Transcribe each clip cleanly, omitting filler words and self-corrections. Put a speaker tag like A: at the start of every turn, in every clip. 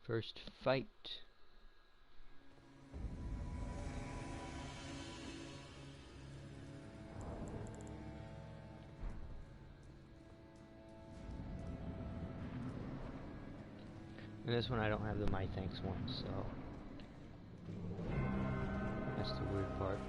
A: First fight. And this one I don't have the My Thanks one, so that's the weird part.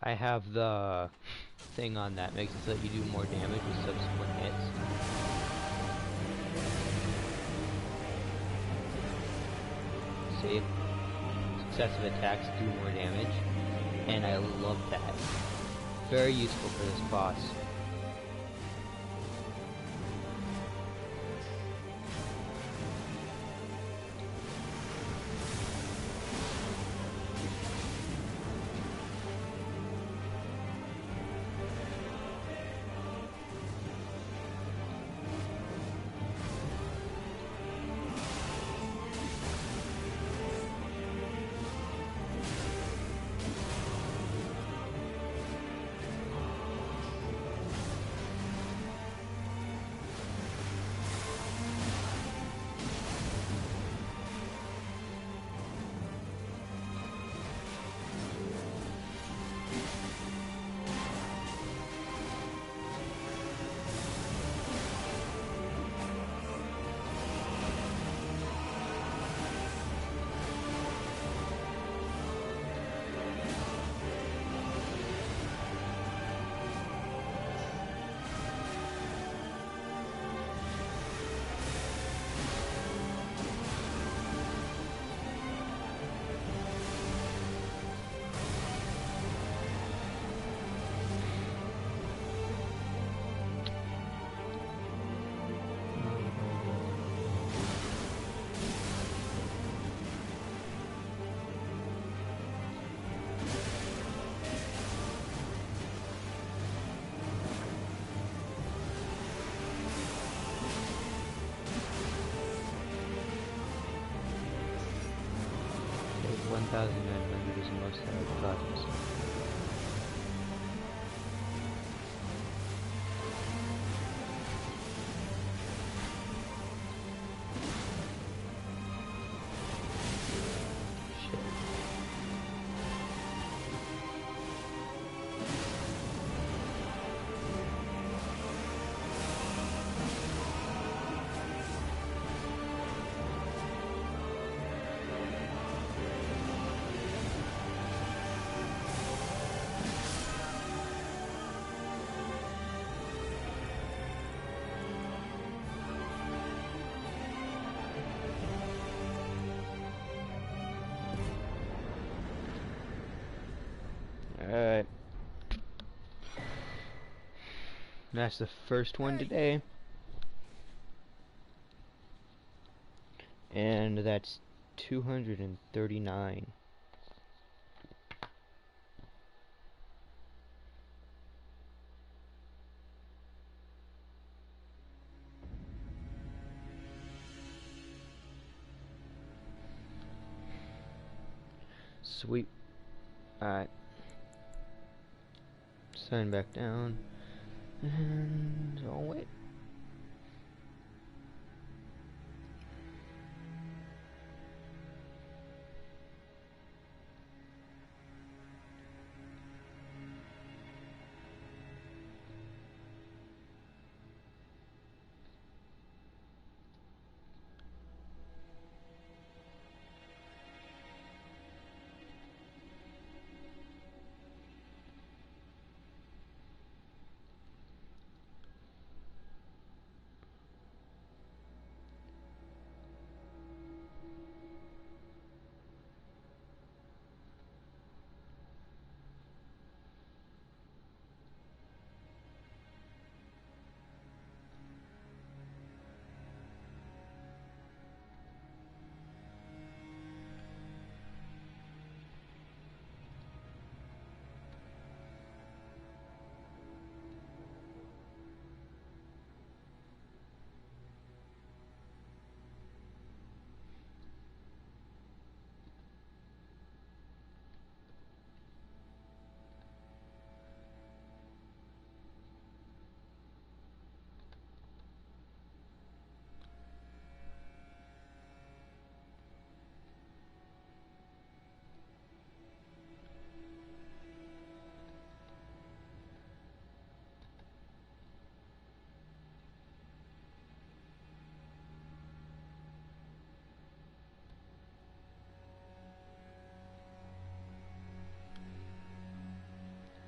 A: I have the thing on that makes it so that you do more damage with subsequent hits. See? Successive attacks do more damage, and I love that. Very useful for this boss. Okay, 1,900 is the most that I've gotten. That's the first one today. And that's 239. Sweet. Alright. Sign back down. And oh wait.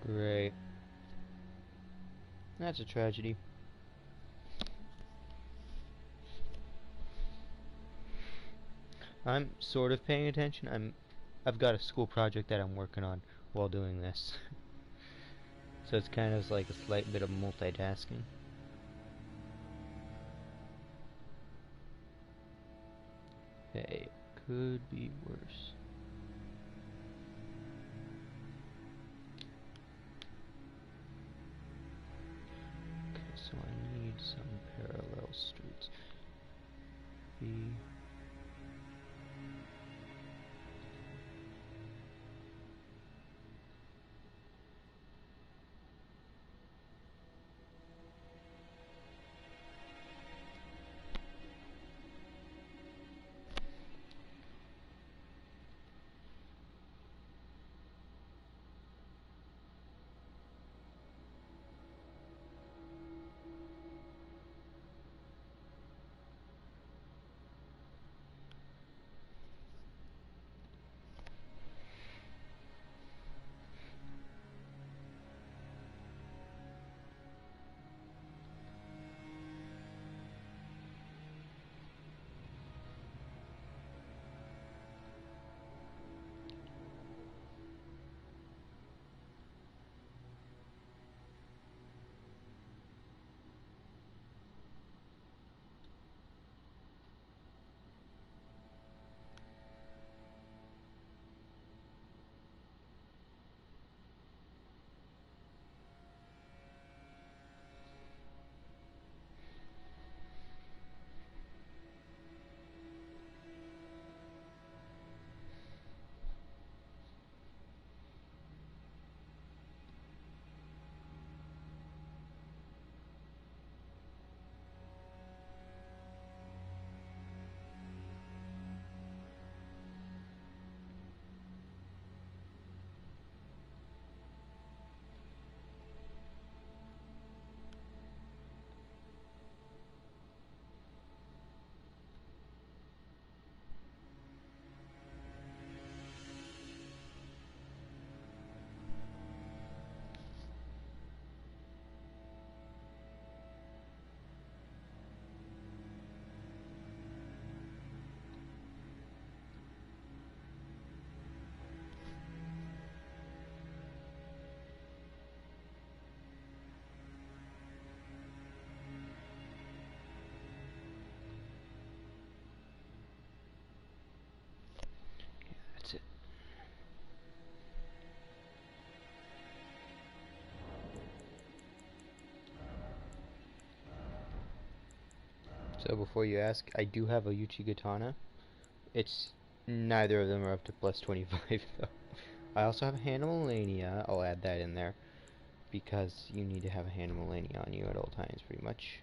A: Great. That's a tragedy. I'm sort of paying attention. I've got a school project that I'm working on while doing this. So it's kind of like a slight bit of multitasking. Hey, it could be worse. Okay, so I need some parallel streets. B. So before you ask, I do have a Uchigatana. It's neither of them are up to plus 25 though. I also have Animalania. I'll add that in there because you need to have a Animalania on you at all times, pretty much.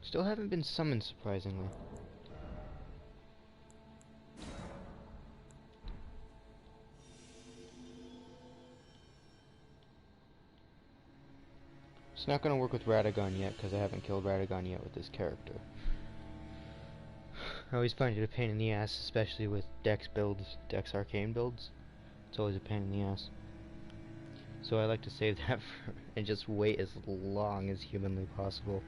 A: Still haven't been summoned, surprisingly. It's not gonna work with Radagon yet, because I haven't killed Radagon yet with this character. I always find it a pain in the ass, especially with Dex builds, Dex Arcane builds. It's always a pain in the ass. So I like to save that for, and just wait as long as humanly possible.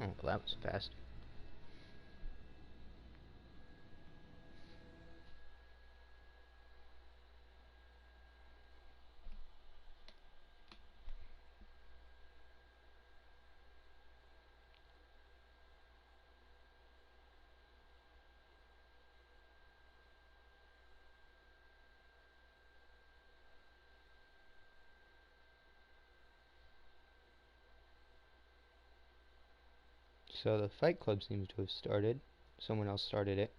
A: Oh, well, that was fast. So the Fight Club seems to have started. Someone else started it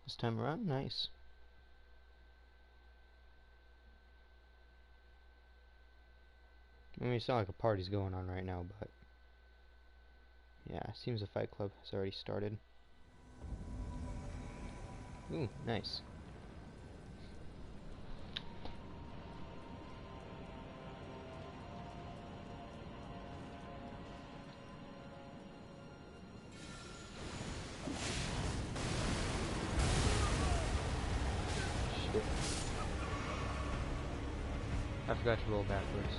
A: this time around. Nice. I mean, it's not like a party's going on right now, but yeah, seems the Fight Club has already started. Ooh, nice. Shit. I forgot to roll backwards.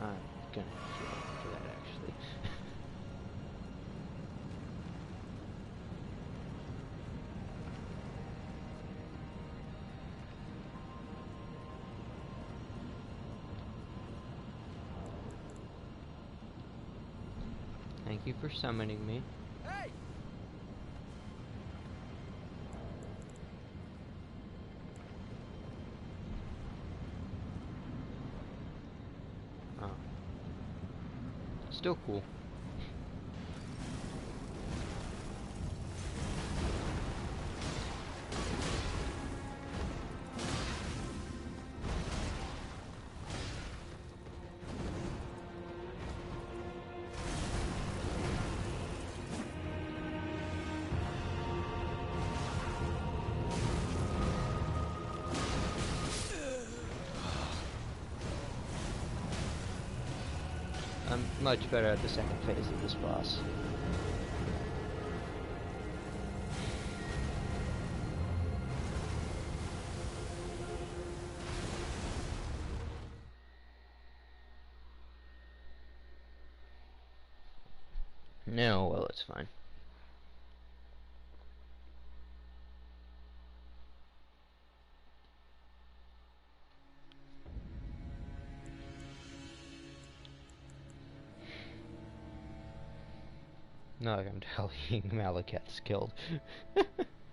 A: I'm gonna heal for that, actually. Thank you for summoning me.
B: Hey!
A: Oh. Still cool. I'm much better at the second phase of this boss. No, well, it's fine. Not like I'm telling Malekith's killed. Oh.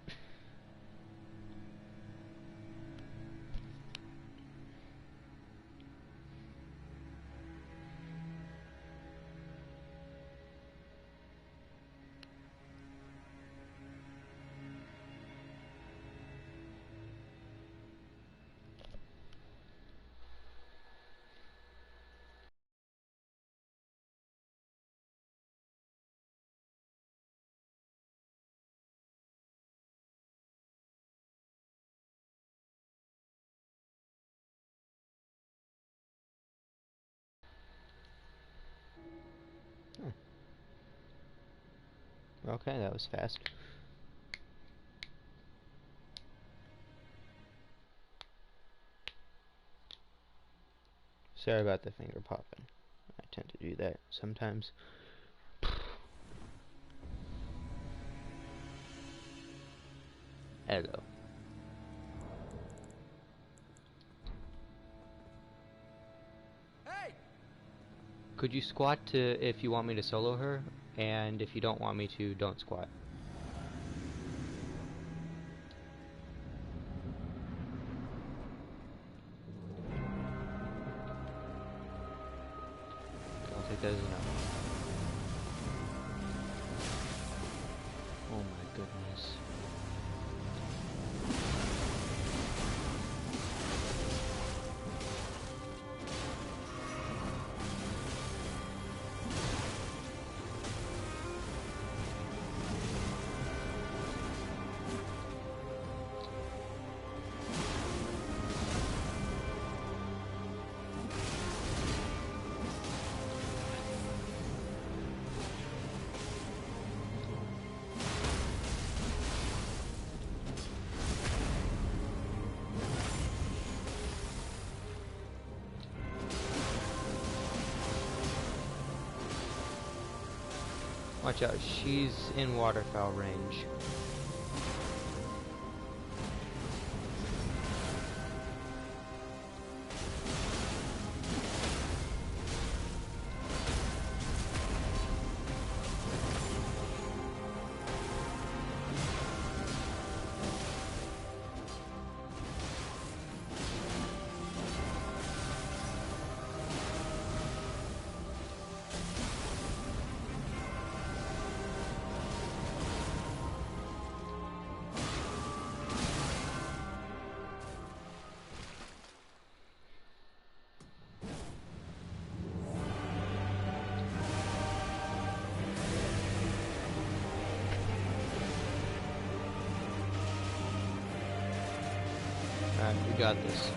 A: Okay, that was fast. Sorry about the finger popping. I tend to do that sometimes. Hello.
B: Hey!
A: Could you squat to if you want me to solo her? And if you don't want me to, don't squat. I'll take that as enough. Oh my goodness. Watch out, she's in waterfowl range. Alright, we got this.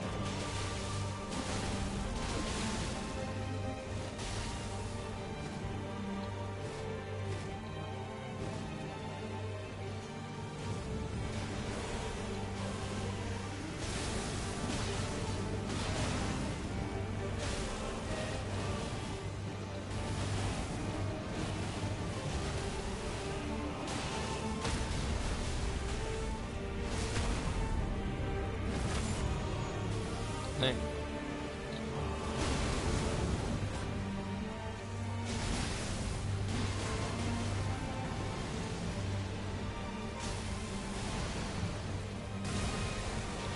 A: Hey.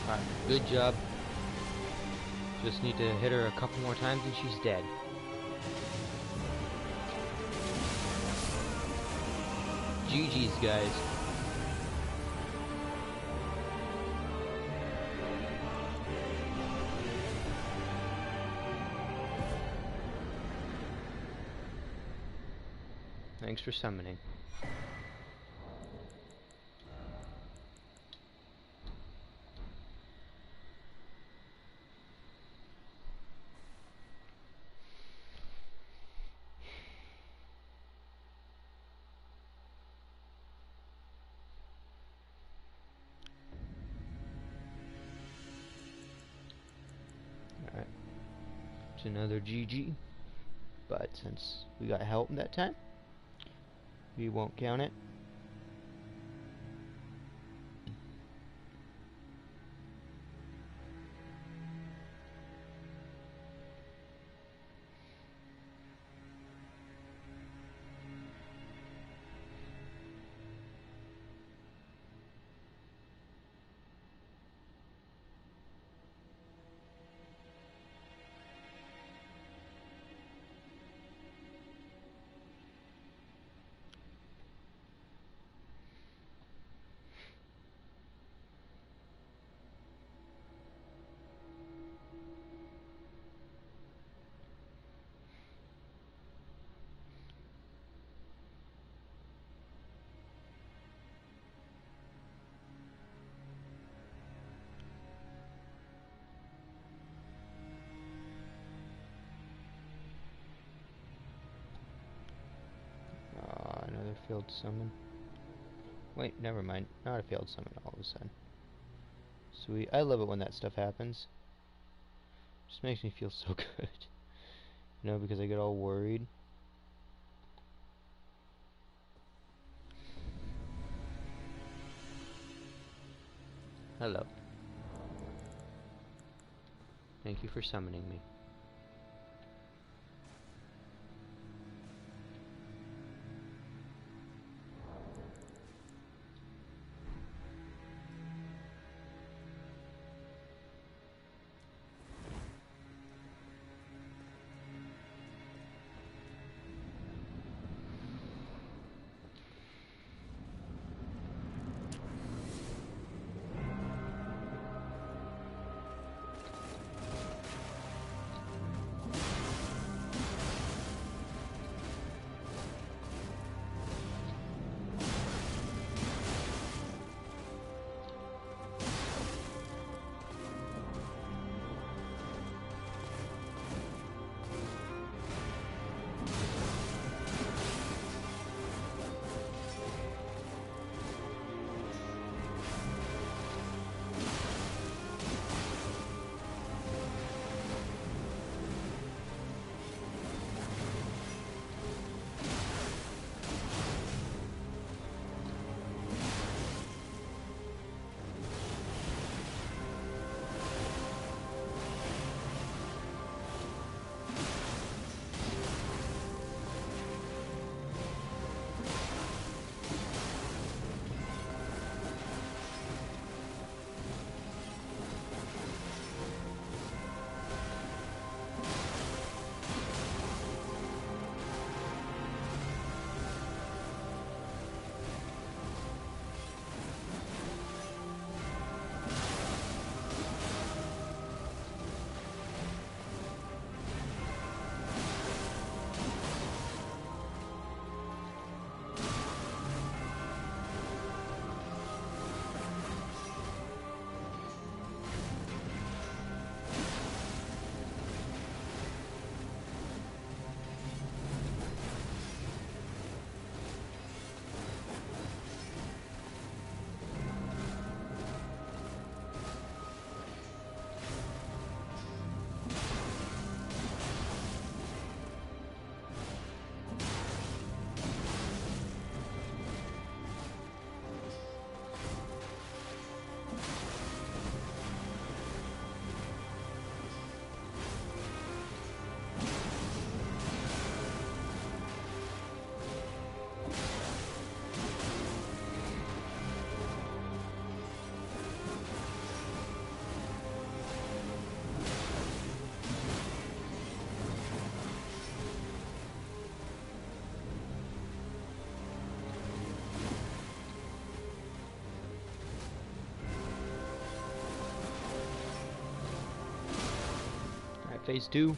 A: Alright, good job. Just need to hit her a couple more times and she's dead. GG's, guys. Thanks for summoning. Alright. It's another GG. But since we got help that time, we won't count it. Another failed summon. Wait, never mind. Not a failed summon all of a sudden. Sweet. I love it when that stuff happens. Just makes me feel so good. You know, because I get all worried. Hello. Thank you for summoning me. phase 2.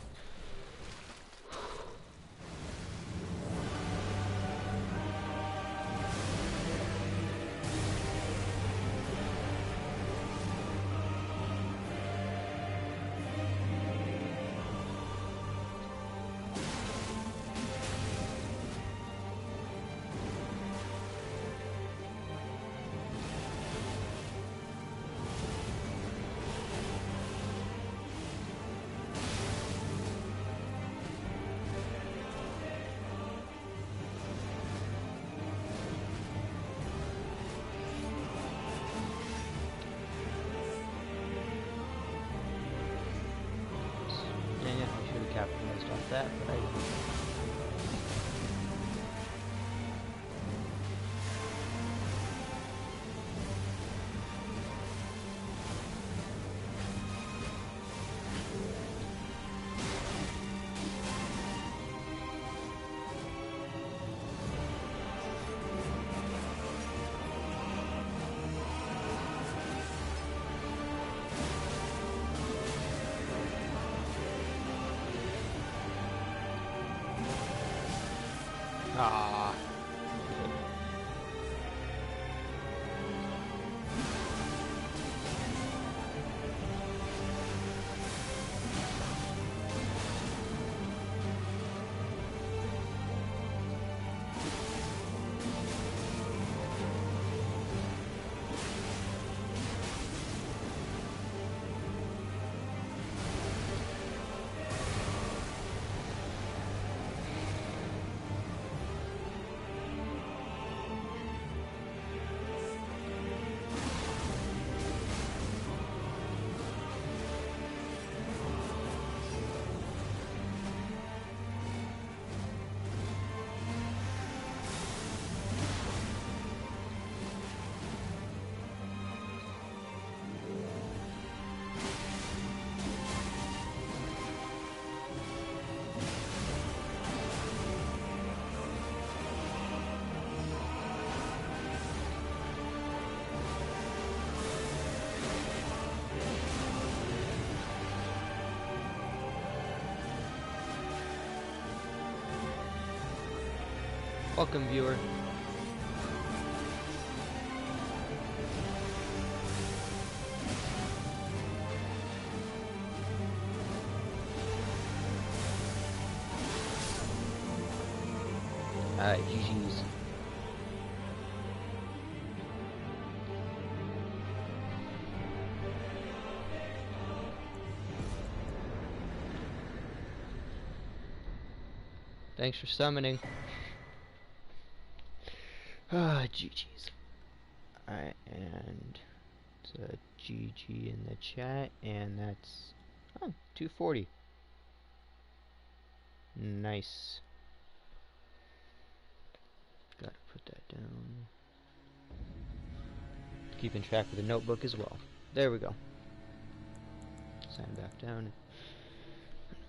A: Capitalized off that, but I didn't. Ah. Welcome, viewer. Alright, GG's. Thanks for summoning. Ah, GG's. Alright, and it's a GG in the chat, and that's 240. Nice. Gotta put that down. Keeping track of the notebook as well. There we go. Sign back down and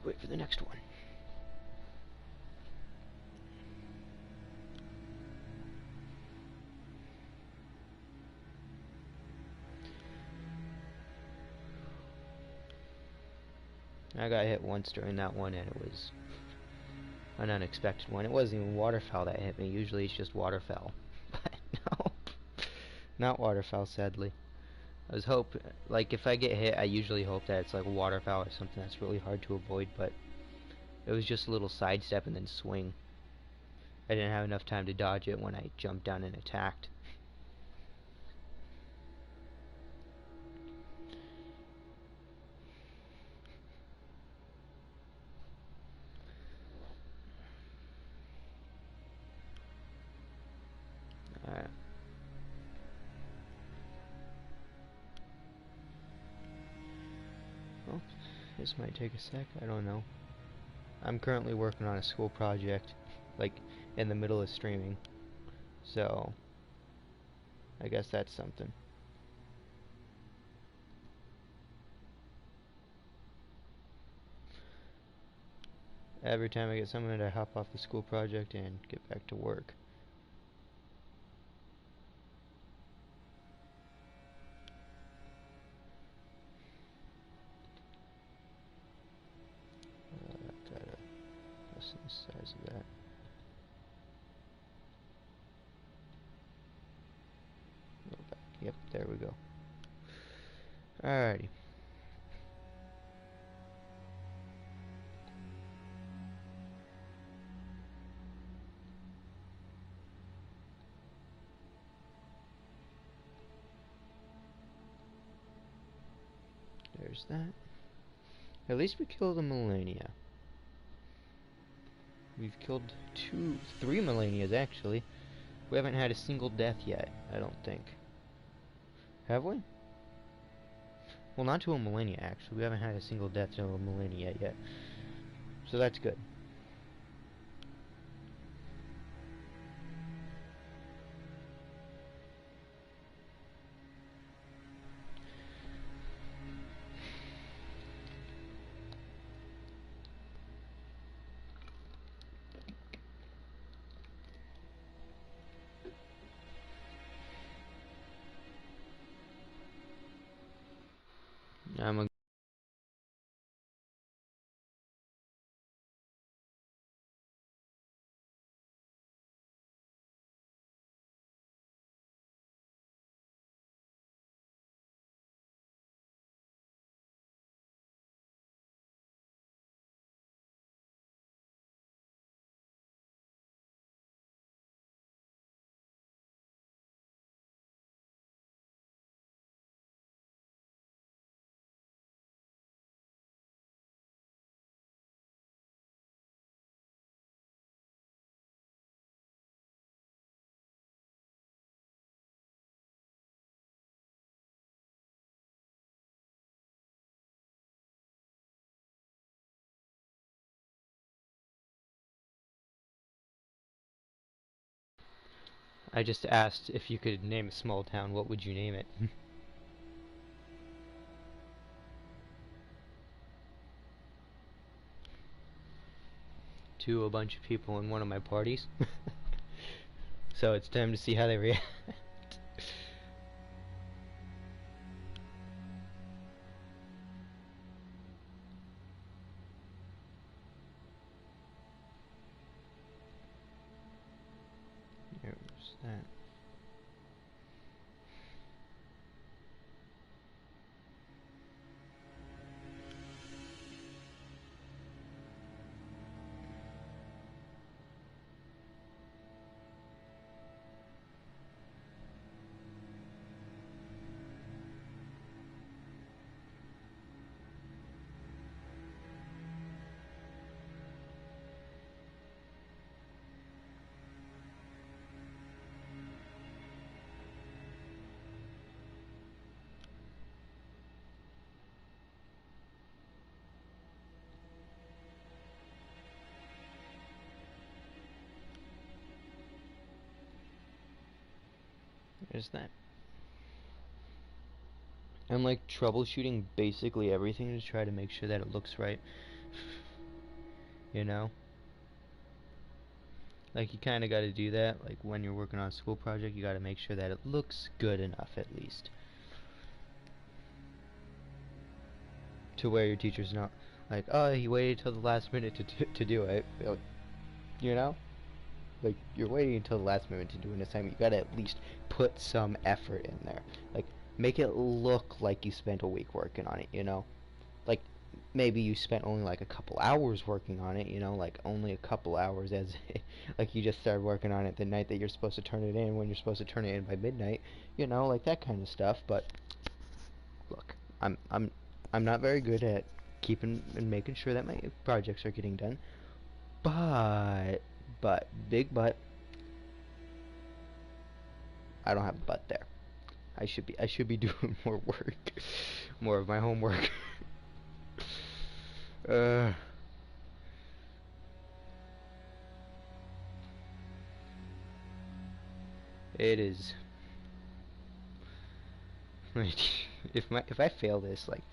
A: wait for the next one. I got hit once during that one, and it was an unexpected one. It wasn't even waterfowl that hit me. Usually it's just waterfowl. But no, not waterfowl, sadly. I was like, if I get hit, I usually hope that it's like a waterfowl or something that's really hard to avoid, but it was just a little sidestep and then swing. I didn't have enough time to dodge it when I jumped down and attacked. Alright. Well, this might take a sec, I don't know. I'm currently working on a school project, like, in the middle of streaming. So, I guess that's something. Every time I get someone to hop off the school project and get back to work. Yep, there we go. Alrighty. There's that. At least we killed a Malenia. We've killed 3 Malenias actually. We haven't had a single death yet, I don't think. Have we? Well, not to a Malenia actually. We haven't had a single death to a Malenia yet. So that's good. I'm a I just asked if you could name a small town, what would you name it? To a bunch of people in one of my parties. So it's time to see how they react. There's that. There's that. I'm like troubleshooting basically everything to try to make sure that it looks right. You know? Like you kinda gotta do that, like when you're working on a school project, you gotta make sure that it looks good enough at least. To where your teacher's not like, oh, he waited till the last minute to do it. You know? Like, you're waiting until the last minute to do an assignment. You gotta at least put some effort in there. Like, make it look like you spent a week working on it, you know? Like, maybe you spent only like a couple hours working on it, you know? Like, only a couple hours as like you just started working on it the night that you're supposed to turn it in when you're supposed to turn it in by midnight, you know? Like that kind of stuff. But look, I'm not very good at keeping and making sure that my projects are getting done. But big but, I don't have a but there. I should be doing more work, more of my homework. uh, it is. If I fail this, like,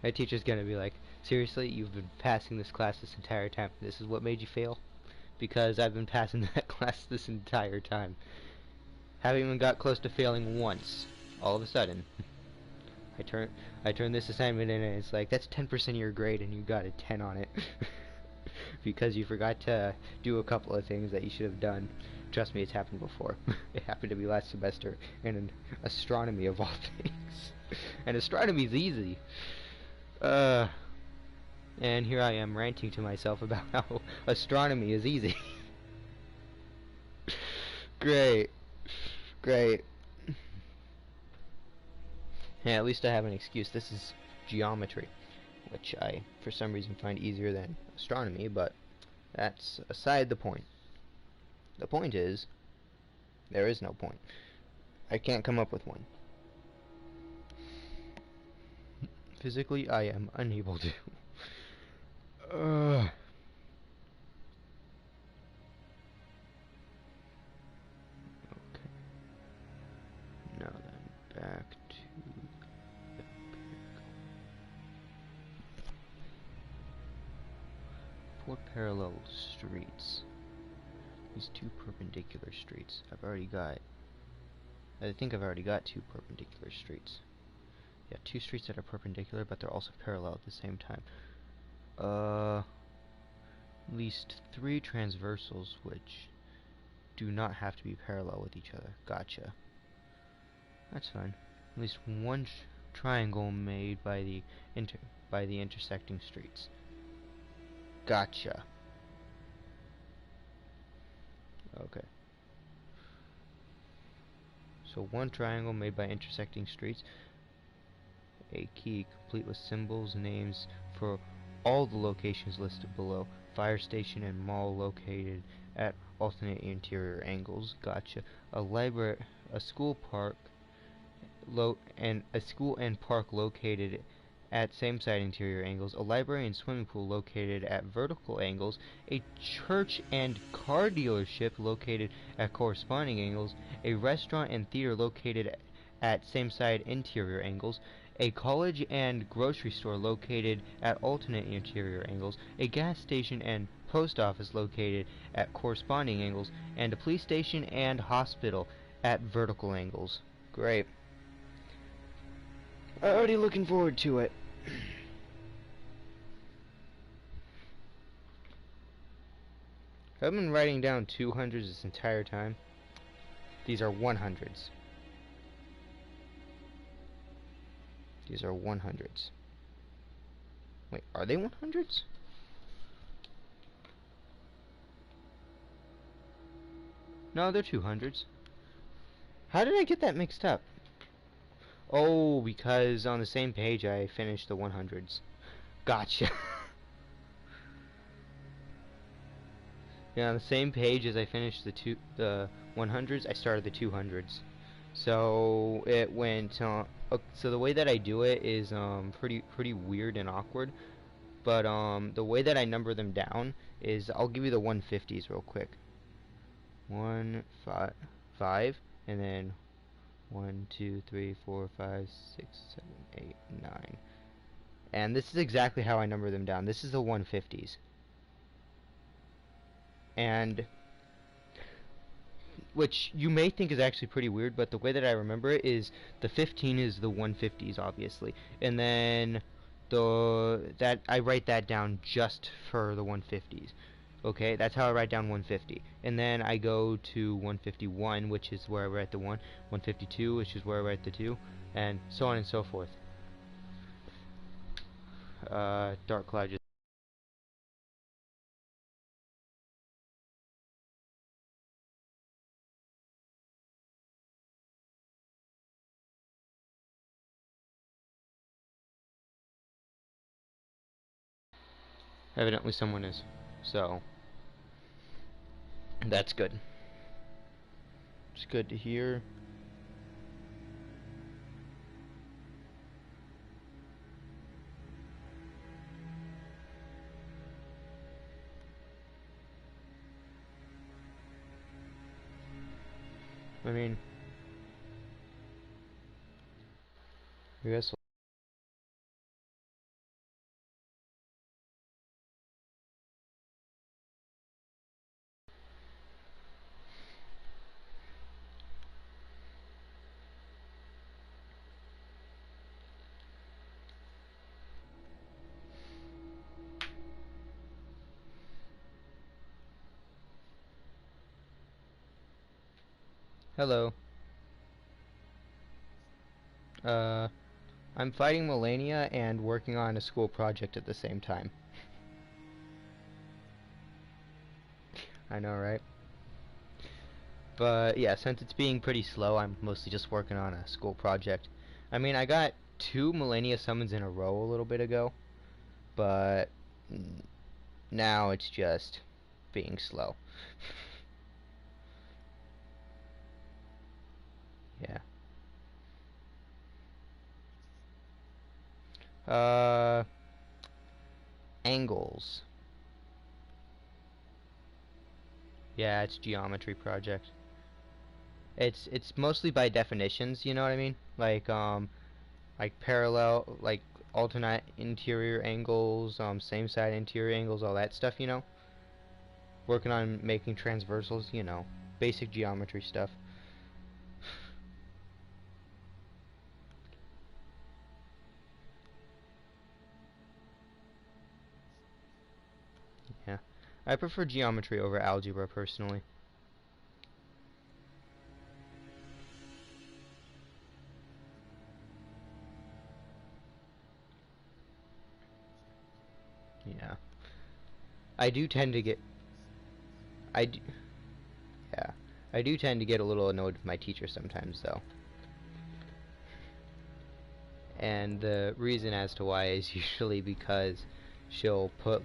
A: my teacher's gonna be like, seriously, you've been passing this class this entire time. This is what made you fail? Because I've been passing that class this entire time. Haven't even got close to failing once. All of a sudden, I turn this assignment in, and it's like that's 10% of your grade, and you got a 10 on it because you forgot to do a couple of things that you should have done. Trust me, it's happened before. It happened to me last semester in astronomy of all things. And astronomy's easy. Uh, and here I am ranting to myself about how astronomy is easy. Great. Great. Yeah, at least I have an excuse. This is geometry, which I, for some reason, find easier than astronomy, but that's aside the point. The point is, there is no point. I can't come up with one. Physically, I am unable to. Okay. Now then, back to the four parallel streets. These two perpendicular streets. I think I've already got two perpendicular streets. Yeah, two streets that are perpendicular, but they're also parallel at the same time. At least three transversals, which do not have to be parallel with each other. Gotcha. That's fine. At least one triangle made by the intersecting streets. Gotcha. Okay. So one triangle made by intersecting streets. A key complete with symbols, names for all the locations listed below. Fire station and mall located at alternate interior angles. Gotcha. A school and park located at same side interior angles. A library and swimming pool located at vertical angles. A church and car dealership located at corresponding angles. A restaurant and theater located at same side interior angles. A college and grocery store located at alternate interior angles, a gas station and post office located at corresponding angles, and a police station and hospital at vertical angles. Great. Already looking forward to it. I've been writing down 200s this entire time. These are 100s. These are 100s. Wait, are they 100s? No, they're 200s. How did I get that mixed up? Oh, because on the same page I finished the 100s. Gotcha. Yeah, on the same page as I finished the 100s, I started the 200s. So it went so the way that I do it is pretty weird and awkward, but the way that I number them down is I'll give you the 150s real quick. 1 5 5 and then 1 2 3 4 5 6 7 8 9. And this is exactly how I number them down. This is the 150s. And which you may think is actually pretty weird, but the way that I remember it is the 15 is the 150s, obviously, and then I write that down just for the 150s. Okay, that's how I write down 150, and then I go to 151, which is where I write the 1, 152, which is where I write the 2, and so on and so forth. Dark cloud just evidently someone is, so that's good. It's good to hear. I mean, I guess Hello. Uh, I'm fighting Malenia and working on a school project at the same time. I know, right? But yeah, since it's being pretty slow, I'm mostly just working on a school project. I mean, I got 2 Malenia summons in a row a little bit ago, but now it's just being slow. Yeah. Uh, Angles. Yeah, it's geometry project. It's mostly by definitions, you know what I mean? Like parallel, like alternate interior angles, same side interior angles, all that stuff, you know? Working on making transversals, you know, basic geometry stuff. Yeah. I prefer geometry over algebra personally. Yeah. I do tend to get I do, yeah. I do tend to get a little annoyed with my teacher sometimes though. And the reason as to why is usually because she'll put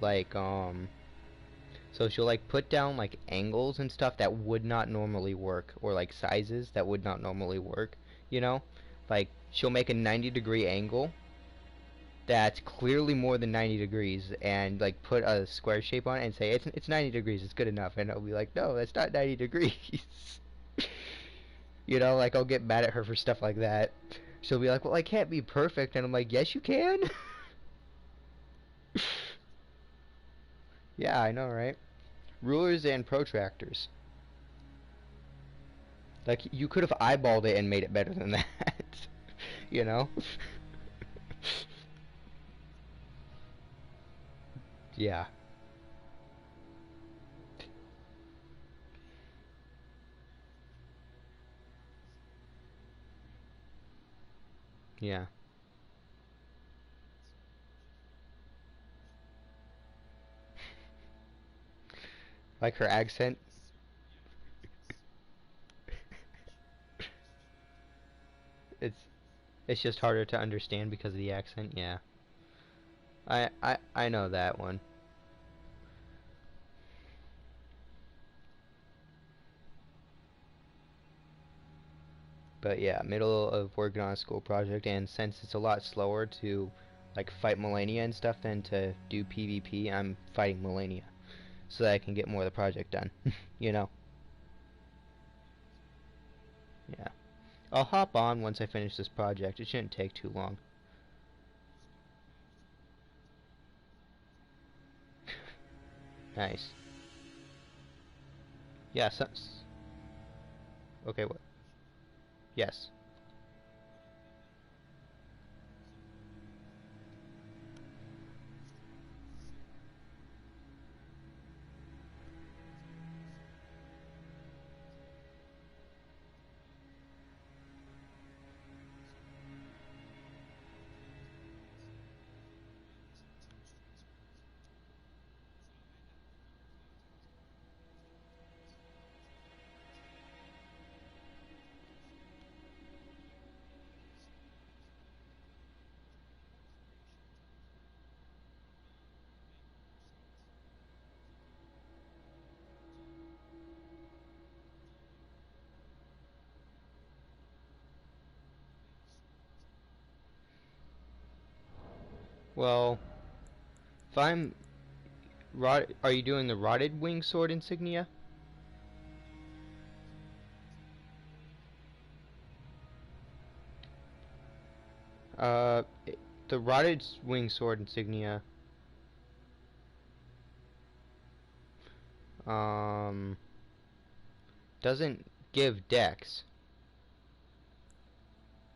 A: so she'll like put down like angles and stuff that would not normally work, or like sizes that would not normally work, you know? Like she'll make a 90-degree angle that's clearly more than 90 degrees and like put a square shape on it and say it's 90 degrees, it's good enough, and I'll be like, no, that's not 90 degrees. You know, like I'll get mad at her for stuff like that. She'll be like, well, I can't be perfect, and I'm like, yes, you can. Yeah, I know, right? Rulers and protractors. Like you could have eyeballed it and made it better than that. You know? Yeah. Yeah. Like her accent. It's it's just harder to understand because of the accent. Yeah. I know that one. But yeah, middle of working on a school project, and since it's a lot slower to like fight Malenia and stuff than to do PvP, I'm fighting Malenia so that I can get more of the project done. You know? Yeah. I'll hop on once I finish this project. It shouldn't take too long. Nice. Yeah, okay, what? Yes. Well, if I'm are you doing the rotted wing sword insignia? Uh, the rotted wing sword insignia, um, doesn't give dex.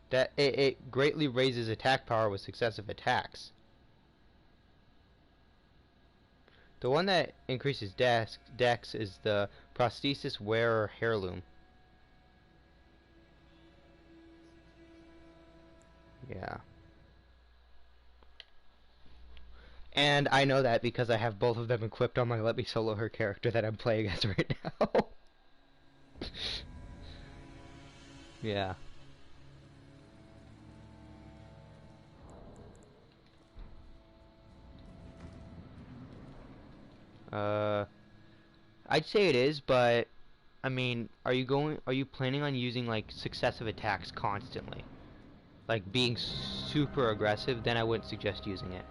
A: That it greatly raises attack power with successive attacks. The one that increases dex is the prosthesis wearer heirloom. Yeah. And I know that because I have both of them equipped on my Let Me Solo Her character that I'm playing as right now. Yeah. Uh, I'd say it is, but I mean, are you planning on using like successive attacks constantly? Like being super aggressive, then I wouldn't suggest using it.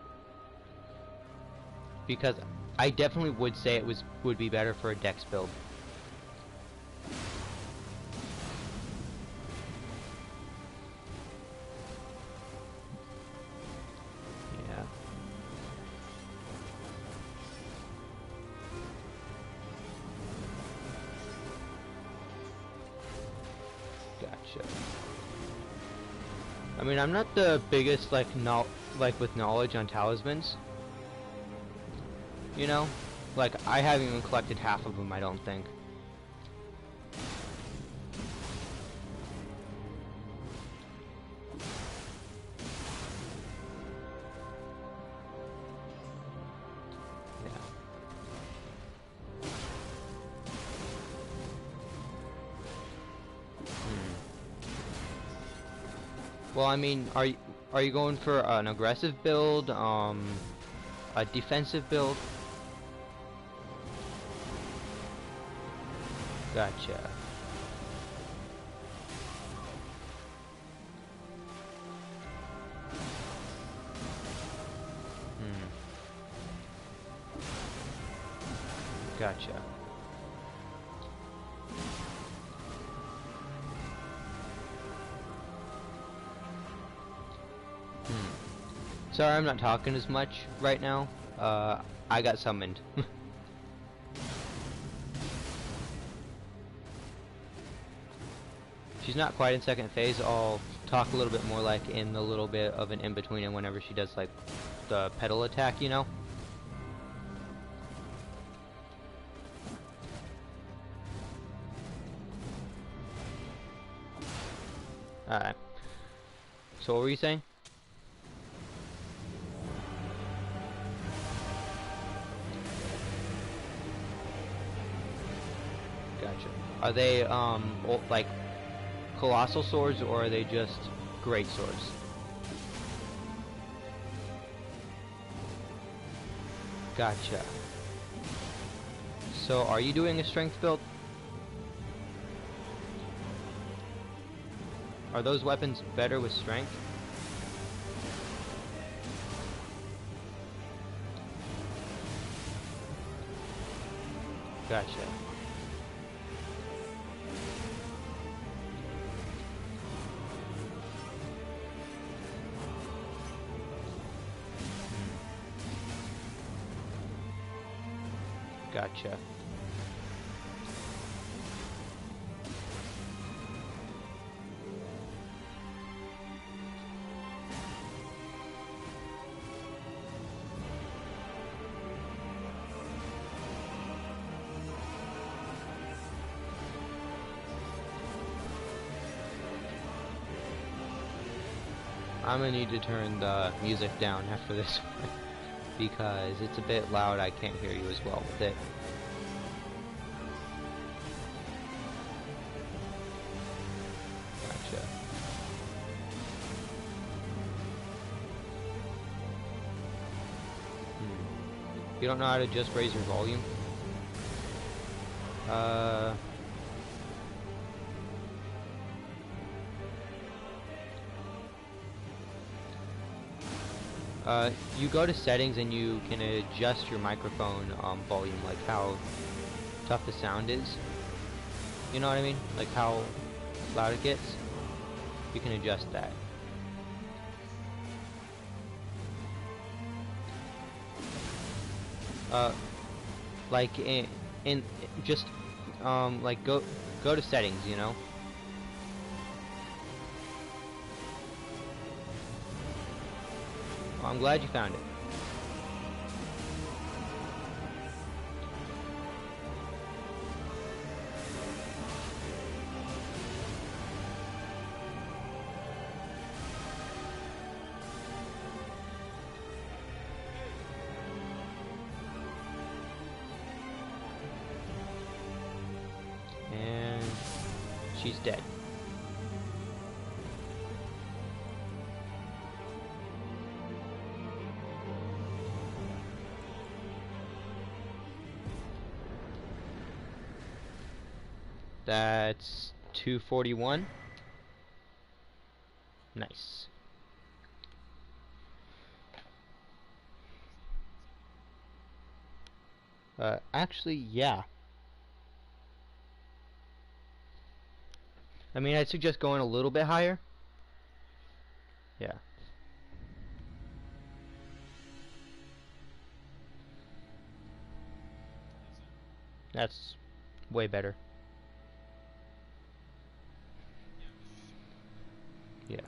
A: Because I definitely would say would be better for a dex build. Yeah. Gotcha. I mean, I'm not the biggest like with knowledge on talismans. You know, like I haven't even collected half of them. I don't think. Yeah. Hmm. Well, I mean, are you going for an aggressive build? A defensive build? Gotcha. Hmm. Gotcha. Hmm. Sorry, I'm not talking as much right now. I got summoned. She's not quite in second phase. I'll talk a little bit more like in the little bit of an in-between and whenever she does like the pedal attack, you know? Alright. So what were you saying? Gotcha. Are they like colossal swords or are they just great swords? Gotcha. So are you doing a strength build? Are those weapons better with strength? Gotcha. Gotcha. I'm gonna need to turn the music down after this one because it's a bit loud. I can't hear you as well with it. Gotcha. You don't know how to just raise your volume? Uh... you go to settings and you can adjust your microphone volume, like how tough the sound is. You know what I mean? Like how loud it gets. You can adjust that. Uh, like in just like go to settings. You know. Well, I'm glad you found it. she's dead. That's 241. Nice. Actually, yeah. I mean, I'd suggest going a little bit higher. Yeah. That's way better. Yeah.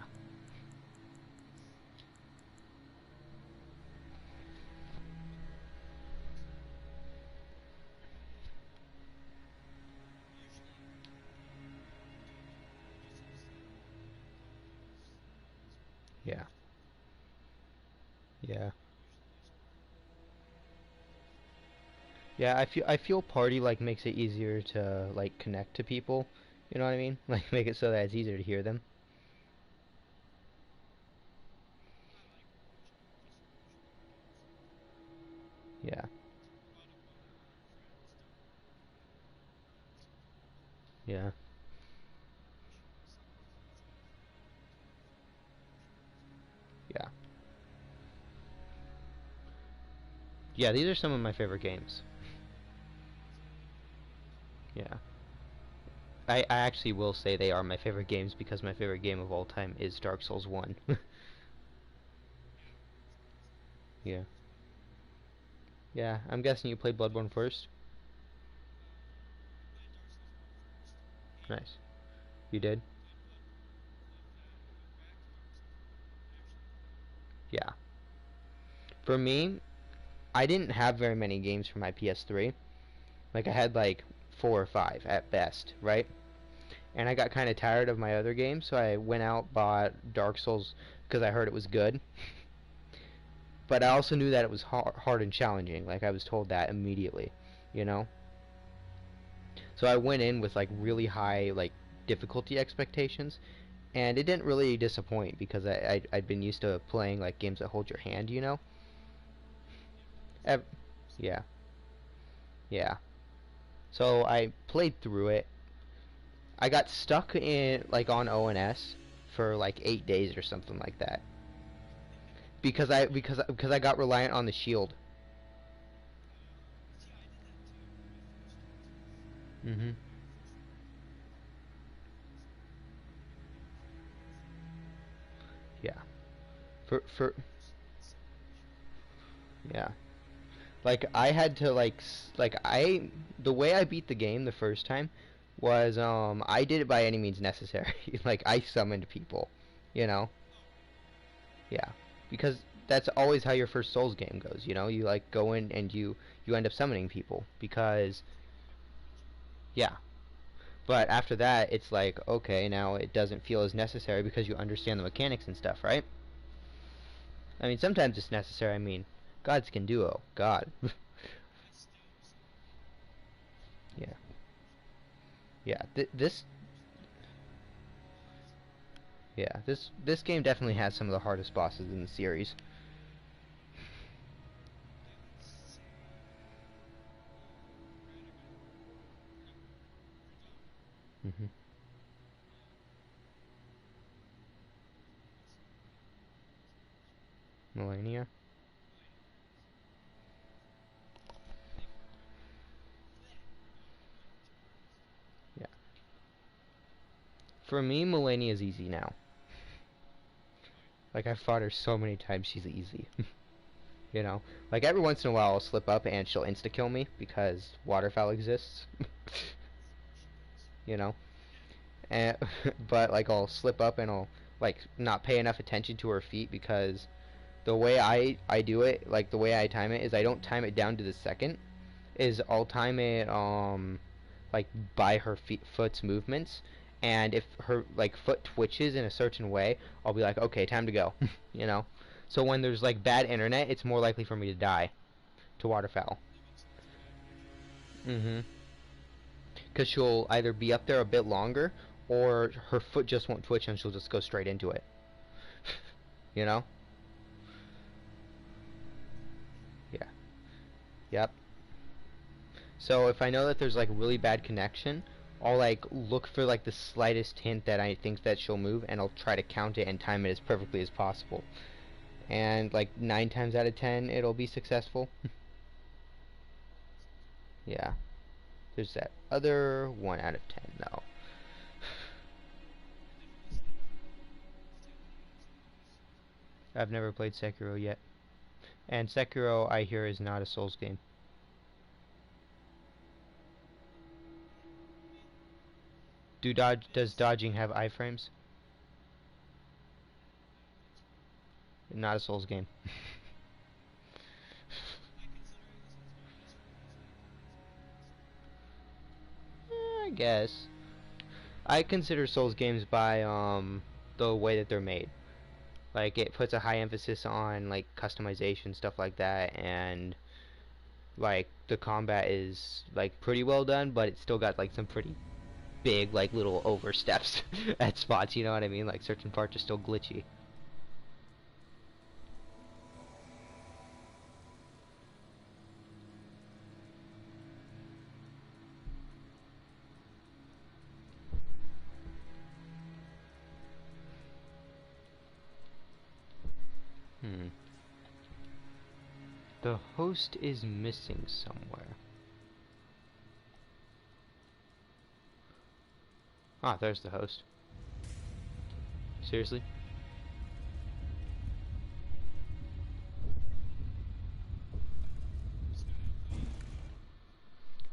A: Yeah. Yeah. Yeah, I feel party like makes it easier to like connect to people. You know what I mean? Like make it so that it's easier to hear them. Yeah. Yeah. Yeah. Yeah, these are some of my favorite games. Yeah. I actually will say they are my favorite games because my favorite game of all time is Dark Souls 1. Yeah. Yeah, I'm guessing you played Bloodborne first? Nice. You did? Yeah. For me, I didn't have very many games for my PS3. Like I had like 4 or 5 at best, right? And I got kind of tired of my other games, so I went out bought Dark Souls because I heard it was good. But I also knew that it was hard and challenging. Like I was told that immediately, you know. So I went in with like really high like difficulty expectations, and it didn't really disappoint because I'd been used to playing like games that hold your hand, you know. Ev- yeah, yeah. So I played through it. I got stuck in like on ONS for like 8 days or something like that because I got reliant on the shield. Mhm. Yeah. For yeah. Like I had to like I the way I beat the game the first time was I did it by any means necessary. Like I summoned people, you know. Yeah. Because that's always how your first Souls game goes, you know? You like go in and you end up summoning people because yeah. But after that, it's like okay, now it doesn't feel as necessary because you understand the mechanics and stuff, right? I mean, sometimes it's necessary. I mean, gods can duo. God. Yeah. Yeah. This yeah, this game definitely has some of the hardest bosses in the series. Mhm. Melania. Yeah. For me, Melania is easy now. Like I've fought her so many times, she's easy. You know, like every once in a while I'll slip up and she'll insta kill me because waterfowl exists. You know, and but like I'll slip up and I'll like not pay enough attention to her feet because the way I do it, like the way I time it is I don't time it down to the second. Is I'll time it like by her foot's movements, and if her like foot twitches in a certain way, I'll be like, okay, time to go. You know. So when there's like bad internet, it's more likely for me to die to waterfowl. Mm-hmm. Because she'll either be up there a bit longer, or her foot just won't twitch and she'll just go straight into it. You know? Yeah. Yep. So if I know that there's like really bad connection, I'll like look for like the slightest hint that I think that she'll move, and I'll try to count it and time it as perfectly as possible. And like 9 times out of 10, it'll be successful. Yeah. There's that other 1 out of 10 though. I've never played Sekiro yet. And Sekiro, I hear, is not a Souls game. Does dodging have iframes? Not a Souls game. I guess. I consider Souls games by the way that they're made. Like it puts a high emphasis on like customization, stuff like that, and like the combat is like pretty well done, but it's still got like some pretty big like little oversteps at spots, you know what I mean? Like certain parts are still glitchy. Hmm. The host is missing somewhere. Ah, there's the host. Seriously?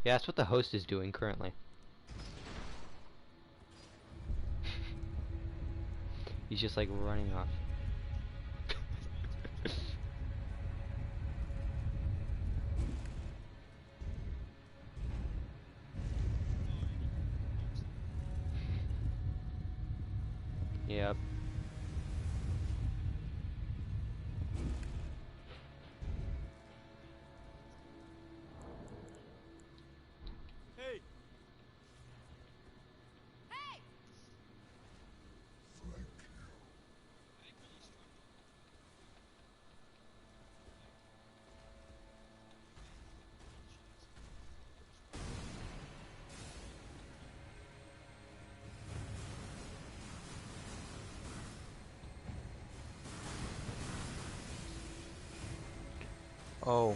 A: Yeah, that's what the host is doing currently. He's just like running off. Yep.
B: Hey!
A: Oh.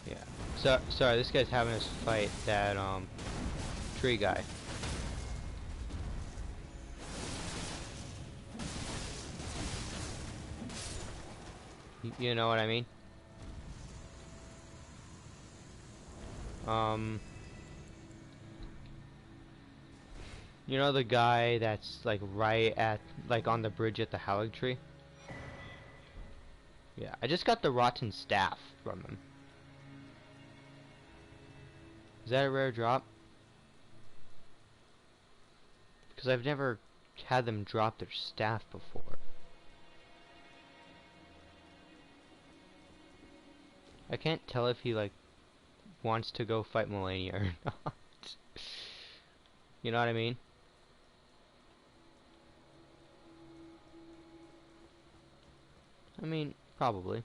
A: Yeah. So sorry, this guy's having us fight that tree guy. You know what I mean? Um, you know the guy that's like right at like on the bridge at the Haligtree? Yeah, I just got the rotten staff from him. Is that a rare drop? Because I've never had them drop their staff before. I can't tell if he like wants to go fight Melania or not. You know what I mean? I mean, probably.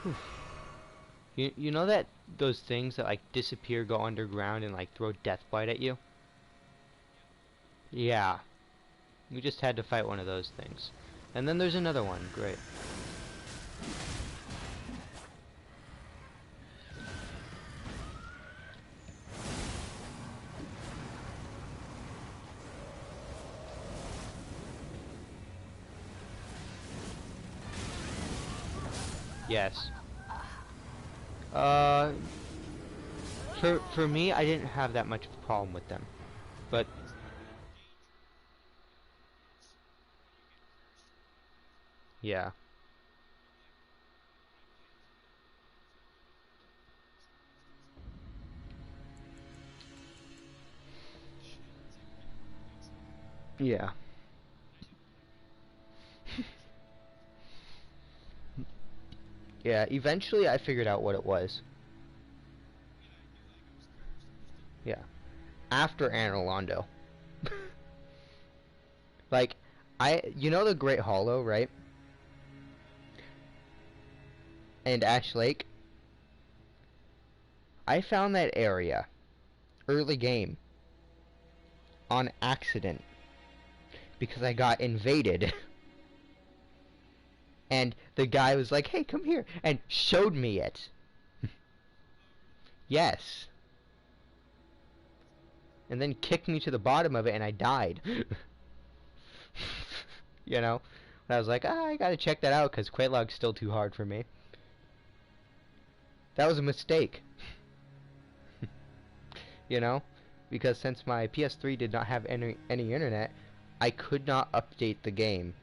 A: Whew. You know that those things that like disappear, go underground, and like throw Deathbite at you? Yeah. We just had to fight one of those things. And then there's another one. Great. Yes. For me, I didn't have that much of a problem with them, but yeah, yeah, yeah. Eventually, I figured out what it was. Yeah, after Analondo. Like, you know the Great Hollow, right? And Ash Lake. I found that area early game on accident because I got invaded. And the guy was like, "Hey, come here," and showed me it. Yes. And then kicked me to the bottom of it, and I died. You know? And I was like, I gotta check that out, because Quelaag's still too hard for me. That was a mistake. You know? Because since my PS3 did not have any internet, I could not update the game.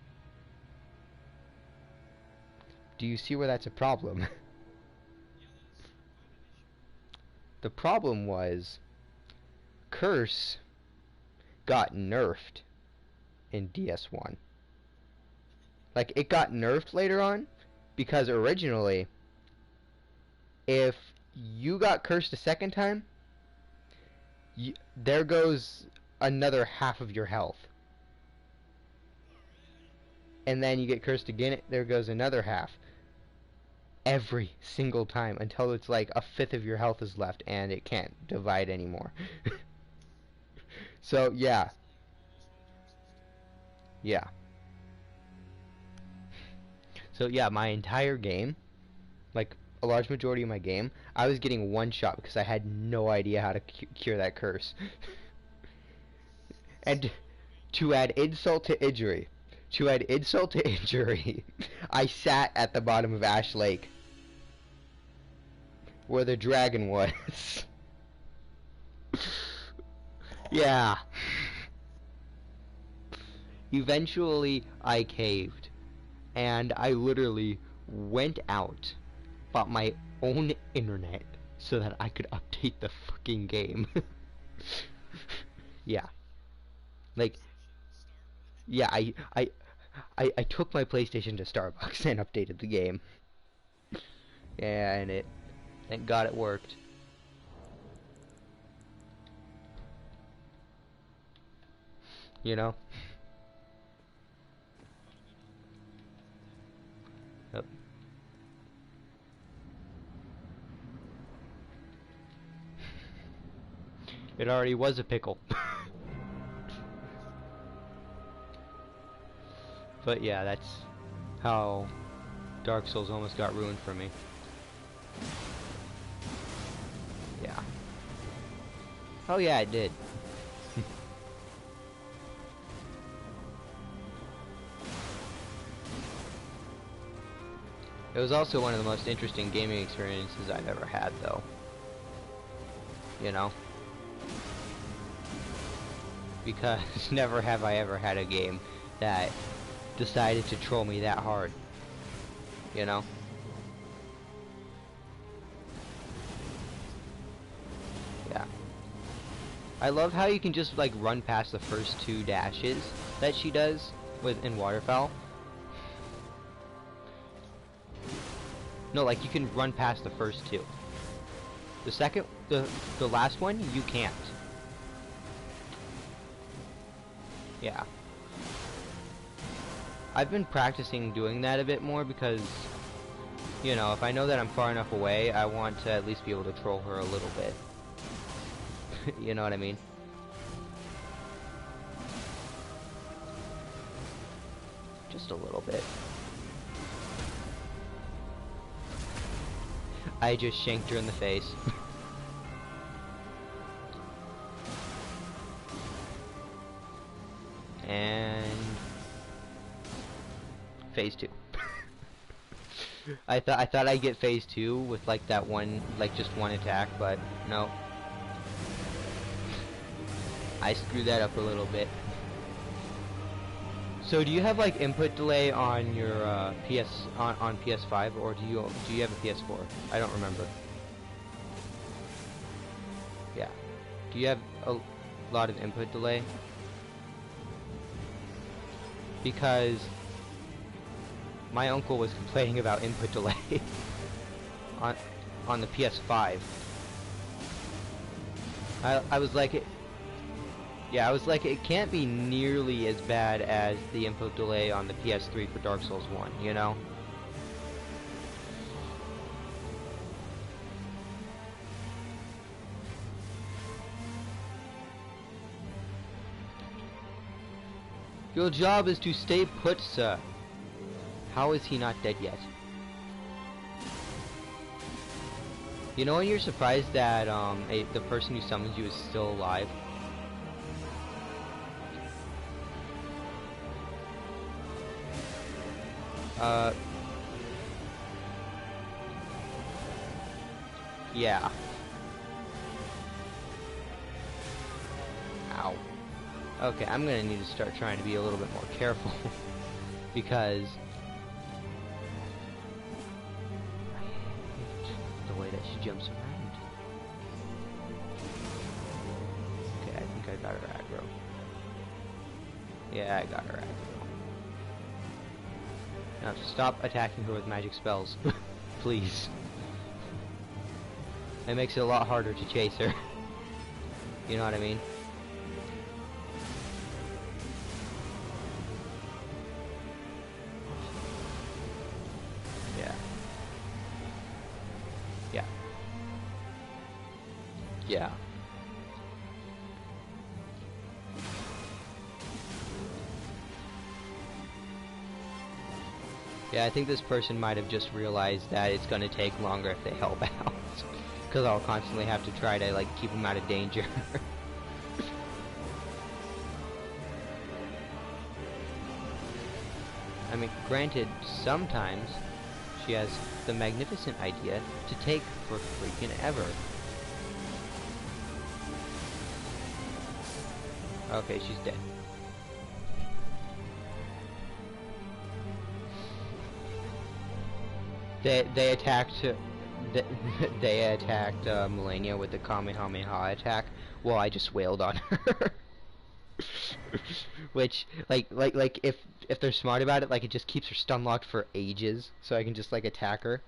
A: Do you see where that's a problem? The problem was, Curse got nerfed in DS1. Like, it got nerfed later on, because originally, if you got cursed a second time, there goes another half of your health. And then you get cursed again, there goes another half. Every single time, until it's like a fifth of your health is left, and it can't divide anymore. So, yeah. Yeah. So, yeah, my entire game, like, a large majority of my game, I was getting one shot because I had no idea how to cure that curse. And to add insult to injury, I sat at the bottom of Ash Lake, where the dragon was. Yeah. Eventually, I caved, and I literally went out, bought my own internet, so that I could update the fucking game. Yeah. Like, yeah, I took my PlayStation to Starbucks and updated the game. Yeah, and thank God it worked. You know? Yep. It already was a pickle. But yeah, that's how Dark Souls almost got ruined for me. Yeah. Oh yeah, it did. It was also one of the most interesting gaming experiences I've ever had, though. You know? Because never have I ever had a game that decided to troll me that hard. You know? Yeah. I love how you can just, like, run past the first 2 dashes that she does in Waterfowl. No, like, you can run past the first 2. The last one, you can't. Yeah. I've been practicing doing that a bit more because, you know, if I know that I'm far enough away, I want to at least be able to troll her a little bit. You know what I mean? Just a little bit. I just shanked her in the face. And phase 2. I thought I'd get phase 2 with like that one, like just one attack, but no. I screwed that up a little bit. So do you have like input delay on your on PS5, or do you have a PS4? I don't remember. Yeah. Do you have a lot of input delay? Because my uncle was complaining about input delay on the PS5. I was like, yeah, I was like, it can't be nearly as bad as the input delay on the PS3 for Dark Souls 1, you know? Your job is to stay put, sir. How is he not dead yet? You know when you're surprised that the person who summons you is still alive? Yeah. Ow. Okay, I'm gonna need to start trying to be a little bit more careful because I hate the way that she jumps around. Okay, I think I got her aggro. Yeah, I got her aggro. Now stop attacking her with magic spells, please. It makes it a lot harder to chase her. You know what I mean? Yeah. Yeah. Yeah. Yeah, I think this person might have just realized that it's gonna take longer if they help out. Because I'll constantly have to try to, like, keep them out of danger. I mean, granted, sometimes she has the magnificent idea to take for freaking ever. Okay, she's dead. They attacked they attacked Melania with the Kamehameha attack. Well, I just wailed on her. Which, like if they're smart about it, like it just keeps her stun locked for ages, so I can just like attack her.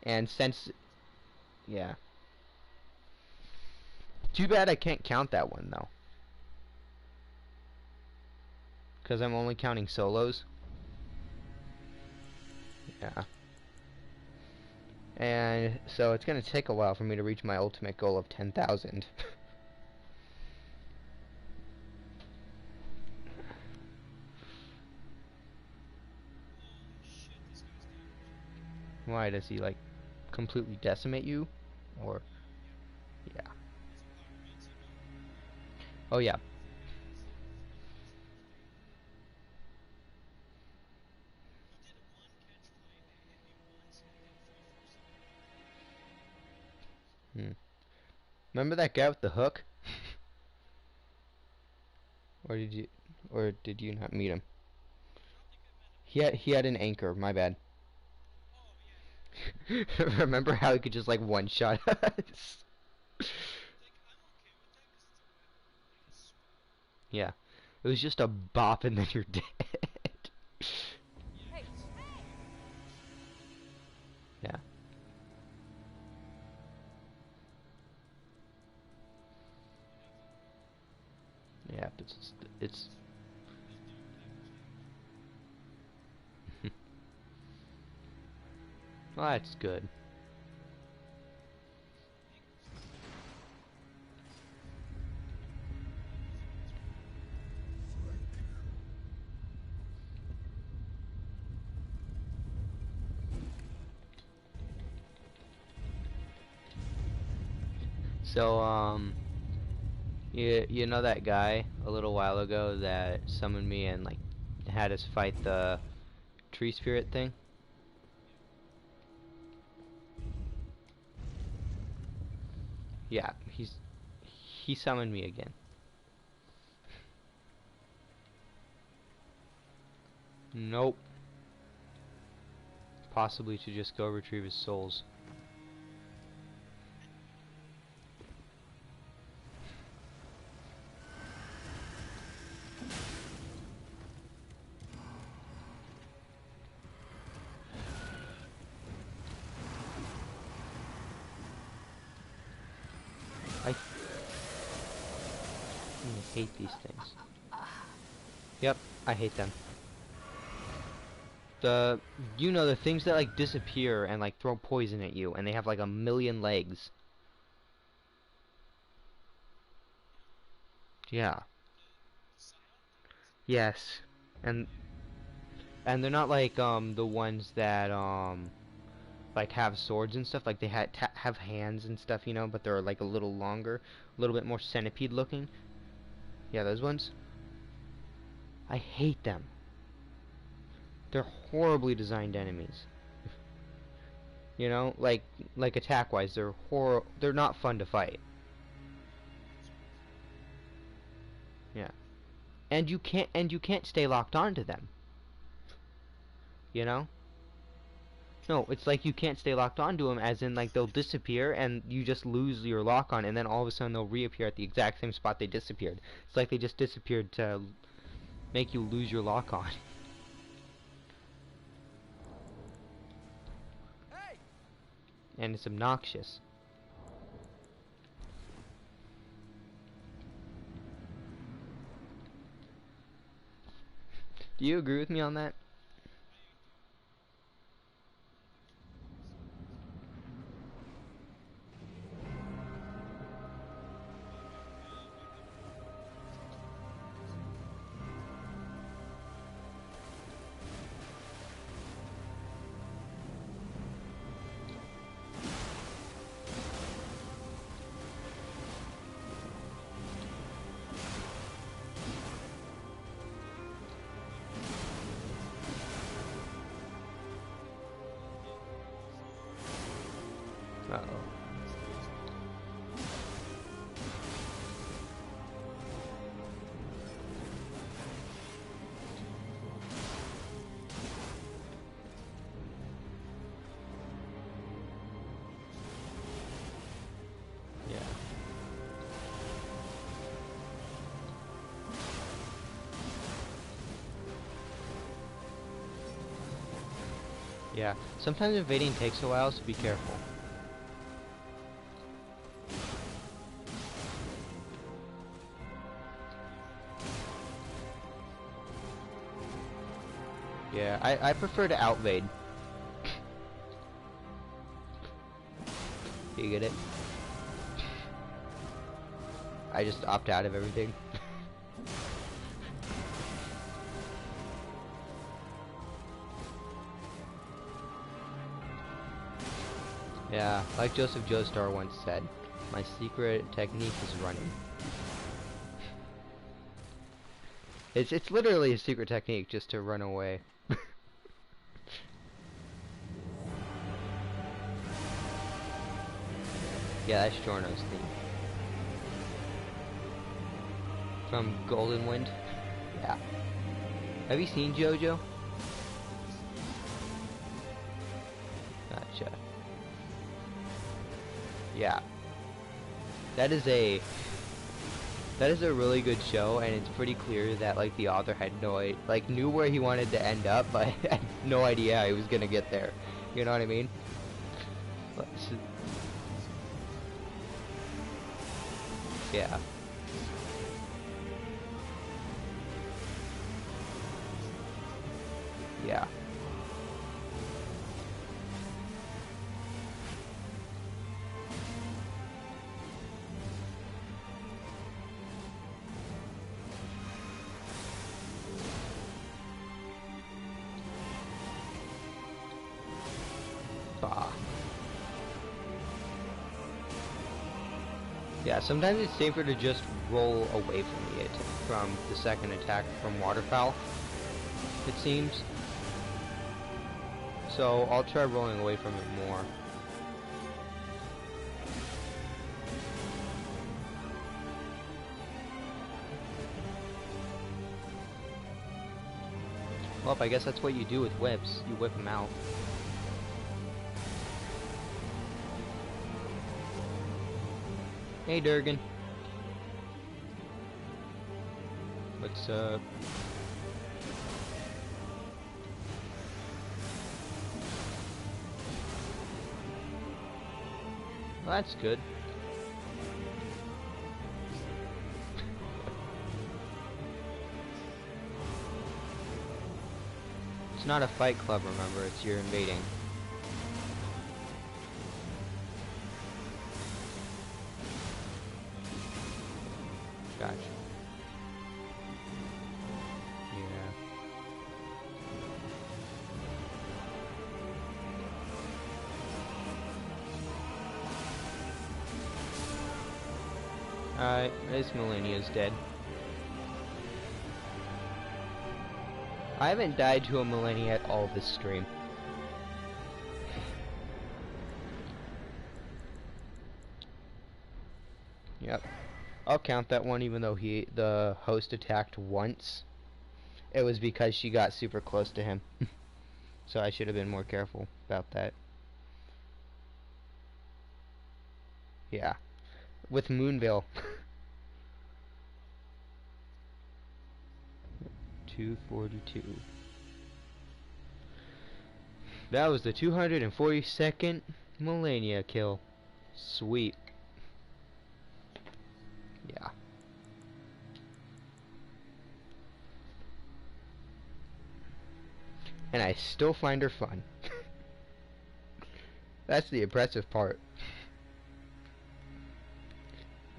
A: And since, yeah. Too bad I can't count that one though, because I'm only counting solos. Yeah. And so it's gonna take a while for me to reach my ultimate goal of 10,000. Why does he like completely decimate you, or yeah? Oh yeah. Hmm. Remember that guy with the hook? Or did you not meet him? He had an anchor. My bad. Remember how he could just like one shot us? Yeah. It was just a bop and then you're dead. Yeah. Yeah, it's well, that's good. So, you know that guy a little while ago that summoned me and like had us fight the tree spirit thing? Yeah, he summoned me again. Nope. Possibly to just go retrieve his souls. I hate these things. Yep, I hate them. The things that like disappear and like throw poison at you and they have like a million legs. Yeah. Yes. And they're not like the ones that like have swords and stuff, like they have hands and stuff, you know, but they're like a little longer, a little bit more centipede looking. Yeah, those ones. I hate them. They're horribly designed enemies. You know, like attack wise, they're not fun to fight. Yeah. And you can't stay locked onto them. You know? No, it's like you can't stay locked onto them, as in like they'll disappear and you just lose your lock on, and then all of a sudden they'll reappear at the exact same spot they disappeared. It's like they just disappeared to make you lose your lock on.
B: Hey!
A: And it's obnoxious. Do you agree with me on that? Uh-oh. Yeah. Yeah. Sometimes invading takes a while, so be careful. Yeah, I prefer to outvade. You get it? I just opt out of everything. Yeah, like Joseph Joestar once said, my secret technique is running. It's literally a secret technique, just to run away. Yeah, that's Jorno's theme. From Golden Wind. Yeah. Have you seen JoJo? Gotcha. Yeah. That is a really good show, and it's pretty clear that like the author had knew where he wanted to end up, but had no idea how he was gonna get there. You know what I mean? Yeah. Yeah. Bah. Yeah, sometimes it's safer to just roll away from the second attack from waterfowl, it seems. So I'll try rolling away from it more. Well, I guess that's what you do with whips. You whip them out. Hey, Durgan. What's up? Well, that's good. It's not a fight club, remember, it's you're invading. Gotcha. Yeah. Alright, this Malenia's dead. I haven't died to a Malenia at all this stream. Yep. I'll count that one even though the host attacked once. It was because she got super close to him. So I should have been more careful about that. Yeah. With Moonveil. 242. That was the 242nd Malenia kill. Sweet. Yeah. And I still find her fun. That's the impressive part.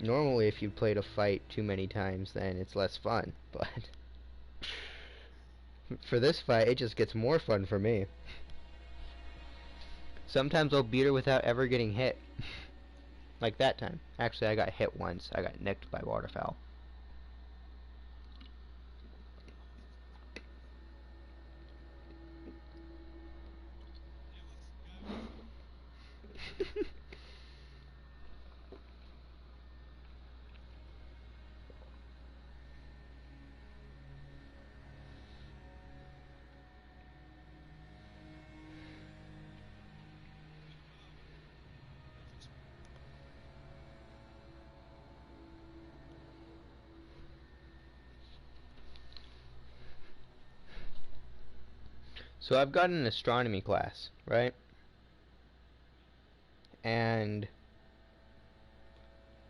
A: Normally if you played a fight too many times then it's less fun, but for this fight it just gets more fun for me. Sometimes I'll beat her without ever getting hit. Like that time. Actually I got hit once. I got nicked by waterfowl. So I've got an astronomy class, right? And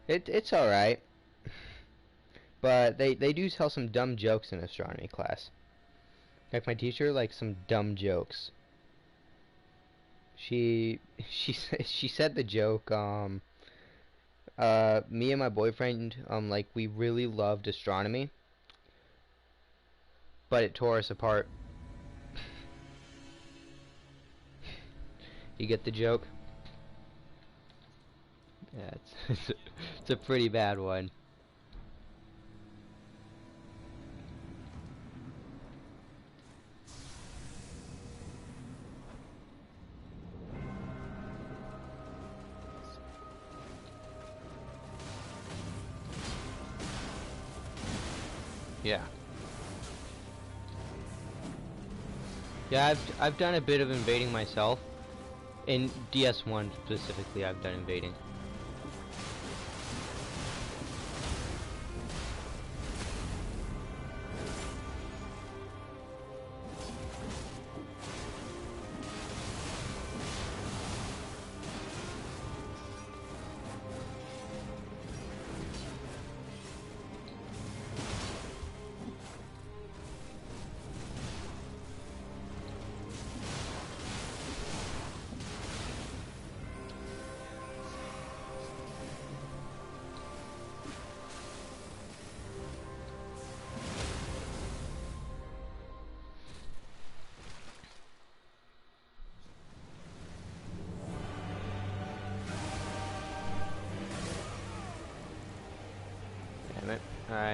A: it's alright. But they do tell some dumb jokes in astronomy class. Like my teacher likes some dumb jokes. She said the joke, me and my boyfriend, like we really loved astronomy, but it tore us apart. You get the joke? Yeah, it's a pretty bad one. Yeah. Yeah, I've done a bit of invading myself. In DS1 specifically, I've done invading.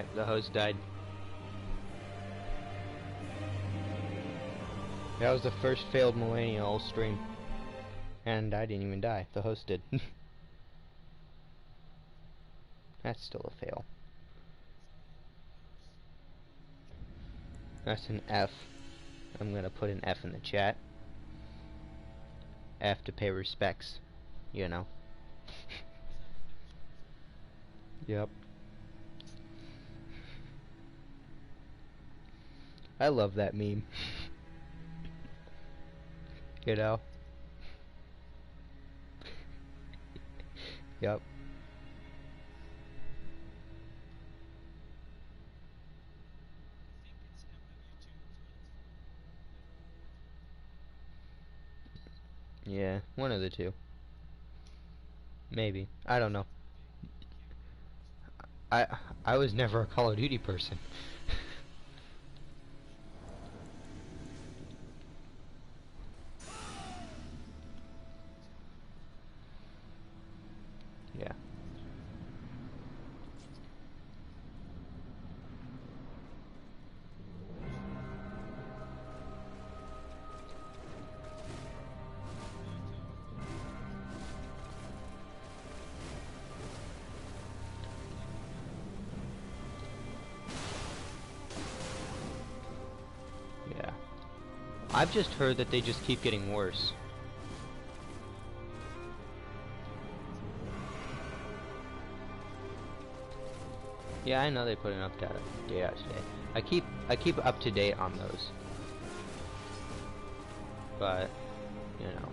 A: Alright, the host died. That was the first failed Malenia all stream. And I didn't even die. The host did. That's still a fail. That's an F. I'm gonna put an F in the chat. F to pay respects. You know. Yep. I love that meme. You know? Yep. Yeah, one of the two. Maybe. I don't know. I was never a Call of Duty person. Yeah. Yeah. I've just heard that they just keep getting worse. Yeah, I know they put an update out today. I keep up to date on those. But, you know.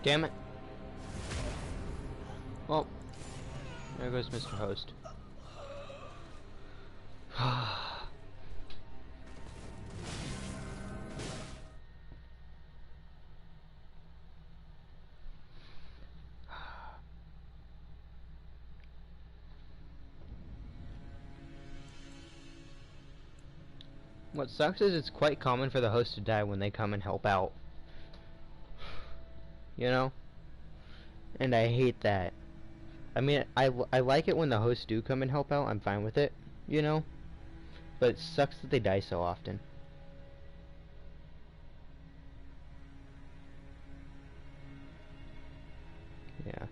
A: Damn it. Well, there goes Mr. Host. What sucks is it's quite common for the host to die when they come and help out. You know? And I hate that. I mean, I like it when the hosts do come and help out. I'm fine with it, you know? But it sucks that they die so often. Yeah.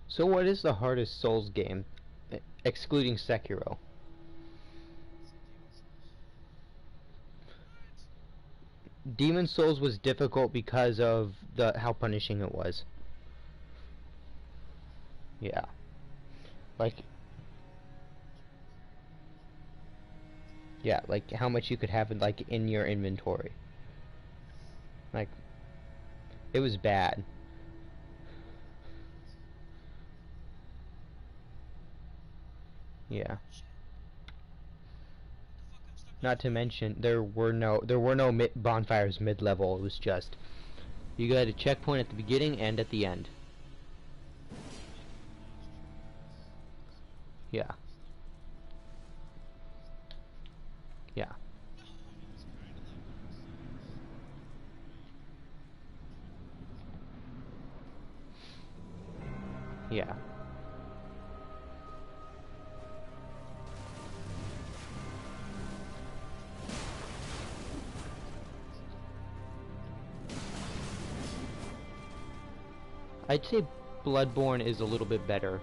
A: So what is the hardest Souls game, excluding Sekiro? Demon Souls was difficult because of how punishing it was. Yeah. Like, yeah, like how much you could have like in your inventory. Like, it was bad. Yeah. Not to mention there were no bonfires mid-level. It was just you got a checkpoint at the beginning and at the end. Yeah. Yeah. Yeah. I'd say Bloodborne is a little bit better.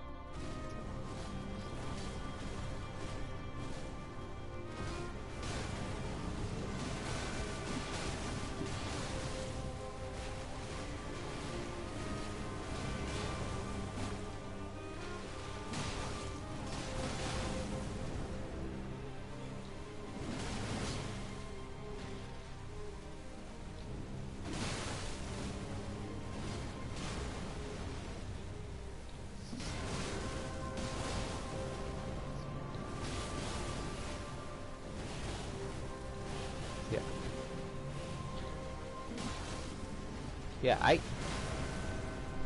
A: Yeah.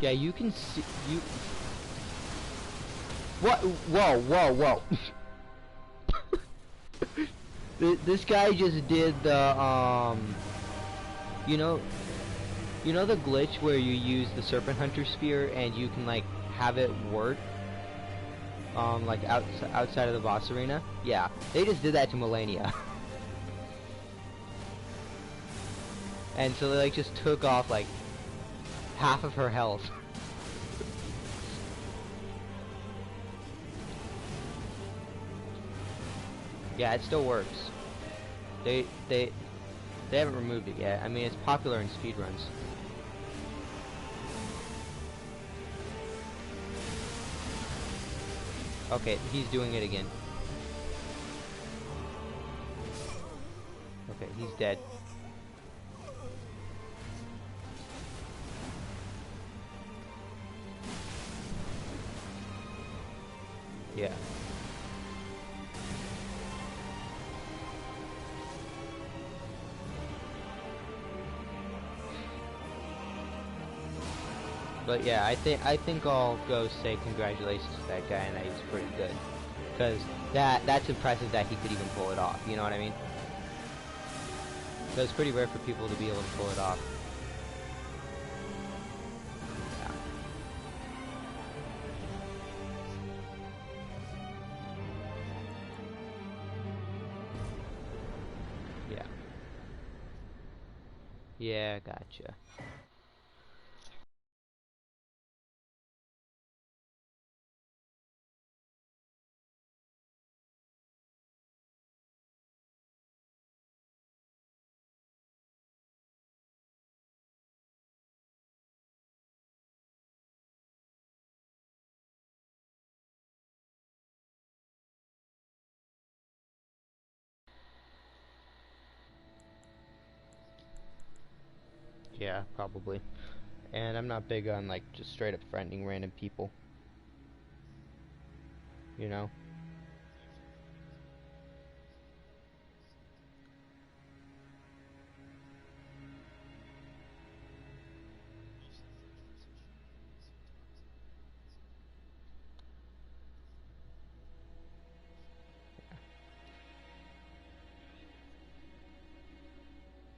A: Yeah, you can see you. What? Whoa, whoa, whoa! This guy just did the you know, the glitch where you use the Serpent Hunter Spear and you can like have it work, like outside of the boss arena. Yeah, they just did that to Malenia. And so they like just took off like half of her health. Yeah, it still works. They haven't removed it yet. I mean, it's popular in speedruns. Okay, he's doing it again. Okay, he's dead. Yeah. But yeah, I think I'll go say congratulations to that guy, and that he's pretty good, because that's impressive that he could even pull it off. You know what I mean? So it's pretty rare for people to be able to pull it off. Yeah. Yeah, gotcha. Yeah, probably. And I'm not big on like just straight up friending random people. You know?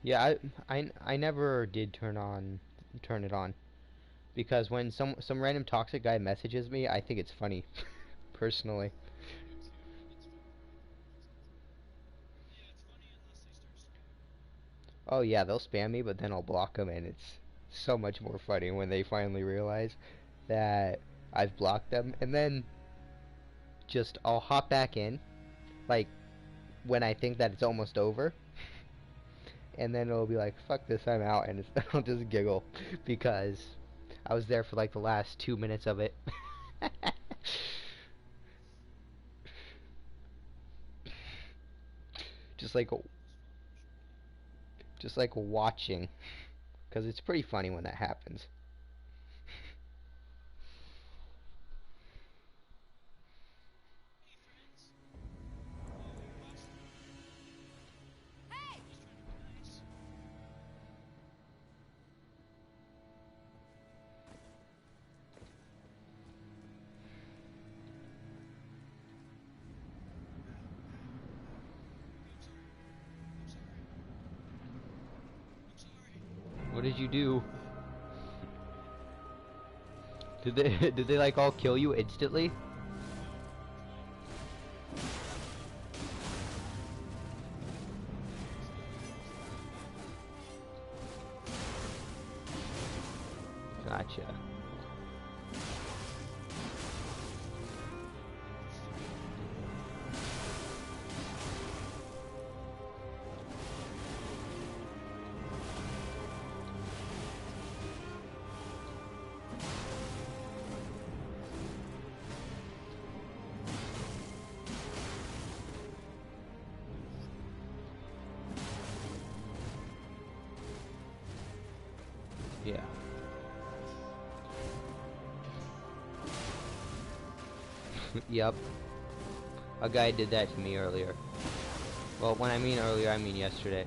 A: Yeah, I never did turn it on, because when some random toxic guy messages me, I think it's funny, personally. Oh yeah, they'll spam me, but then I'll block them, and it's so much more funny when they finally realize that I've blocked them, and then just I'll hop back in, like when I think that it's almost over, and then it'll be like, fuck this, I'm out, and I'll just giggle because I was there for like the last 2 minutes of it. just like just like watching, because it's pretty funny when that happens. What did you do? Did they did they like all kill you instantly? Gotcha. Yeah. Yep. A guy did that to me earlier. Well, when I mean earlier, I mean yesterday.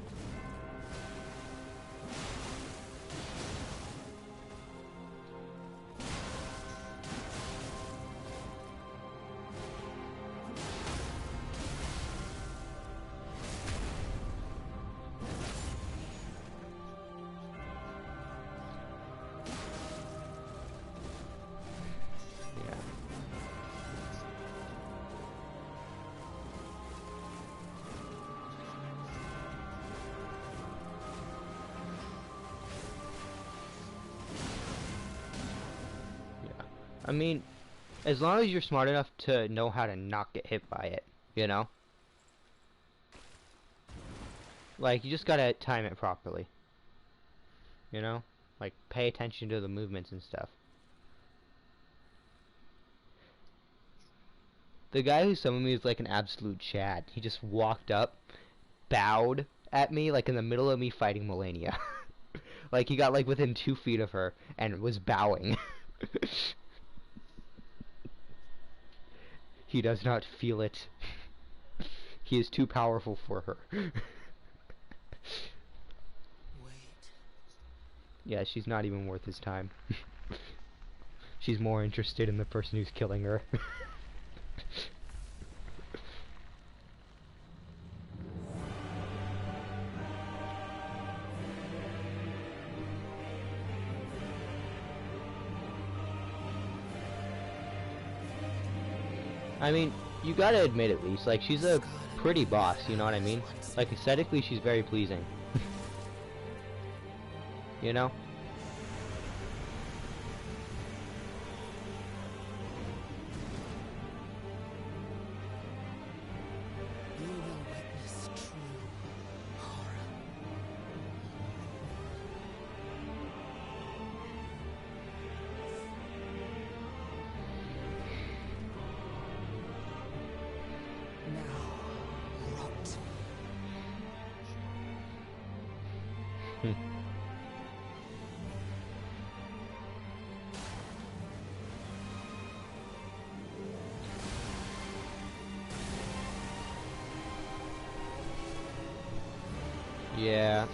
A: I mean, as long as you're smart enough to know how to not get hit by it, you know? Like, you just gotta time it properly. You know? Like, pay attention to the movements and stuff. The guy who summoned me is like an absolute Chad. He just walked up, bowed at me, like in the middle of me fighting Melania. Like, he got like within 2 feet of her, and was bowing. He does not feel it. He is too powerful for her.
B: Wait.
A: Yeah, she's not even worth his time. She's more interested in the person who's killing her. I mean, you gotta admit at least, like, she's a pretty boss, you know what I mean? Like, aesthetically, she's very pleasing. You know?
B: You will witness true horror. Now, rot.
A: Yeah.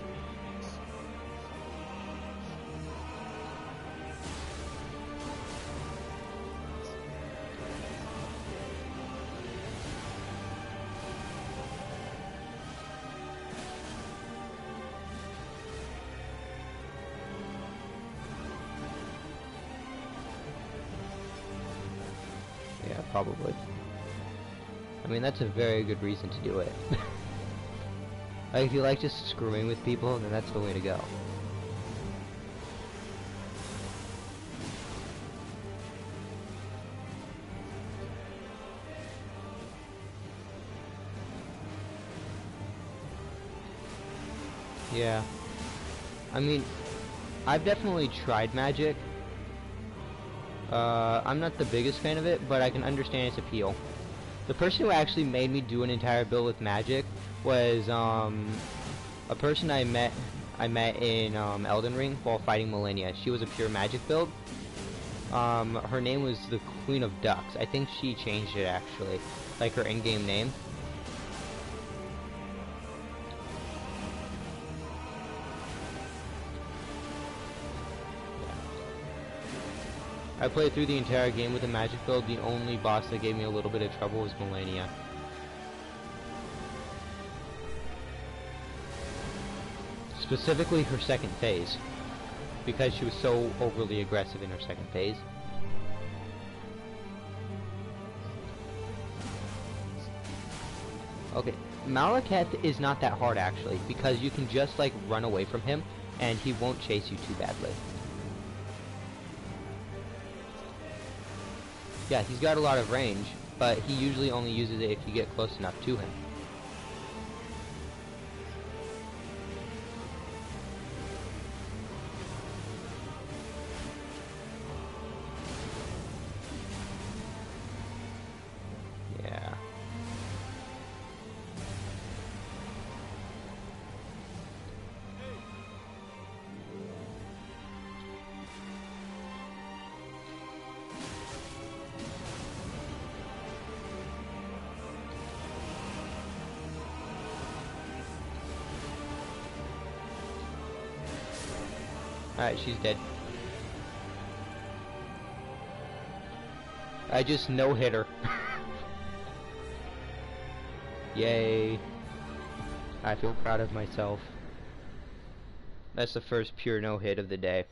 A: Yeah, probably. I mean, that's a very good reason to do it. Like, if you like just screwing with people, then that's the way to go. Yeah. I mean, I've definitely tried magic. I'm not the biggest fan of it, but I can understand its appeal. The person who actually made me do an entire build with magic was a person I met in Elden Ring while fighting Melania. She was a pure magic build. Her name was the Queen of Ducks. I think she changed it actually, like her in-game name. I played through the entire game with a magic build. The only boss that gave me a little bit of trouble was Melania. Specifically her second phase, because she was so overly aggressive in her second phase. Okay, Malekith is not that hard actually, because you can just like run away from him and he won't chase you too badly. Yeah, he's got a lot of range, but he usually only uses it if you get close enough to him. Yeah. Alright, she's dead. I just no-hit her. Yay. I feel proud of myself. That's the first pure no-hit of the day.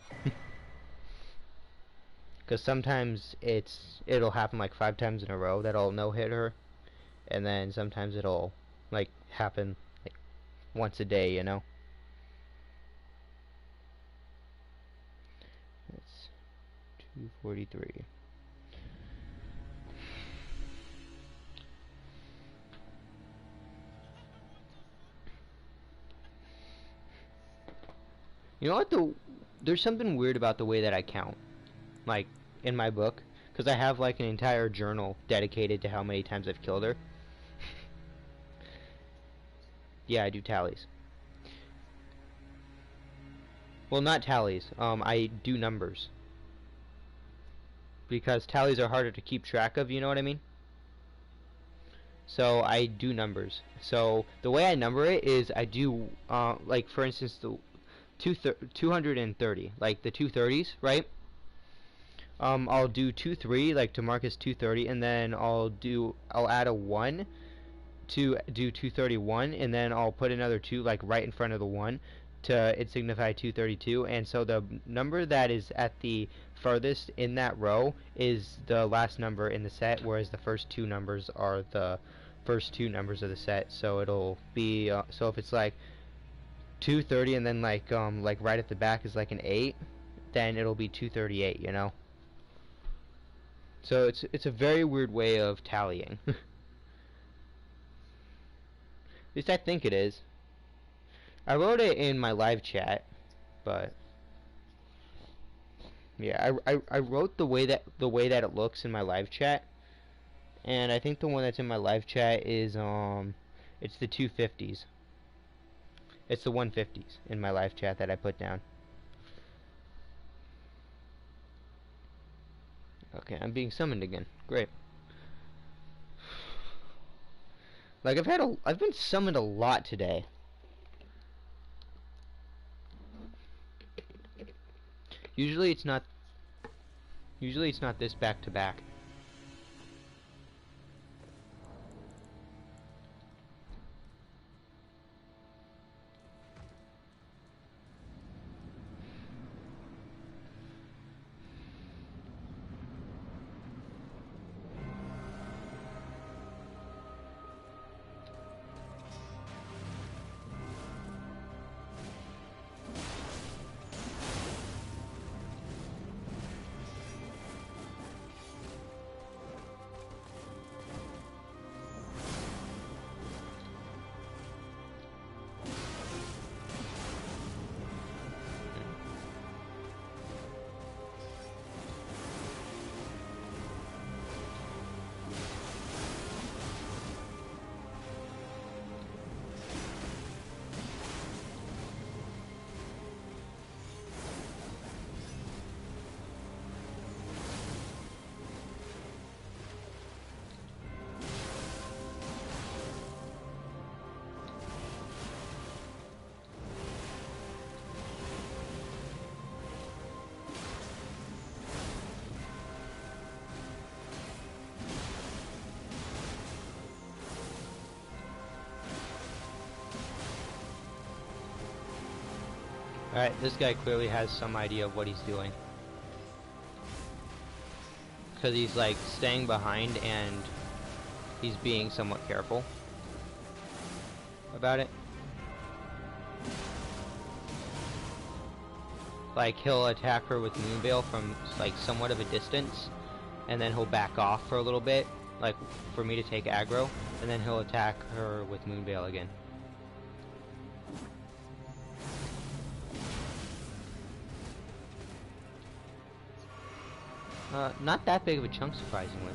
A: Because sometimes it'll happen like 5 times in a row that I'll no-hit her. And then sometimes it'll like happen like once a day, you know? That's 243. You know what, there's something weird about the way that I count, like, in my book, because I have, like, an entire journal dedicated to how many times I've killed her. Yeah, I do tallies. Well, not tallies, I do numbers. Because tallies are harder to keep track of, you know what I mean? So, I do numbers. So, the way I number it is I do, like, for instance, the 230, like the 230s, right? I'll do 23, like to mark as 230, and then I'll add a 1 to do 231, and then I'll put another 2 like right in front of the 1 to signify 232, and so the number that is at the farthest in that row is the last number in the set, whereas the first 2 numbers are the first 2 numbers of the set. So it'll be so if it's like 230 and then like right at the back is like an 8, then it'll be 238, you know? So it's a very weird way of tallying. At least I think it is. I wrote it in my live chat, but yeah, I wrote the way that it looks in my live chat, and I think the one that's in my live chat is it's the 250s. It's the 150s in my live chat that I put down. Okay, I'm being summoned again. Great. Like I've been summoned a lot today. Usually it's not this back to back. Alright, this guy clearly has some idea of what he's doing. Because he's like staying behind and he's being somewhat careful about it. Like he'll attack her with Moonveil from like somewhat of a distance, and then he'll back off for a little bit, like for me to take aggro, and then he'll attack her with Moonveil again. Not that big of a chunk, surprisingly.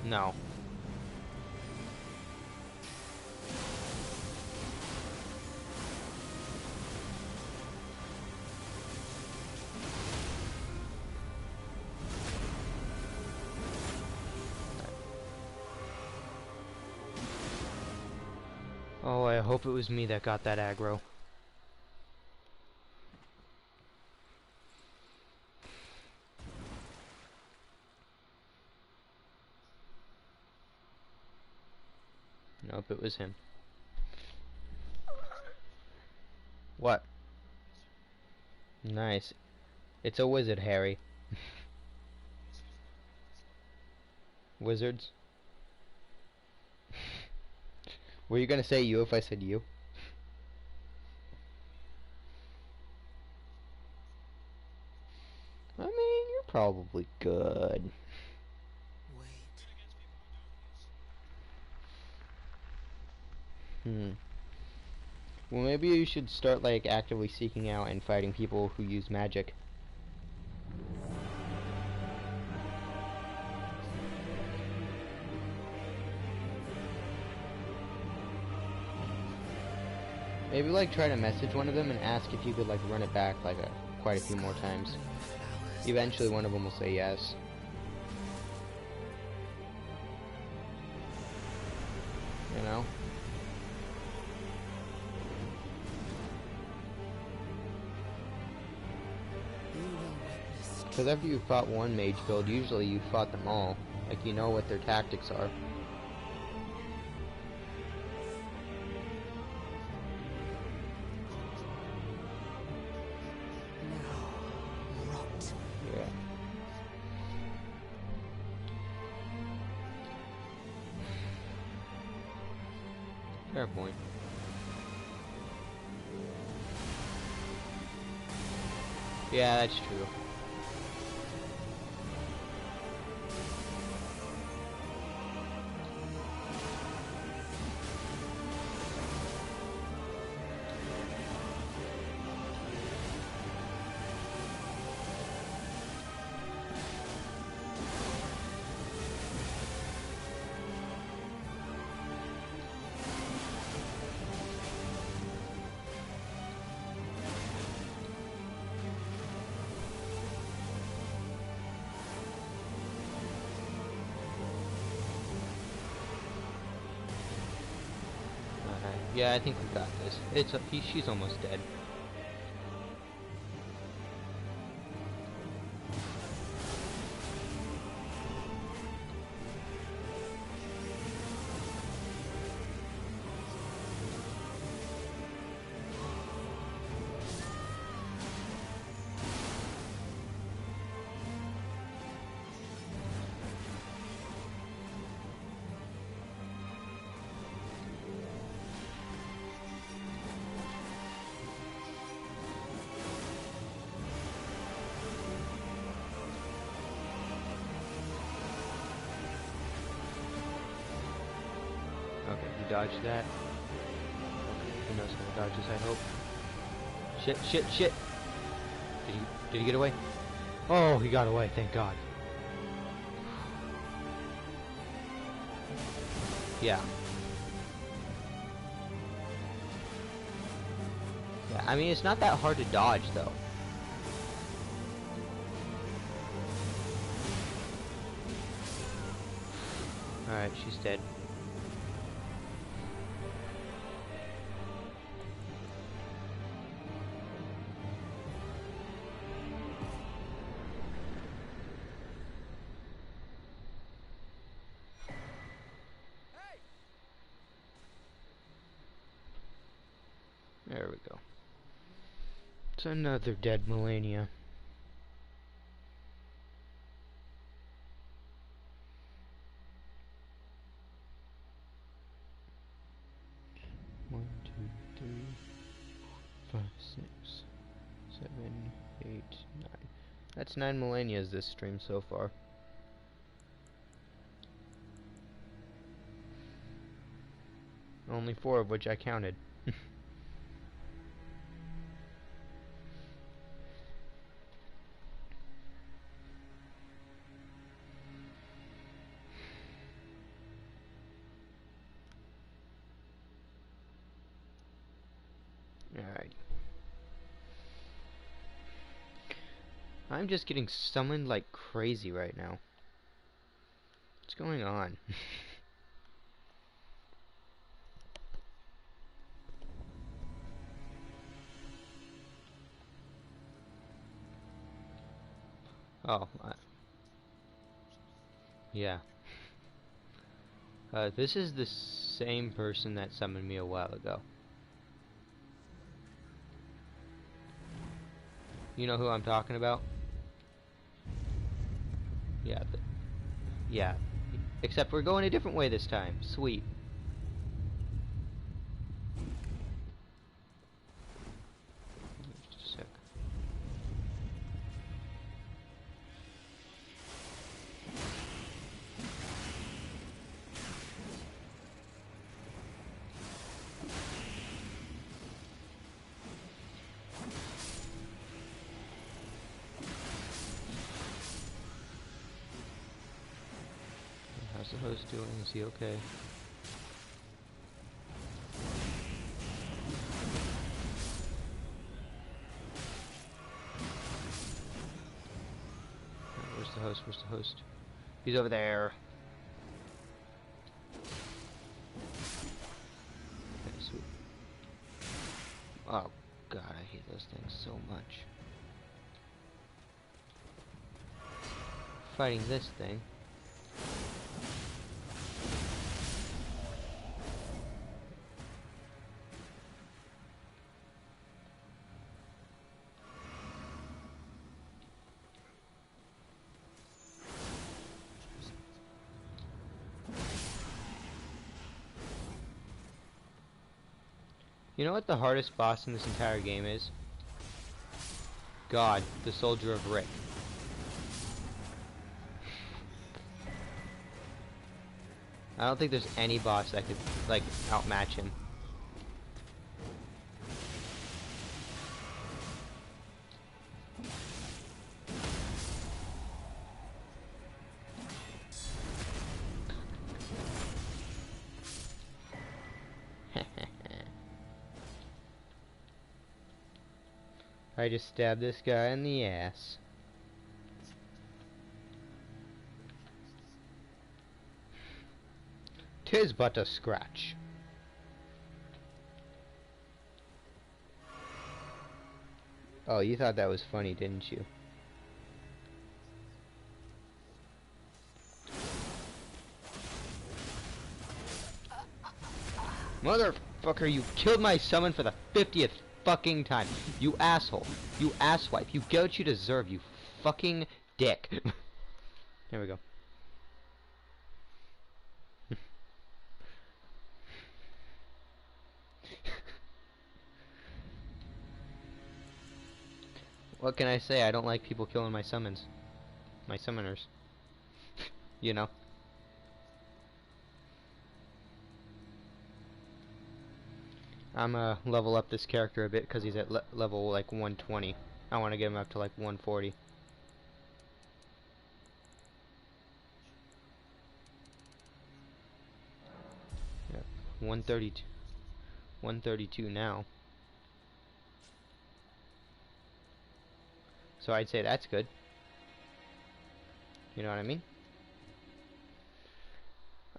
A: No. Oh, I hope it was me that got that aggro. Nope, it was him. What? Nice. It's a wizard, Harry. Wizards? Were you gonna say you if I said you? I mean, you're probably good.
B: Wait.
A: Well, maybe you should start, like, actively seeking out and fighting people who use magic. Maybe, like, try to message one of them and ask if you could, like, run it back, like, quite a few more times. Eventually one of them will say yes. You know? Because after you fought one mage guild, usually you fought them all. Like, you know what their tactics are. Yeah. Fair point. Yeah, that's true. Yeah, I think we got this. She's almost dead. Okay, you dodged that. Okay, who knows how to dodge this, I hope. Shit, shit, shit! Did he get away? Oh, he got away, thank God. Yeah. Yeah, I mean, it's not that hard to dodge, though. Alright, she's dead. There we go. It's another dead Melania. One, two, three, 5, 6, 7, 8, 9. That's 9 Melanias this stream so far. Only 4 of which I counted. Alright. I'm just getting summoned like crazy right now. What's going on? Oh, yeah. This is the same person that summoned me a while ago. You know who I'm talking about? Yeah, yeah. Except we're going a different way this time. Sweet. Just a sec. How's the host doing? Is he okay? Where's the host? Where's the host? He's over there. Okay, sweet. Oh god, I hate those things so much. Fighting this thing. You know what the hardest boss in this entire game is? God, the Soldier of Rick. I don't think there's any boss that could, like, outmatch him. I just stabbed this guy in the ass. "'Tis but a scratch." Oh, you thought that was funny, didn't you? Motherfucker, you killed my summon for the 50th fucking time. You asshole. You asswipe. You get what you deserve, you fucking dick. There we go. What can I say? I don't like people killing my summons. My summoners. You know? I'm level up this character a bit because he's at level like 120. I want to get him up to like 140. Yep. 132. 132 now. So I'd say that's good. You know what I mean?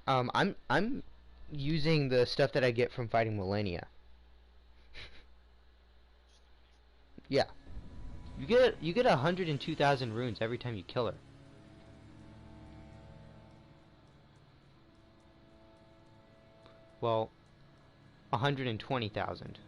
A: I'm using the stuff that I get from fighting Malenia. Yeah. You get 102,000 runes every time you kill her. Well, 120,000.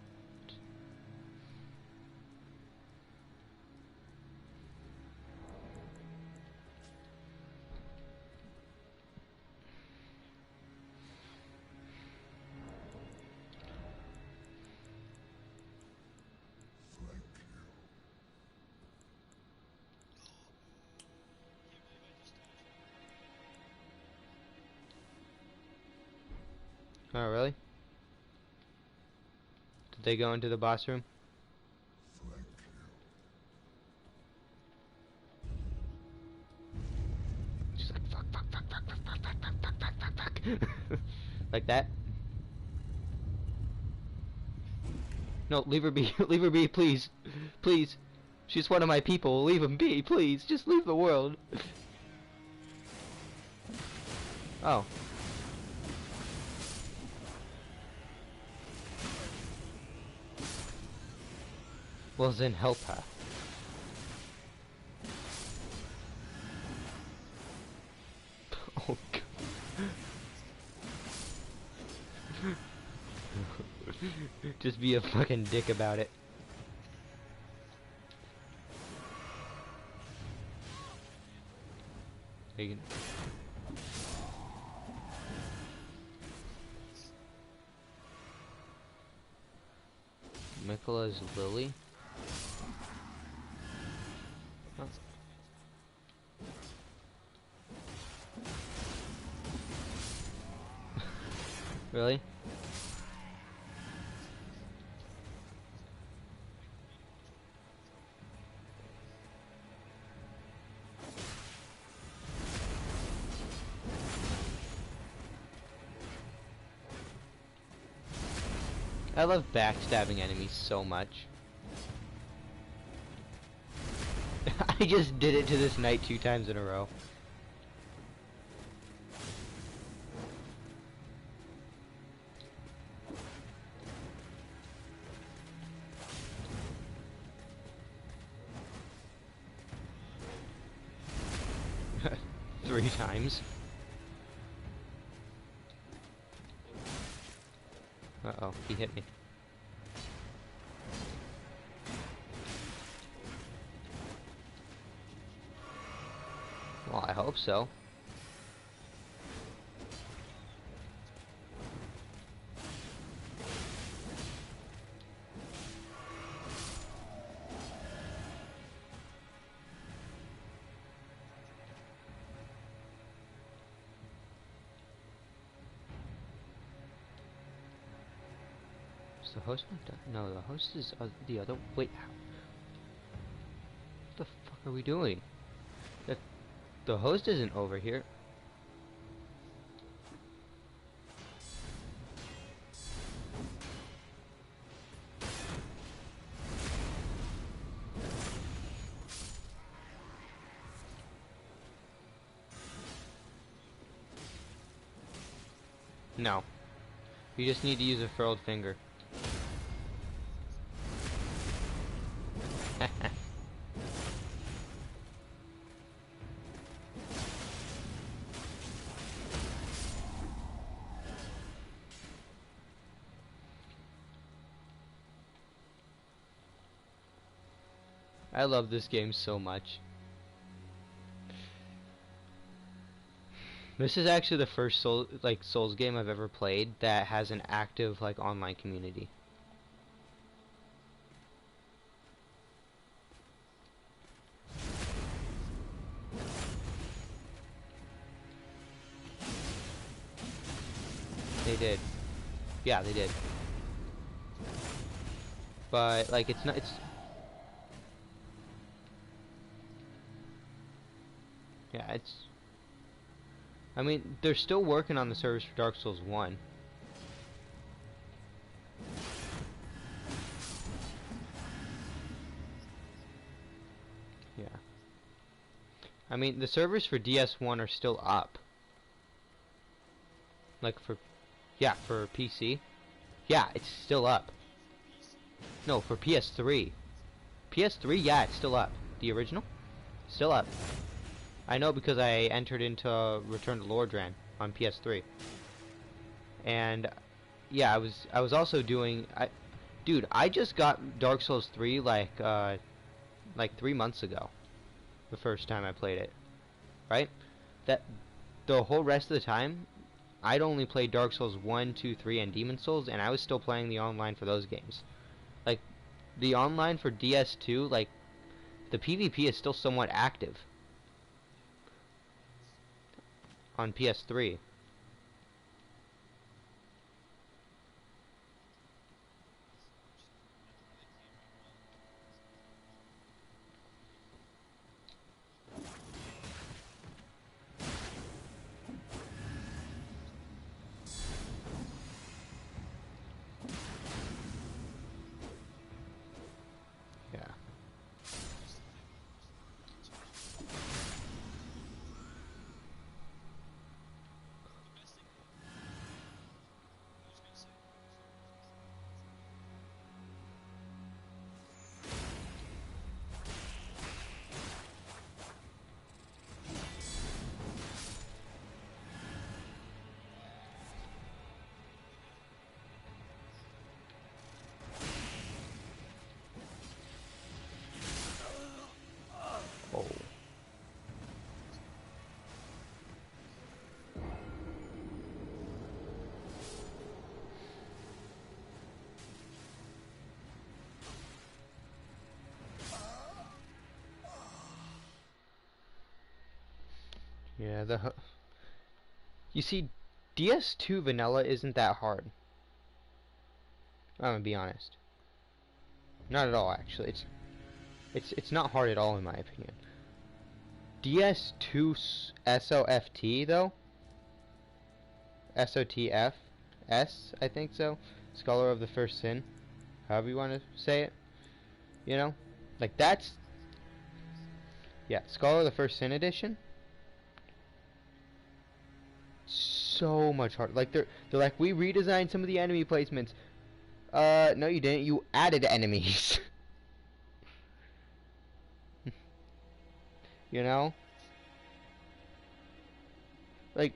A: Oh, really? Did they go into the boss room? She's like, fuck, fuck, fuck, fuck, fuck, fuck, fuck, fuck, fuck, fuck, fuck, fuck. Like that? No, leave her be. Leave her be, please. Please. She's one of my people. Leave him be, please. Just leave the world. Oh. Well, then help her. Just be a fucking dick about it. You can... Mikola's Lily? Huh. Really? I love backstabbing enemies so much. I just did it to this knight 2 times in a row. 3 times. Uh-oh, he hit me. Well, I hope so. Is the host not done? No, the host is the other. Wait, how? What the fuck are we doing? The host isn't over here. No. You just need to use a furled finger. I love this game so much. This is actually the first Souls game I've ever played that has an active online community. They did. Yeah, they did. But it's not yeah, I mean, they're still working on the servers for Dark Souls 1. Yeah. I mean, the servers for DS1 are still up. Yeah, for PC. Yeah, it's still up. No, for PS3. PS3, yeah, it's still up. The original? Still up. I know because I entered into Return to Lordran on PS3. And yeah, I was also doing dude, I just got Dark Souls 3 like 3 months ago. The first time I played it. Right? That the whole rest of the time I'd only played Dark Souls 1, 2, 3 and Demon Souls, and I was still playing the online for those games. Like the online for DS2, the PvP is still somewhat active on PS3. Yeah. Yeah, you see, DS2 vanilla isn't that hard. I'm gonna be honest. Not at all, actually. It's not hard at all in my opinion. DS2 SOFT though, SOTF S, I think so. Scholar of the First Sin, however you want to say it. You know, like that's yeah, Scholar of the First Sin edition. So much harder. Like they're like, we redesigned some of the enemy placements. No, you didn't. You added enemies. You know, like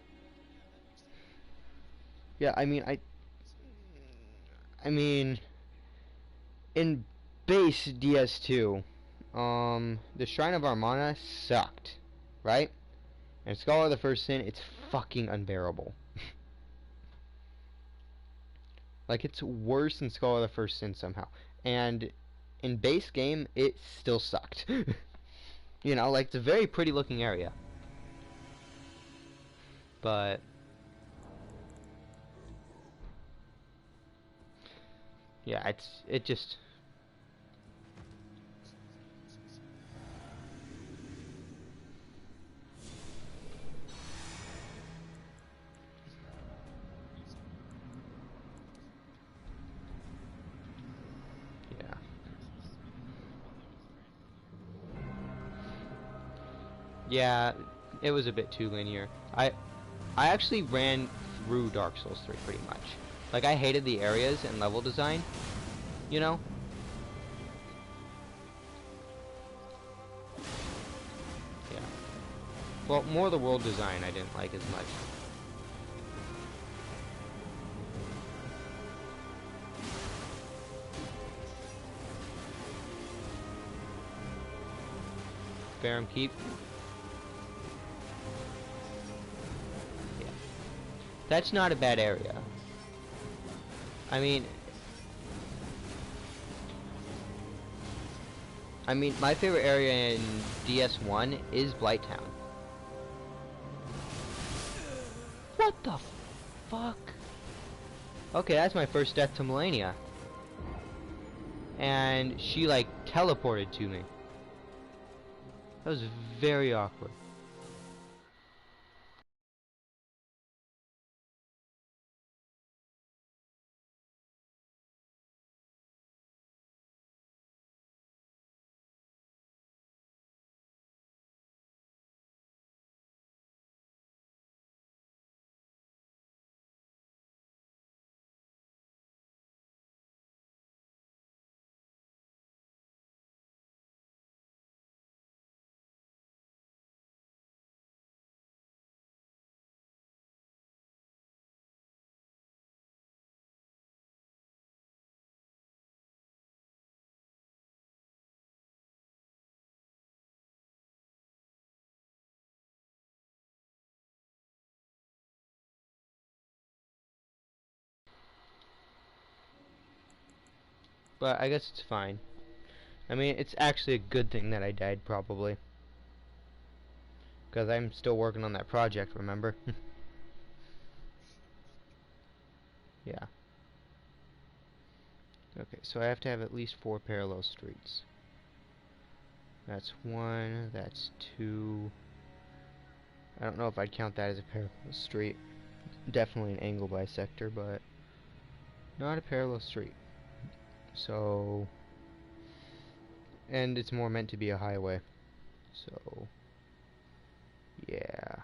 A: yeah. I mean, in base DS2, the Shrine of Armana sucked, right? And Scholar of the First Sin, it's fucking unbearable. Like, it's worse than Scholar of the First Sin somehow. And in base game, it still sucked. You know, like, it's a very pretty looking area. But yeah, it just yeah. Yeah, it was a bit too linear. I actually ran through Dark Souls 3 pretty much. Like, I hated the areas and level design, you know? Yeah. Well, more the world design I didn't like as much. Farum Keep. Yeah. That's not a bad area. I mean, my favorite area in DS1 is Blighttown. What the fuck? Okay, that's my first death to Malenia. And she, like, teleported to me. That was very awkward. But I guess it's fine. I mean, it's actually a good thing that I died, probably. Because I'm still working on that project, remember? Yeah. Okay, so I have to have at least 4 parallel streets. That's 1, that's 2. I don't know if I'd count that as a parallel street. Definitely an angle bisector, but not a parallel street. So, and it's more meant to be a highway. So, yeah.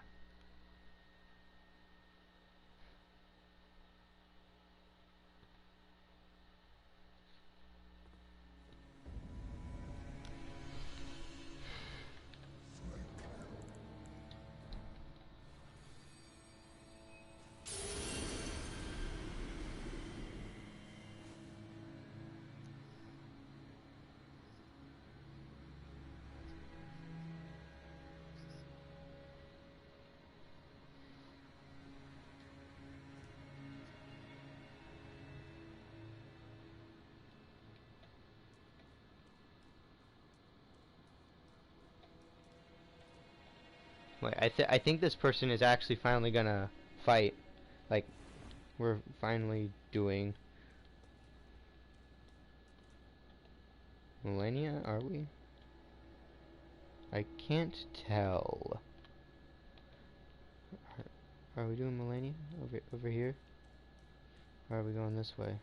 A: Wait, I think this person is actually finally gonna fight. Like, we're finally doing Millennia, are we? I can't tell. Are we doing Millennia over here? Or are we going this way?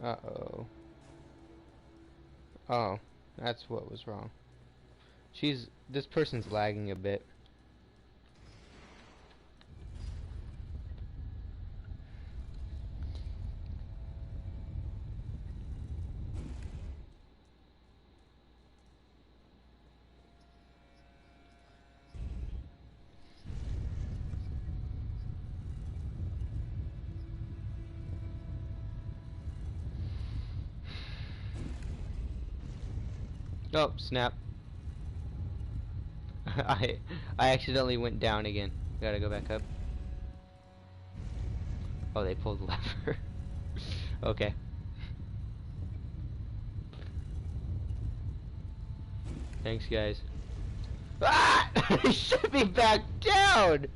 A: Uh-oh. Oh, that's what was wrong. This person's lagging a bit. Oh, snap. I accidentally went down again. Gotta go back up. Oh, they pulled the lever. Okay. Thanks, guys. Ah! They set me back down!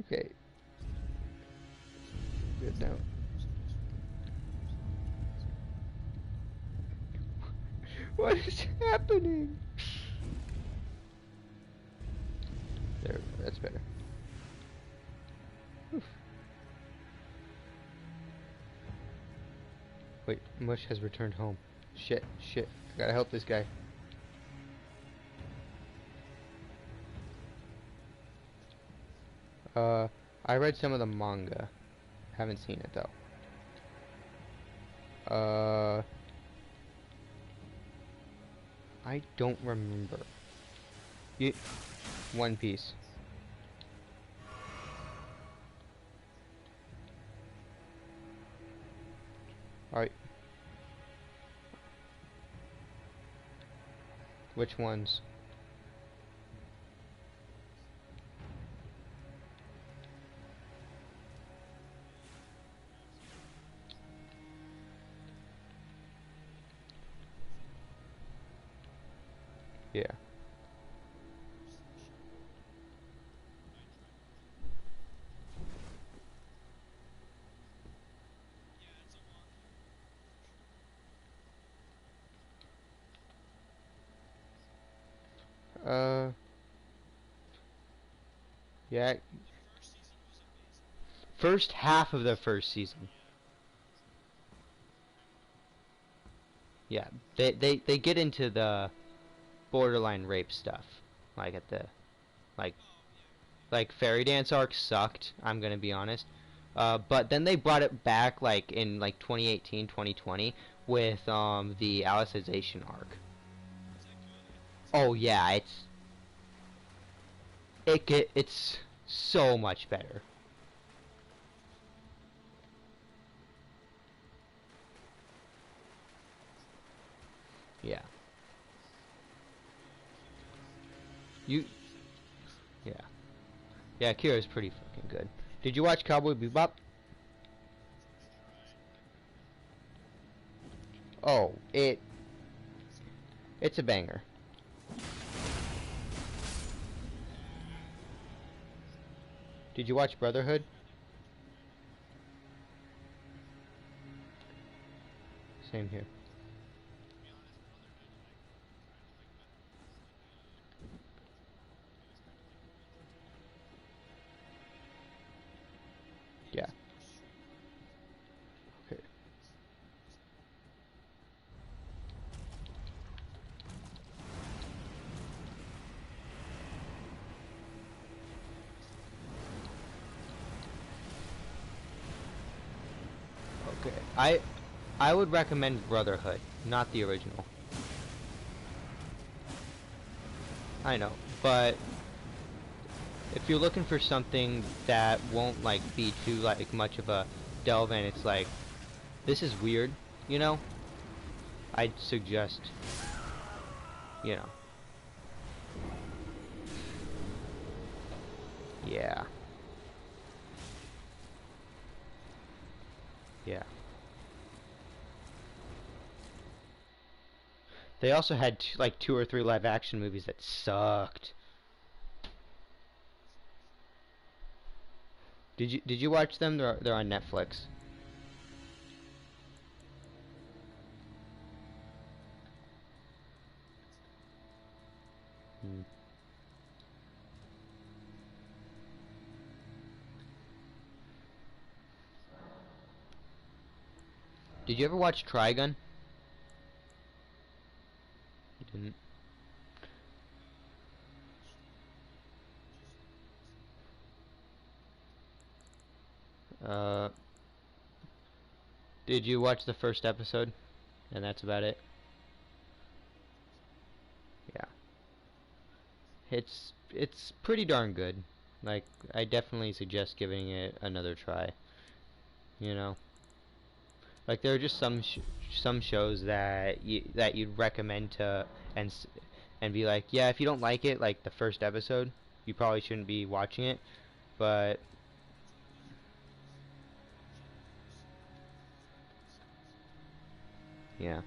A: Okay. Good now. What is happening? There, that's better. Oof. Wait, Mush has returned home. Shit, shit. I gotta help this guy. I read some of the manga. Haven't seen it though. I don't remember. One Piece. Alright. Which ones? Yeah. Yeah. First half of the first season. Yeah, they get into the borderline rape stuff, like at the, like Fairy Dance arc sucked. I'm gonna be honest, but then they brought it back like in like 2018, 2020 with the Alicization arc. Oh yeah, it's so much better. Yeah. You. Yeah. Yeah, Kira's pretty fucking good. Did you watch Cowboy Bebop? Oh, it's a banger. Did you watch Brotherhood? Same here. Yeah. Okay. Okay. I would recommend Brotherhood, not the original. I know, but if you're looking for something that won't like be too like much of a delve and it's like this is weird, you know, I'd suggest, you know. Yeah. Yeah. They also had like 2 or 3 live action movies that sucked. Did you watch them? They're on Netflix. Hmm. Did you ever watch Trigun? You didn't. Uh, did you watch the first episode? And that's about it. Yeah. It's pretty darn good. Like, I definitely suggest giving it another try. You know, like there are just some shows that you'd recommend to and and be like, yeah, if you don't like it, like the first episode, you probably shouldn't be watching it. But yeah,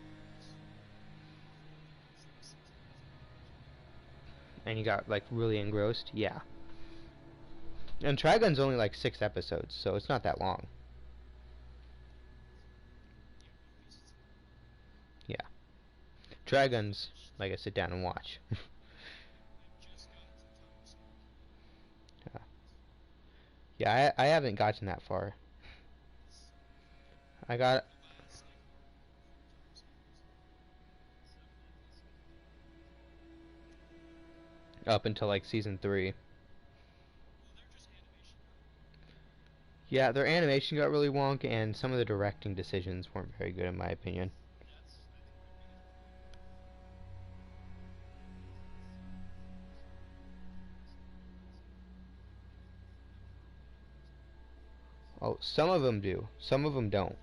A: and you got like really engrossed. Yeah, and Trigun's only like 6 episodes, so it's not that long. Yeah, Trigun's like I sit down and watch. Yeah, yeah, I haven't gotten that far. I got up until like season 3. Yeah, their animation got really wonk, and some of the directing decisions weren't very good in my opinion. Oh, some of them do. Some of them don't.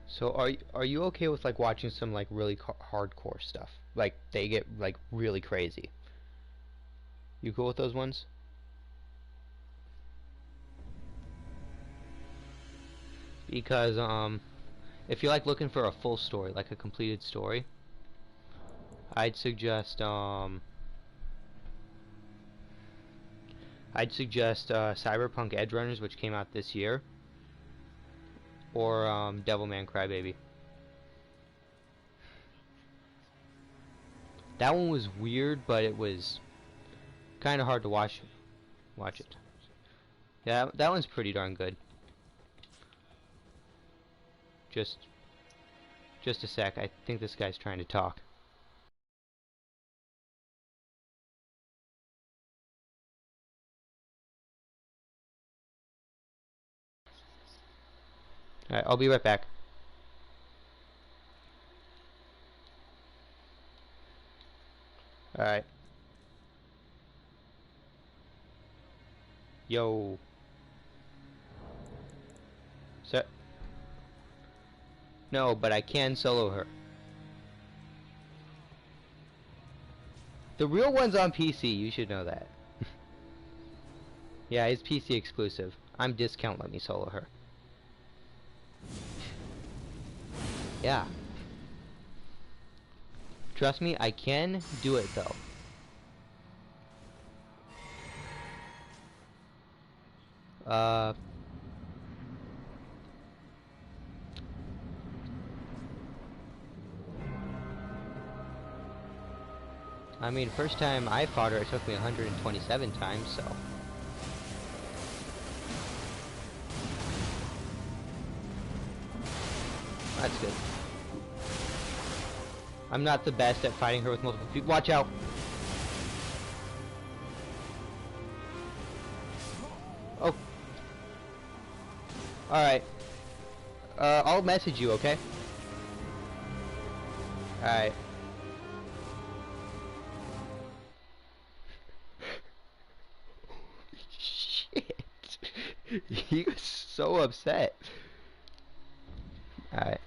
A: So are you okay with like watching some like really hardcore stuff? Like they get like really crazy. You cool with those ones? Because if you like looking for a full story, like a completed story, I'd suggest Cyberpunk Edgerunners, which came out this year, or Devilman Crybaby. That one was weird, but it was kind of hard to watch it. Yeah, that one's pretty darn good. Just just a sec. I think this guy's trying to talk. All right, I'll be right back. All right. Yo. So no, but I can solo her. The real one's on PC. You should know that. Yeah, it's PC exclusive. I'm discount. Let me solo her. Yeah. Trust me, I can do it though. Uh. I mean, first time I fought her, it took me 127 times, so. That's good. I'm not the best at fighting her with multiple people. Watch out! Oh. Alright. I'll message you, okay? Alright. He was so upset. Alright.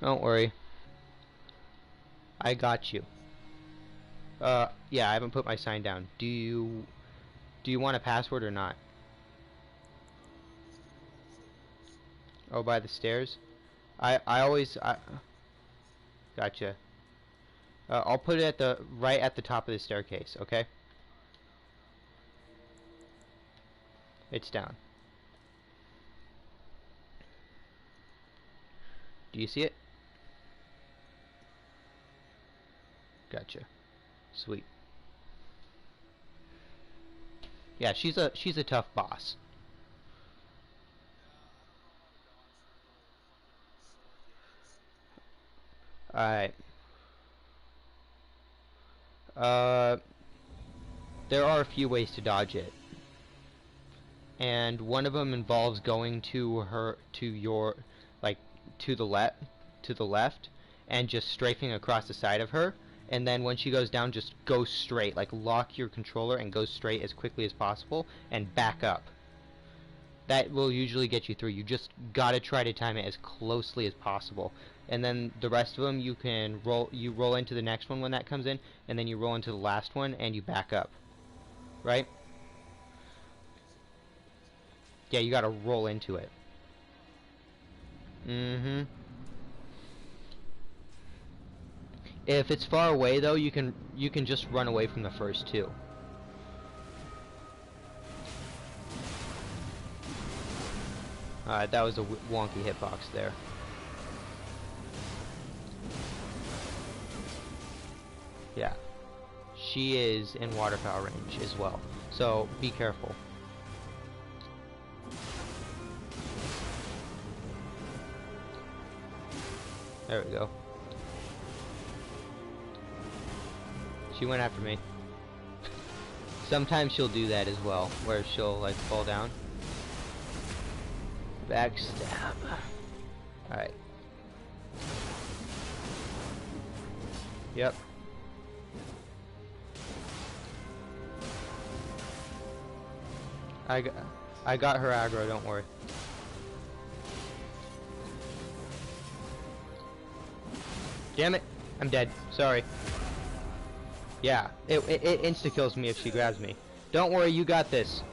A: Don't worry. I got you. Yeah, I haven't put my sign down. Do you want a password or not? Oh, by the stairs? I gotcha. I'll put it at the right at the top of the staircase, okay? It's down. Do you see it? Gotcha. Sweet. Yeah, she's a tough boss. Alright. Uh there are a few ways to dodge it. And one of them involves going like to the left and just strafing across the side of her, and then when she goes down just go straight, like lock your controller and go straight as quickly as possible and back up. That will usually get you through. You just gotta try to time it as closely as possible. And then the rest of them you roll into the next one when that comes in, and then you roll into the last one and you back up. Right? Yeah, you gotta roll into it. Mm-hmm. If it's far away though, you can just run away from the first two. That was a wonky hitbox there. Yeah. She is in waterfowl range as well, so be careful. There we go. She went after me. Sometimes she'll do that as well, where she'll like fall down. Backstab. Alright. Yep. I got her aggro, don't worry. Damn it! I'm dead. Sorry. Yeah, it insta-kills me if she grabs me. Don't worry, you got this.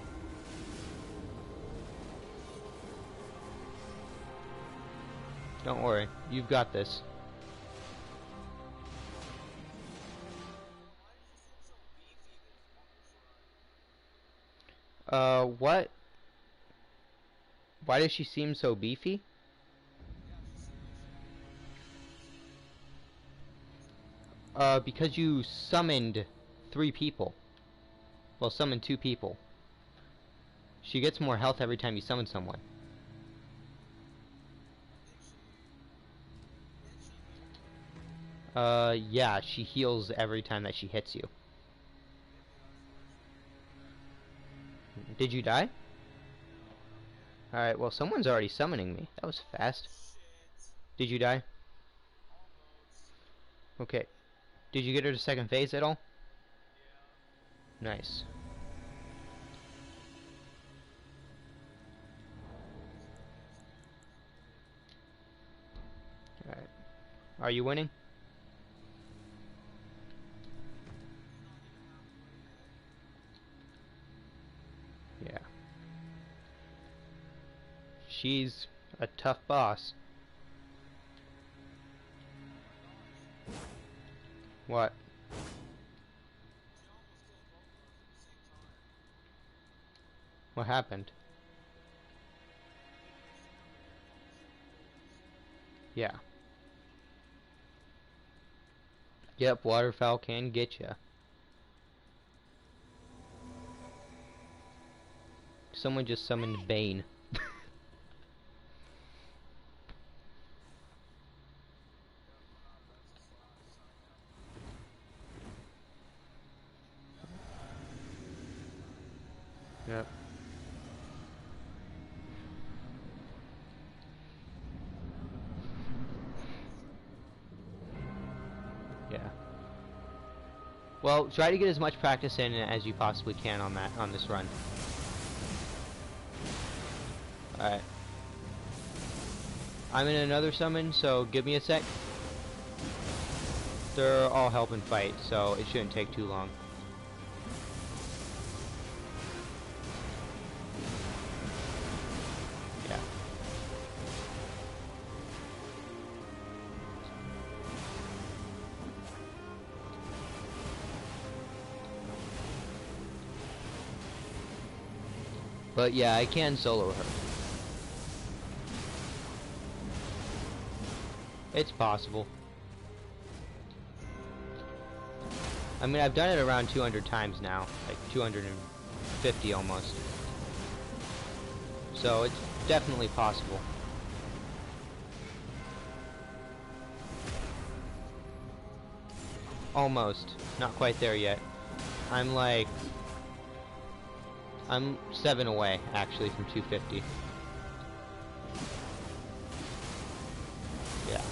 A: Don't worry, you've got this. What? Why does she seem so beefy? Because you summoned 3 people. Well, summoned 2 people. She gets more health every time you summon someone. Yeah, she heals every time that she hits you. Did you die? Alright, well, someone's already summoning me. That was fast. Did you die? Okay. Did you get her to second phase at all? Nice. Alright. Are you winning? Yeah. she's a tough boss. What? What happened? Yeah. Yep, waterfowl can get ya. Someone just summoned Bane. Yep. Yeah. Well, try to get as much practice in as you possibly can on this run. Alright. I'm in another summon, so give me a sec. They're all helping fight, so it shouldn't take too long. Yeah. But yeah, I can solo her. It's possible. I mean, I've done it around 200 times now, like 250 almost. So it's definitely possible. Almost. Not quite there yet. I'm 7 away, actually, from 250. Yeah.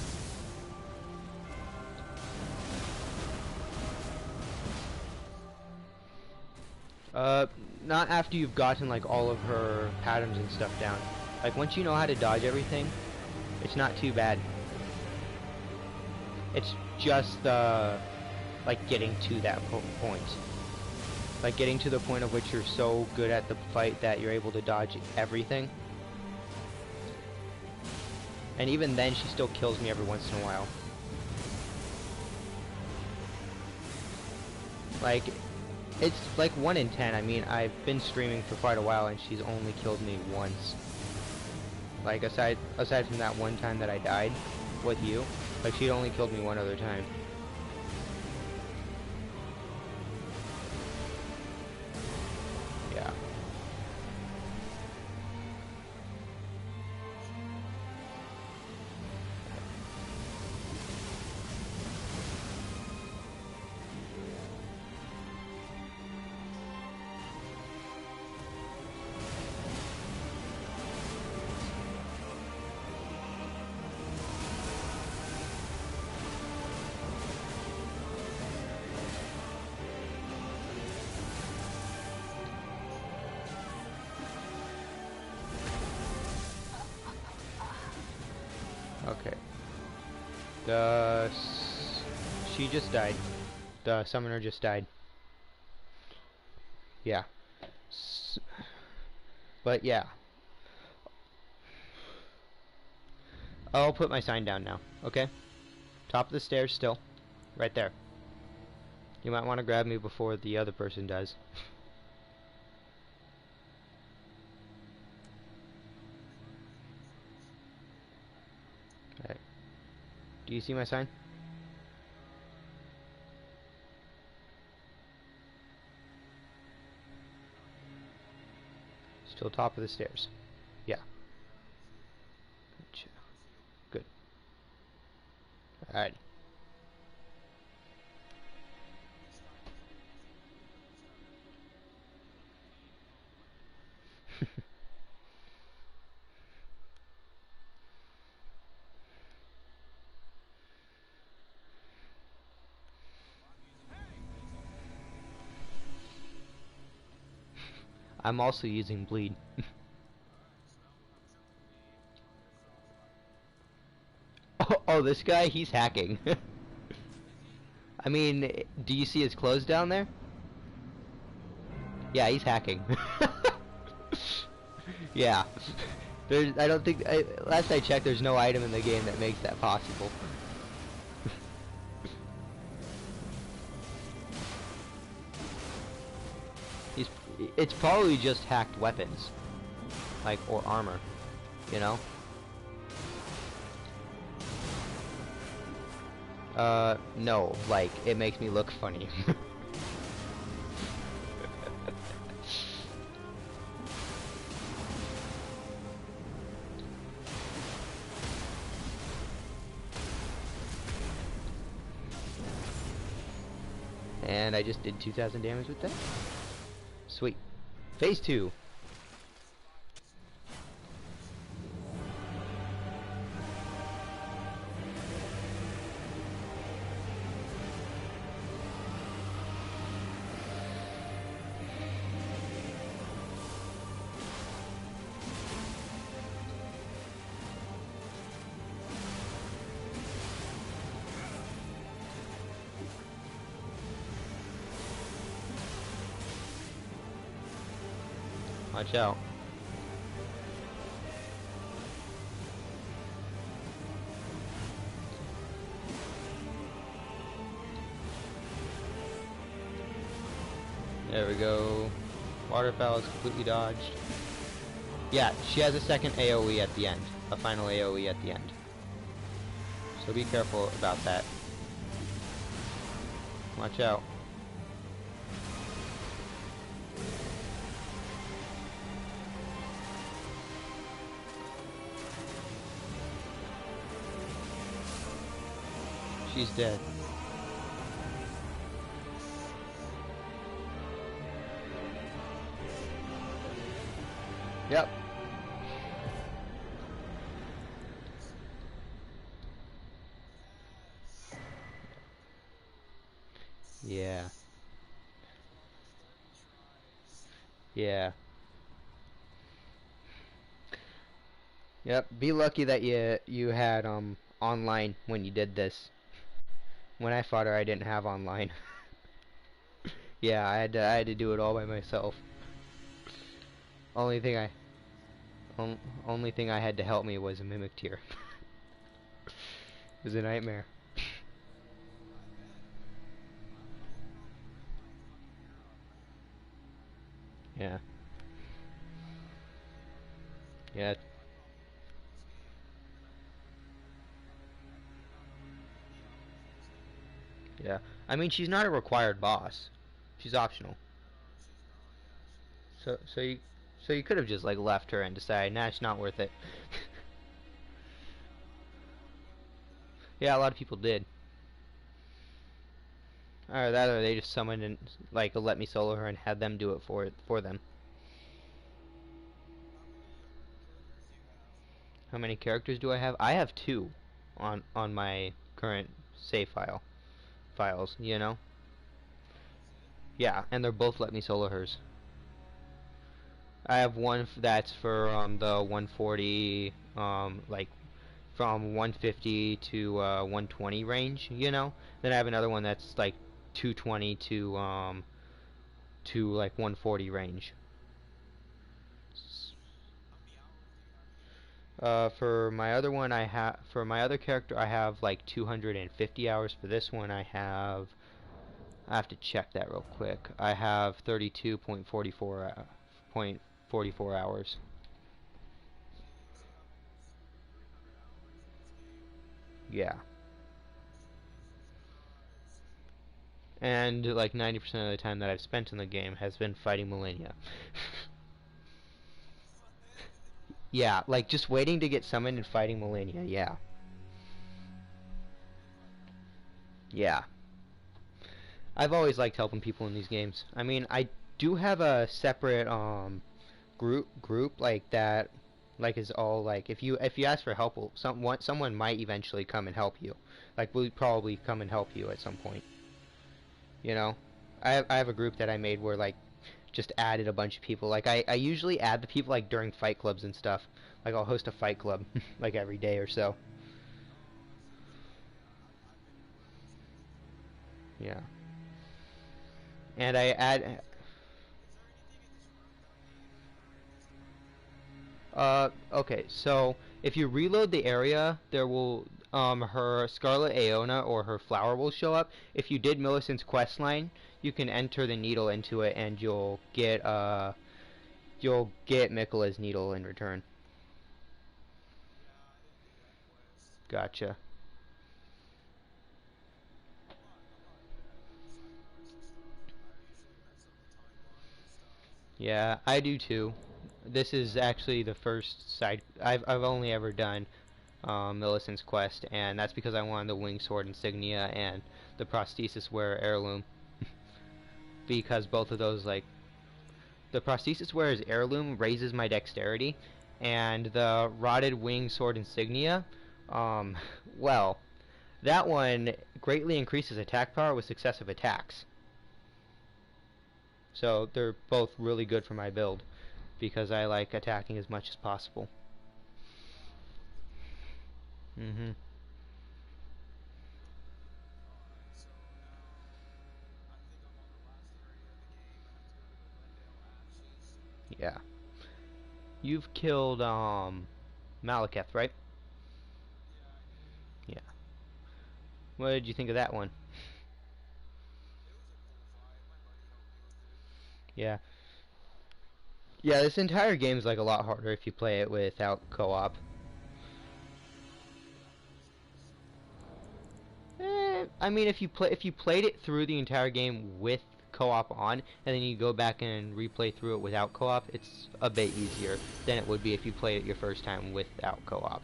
A: Not after you've gotten, like, all of her patterns and stuff down. Like, once you know how to dodge everything, it's not too bad. It's just, like, getting to that point. Like, getting to the point of which you're so good at the fight that you're able to dodge everything. And even then, she still kills me every once in a while. Like, it's like 1 in 10. I mean, I've been streaming for quite a while, and she's only killed me once. Like, aside from that one time that I died with you, like, she'd only killed me one other time. Yeah. Okay. She just died. The summoner just died. Yeah. But yeah. I'll put my sign down now, okay? Top of the stairs still. Right there. You might want to grab me before the other person does. Alright. Do you see my sign? Still top of the stairs. Yeah. Gotcha. Good. Alright. I'm also using bleed. Oh, this guy, he's hacking. I mean, do you see his clothes down there? Yeah, he's hacking. Yeah. I don't think, last I checked, there's no item in the game that makes that possible. He's, it's probably just hacked weapons, like, or armor, you know? No, like, it makes me look funny. And I just did 2,000 damage with that. Sweet. Phase 2. Watch out. There we go. Waterfowl is completely dodged. Yeah, she has a second AoE at the end. A final AoE at the end. So be careful about that. Watch out. She's dead. Yep. Yeah. Yeah. Yep. Be lucky that you had online when you did this. When I fought her, I didn't have online. Yeah, I had to do it all by myself. Only thing I only thing I had to help me was a mimic tier. It was a nightmare. Yeah. Yeah. Yeah. I mean, she's not a required boss. She's optional. So you could have just like left her and decided, nah, it's not worth it. Yeah, a lot of people did. Or that, or they just summoned and like let me solo her and had them do it for them. How many characters do I have? I have 2 on my current save files, you know? Yeah, and they're both let me solo hers. I have one that's for the 140 like from 150 to 120 range, you know? Then I have another one that's like 220 to like 140 range. For my other one, for my other character, I have like 250 hours. For this one, I have to check that real quick. I have 32.44 hours. Yeah. And like 90% of the time that I've spent in the game has been fighting Malenia. Yeah, like just waiting to get summoned and fighting Malenia. Yeah. Yeah. I've always liked helping people in these games. I mean, I do have a separate group like that, like is all like if you ask for help, someone might eventually come and help you. Like we'll probably come and help you at some point. You know, I have a group that I made where like just added a bunch of people. Like I usually add the people like during fight clubs and stuff. Like I'll host a fight club like every day or so. Yeah. And I add Okay, so if you reload the area, there will, her Scarlet Aeona or her flower will show up. If you did Millicent's quest line, you can enter the needle into it and you'll get Miquella's needle in return. Gotcha. Yeah, I do too. This is actually the first side I've only ever done Millicent's quest, and that's because I wanted the wing sword insignia and the prosthesis wearer heirloom. Because both of those, like, the prosthesis wearer's heirloom raises my dexterity, and the rotted wing sword insignia, um, well, that one greatly increases attack power with successive attacks. So they're both really good for my build because I like attacking as much as possible. Mhm. Yeah. You've killed Malekith, right? Yeah. What did you think of that one? Yeah. Yeah, this entire game's like a lot harder if you play it without co-op. I mean, if you played it through the entire game with co-op on, and then you go back and replay through it without co-op, it's a bit easier than it would be if you played it your first time without co-op.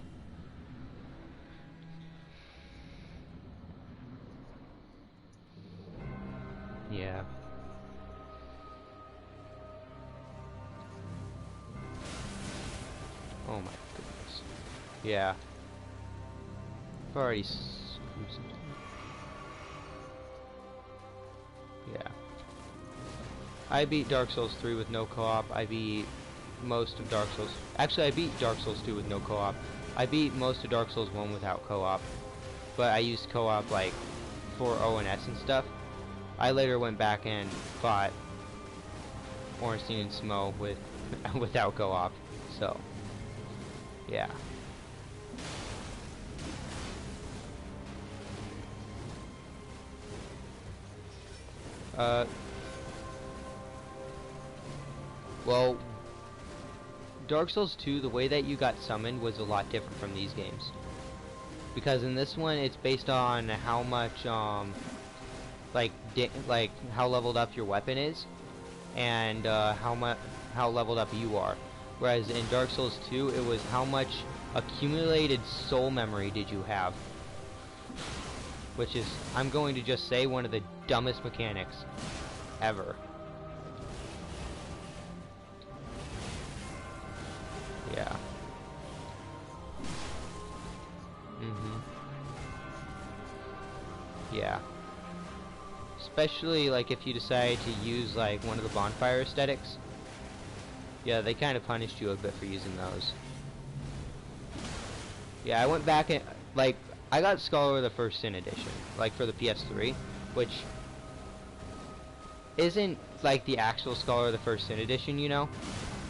A: Yeah. Oh my goodness. Yeah. I've already screwed something. Yeah. I beat Dark Souls 3 with no co-op. I beat most of Dark Souls... Actually, I beat Dark Souls 2 with no co-op. I beat most of Dark Souls 1 without co-op. But I used co-op, like, for ONS and stuff. I later went back and fought Ornstein and Smo with without co-op. So, yeah. Well, Dark Souls 2, the way that you got summoned was a lot different from these games. Because in this one, it's based on how much, like how leveled up your weapon is, and how leveled up you are. Whereas in Dark Souls 2, it was how much accumulated soul memory did you have. Which is, I'm going to just say, one of the dumbest mechanics ever. Yeah. Yeah. Especially, like, if you decide to use, like, one of the bonfire aesthetics. Yeah, they kind of punished you a bit for using those. Yeah, I went back and, like, I got Scholar of the First Sin edition, like, for the PS3, which isn't, like, the actual Scholar of the First Sin edition, you know?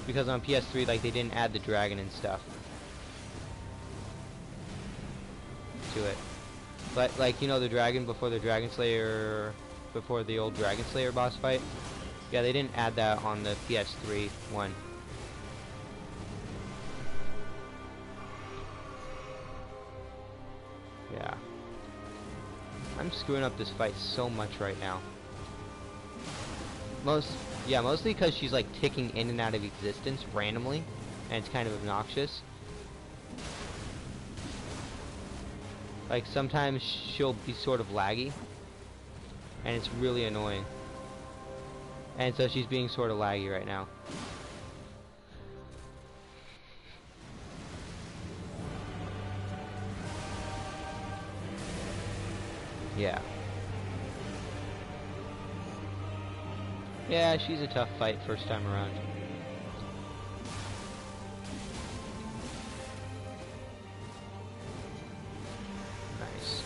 A: Because on PS3, like, they didn't add the dragon and stuff to it. But, like, you know, the dragon before the Dragon Slayer, before the old Dragon Slayer boss fight? Yeah, they didn't add that on the PS3 one. Yeah. I'm screwing up this fight so much right now. Mostly because she's, like, ticking in and out of existence randomly, and it's kind of obnoxious. Like, sometimes she'll be sort of laggy, and it's really annoying. And so she's being sort of laggy right now. Yeah. Yeah, she's a tough fight first time around. Nice.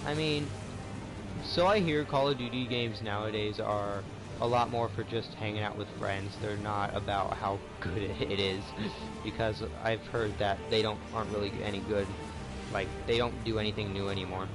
A: I mean, So I hear Call of Duty games nowadays are a lot more for just hanging out with friends. They're not about how good it is, because I've heard that they aren't really any good. Like they don't do anything new anymore.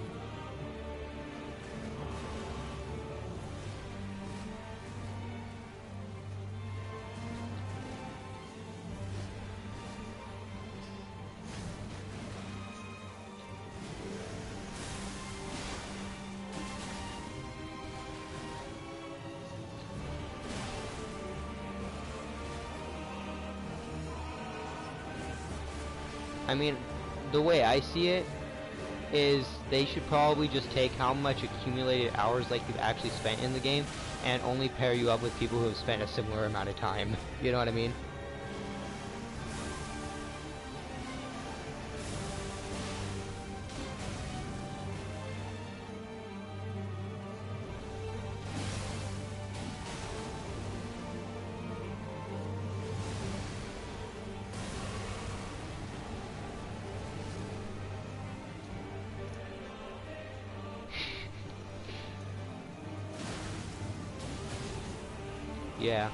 A: I mean, the way I see it is they should probably just take how much accumulated hours like you've actually spent in the game and only pair you up with people who have spent a similar amount of time. You know what I mean? Yeah.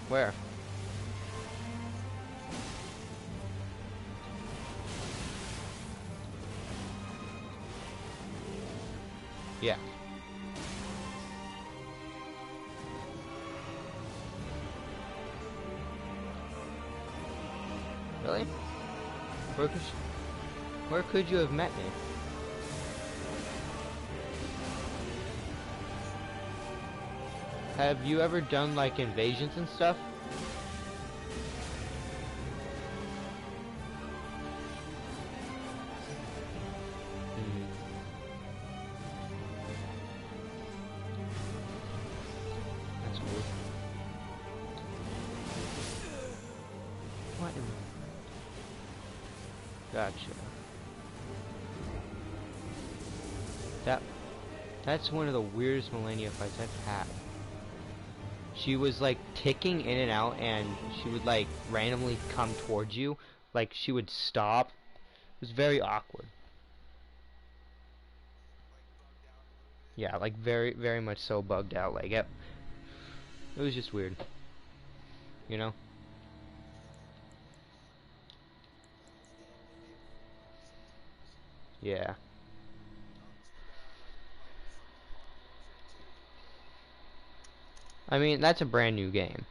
A: Where? Yeah. Really? Where could where could you have met me? Have you ever done like invasions and stuff? Hmm. That's weird. What? Gotcha. That that's one of the weirdest Millennia fights I've had. She was like ticking in and out, and she would like randomly come towards you. Like she would stop. It was very awkward. Yeah, like very much so bugged out. Like it was just weird, you know? Yeah. I mean, that's a brand new game.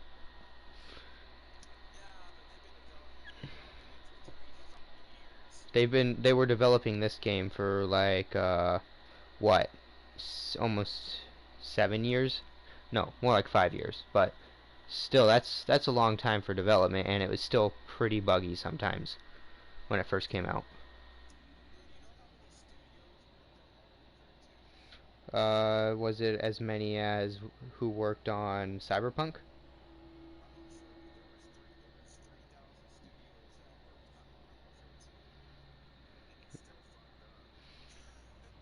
A: They were developing this game for like what? Almost 7 years? No, more like 5 years. But still, that's a long time for development, and it was still pretty buggy sometimes when it first came out. Was it as many as who worked on Cyberpunk?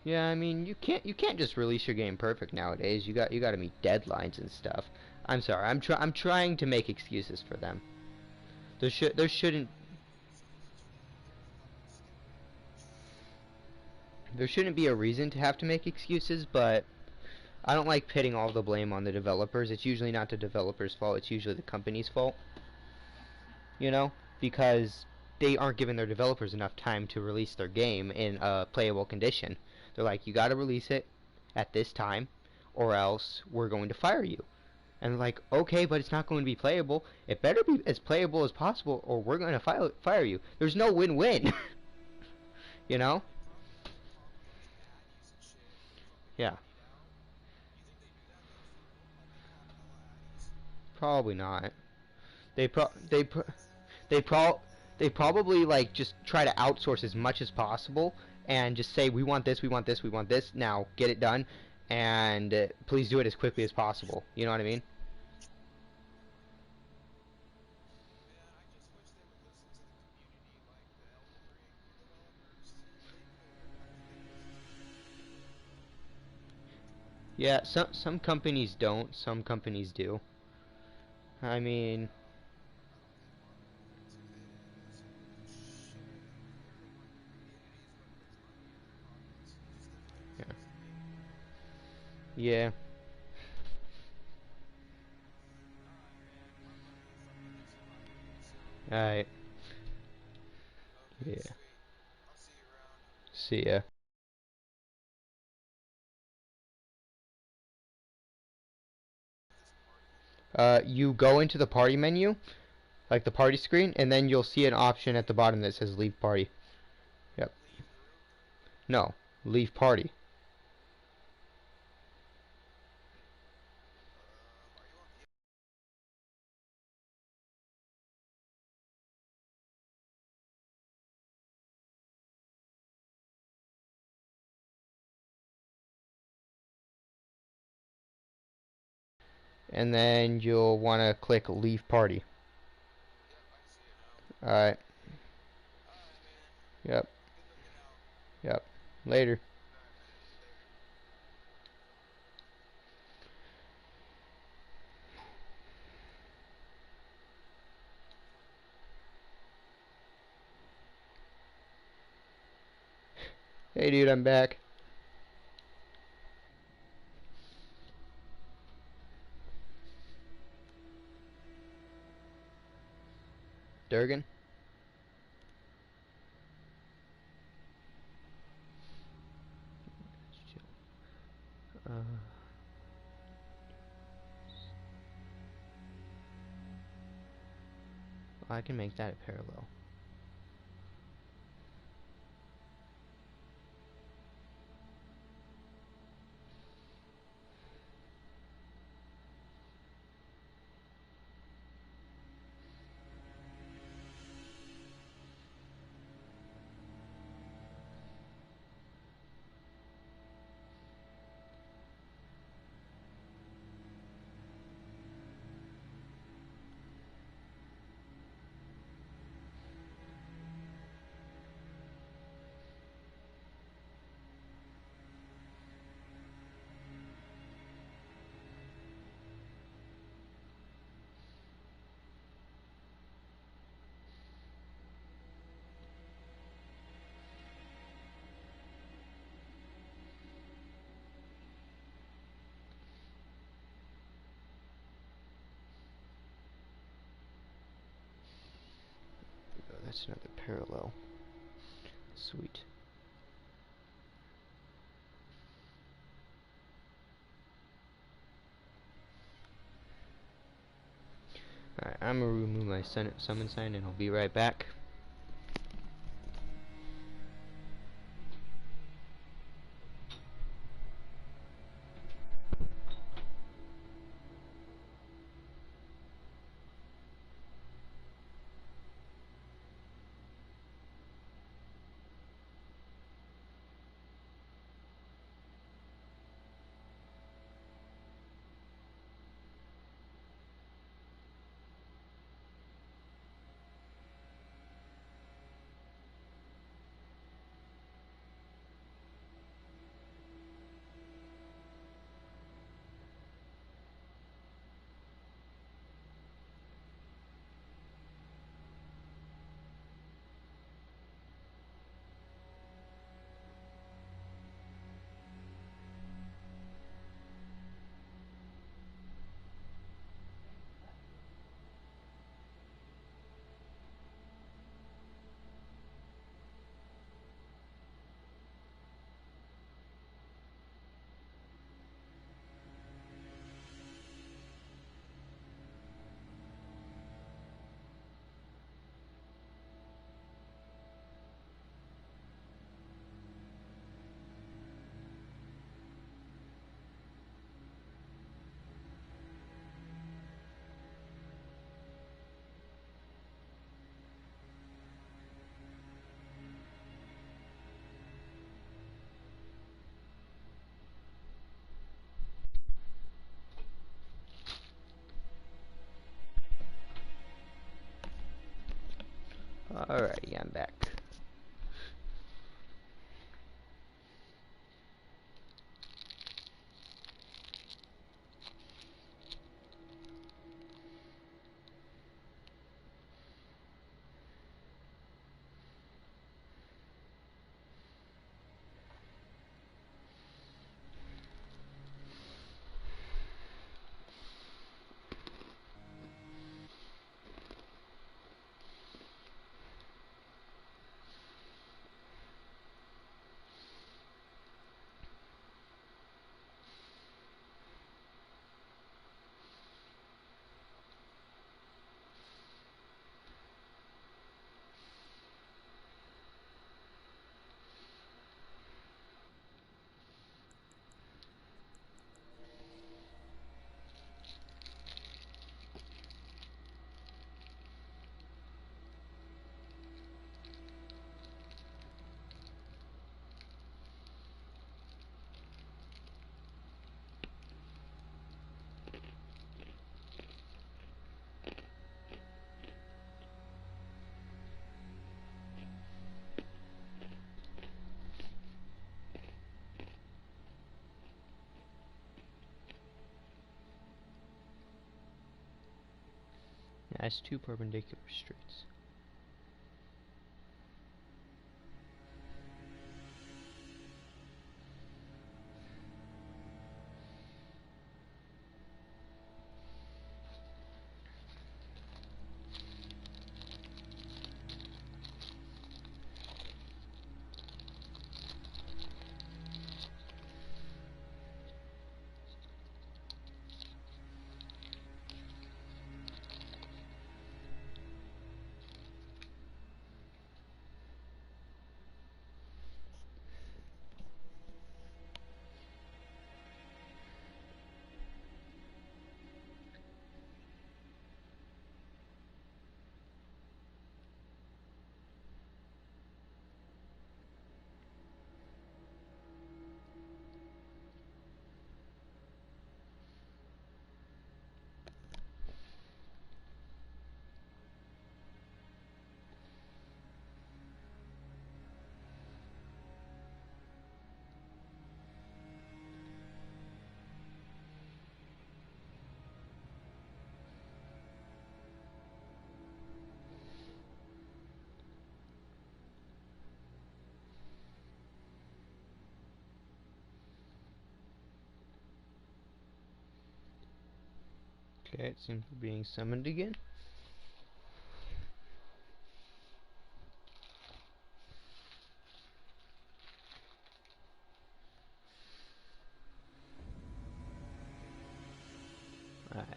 A: Yeah, I mean, you can't just release your game perfect nowadays. You got to meet deadlines and stuff. I'm sorry. I'm trying to make excuses for them. There shouldn't there shouldn't be a reason to have to make excuses, but I don't like pitting all the blame on the developers. It's usually not the developers' fault. It's usually the company's fault, you know, because they aren't giving their developers enough time to release their game in a playable condition. They're like, you got to release it at this time, or else we're going to fire you. And like, okay, but it's not going to be playable. It better be as playable as possible, or we're going to fire you. There's no win-win, you know? Yeah, probably not. They pro they pro they pro they probably like just try to outsource as much as possible and just say we want this, we want this, we want this. Now get it done, and please do it as quickly as possible. You know what I mean? Yeah, some companies don't, some companies do. I mean, yeah. Yeah. Alright. Yeah. See ya. You go into the party menu, like the party screen, and then you'll see an option at the bottom that says leave party. Yep. No, leave party. And then you'll want to click leave party. Alright. Yep. Yep. Later. Hey dude, I'm back. Durgan? I can make that a parallel. Oh, that's another parallel. Sweet. Alright, I'm gonna remove my summon sign and I'll be right back. Alrighty, I'm back. has two perpendicular streets. Okay, it seems we're being summoned again. Alright.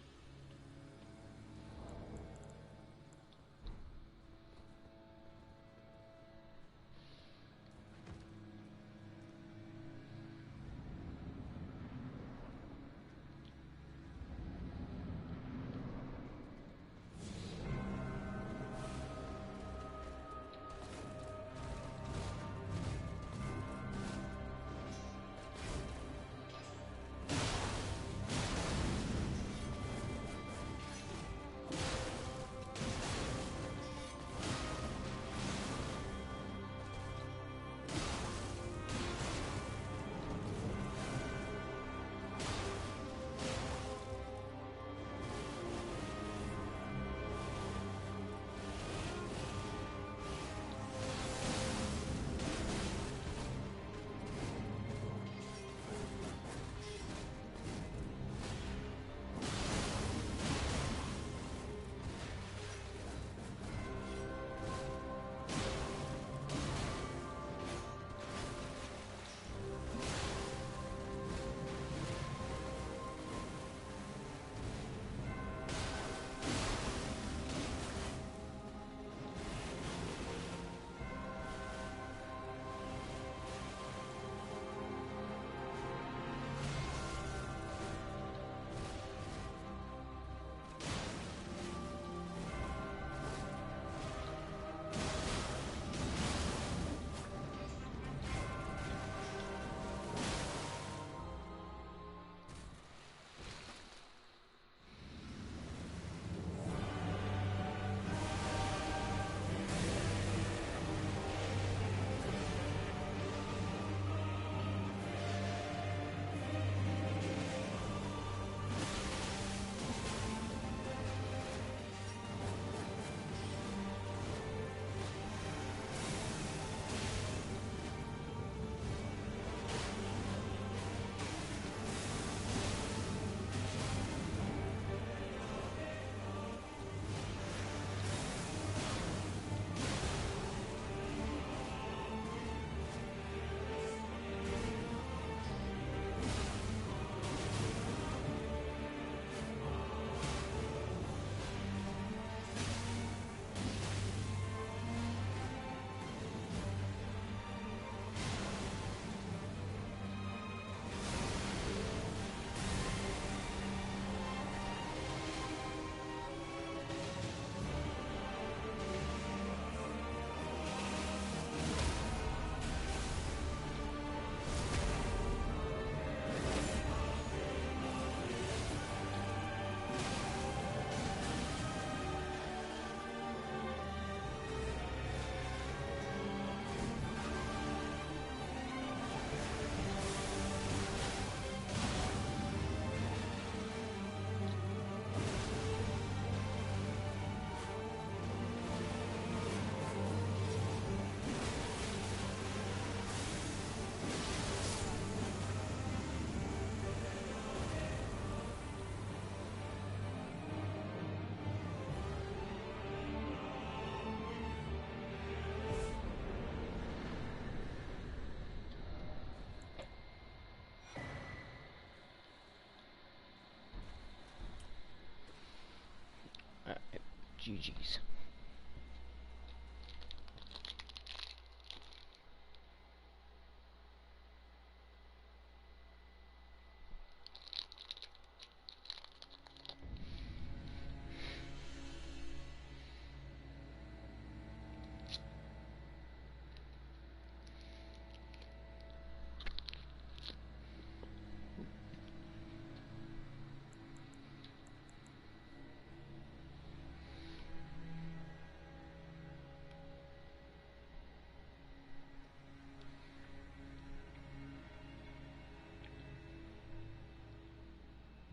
A: GG's.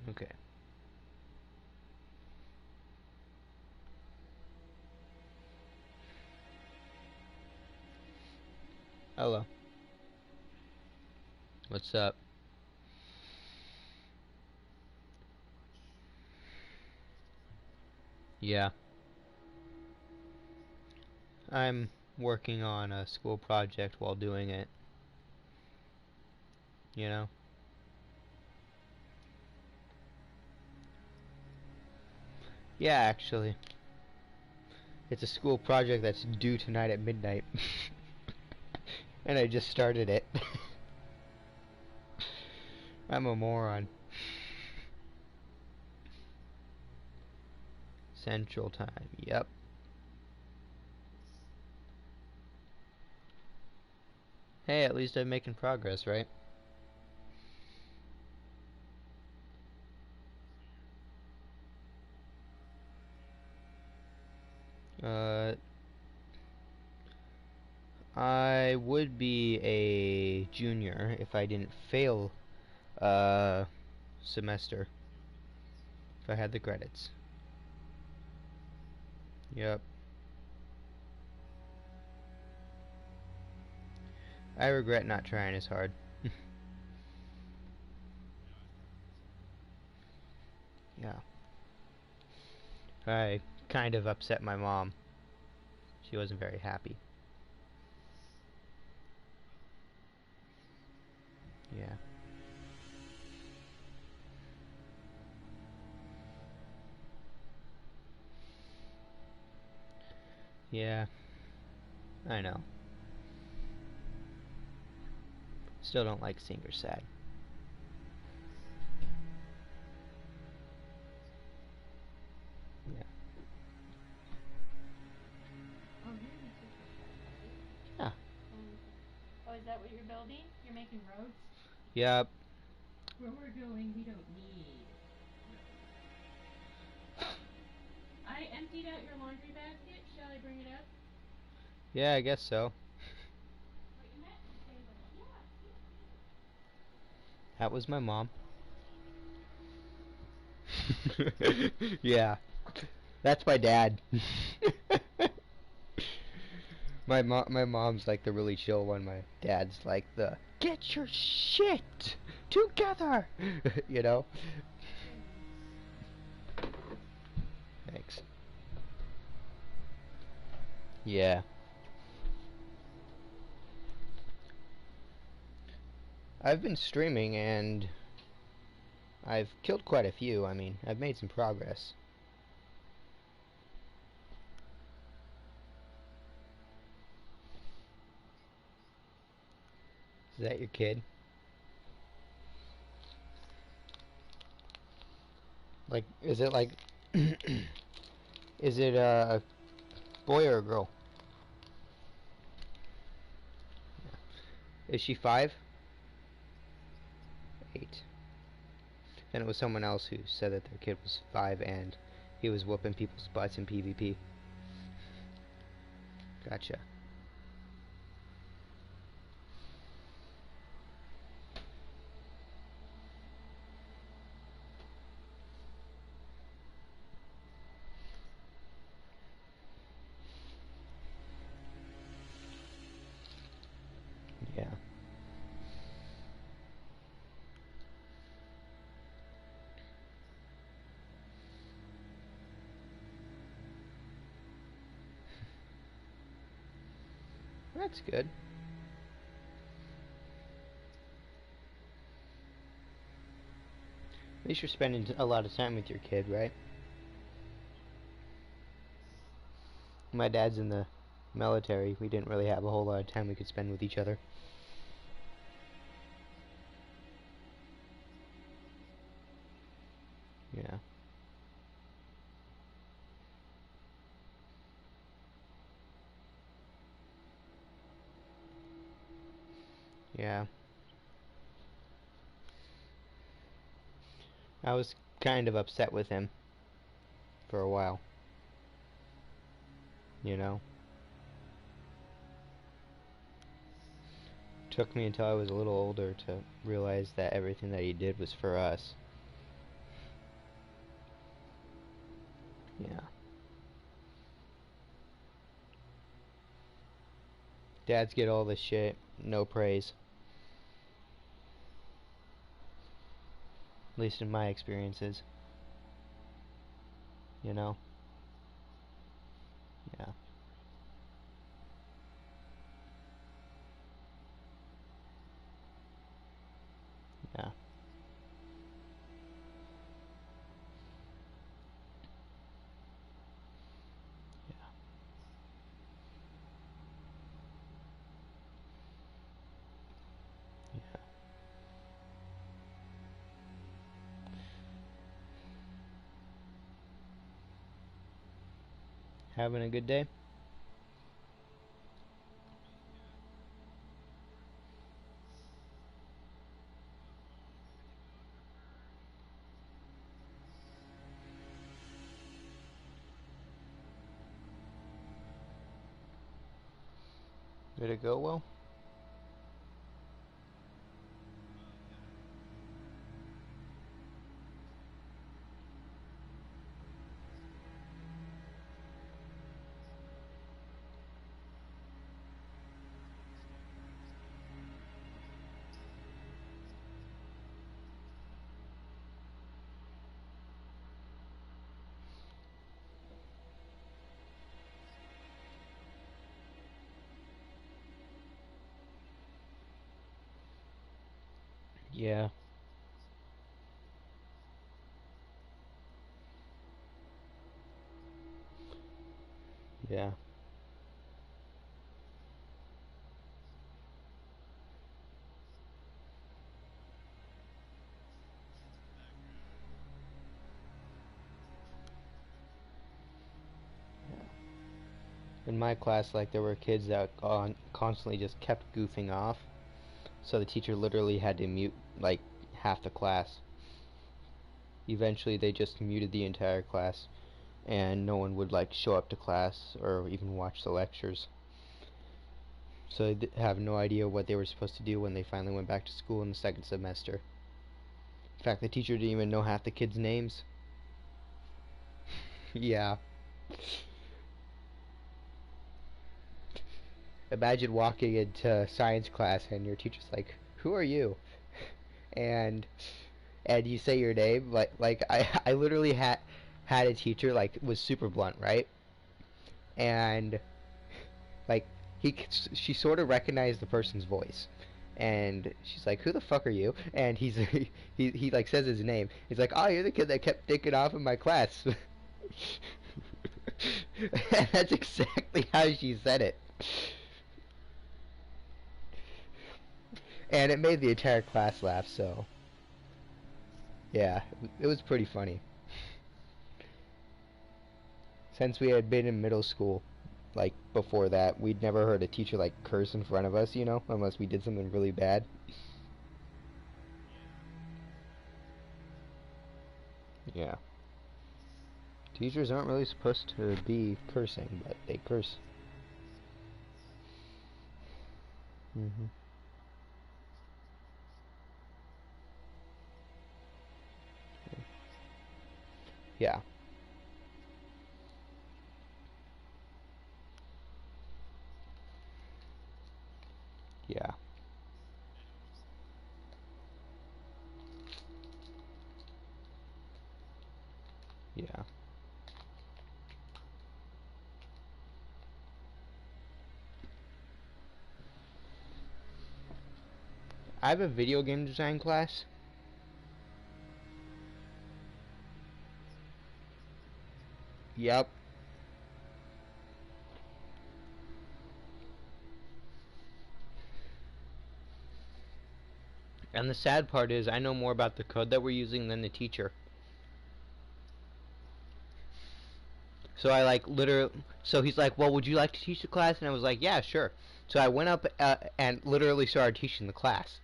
A: Okay. Hello. What's up? Yeah. I'm working on a school project while doing it. You know? Yeah, actually. It's a school project that's due tonight at midnight. And I just started it. I'm a moron. Central Time, yep. Hey, at least I'm making progress, right? Uh, I would be a junior if I didn't fail semester. If I had the credits. Yep. I regret not trying as hard. Yeah. I kind of upset my mom. She wasn't very happy. Yeah. Yeah. I know. Still don't like seeing her sad. Yeah.
C: Oh, you're in the teacher shed, right?
A: Yeah.
C: Oh, is that what you're building? You're making roads?
A: Yep.
C: Where we're going, we don't need roads. I emptied out your laundry basket. Shall I bring it up?
A: Yeah, I guess so.
C: What you meant to say was, yeah, sweet, sweet.
A: That was my mom. Yeah. That's my dad. My mom's like the really chill one. My dad's like the get your shit together. You know? Thanks. Yeah. I've been streaming and I've killed quite a few. I mean, I've made some progress. Is that your kid? Like, is it like, is it a boy or a girl? Is she 5? 8. And it was someone else who said that their kid was 5 and he was whooping people's butts in PvP. Gotcha. Yeah. That's good. At least you're spending a lot of time with your kid, right? My dad's in the military. We didn't really have a whole lot of time we could spend with each other. Yeah. Yeah. I was kind of upset with him for a while. You know? Took me until I was a little older to realize that everything that he did was for us. Yeah. Dads get all the shit, no praise. At least in my experiences. You know? Yeah. Yeah. Yeah. Yeah. Having a good day? Did it go well? Yeah. Yeah. In my class, like, there were kids that constantly just kept goofing off, so the teacher literally had to mute, like, half the class. Eventually, they just muted the entire class, and no one would, like, show up to class or even watch the lectures. So they have no idea what they were supposed to do when they finally went back to school in the second semester. In fact, the teacher didn't even know half the kids' names. Yeah. Imagine walking into science class and your teacher's like, "Who are you?" and you say your name. Like I literally had a teacher, like, was super blunt, right? And like she sort of recognized the person's voice, and she's like, "Who the fuck are you?" And he like says his name. He's like, "Oh, you're the kid that kept dicking off in my class." That's exactly how she said it. And it made the entire class laugh, so yeah, it was pretty funny. Since we had been in middle school, like, before that, we'd never heard a teacher, like, curse in front of us, you know, unless we did something really bad. Yeah. Teachers aren't really supposed to be cursing, but they curse. Hmm. Yeah. Yeah. Yeah. I have a video game design class. Yep. And the sad part is I know more about the code that we're using than the teacher. So I like literally, so he's like, well, would you like to teach the class? And I was like, yeah, sure. So I went up and literally started teaching the class.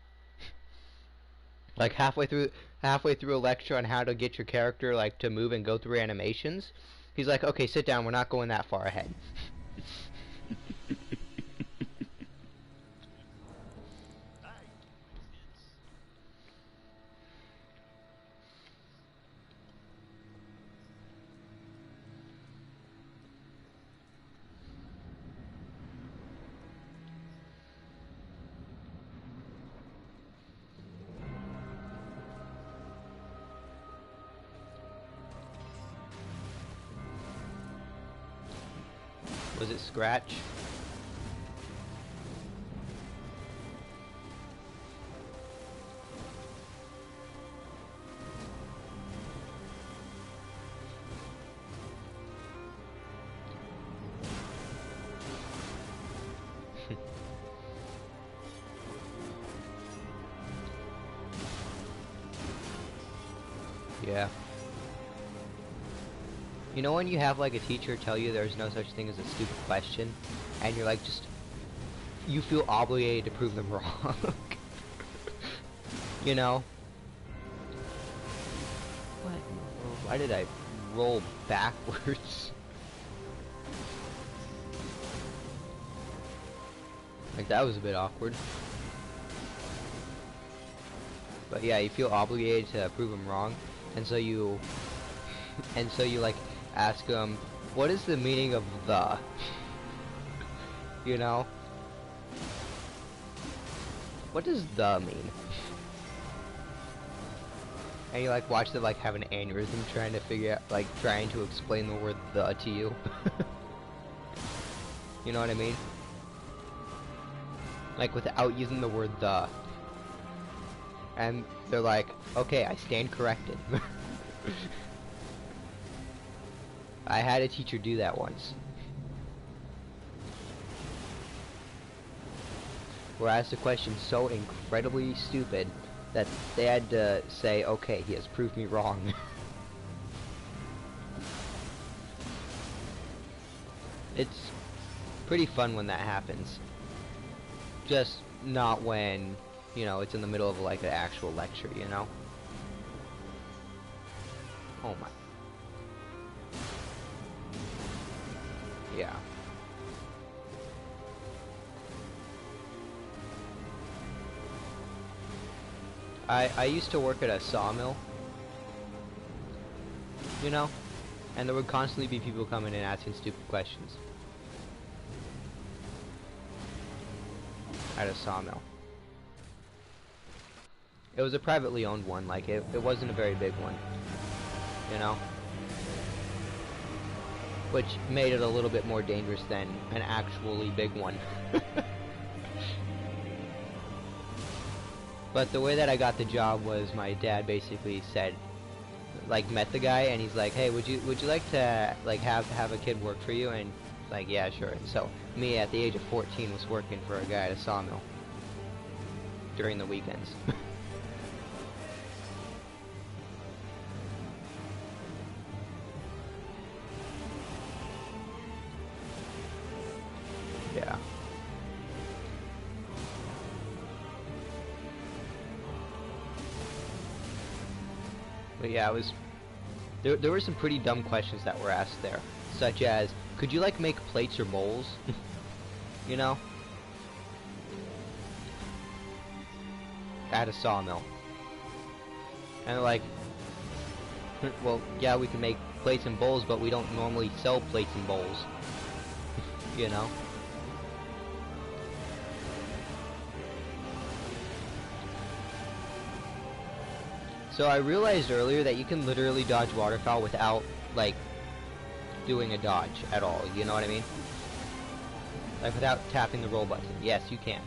A: Like halfway through a lecture on how to get your character like to move and go through animations, he's like, okay, sit down, we're not going that far ahead. Was it Scratch? Yeah. You know when you have like a teacher tell you there's no such thing as a stupid question, and you're like you feel obligated to prove them wrong. You know? What? Why did I roll backwards? Like that was a bit awkward. But yeah, you feel obligated to prove them wrong, and so you like ask them, what is the meaning of the? You know? What does the mean? And you like watch them like have an aneurysm trying to figure out, like trying to explain the word the to you. You know what I mean? Like without using the word the. And they're like, okay, I stand corrected. I had a teacher do that once. Where I asked a question so incredibly stupid that they had to say, okay, he has proved me wrong. It's pretty fun when that happens. Just not when, you know, it's in the middle of like an actual lecture, you know? Oh my. Yeah. I used to work at a sawmill, you know, and there would constantly be people coming in asking stupid questions at a sawmill. It was a privately owned one, like it wasn't a very big one, you know, which made it a little bit more dangerous than an actually big one. But the way that I got the job was my dad basically said, like, met the guy and he's like, hey, would you like to like have a kid work for you? And like, yeah, sure. And so me at the age of 14 was working for a guy at a sawmill during the weekends. Yeah. But yeah, it was there were some pretty dumb questions that were asked there, such as, could you like make plates or bowls? You know? At a sawmill. And like, well, yeah, we can make plates and bowls, but we don't normally sell plates and bowls. You know? So I realized earlier that you can literally dodge waterfowl without, like, doing a dodge at all, you know what I mean? Like, without tapping the roll button. Yes, you can.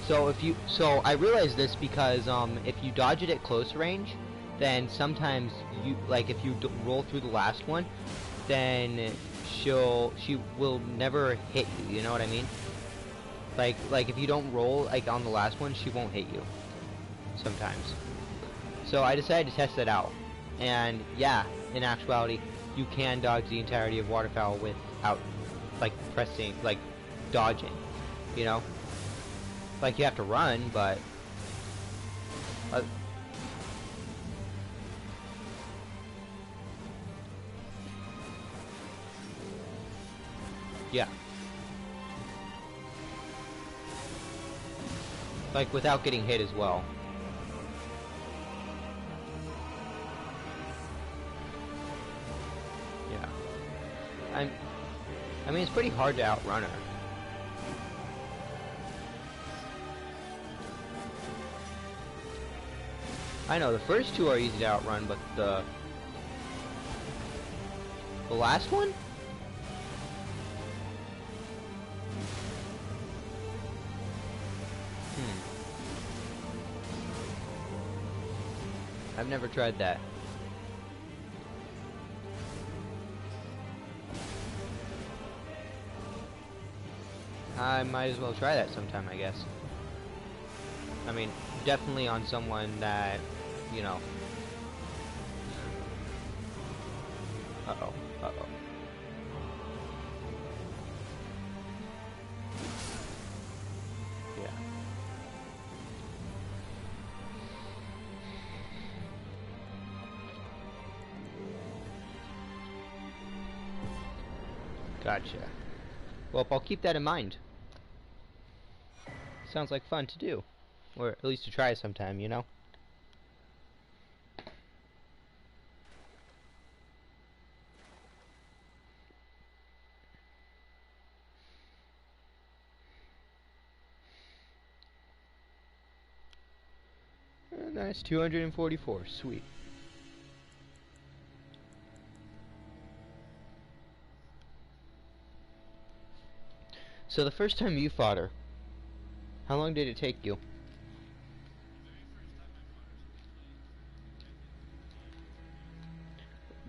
A: So I realized this because, if you dodge it at close range, then sometimes you, like, if you roll through the last one, then she will never hit you, you know what I mean? Like if you don't roll like on the last one, she won't hit you sometimes. So I decided to test it out, and yeah, in actuality, you can dodge the entirety of waterfowl without like pressing, like dodging, you know. Like you have to run, but yeah, like without getting hit as well. Yeah, I mean, it's pretty hard to outrun her. I know the first two are easy to outrun, but the last one? I've never tried that. I might as well try that sometime, I guess. I mean, definitely on someone that, you know. Uh-oh, uh-oh. Yeah. Gotcha. Well, I'll keep that in mind. Sounds like fun to do. Or at least to try sometime, you know? Nice, 244. Sweet. So the first time you fought her, how long did it take you?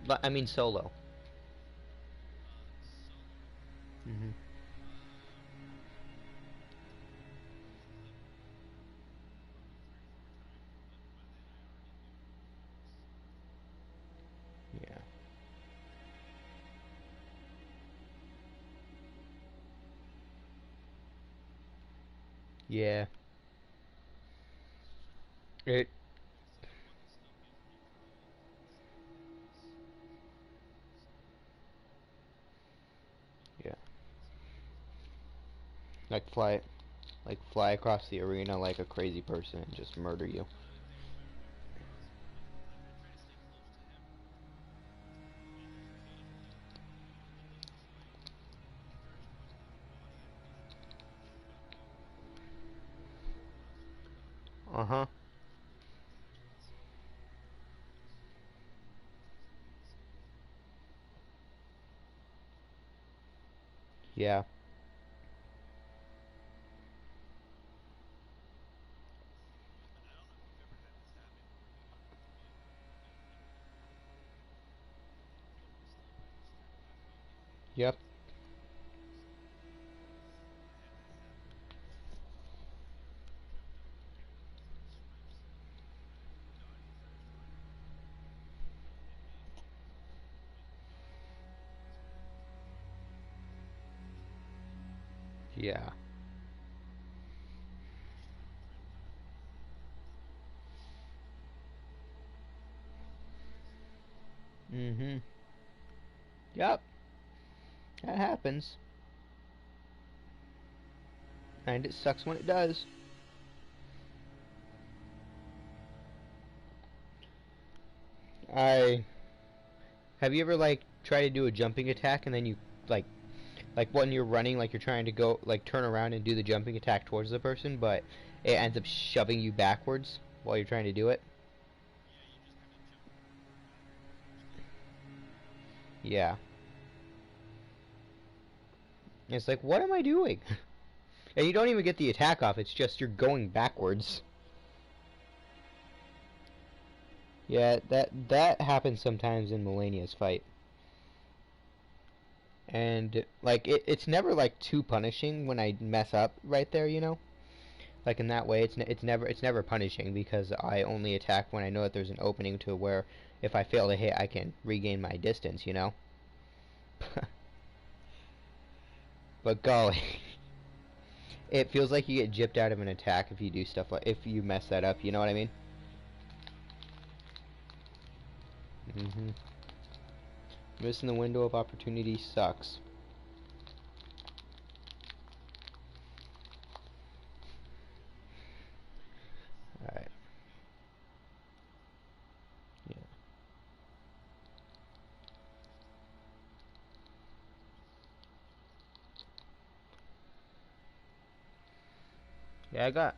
A: But I mean solo. Mhm. Yeah. Yeah. It. Yeah. Like fly across the arena like a crazy person and just murder you. Uh-huh. Yeah. Yep. Yeah. Mm-hmm. Yep. That happens. And it sucks when it does. I Have you ever like tried to do a jumping attack and then you like when you're running, like you're trying to go like turn around and do the jumping attack towards the person, but it ends up shoving you backwards while you're trying to do it? Yeah. It's like, what am I doing? And you don't even get the attack off, it's just you're going backwards. Yeah, that happens sometimes in Melania's fight. And like it's never like too punishing when I mess up right there, you know. Like in that way, it's never punishing because I only attack when I know that there's an opening to where if I fail to hit, I can regain my distance, you know. But golly, it feels like you get gypped out of an attack if you do stuff like if you mess that up. You know what I mean? Missing the window of opportunity sucks. Alright. Yeah. Yeah, I got.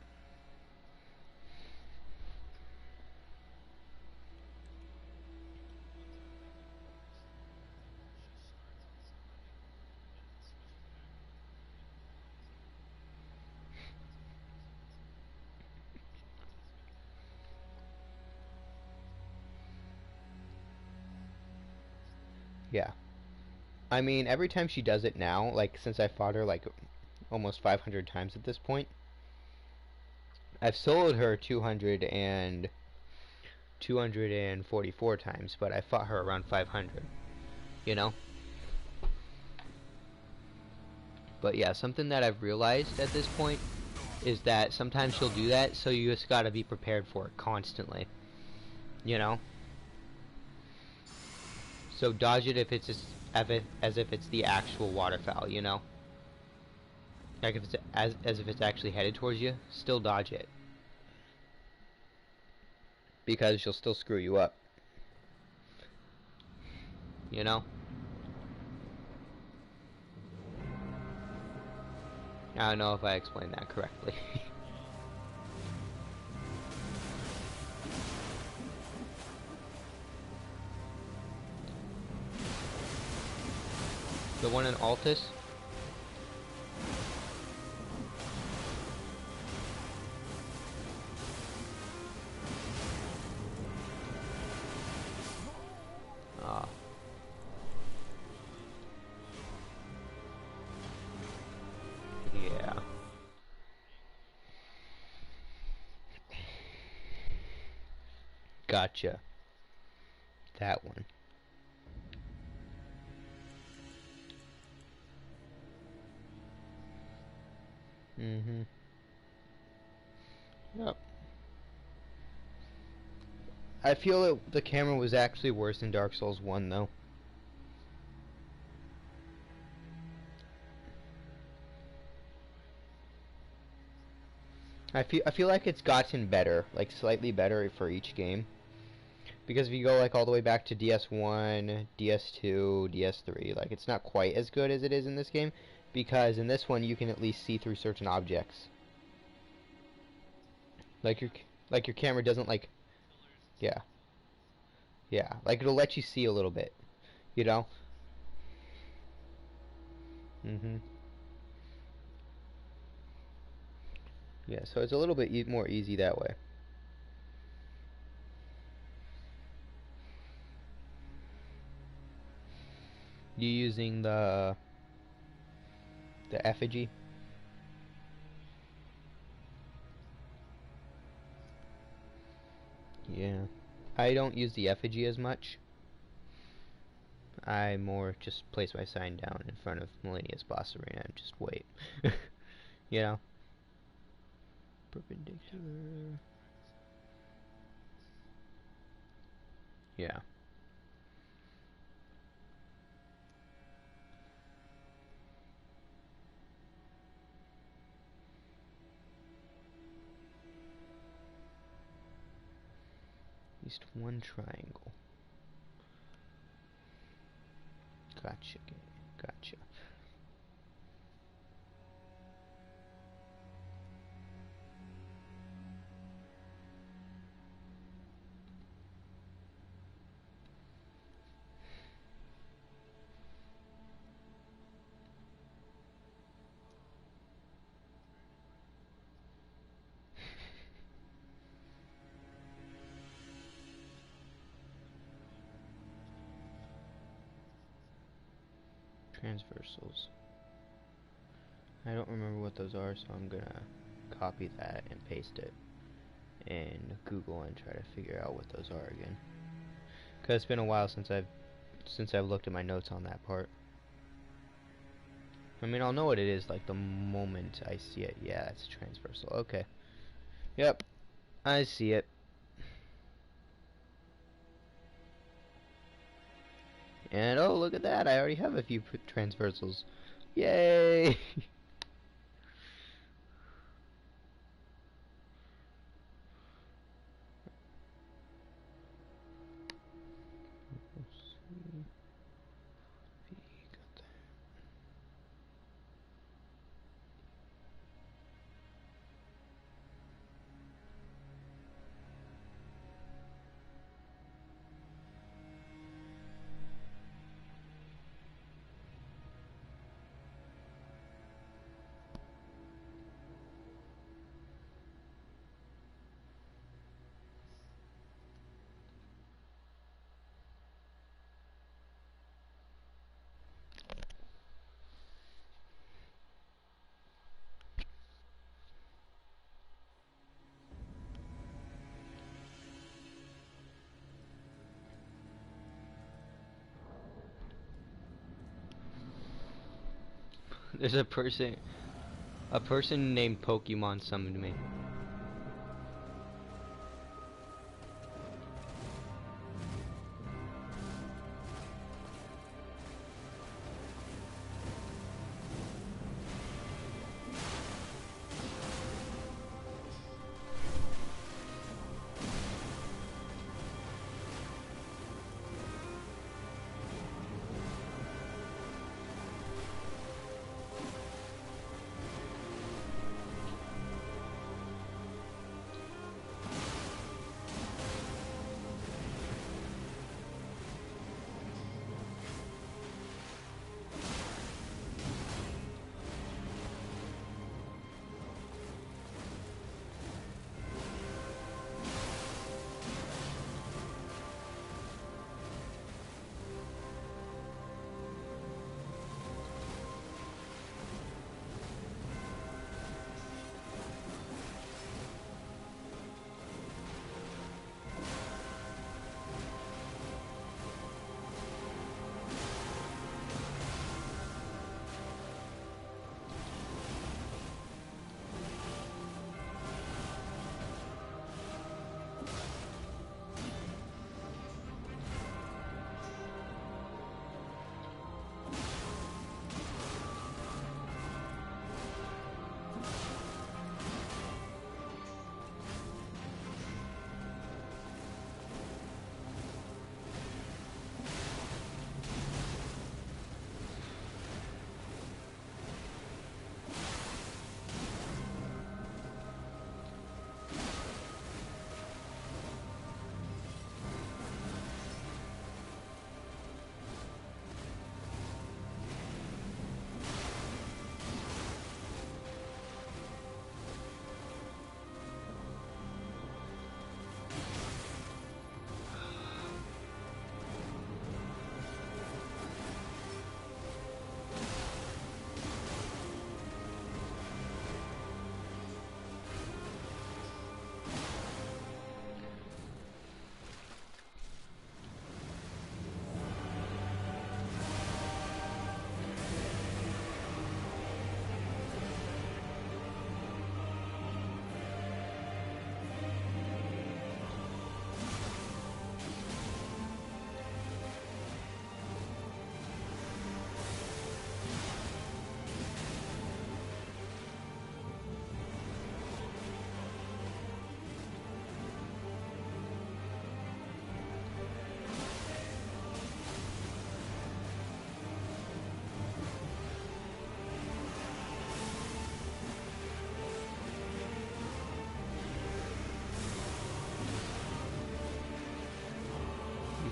A: Yeah. I mean, every time she does it now, like since I fought her like almost 500 times at this point, I've soloed her 244 times, but I fought her around 500, you know? But yeah, something that I've realized at this point is that sometimes she'll do that, so you just gotta be prepared for it constantly, you know? So dodge it if it's just as if it's the actual waterfowl, you know? Like if it's as if it's actually headed towards you, still dodge it. Because she'll still screw you up. You know? I don't know if I explained that correctly. The one in Altus? Ah. Yeah. Gotcha. That one. Yep. I feel that the camera was actually worse in Dark Souls 1 though. I feel like it's gotten better, like slightly better for each game. Because if you go like all the way back to DS1, DS2, DS3, like it's not quite as good as it is in this game because in this one you can at least see through certain objects. Like your camera doesn't like yeah. Yeah, like it'll let you see a little bit, you know? Yeah, so it's a little bit more easy that way. You using the effigy? Yeah. I don't use the effigy as much. I more just place my sign down in front of Malenia's boss arena and just wait. You know? Perpendicular. Yeah. At least one triangle. Gotcha. Gotcha. Transversals. I don't remember what those are, so I'm gonna copy that and paste it in Google and try to figure out what those are again. Cause it's been a while since I've looked at my notes on that part. I mean, I'll know what it is like the moment I see it. Yeah, it's transversal. Okay. Yep, I see it. And oh, look at that! I already have a few transversals. Yay! There's a person named Pokemon summoned me.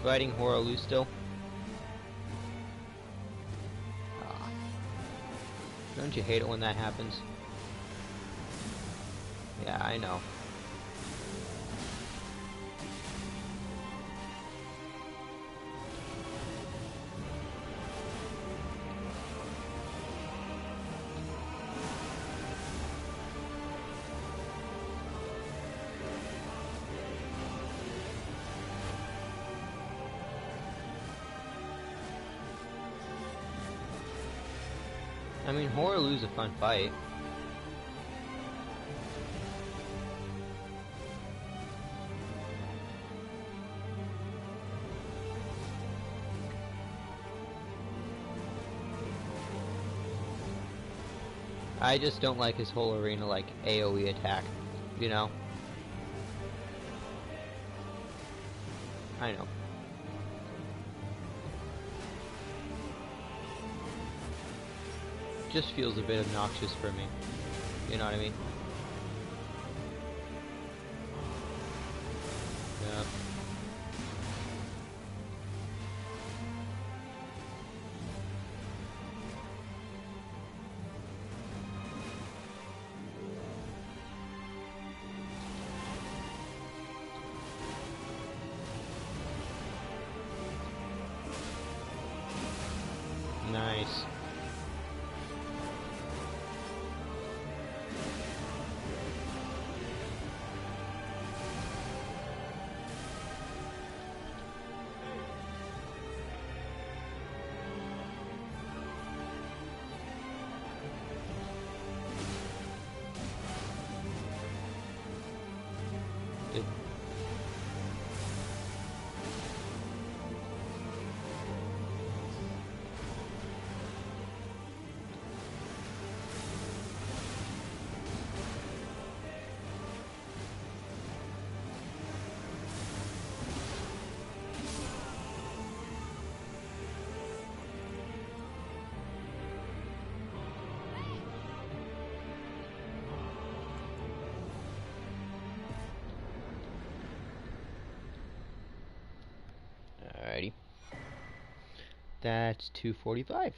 A: Fighting Horaloo still? Ah. Don't you hate it when that happens? Yeah, I know. I mean, Hoaraloo's a fun fight. I just don't like his whole arena like AoE attack, you know? I know. Just feels a bit obnoxious for me. You know what I mean? Yeah. Nice. It, Alrighty. That's 245.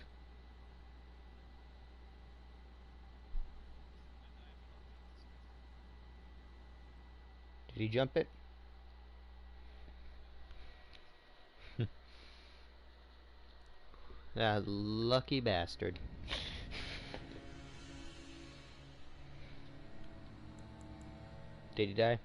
A: Did he jump it? That lucky bastard. Did he die?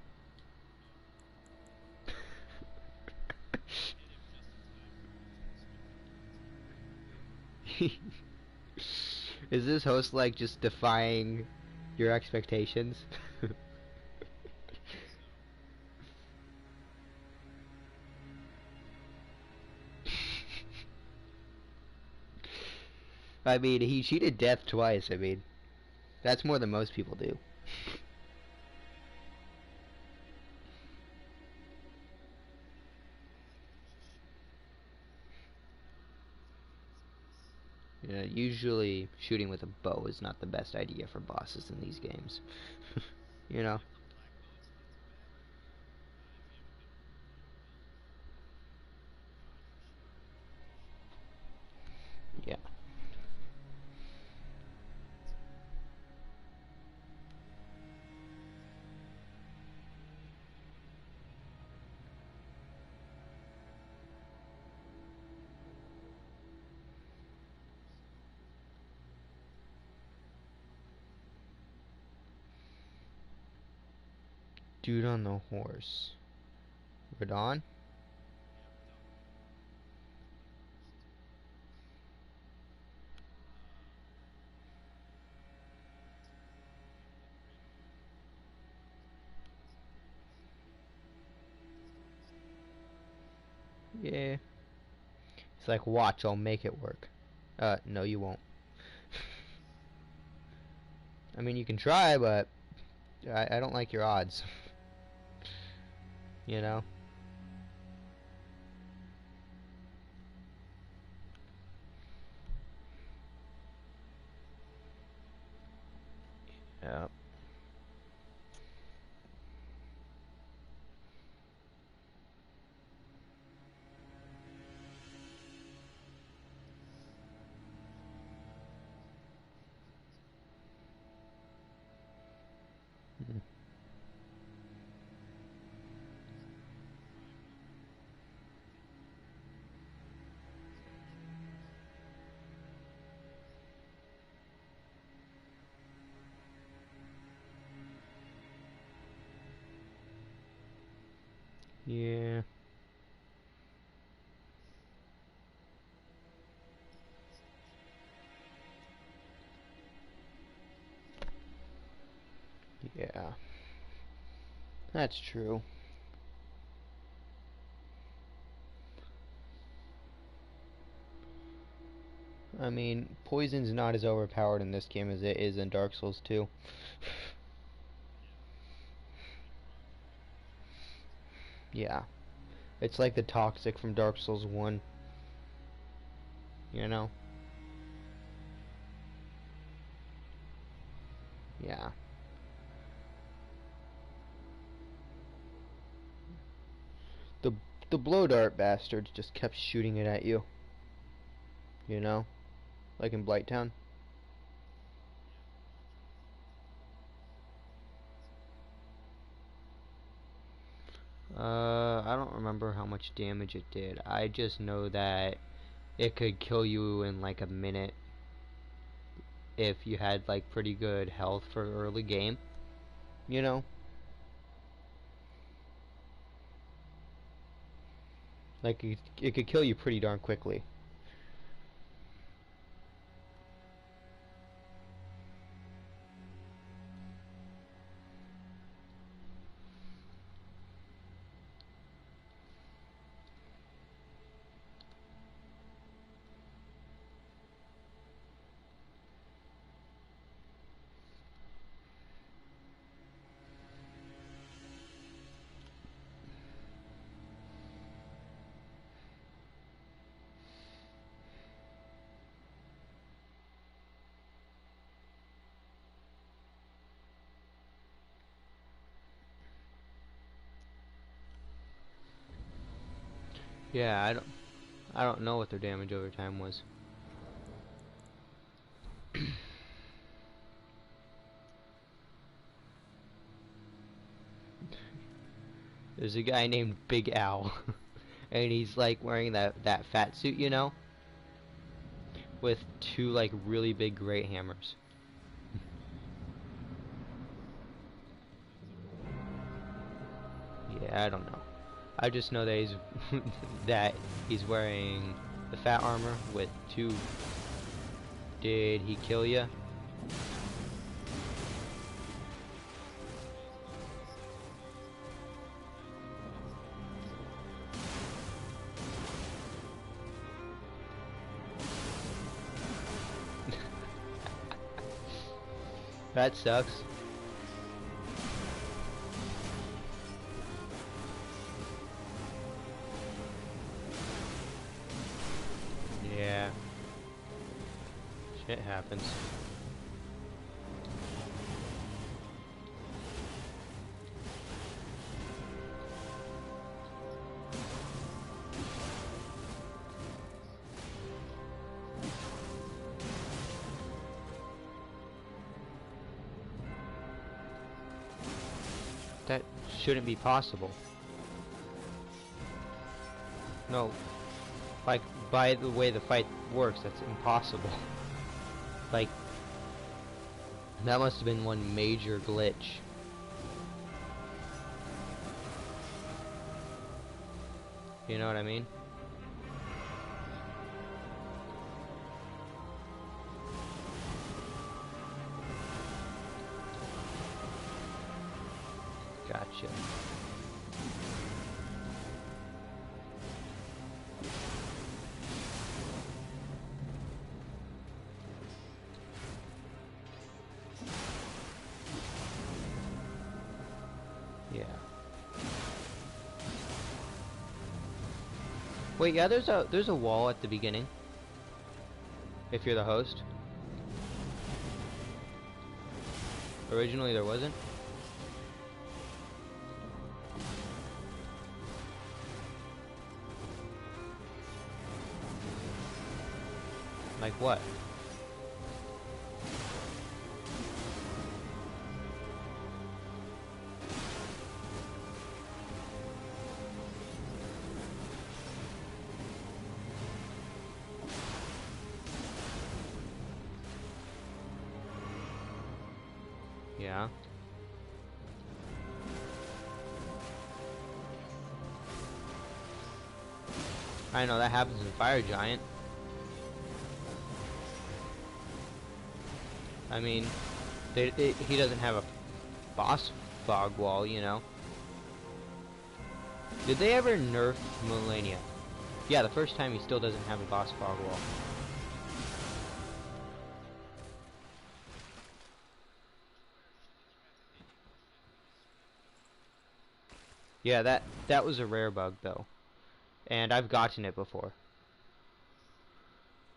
A: Is this host like just defying your expectations? I mean, he cheated death twice. I mean, that's more than most people do. Yeah, usually shooting with a bow is not the best idea for bosses in these games. You know? Yeah. Dude on the horse. Radon? Yeah. It's like, watch, I'll make it work. No, you won't. I mean, you can try, but I don't like your odds. You know? Yeah. Mm. Yeah. Yeah. That's true. I mean, poison's not as overpowered in this game as it is in Dark Souls 2. Yeah. It's like the toxic from Dark Souls 1. You know? Yeah. The the blow dart bastards just kept shooting it at you. You know? Like in Blighttown. I don't remember how much damage it did. I just know that it could kill you in like a minute if you had like pretty good health for early game. You know? Like it could kill you pretty darn quickly. Yeah, I don't know what their damage over time was. There's a guy named Big Al, and he's like wearing that fat suit, you know, with two like really big great hammers. Yeah, I don't know. I just know that he's wearing the fat armor with two. Did he kill ya? That sucks. Yeah. Shit happens. That shouldn't be possible. No. Like, by the way the fight works, that's impossible. Like, that must have been one major glitch. You know what I mean? Gotcha. Yeah. Wait, yeah, there's a wall at the beginning. If you're the host. Originally there wasn't. Like what? Yeah. I know that happens in Fire Giant. I mean, he doesn't have boss fog wall, you know. Did they ever nerf Malenia? Yeah, the first time he still doesn't have a boss fog wall. Yeah, that was a rare bug though. And I've gotten it before.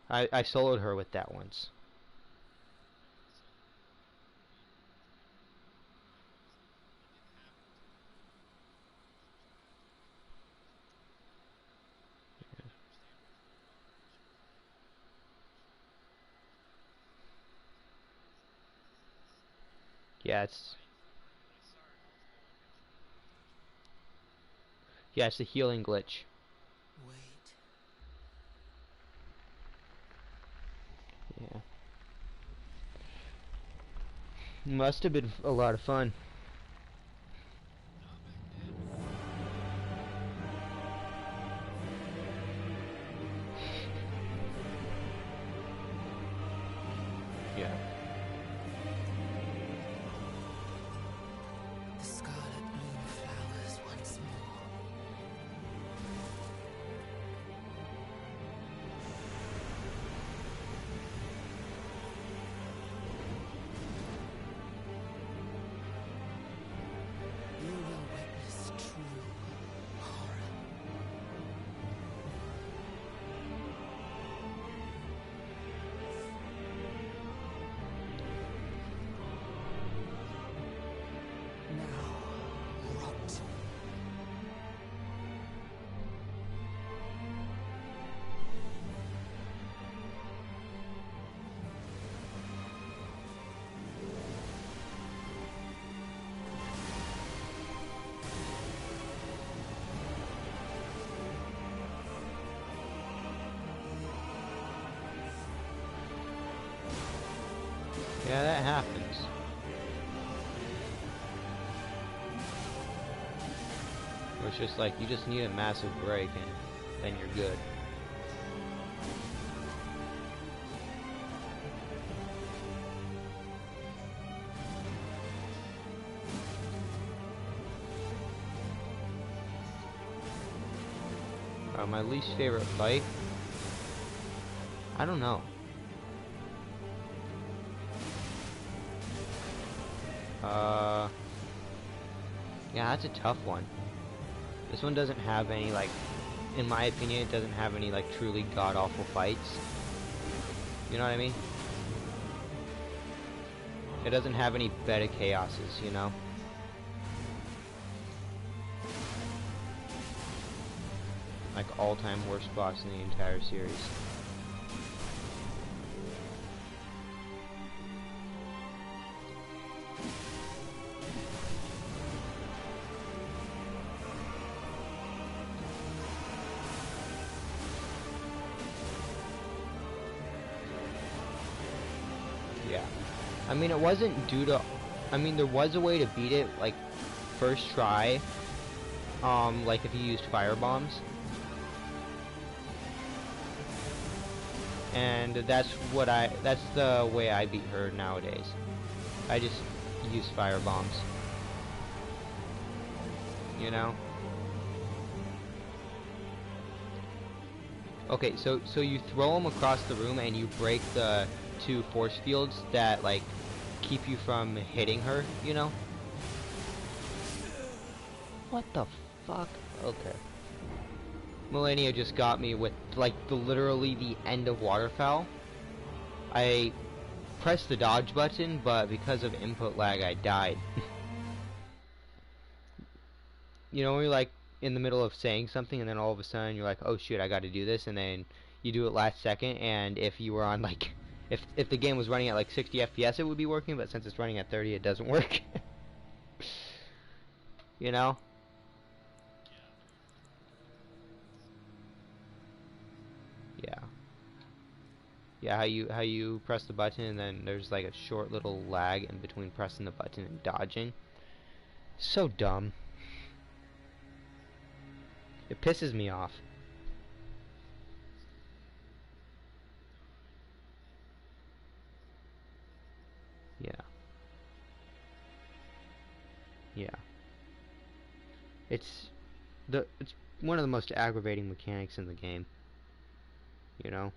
A: I soloed her with that once. Yeah, it's a healing glitch.
B: Wait.
A: Yeah. Must have been a lot of fun. Yeah.
B: The scarlet bloom flowers once more. You will witness true horror. Now, rot.
A: Yeah, that happens. Where it's just like, you just need a massive break and then you're good. My least favorite fight? I don't know. Yeah, that's a tough one. This one doesn't have any, like, in my opinion, it doesn't have any, like, truly god-awful fights. You know what I mean? It doesn't have any Beta Chaoses, you know? Like, all-time worst boss in the entire series. Yeah. I mean, it wasn't due to... I mean, there was a way to beat it, like, first try. Like if you used fire bombs. And that's the way I beat her nowadays. I just use fire bombs. You know? Okay, so you throw them across the room and you break the two force fields that, like, keep you from hitting her, you know? What the fuck? Okay. Malenia just got me with, like, literally the end of Waterfowl. I pressed the dodge button, but because of input lag, I died. You know, when you're, like, in the middle of saying something, and then all of a sudden you're like, oh shit, I gotta do this, and then you do it last second, and if you were on, like, if the game was running at, like, 60 FPS, it would be working, but since it's running at 30, it doesn't work. You know? Yeah. Yeah, how you press the button and then there's like a short little lag in between pressing the button and dodging. So dumb. It pisses me off. Yeah. Yeah. It's it's one of the most aggravating mechanics in the game, you know?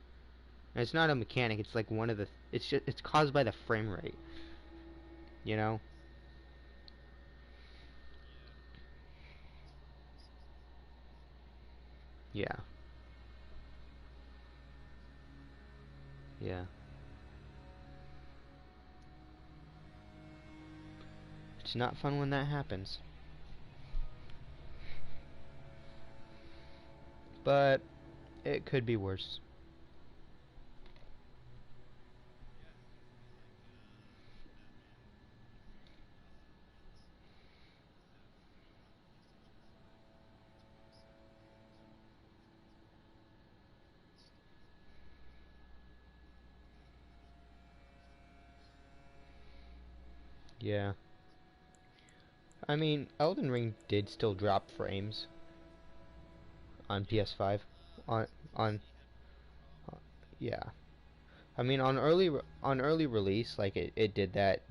A: And it's not a mechanic, it's like one of the it's caused by the frame rate, you know? Yeah. Yeah. It's not fun when that happens. But it could be worse. Yeah. I mean, Elden Ring did still drop frames on PS5. On on yeah. I mean, on early release, like it did that.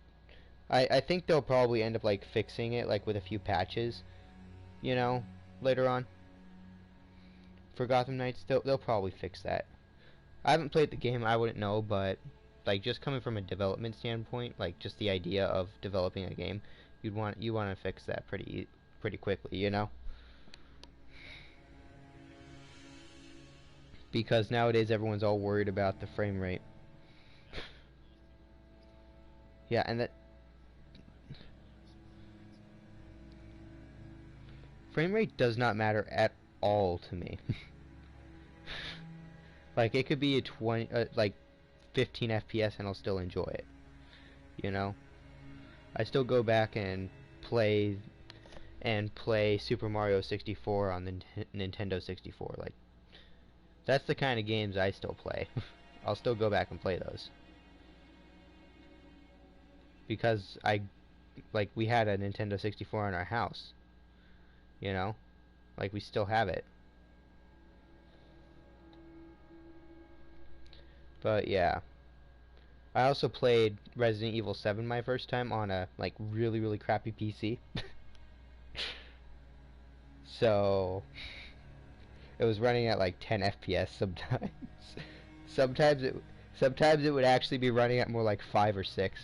A: I think they'll probably end up like fixing it like with a few patches, you know, later on. For Gotham Knights, they'll probably fix that. I haven't played the game, I wouldn't know, but like just coming from a development standpoint, like just the idea of developing a game, you want to fix that pretty quickly, you know? Because nowadays everyone's all worried about the frame rate. Yeah, and that frame rate does not matter at all to me. Like it could be a 20 like 15 FPS and I'll still enjoy it, you know? I still go back and play Super Mario 64 on the Nintendo 64. Like that's the kind of games I still play. I'll still go back and play those because we had a Nintendo 64 in our house, you know? Like we still have it. But yeah. I also played Resident Evil 7 my first time on a like really crappy PC. So it was running at like 10 FPS sometimes. sometimes it sometimes it would actually be running at more like 5 or 6.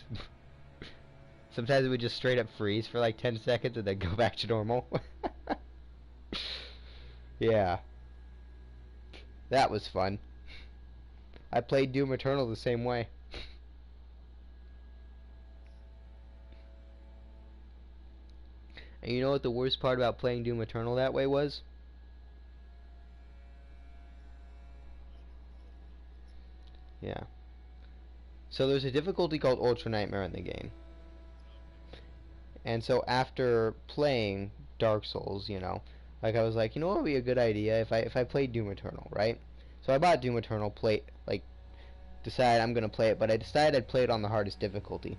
A: Sometimes it would just straight up freeze for like 10 seconds and then go back to normal. Yeah, that was fun. I played Doom Eternal the same way. And you know what the worst part about playing Doom Eternal that way was? Yeah. So there's a difficulty called Ultra Nightmare in the game. And so after playing Dark Souls, you know, like I was like, you know what would be a good idea if I played Doom Eternal, right? So I bought Doom Eternal, decided I'm gonna play it, but I decided I'd play it on the hardest difficulty.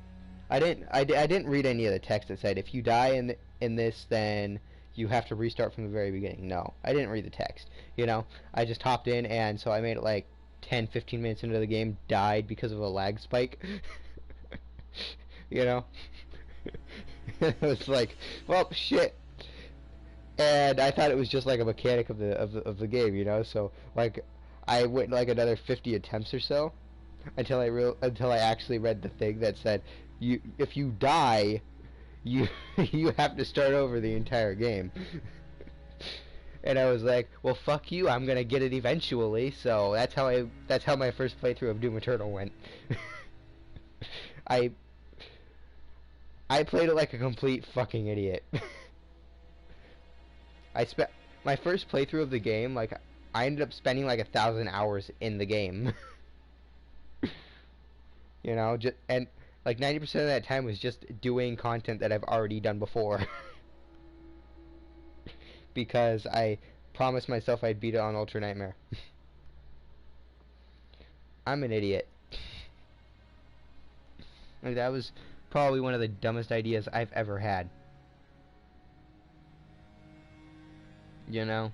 A: I didn't read any of the text that said if you die in this, then you have to restart from the very beginning. No, I didn't read the text. You know, I just hopped in, and so I made it like 10, 15 minutes into the game, died because of a lag spike. You know, it was like, well, shit. And I thought it was just like a mechanic of the game, you know. So like, I went like another 50 attempts or so until I actually read the thing that said you if you die you you have to start over the entire game. And I was like, well, fuck you, I'm gonna get it eventually. So that's how my first playthrough of Doom Eternal went. I I played it like a complete fucking idiot. I spent my first playthrough of the game, like I ended up spending like 1,000 hours in the game. You know, just and like 90% of that time was just doing content that I've already done before. Because I promised myself I'd beat it on Ultra Nightmare. I'm an idiot. Like that was probably one of the dumbest ideas I've ever had. You know?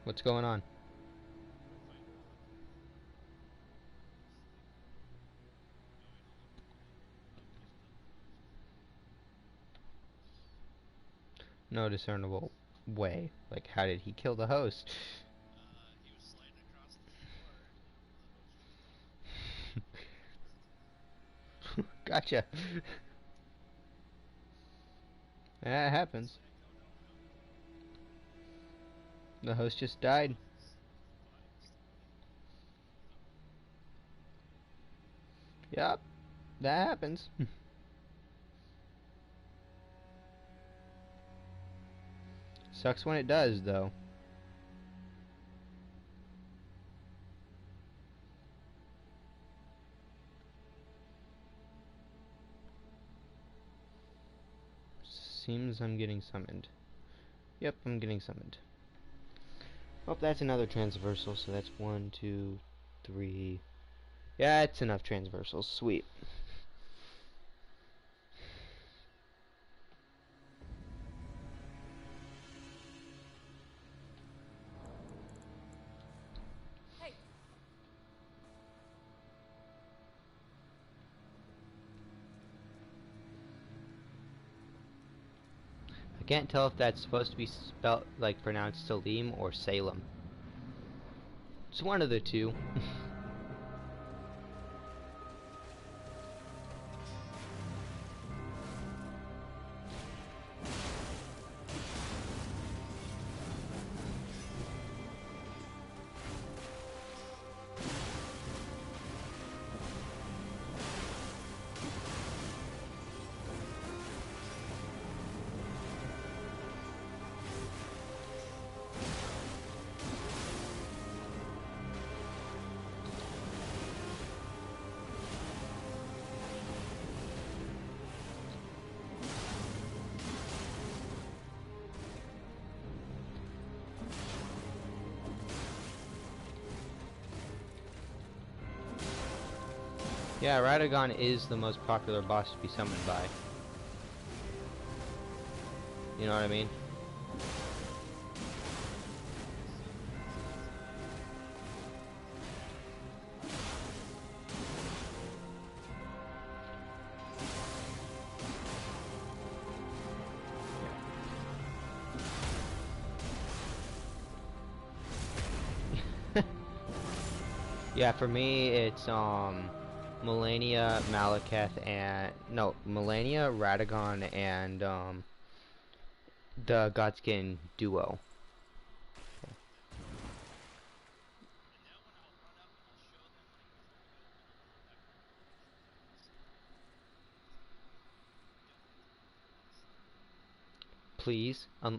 A: What's going on? no discernible way. Like, how did he kill the host?
D: He was sliding across the floor.
A: Gotcha. That happens. The host just died. Yup, that happens. Sucks when it does, though. Seems I'm getting summoned. Yep, I'm getting summoned. Oh, that's another transversal, so that's 1, 2, 3. Yeah, it's enough transversals. Sweet.
E: Hey.
A: I can't tell if that's supposed to be spelled, like, pronounced Salim or Salem. It's one of the two. Yeah, Radagon is the most popular boss to be summoned by. You know what I mean? Yeah, for me it's Melania, Malekith, and no, Melania, Radagon, and the Godskin duo. Please, yeah.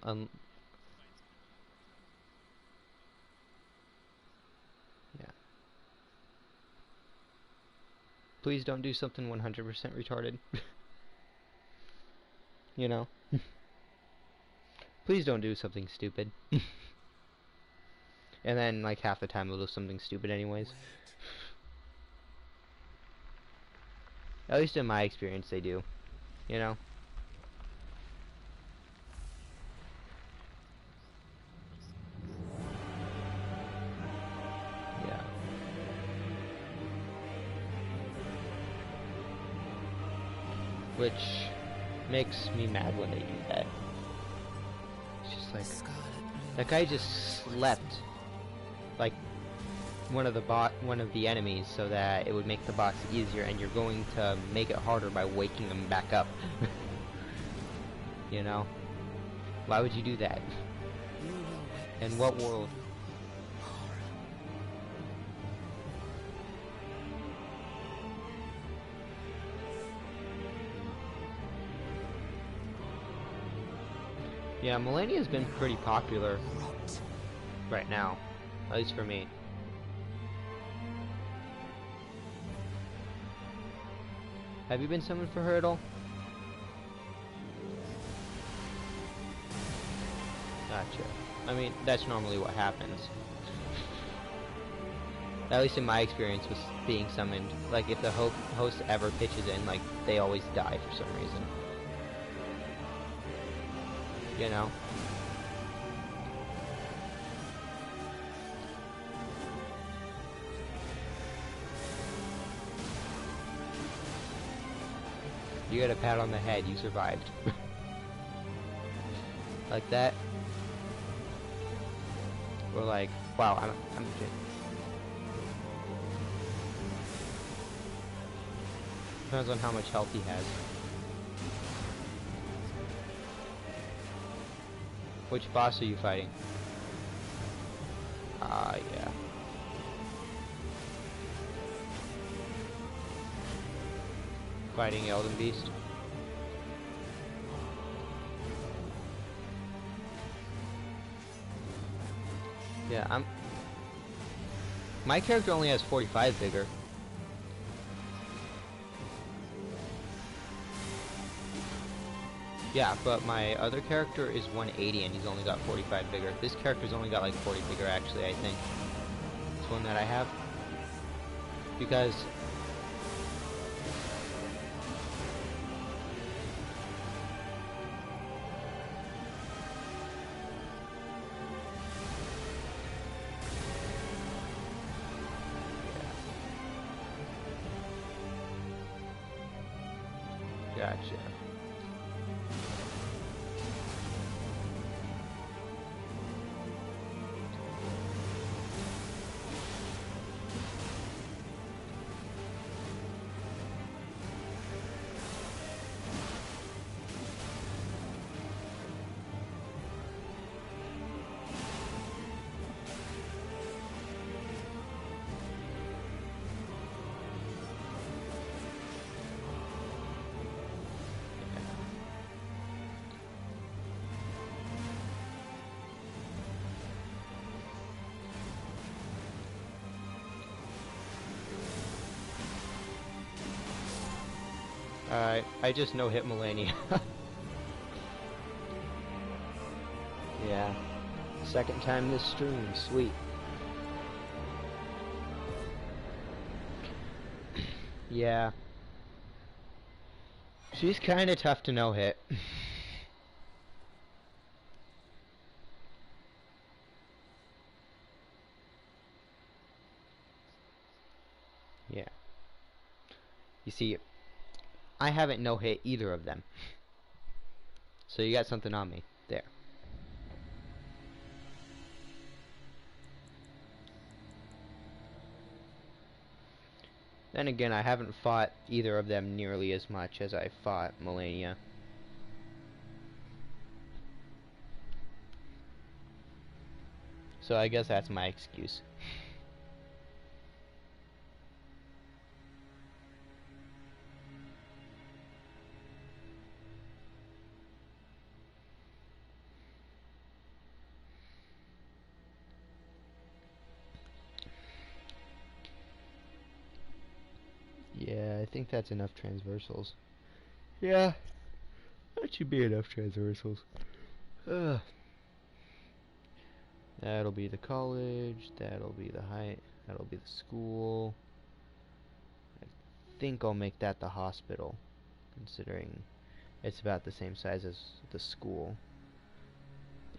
A: Please don't do something 100% retarded. You know? Please don't do something stupid. And then, like, half the time they'll do something stupid anyways.
B: Wait.
A: At least in my experience they do. You know? Yeah. Which makes me mad when they do that. It's just like,
B: Scarlet Moon
A: that guy just slept like one of the enemies so that it would make the boss easier, and you're going to make it harder by waking him back up. You know? Why would you do that?
B: You will witness
A: In what world?
B: horror.
A: Yeah, Melania's been pretty popular
B: Rot.
A: right now. At least for me. Have you been summoned for her at all? Gotcha. I mean, that's normally what happens. At least in my experience with being summoned. Like, if the host ever pitches in, like, they always die for some reason. You know? You got a pat on the head, you survived. like that. Or like, wow, I'm depends on how much health he has. Which boss are you fighting? Ah, yeah. Fighting Elden Beast. Yeah, my character only has 45 vigor. Yeah, but my other character is 180 and he's only got 45 vigor. This character's only got like 40 vigor actually, I think. This one that I have. Because gotcha. Alright, I just no-hit Melania. Yeah. Second time this stream, sweet. Yeah. She's kinda tough to no-hit. Yeah. You see, I haven't no-hit either of them. So you got something on me. There. Then again, I haven't fought either of them nearly as much as I fought Melania. So I guess that's my excuse. Yeah, I think that's enough transversals. Yeah, that should be enough transversals. Ugh. That'll be the college, that'll be the that'll be the school. I think I'll make that the hospital, considering it's about the same size as the school.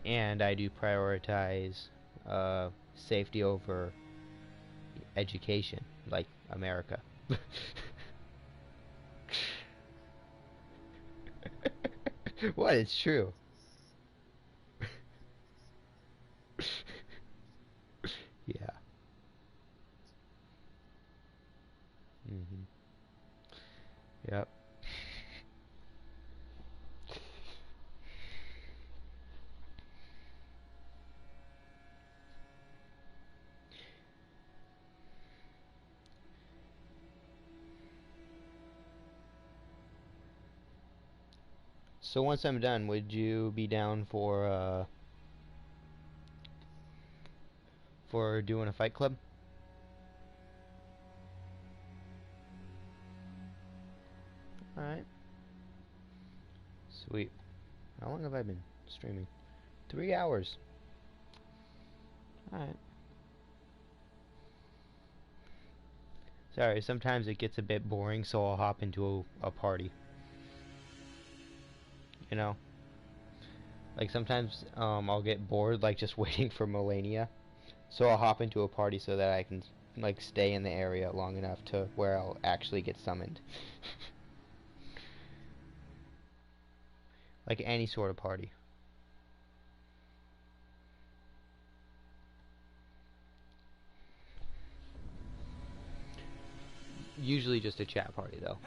A: And I do prioritize safety over education, like America. What? It's true. Yeah. Yep. So once I'm done, would you be down for doing a fight club? Alright. Sweet. How long have I been streaming? 3 hours. Alright. Sorry, sometimes it gets a bit boring, so I'll hop into a party. You know? Like sometimes I'll get bored like just waiting for Melania. So I'll hop into a party so that I can like stay in the area long enough to where I'll actually get summoned. Like any sort of party. usually just a chat party though.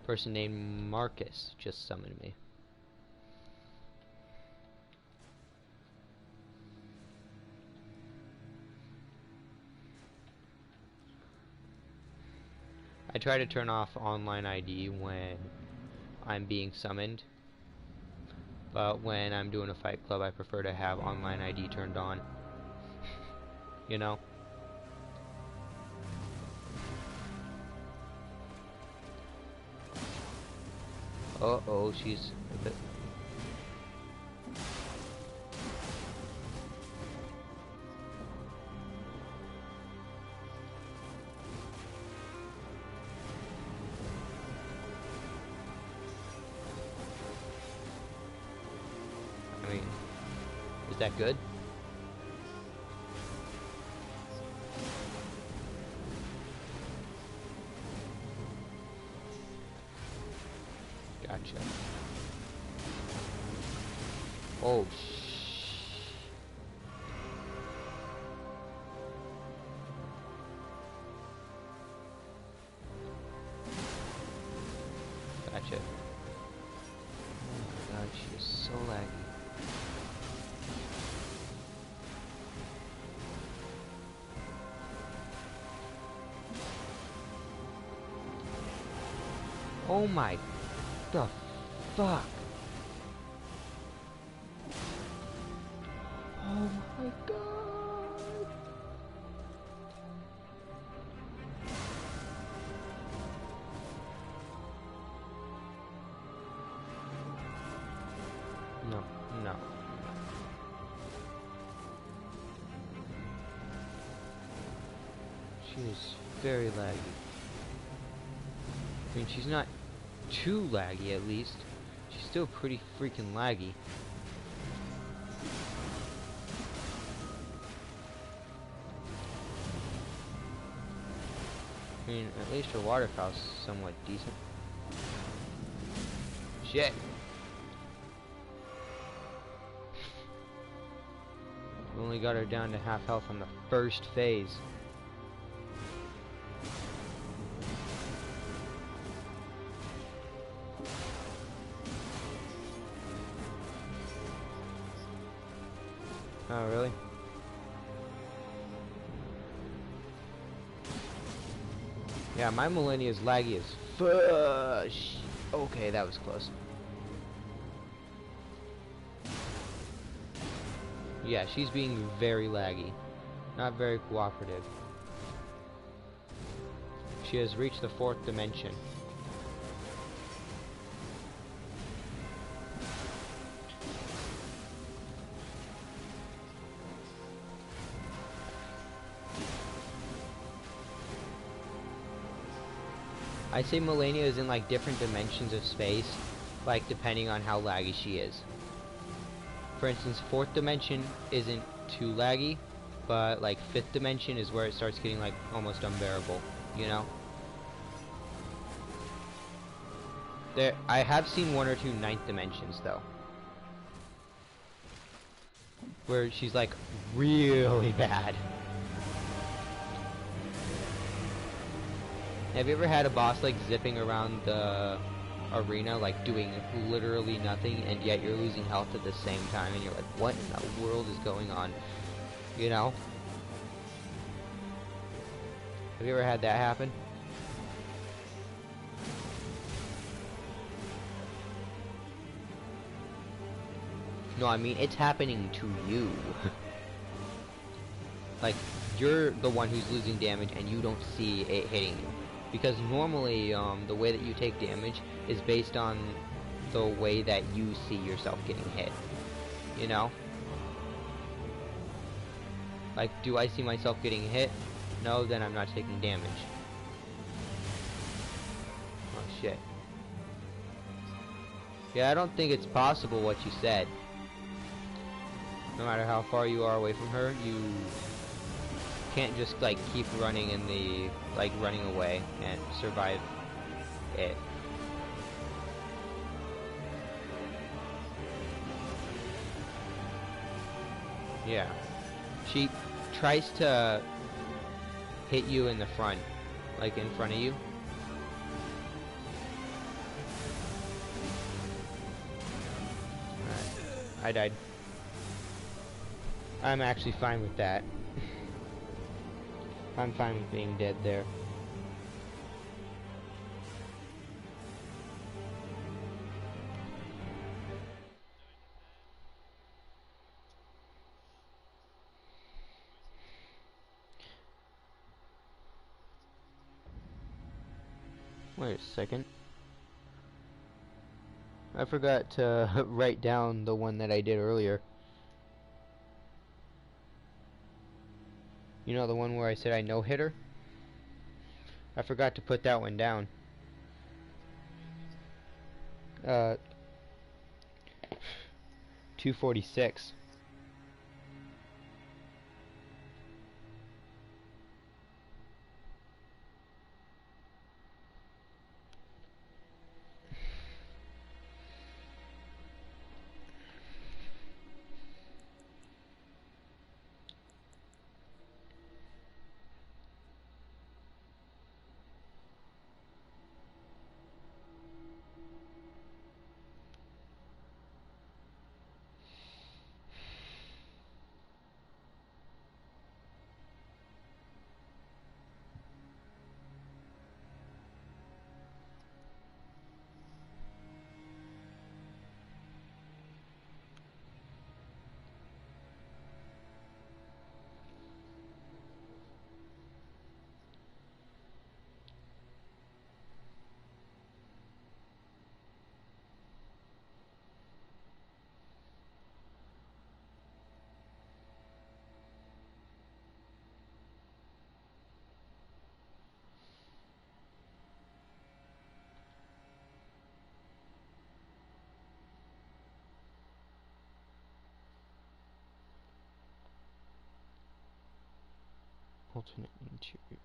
A: Person named Marcus just summoned me. I try to turn off online ID when I'm being summoned, but when I'm doing a fight club I prefer to have online ID turned on. You know? Uh-oh, she's a bit... I mean, is that good? Gotcha. Oh, gotcha. Oh my god, she is so laggy. Oh my, the fuck? Oh my god! No, no. She is very laggy. I mean, she's not too laggy, at least. She's still pretty freaking laggy. I mean, at least her waterfowl's somewhat decent. Shit! We only got her down to half health on the first phase. Oh, really? Yeah, my Millennia is laggy as fush. Okay, that was close. Yeah, she's being very laggy. Not very cooperative. She has reached the 4th dimension. I'd say Millennia is in like different dimensions of space, like depending on how laggy she is. For instance, 4th dimension isn't too laggy, but like 5th dimension is where it starts getting like almost unbearable, you know? I have seen 1 or 2 9th dimensions though, where she's like really bad. Have you ever had a boss like zipping around the arena like doing literally nothing, and yet you're losing health at the same time and you're like, what in the world is going on? You know? Have you ever had that happen? No, I mean it's happening to you. Like you're the one who's losing damage and you don't see it hitting you. Because normally, the way that you take damage is based on the way that you see yourself getting hit. You know? Like, do I see myself getting hit? No, then I'm not taking damage. Oh, shit. Yeah, I don't think it's possible what you said. No matter how far you are away from her, you can't just like keep running in the running away and survive it. Yeah, she tries to hit you in the front like in front of you. Alright, I died. I'm actually fine with that. I'm fine with being dead there. Wait a second. I forgot to write down the one that I did earlier. You know, the one where I said I no-hit her? I forgot to put that one down. 246. Alternate interior.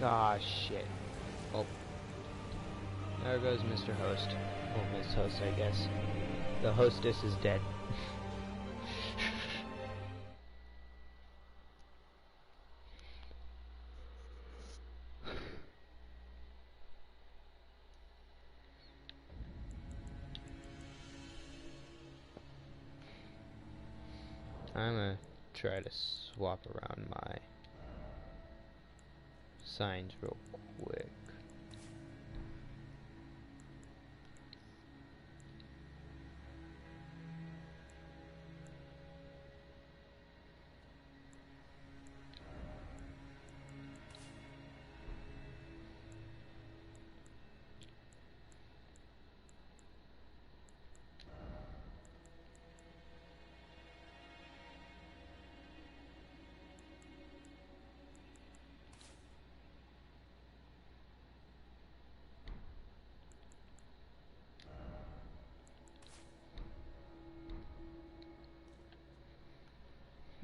A: Ah, shit. Oh. There goes Mr. Host. Or Ms. Host, I guess. The hostess is dead. I'm gonna try to swap around my signs real quick.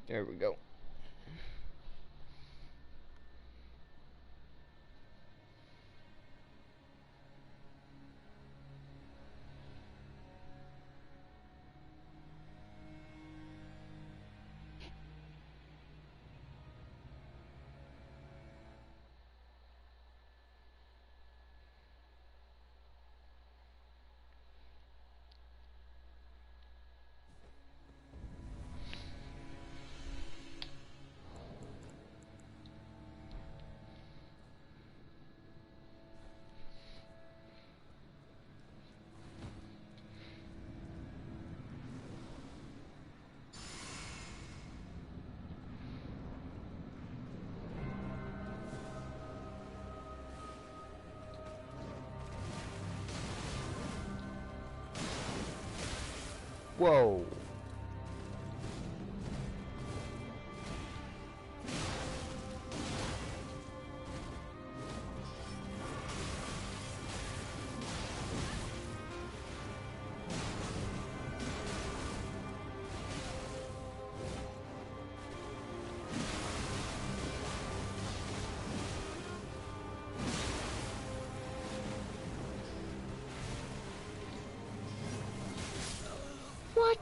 A: There we go. Whoa. What?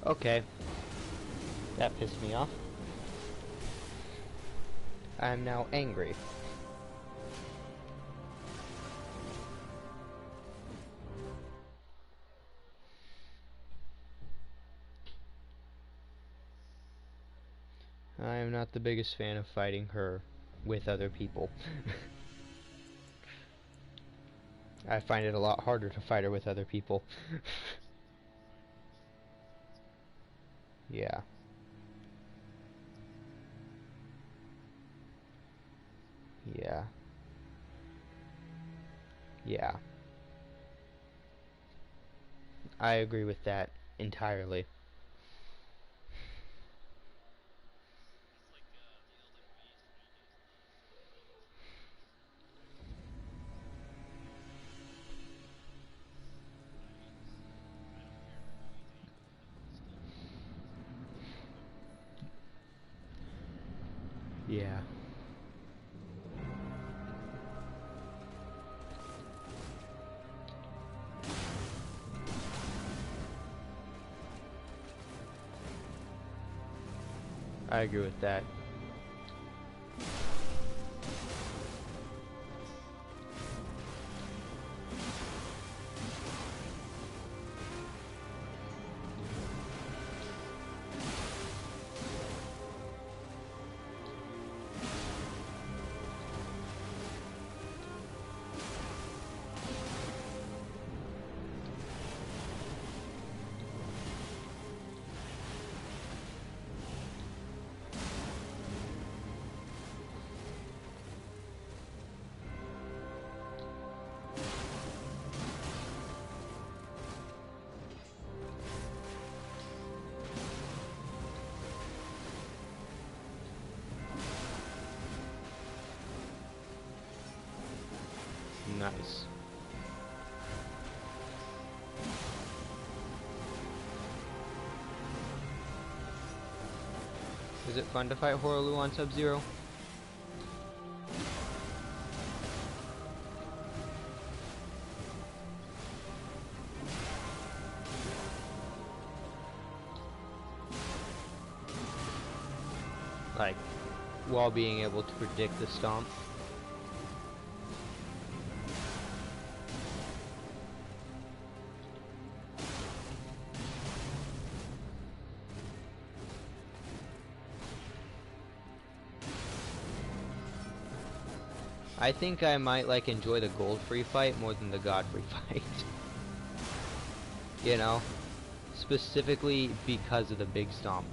A: Okay. That pissed me off. I'm now angry. I am not the biggest fan of fighting her with other people. I find it a lot harder to fight her with other people. Yeah. Yeah. Yeah. I agree with that entirely.
D: It's like the Elden Beast when he does the I don't care who he's aiming at, he's still
A: Yeah. I agree with that. Nice. Is it fun to fight Horaloo on Sub-Zero? while being able to predict the stomp. I think I might like enjoy the Godfrey fight more than the Godfrey fight. You know? Specifically because of the big stomp.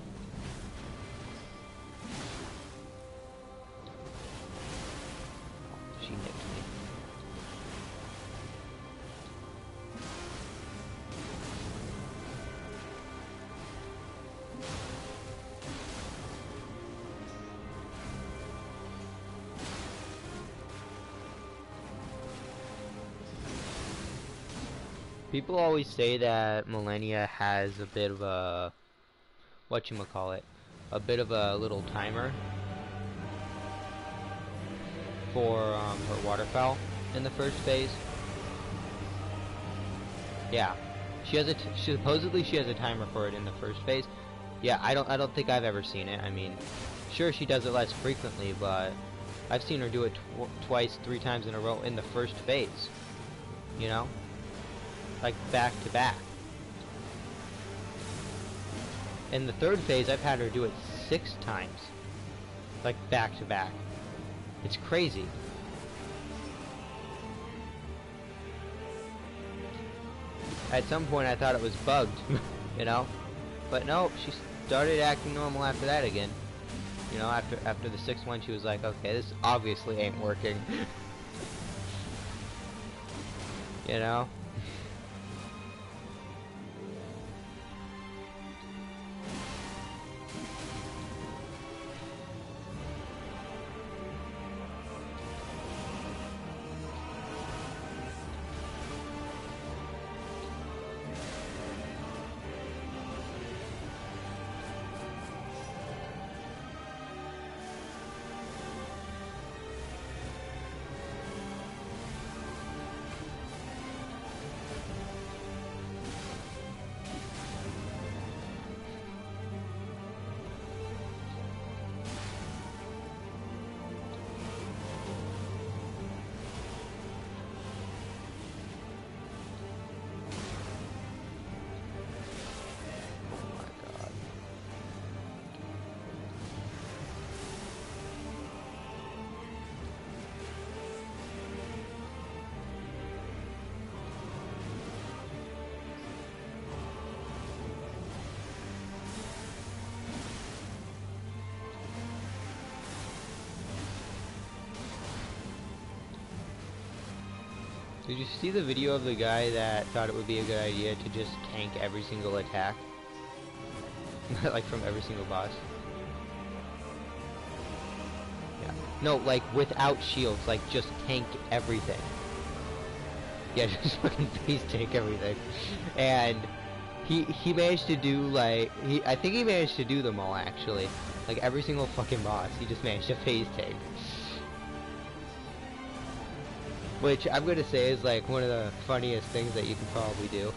A: She nicked me. People always say that Millennia has a bit of a, whatchamacallit, a bit of a little timer for her waterfowl in the first phase. Yeah, she has supposedly she has a timer for it in the first phase. Yeah, I don't think I've ever seen it. I mean, sure she does it less frequently, but I've seen her do it twice, 3 times in a row in the first phase. You know? Like back to back. In the third phase, I've had her do it 6 times, like back to back. It's crazy. At some point, I thought it was bugged, you know, but no, she started acting normal after that again. You know, after the 6th one, she was like, okay, this obviously ain't working. You know. Did you see the video of the guy that thought it would be a good idea to just tank every single attack? Like from every single boss? Yeah. No, like without shields, like just tank everything. Yeah, just fucking face tank everything. And he managed to do like I think he managed to do them all actually. Like every single fucking boss, he just managed to phase tank. Which I'm gonna say is like one of the funniest things that you can probably do.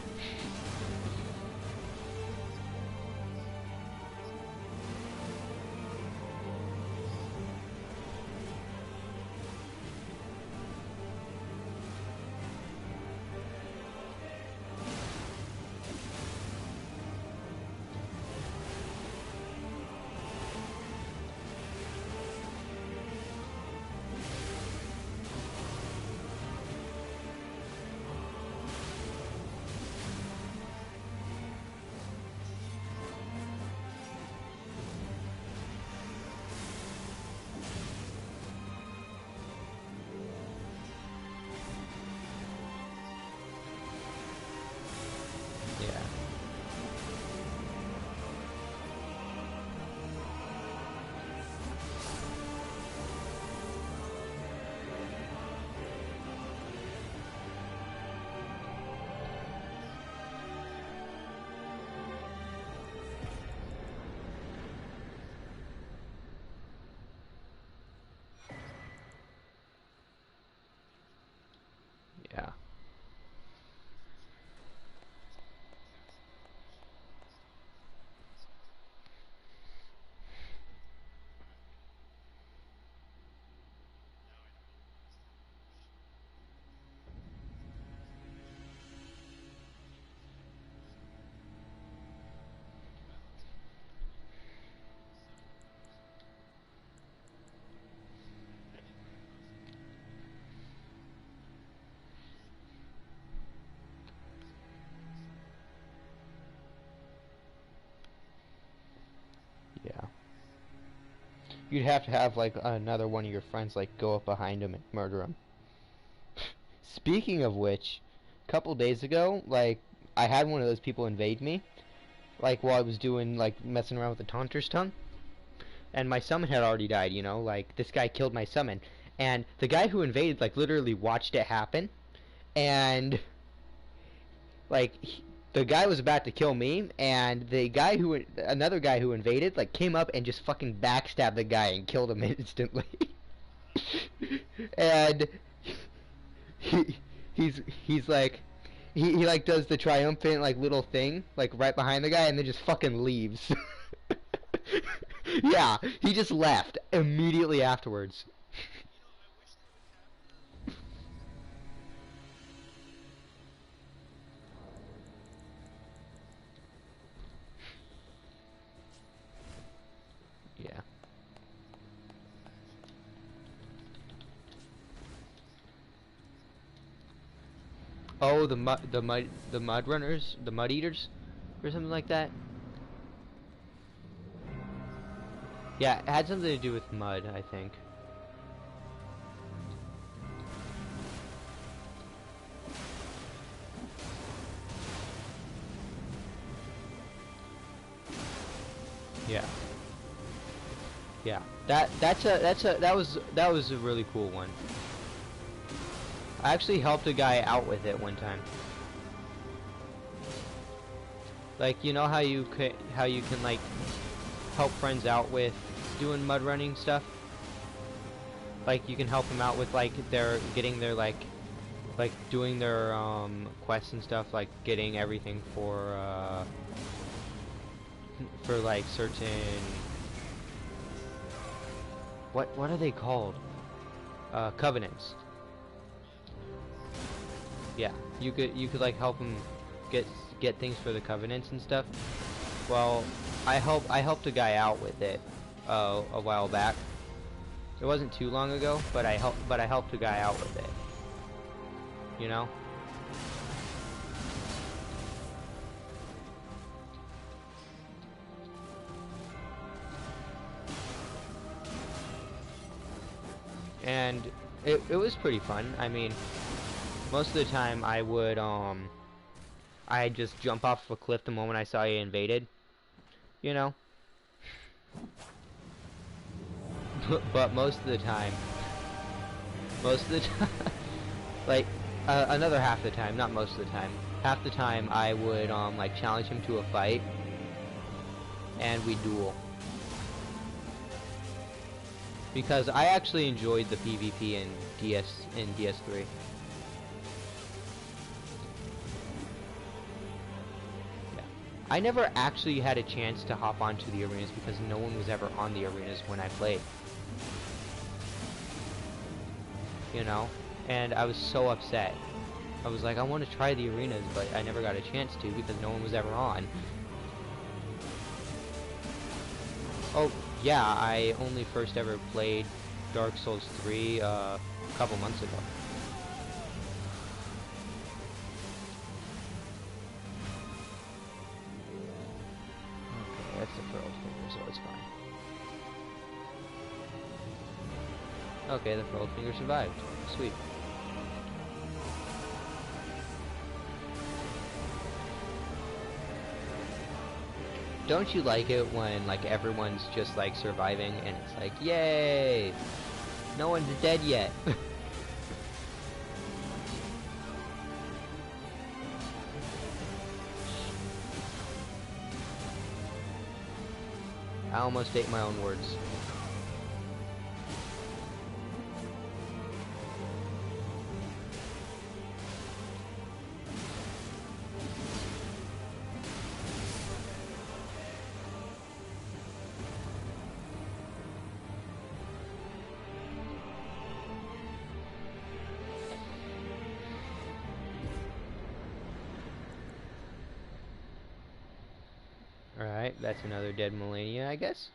A: Yeah. Yeah. You'd have to have like another one of your friends like go up behind him and murder him. Speaking of which, a couple days ago, like I had one of those people invade me, like while I was doing like messing around with the Taunter's Tongue, and my summon had already died. You know, like this guy killed my summon, and the guy who invaded like literally watched it happen, and like the guy was about to kill me, and another guy who invaded like came up and just fucking backstabbed the guy and killed him instantly. And he he's like he like does the triumphant like little thing like right behind the guy and then just fucking leaves. Yeah, he just left immediately afterwards. Yeah. Oh, the mud runners, the mud eaters, or something like that. Yeah, it had something to do with mud, I think. Yeah. Yeah. That was a really cool one. I actually helped a guy out with it one time. Like, you know how you can like help friends out with doing mud running stuff? Like you can help them out with like their getting their like doing their quests and stuff, like getting everything for like certain, what are they called? Covenants. Yeah, you could like help them get things for the covenants and stuff. Well, I helped a guy out with it a while back. It wasn't too long ago, but I helped a guy out with it. You know? And it was pretty fun. I mean, most of the time I'd just jump off a cliff the moment I saw you invaded. You know? But most of the time, like, another half the time, not most of the time, half the time I would, like, challenge him to a fight, and we duel. Because I actually enjoyed the PvP in DS3. Yeah. I never actually had a chance to hop onto the arenas because no one was ever on the arenas when I played. You know? And I was so upset. I was like, I want to try the arenas, but I never got a chance to because no one was ever on. Oh, yeah, I only first ever played Dark Souls 3 a couple months ago. Okay, that's the Furled Finger, so it's fine. Okay, the Furled Finger survived. Sweet. Don't you like it when, like, everyone's just, like, surviving and it's like, yay! No one's dead yet. I almost ate my own words. Alright, that's another dead Malenia, I guess.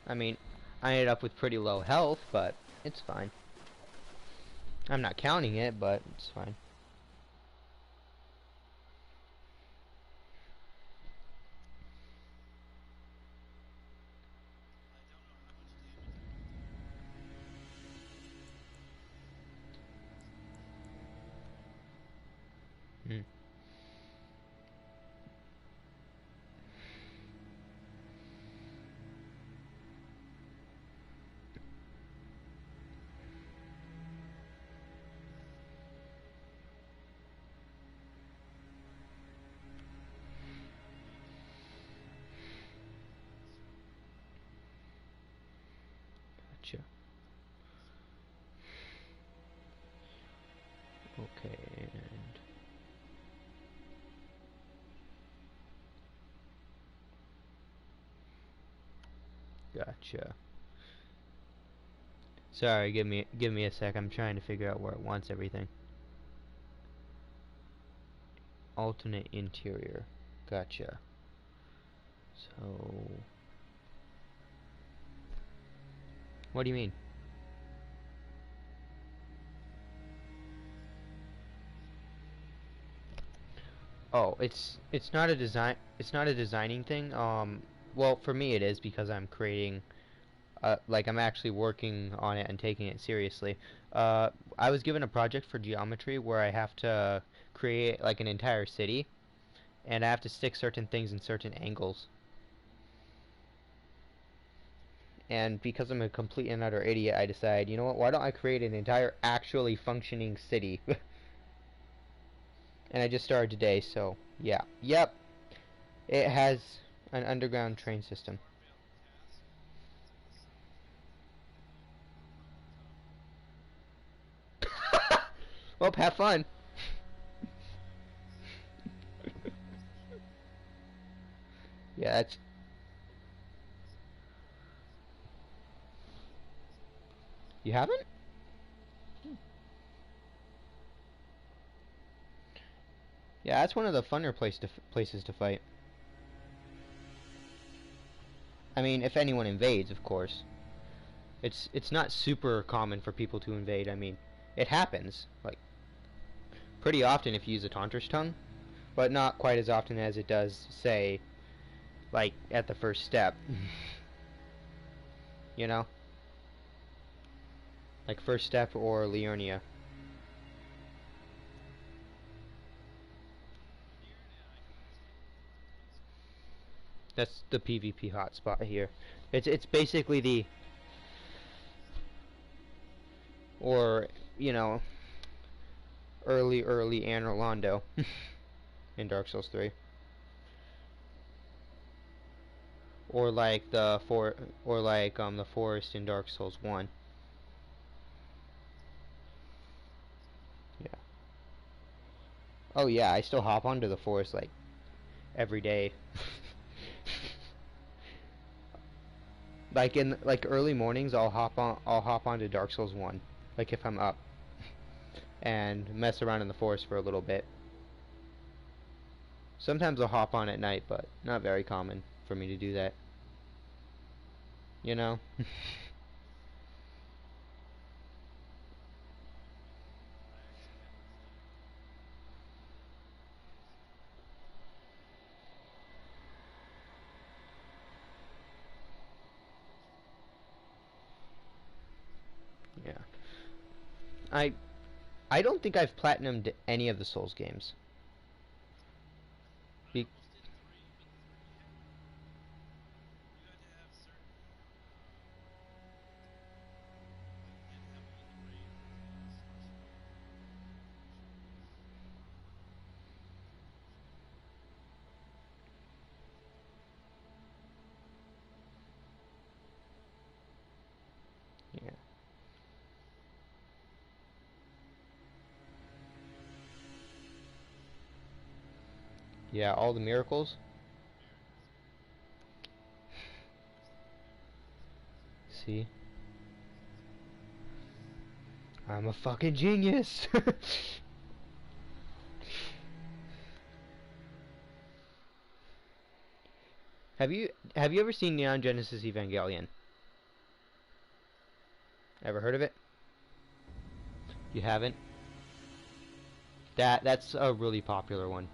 A: I mean, I ended up with pretty low health, but it's fine. I'm not counting it, but it's fine. Mm. Gotcha. Okay, and gotcha. Sorry, give me a sec. I'm trying to figure out where it wants everything. Alternate interior. Gotcha. So, what do you mean? Oh, it's not a designing thing. Well, for me it is because I'm creating like I'm actually working on it and taking it seriously. I was given a project for geometry where I have to create like an entire city and I have to stick certain things in certain angles. And because I'm a complete and utter idiot, I decide, you know what, why don't I create an entire actually functioning city? And I just started today, so yeah. Yep. It has an underground train system. Well, have fun. Yeah, that's... You haven't? Yeah, that's one of the funner places to fight. I mean, if anyone invades, of course. It's not super common for people to invade. I mean, it happens, like, pretty often if you use a Taunter's Tongue, but not quite as often as it does, say, like, at the first step. You know? Like first step or Liurnia. That's the PvP hotspot here. It's basically the... Or, you know, early Anor Londo in Dark Souls 3. Or like the the forest in Dark Souls 1. Yeah. Oh yeah, I still hop onto the forest like every day. Like in like early mornings I'll hop onto Dark Souls 1 like if I'm up and mess around in the forest for a little bit. Sometimes I'll hop on at night, but not very common for me to do that. You know? Yeah. I I don't think I've platinumed any of the Souls games.
D: I
A: Be
D: almost did 3, but 3 you had to have certain you had to have all the graves as well as sorcery.
A: yeah. Yeah, all the miracles. See? I'm a fucking genius. Have you ever seen Neon Genesis Evangelion? Ever heard of it? You haven't? That's a really popular one.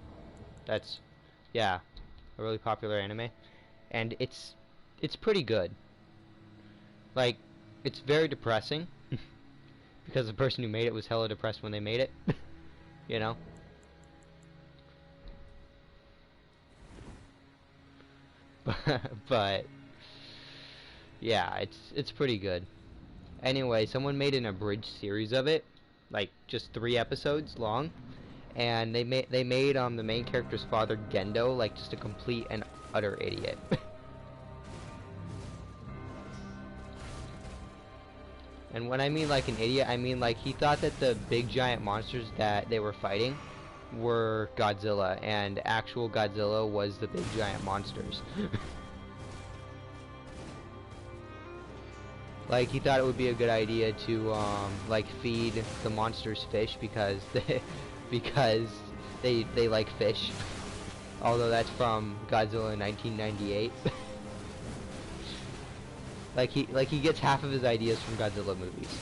A: That's yeah, a really popular anime, and it's pretty good. Like it's very depressing because the person who made it was hella depressed when they made it. You know? but yeah, it's pretty good. Anyway, someone made an abridged series of it, like just 3 episodes long, and they made the main character's father Gendo like just a complete and utter idiot. And when I mean like an idiot, I mean like he thought that the big giant monsters that they were fighting were Godzilla, and actual Godzilla was the big giant monsters. Like he thought it would be a good idea to like feed the monsters fish because they like fish. Although that's from Godzilla in 1998. like he gets half of his ideas from Godzilla movies.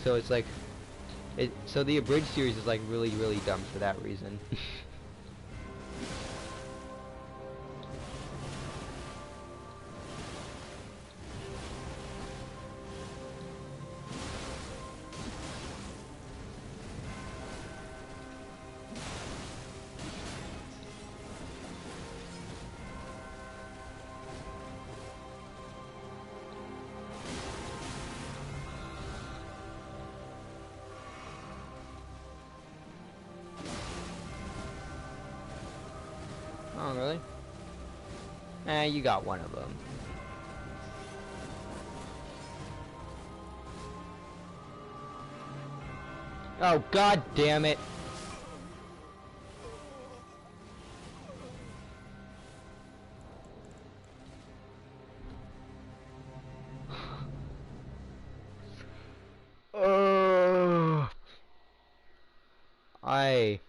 A: So it's like so the abridged series is like really dumb for that reason. Oh, really? You got one of them. Oh, god damn it! I...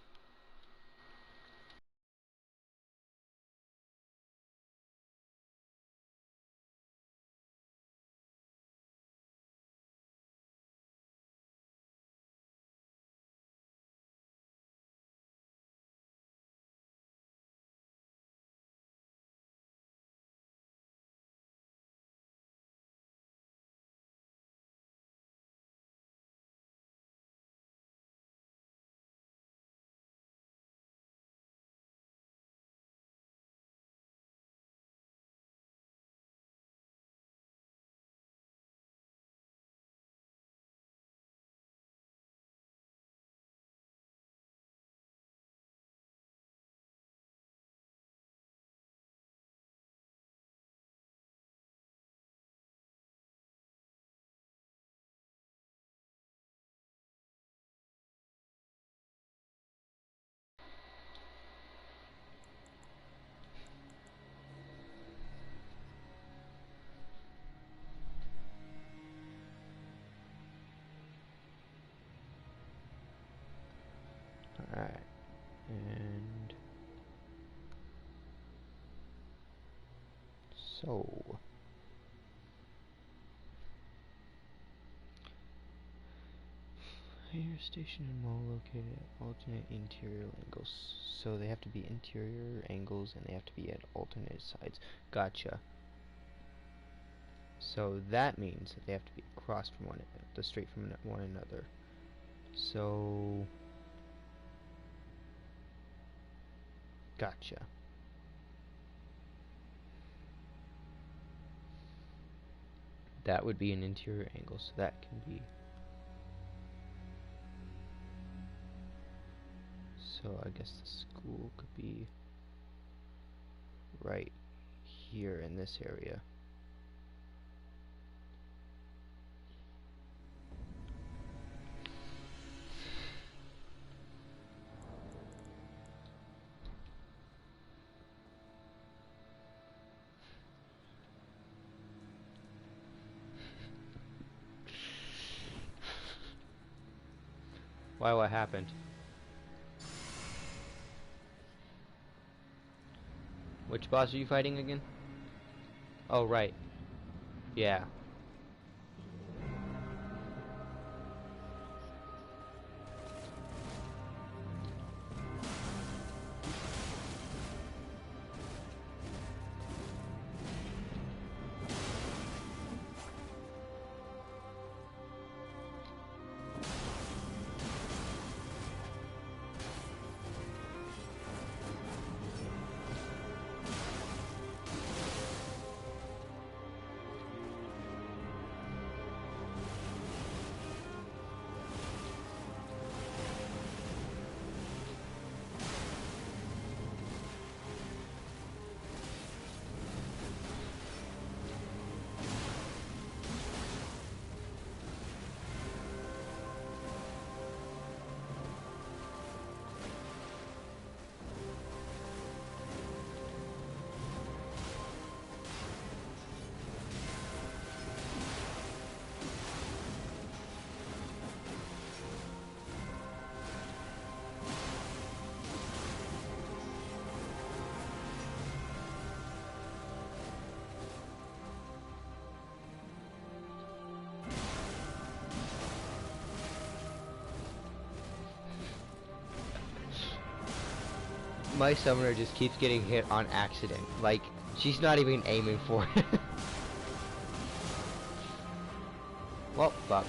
A: Alright. And... So... Fire station and mall located at alternate interior angles. So they have to be interior angles and they have to be at alternate sides. Gotcha. So that means that they have to be across from straight from one another. So... Gotcha. That would be an interior angle, so that can be... So I guess the school could be right here in this area. Why, what happened? Which boss are you fighting again? Oh, right. Yeah. my summoner just keeps getting hit on accident. Like, she's not even aiming for it. Well, fuck.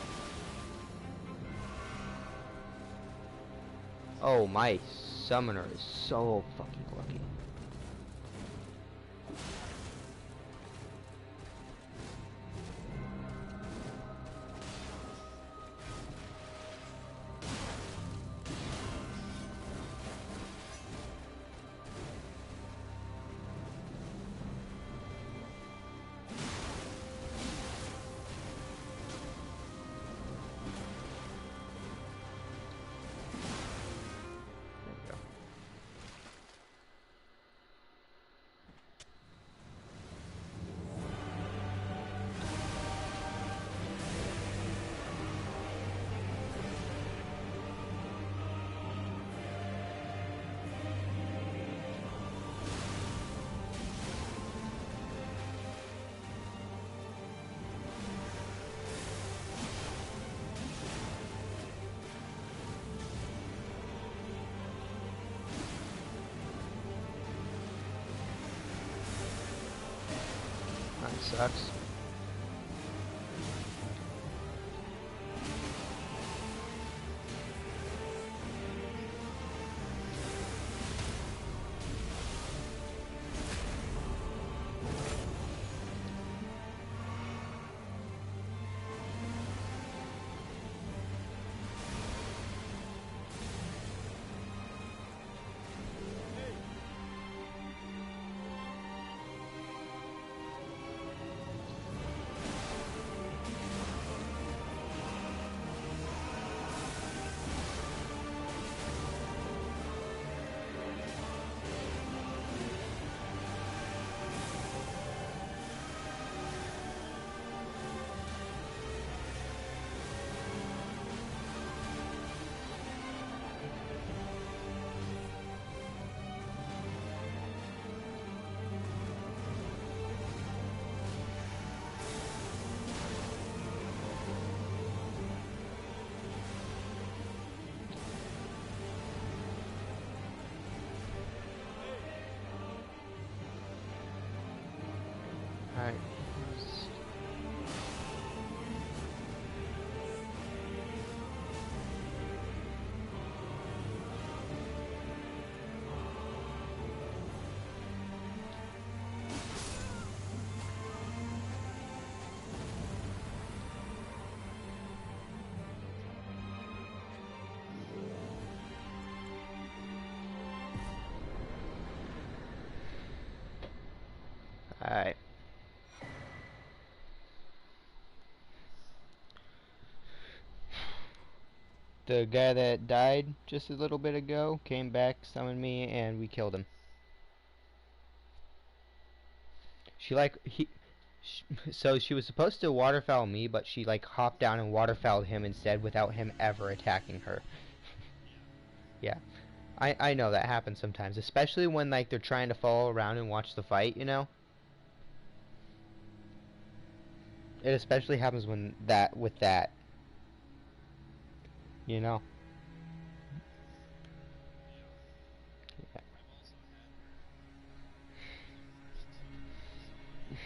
A: Oh, my summoner is so fucking lucky. There we go. That sucks. Alright. Alright. The guy that died just a little bit ago came back, summoned me, and we killed him. She so she was supposed to waterfowl me, but she like hopped down and waterfowled him instead without him ever attacking her. Yeah. I know that happens sometimes, especially when like they're trying to follow around and watch the fight, you know? It especially happens when with that. You know? Yeah.
D: I've also had first two games turn around and like wait on me.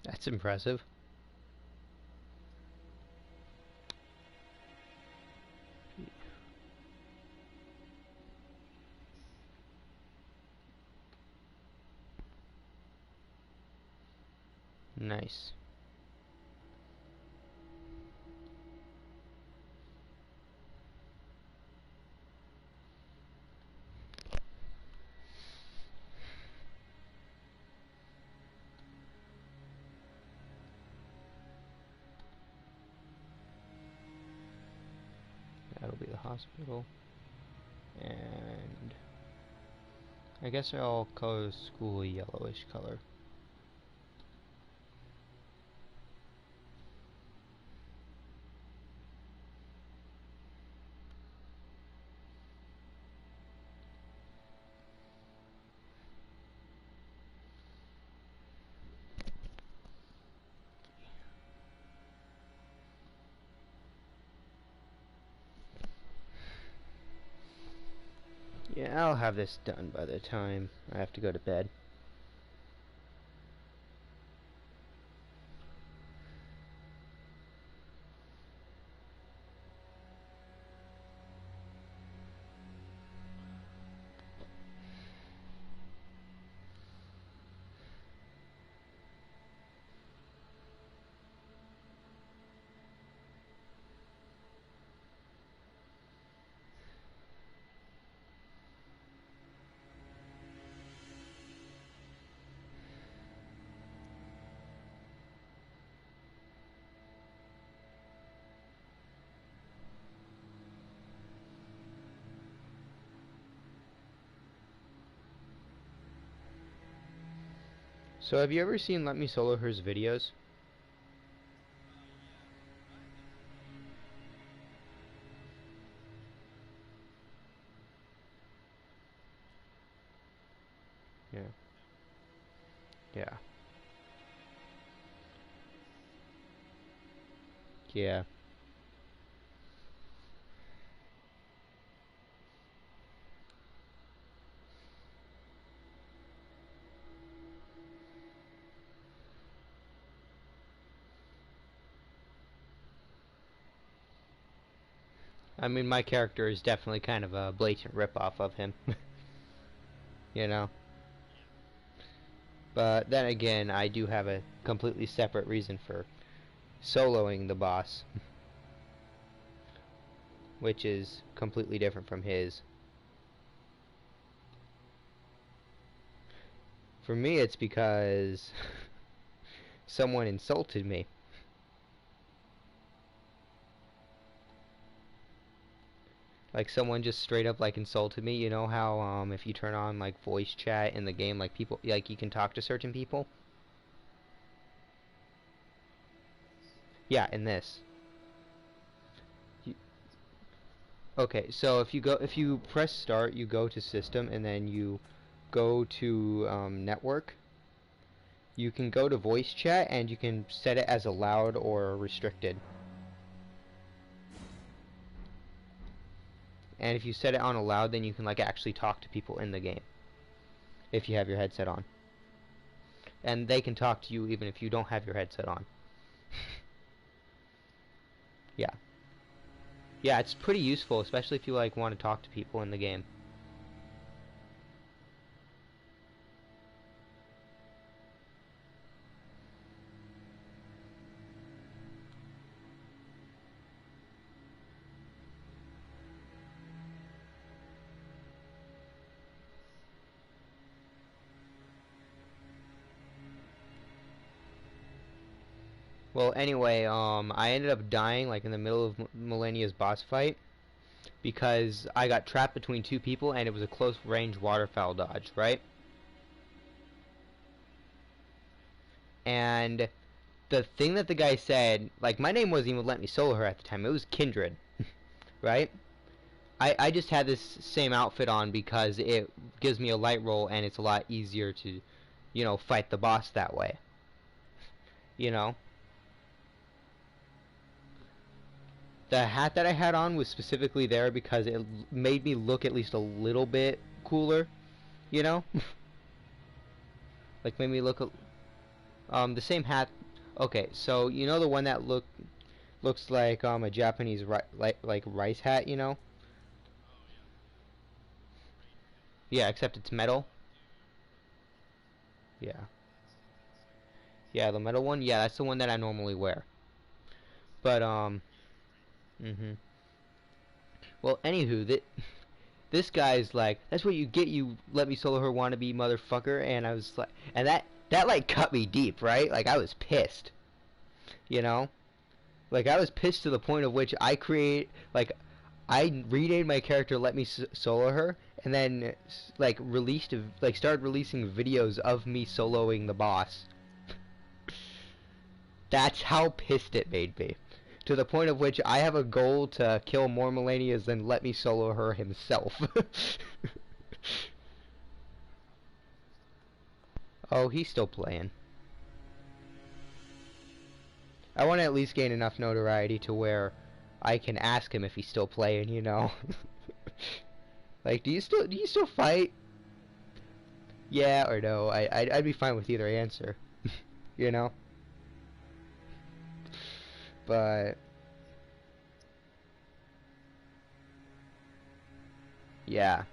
A: That's impressive. Nice. That'll be the hospital. And I guess I'll color the school a yellowish color. Yeah, I'll have this done by the time I have to go to bed. So have you ever seen Let Me Solo Her's videos? Yeah. Yeah. Yeah. I mean, my character is definitely kind of a blatant ripoff of him. You know? But then again, I do have a completely separate reason for soloing the boss, which is completely different from his. For me, it's because someone insulted me. Like, someone just straight up, like, insulted me. You know how, if you turn on, like, voice chat in the game, like, people, like, you can talk to certain people? Yeah, in this. Okay, so if you press start, you go to system, and then you go to, network. You can go to voice chat, and you can set it as allowed or restricted. And if you set it on allowed, then you can, like, actually talk to people in the game. If you have your headset on. And they can talk to you even if you don't have your headset on. Yeah. Yeah, it's pretty useful, especially if you, like, want to talk to people in the game. Well, anyway, I ended up dying, like, in the middle of Millennia's boss fight because I got trapped between two people and it was a close range waterfowl dodge, right? And the thing that the guy said, like, my name wasn't even Let Me Solo Her at the time, it was Kindred, right? I just had this same outfit on because it gives me a light roll and it's a lot easier to, you know, fight the boss that way. You know? The hat that I had on was specifically there because it made me look at least a little bit cooler, you know? Like made me look the same hat. Okay, so you know the one that looks like a Japanese like rice hat, you know?
D: Oh yeah,
A: Yeah, except it's metal. Yeah.
D: that's like
A: Yeah, the metal one. Yeah, that's the one that I normally wear. But mhm. Well, anywho, this guy's like, that's what you get, you let me solo her wannabe motherfucker, and I was like, and that like cut me deep, right? Like I was pissed, you know? Like I was pissed to the point of which I renamed my character Let Me Solo Her, and then like started releasing videos of me soloing the boss. That's how pissed it made me. To the point of which I have a goal to kill more Melanias than Let Me Solo Her himself. Oh, he's still playing. I want to at least gain enough notoriety to where I can ask him if he's still playing, you know? Like, do you still fight? Yeah or no? I'd be fine with either answer. You know? But yeah.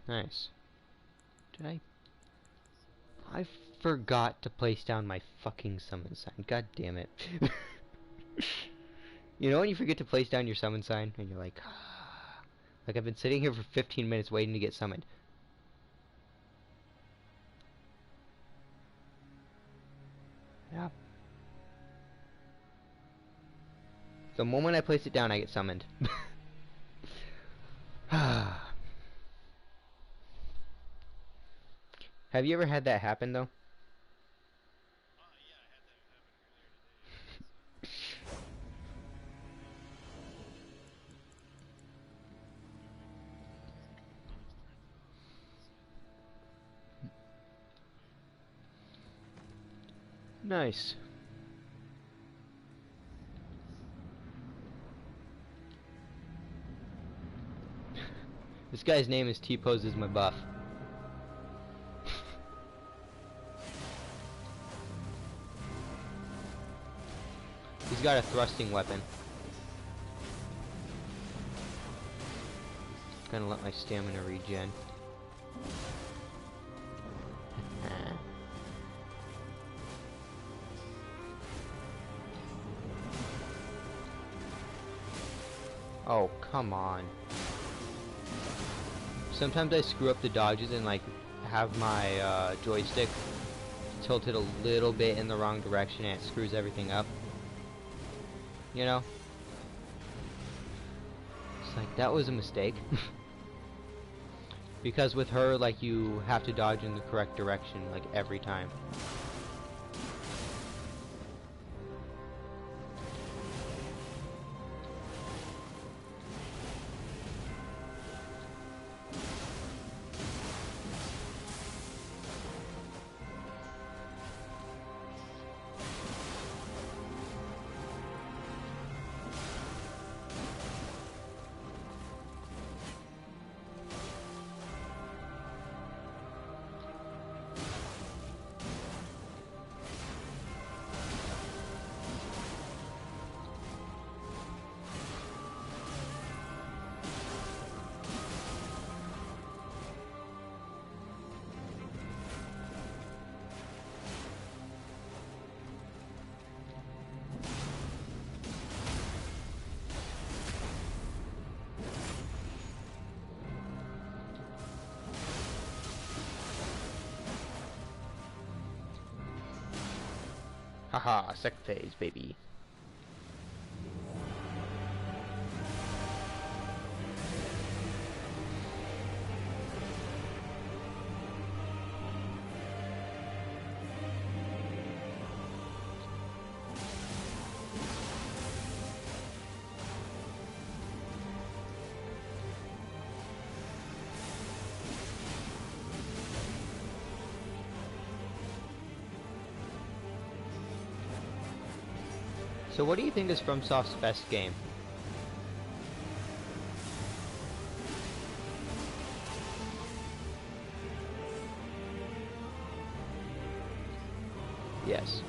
A: Nice. Did I forgot to place down my fucking summon sign. God damn it. You know when you forget to place down your summon sign and you're like, ah. Like I've been sitting here for 15 minutes waiting to get summoned. Yeah. The moment I place it down, I get summoned. Have you ever had that happen though?
D: yeah, I had that happen earlier today.
A: Nice. This guy's name is T-Poses my buff. He's got a thrusting weapon. Gonna let my stamina regen. Oh, come on. Sometimes I screw up the dodges and like have my joystick tilted a little bit in the wrong direction and it screws everything up. You know? It's like, that was a mistake. Because with her, like, you have to dodge in the correct direction, like, every time. Haha, second phase, baby. So what do you think is FromSoft's best game? Yes.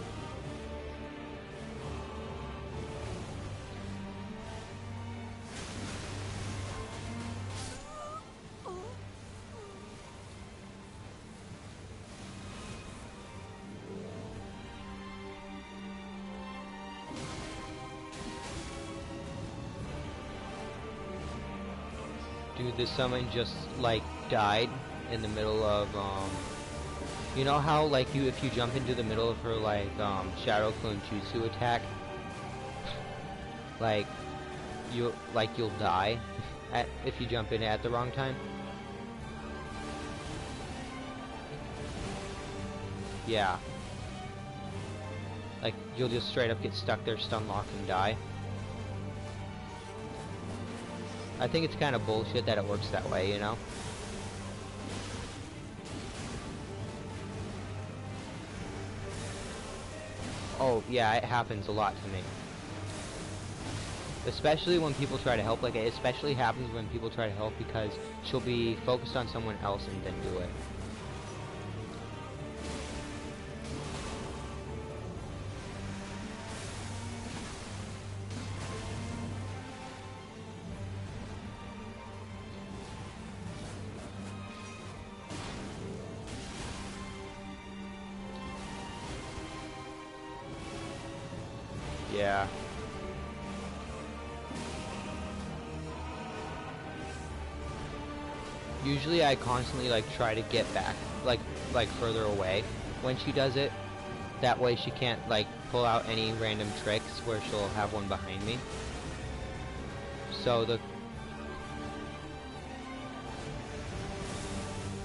A: Dude, this summon just like died in the middle of you know how like if you jump into the middle of her like Shadow Clone Jutsu attack, like you'll die if you jump in at the wrong time. Yeah. Like you'll just straight up get stuck there, stun lock, and die. I think it's kind of bullshit that it works that way, you know? Oh, yeah, it happens a lot to me. Especially when people try to help, like it especially happens when people try to help because she'll be focused on someone else and then do it. Yeah. Usually I constantly like try to get back like further away when she does it. That way she can't like pull out any random tricks where she'll have one behind me. So the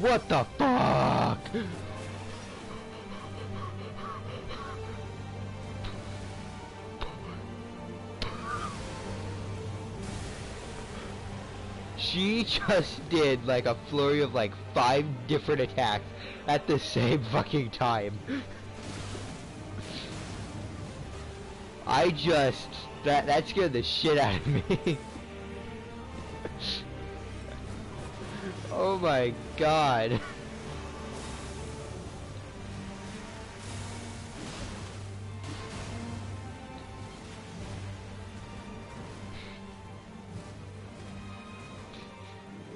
A: What the fuck? She just did like a flurry of like 5 different attacks at the same fucking time. That scared the shit out of me. Oh my god.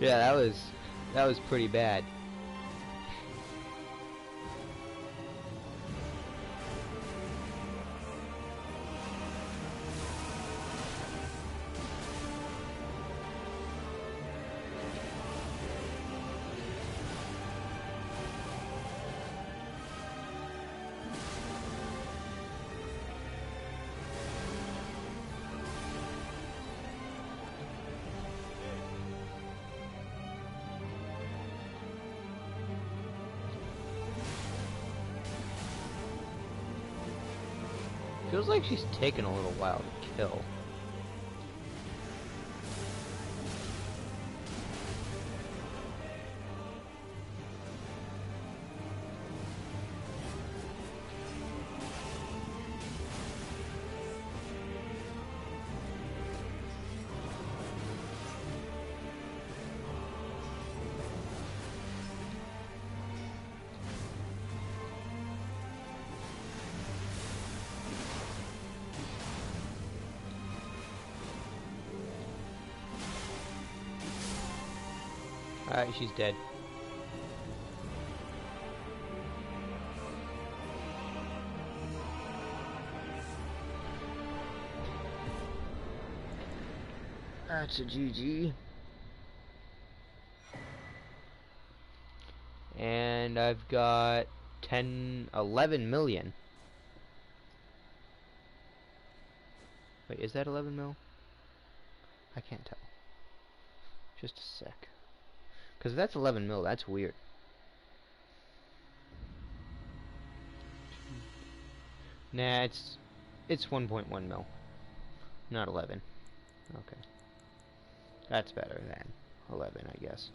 A: Yeah, that was pretty bad. Feels like she's taken a little while to kill. Alright, she's dead. That's a GG. And I've got 11 million. Wait, is that 11 mil? I can't tell. Just a sec. Because if that's 11 mil, that's weird. Nah, it's 1.1 mil. Not 11. Okay. That's better than 11, I guess.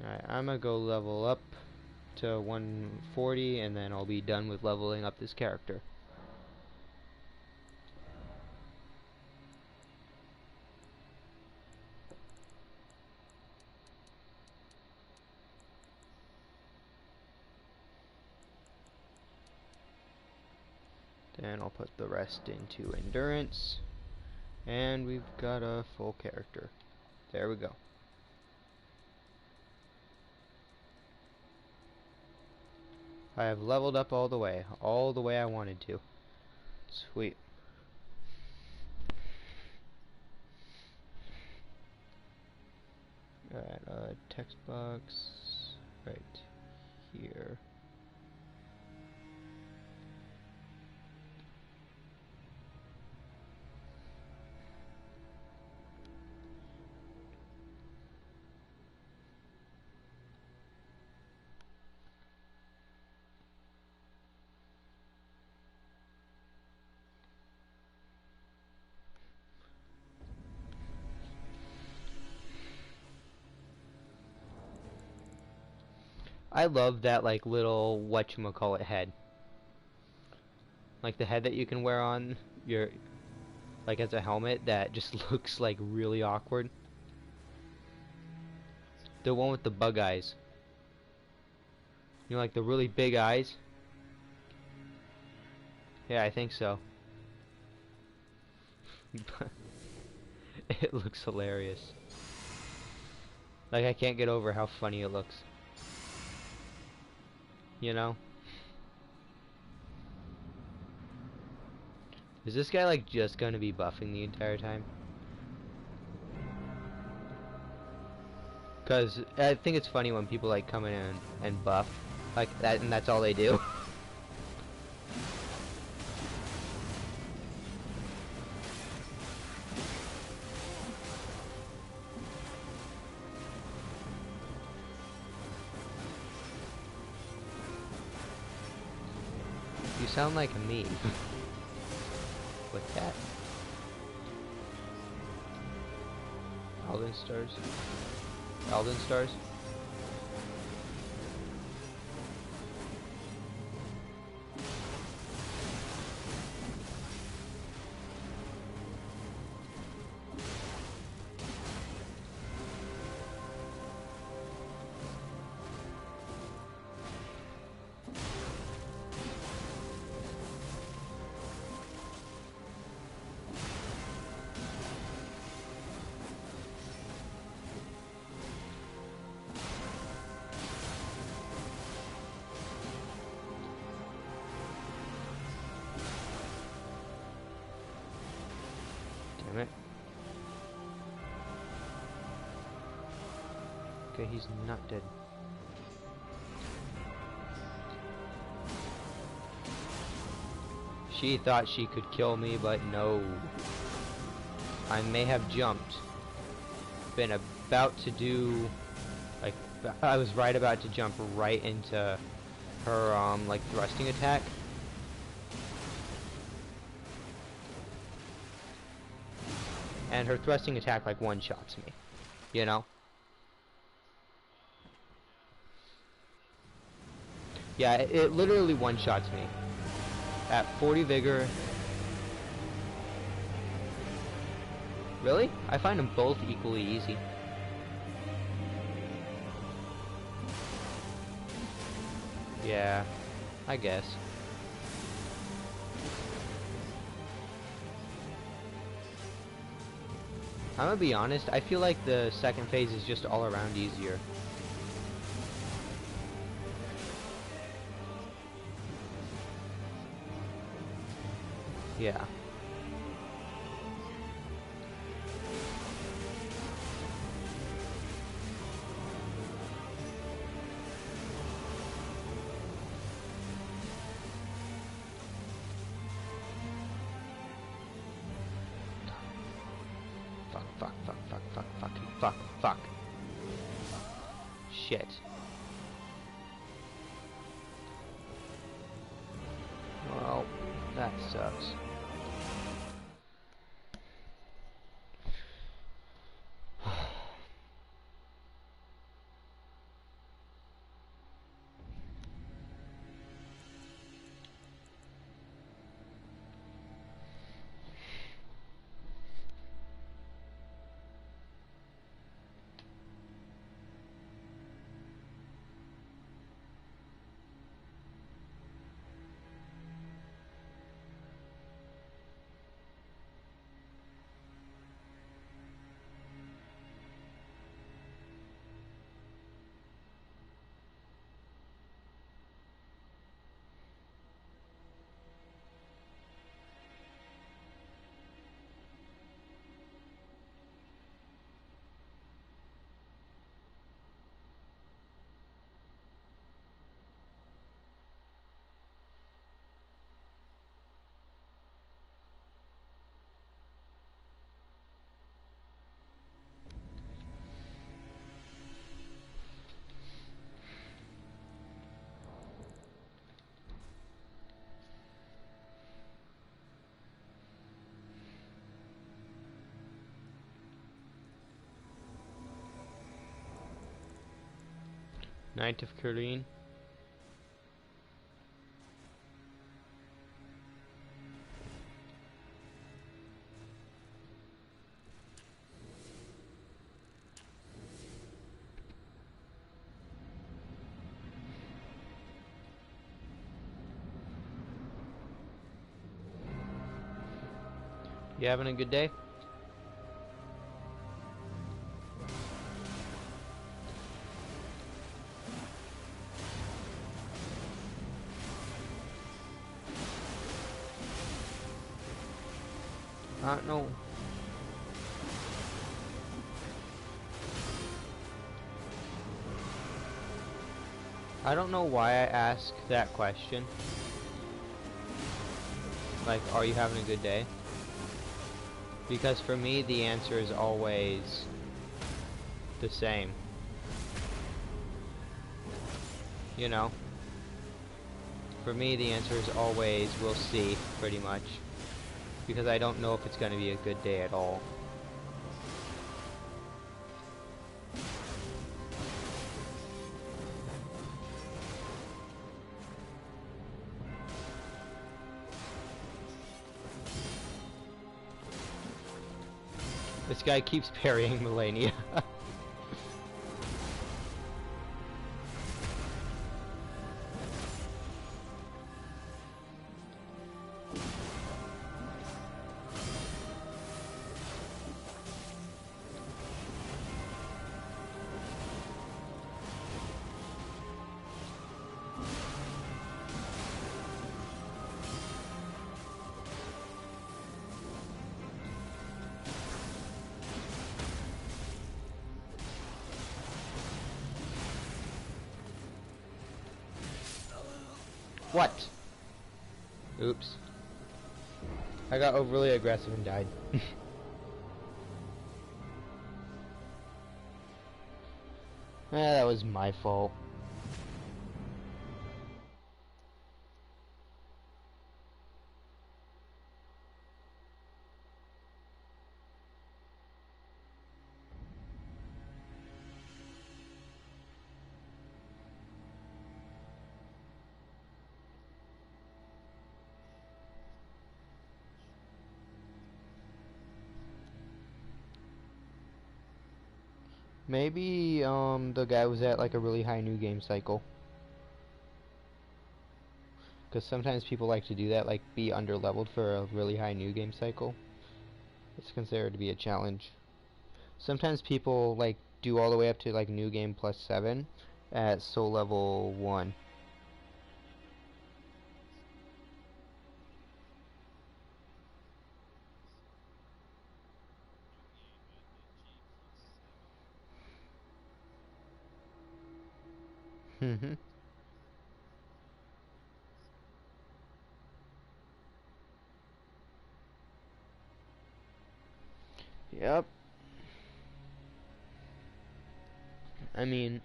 A: Alright, I'm gonna go level up to 140, and then I'll be done with leveling up this character. Then I'll put the rest into endurance, and we've got a full character. There we go. I have leveled up all the way I wanted to. Sweet. Alright, text box right here. I love that, like, little whatchamacallit head. Like the head that you can wear on your, like, as a helmet that just looks like really awkward. The one with the bug eyes. You know, like the really big eyes? Yeah, I think so. It looks hilarious. Like, I can't get over how funny it looks. You know? Is this guy, like, just gonna be buffing the entire time? Because I think it's funny when people, like, come in and buff. Like, that, and that's all they do. You sound like me. With that. Alden stars. Alden stars. Damn it. Okay, he's not dead. She thought she could kill me, but no. I may have jumped. Been about to do, like, I was right about to jump right into her, like, thrusting attack. And her thrusting attack, like, one-shots me. You know? Yeah, it literally one-shots me. At 40 vigor. Really? I find them both equally easy. Yeah, I guess. I'm gonna be honest, I feel like the second phase is just all around easier. Yeah. Fuck. Shit. Well, that sucks. Knight of Kareen. You having a good day? No. I don't know why I ask that question. Like, are you having a good day? Because for me, the answer is always the same. You know? For me, the answer is always, we'll see, pretty much. Because I don't know if it's going to be a good day at all. This guy keeps parrying Melania. What? Oops. I got overly aggressive and died. That was my fault. Maybe the guy was at like a really high new game cycle. Because sometimes people like to do that, like be underleveled for a really high new game cycle. It's considered to be a challenge. Sometimes people like do all the way up to like new game plus 7 at soul level 1. Mhm. Yep. I mean,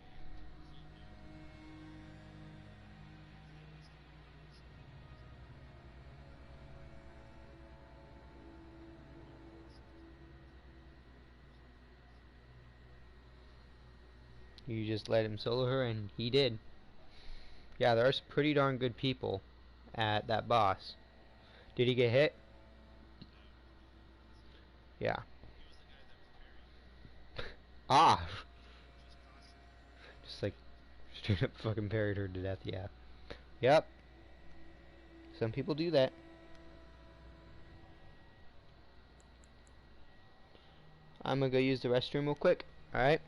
A: you just let him solo her and he did. Yeah, there's pretty darn good people at that boss. Did he get hit? Yeah. Ah! Just like straight up fucking parried her to death, yeah. Yep. Some people do that. I'm gonna go use the restroom real quick. Alright?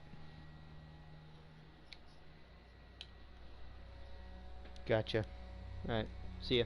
A: Gotcha. Alright. See ya.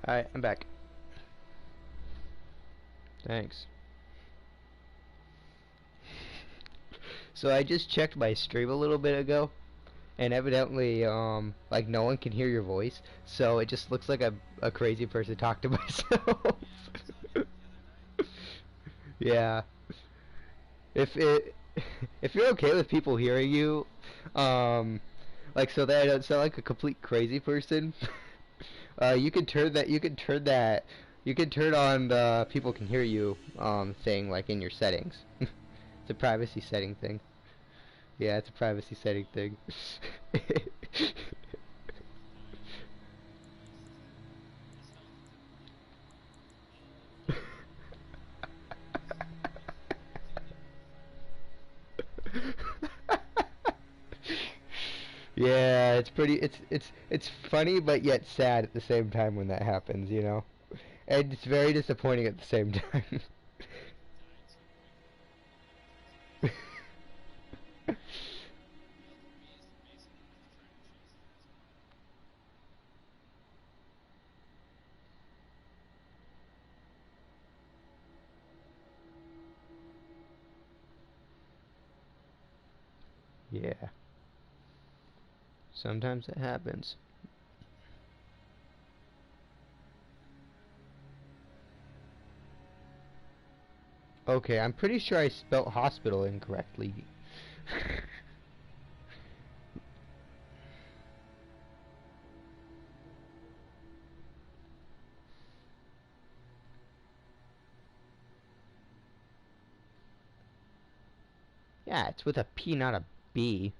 A: Alright, I'm back. Thanks. So I just checked my stream a little bit ago, and evidently, like no one can hear your voice, so it just looks like a crazy person talk to myself. Yeah. If it, if you're okay with people hearing you, like so that I don't sound like a complete crazy person, you can turn that. You can turn that. You can turn on the people can hear you thing like in your settings. It's a privacy setting thing. Yeah, it's a privacy setting thing. Yeah, it's pretty. It's funny, but yet sad at the same time when that happens. You know, and it's very disappointing at the same time. Yeah, sometimes it happens. Okay, I'm pretty sure I spelt hospital incorrectly. Yeah, it's with a P, not a B.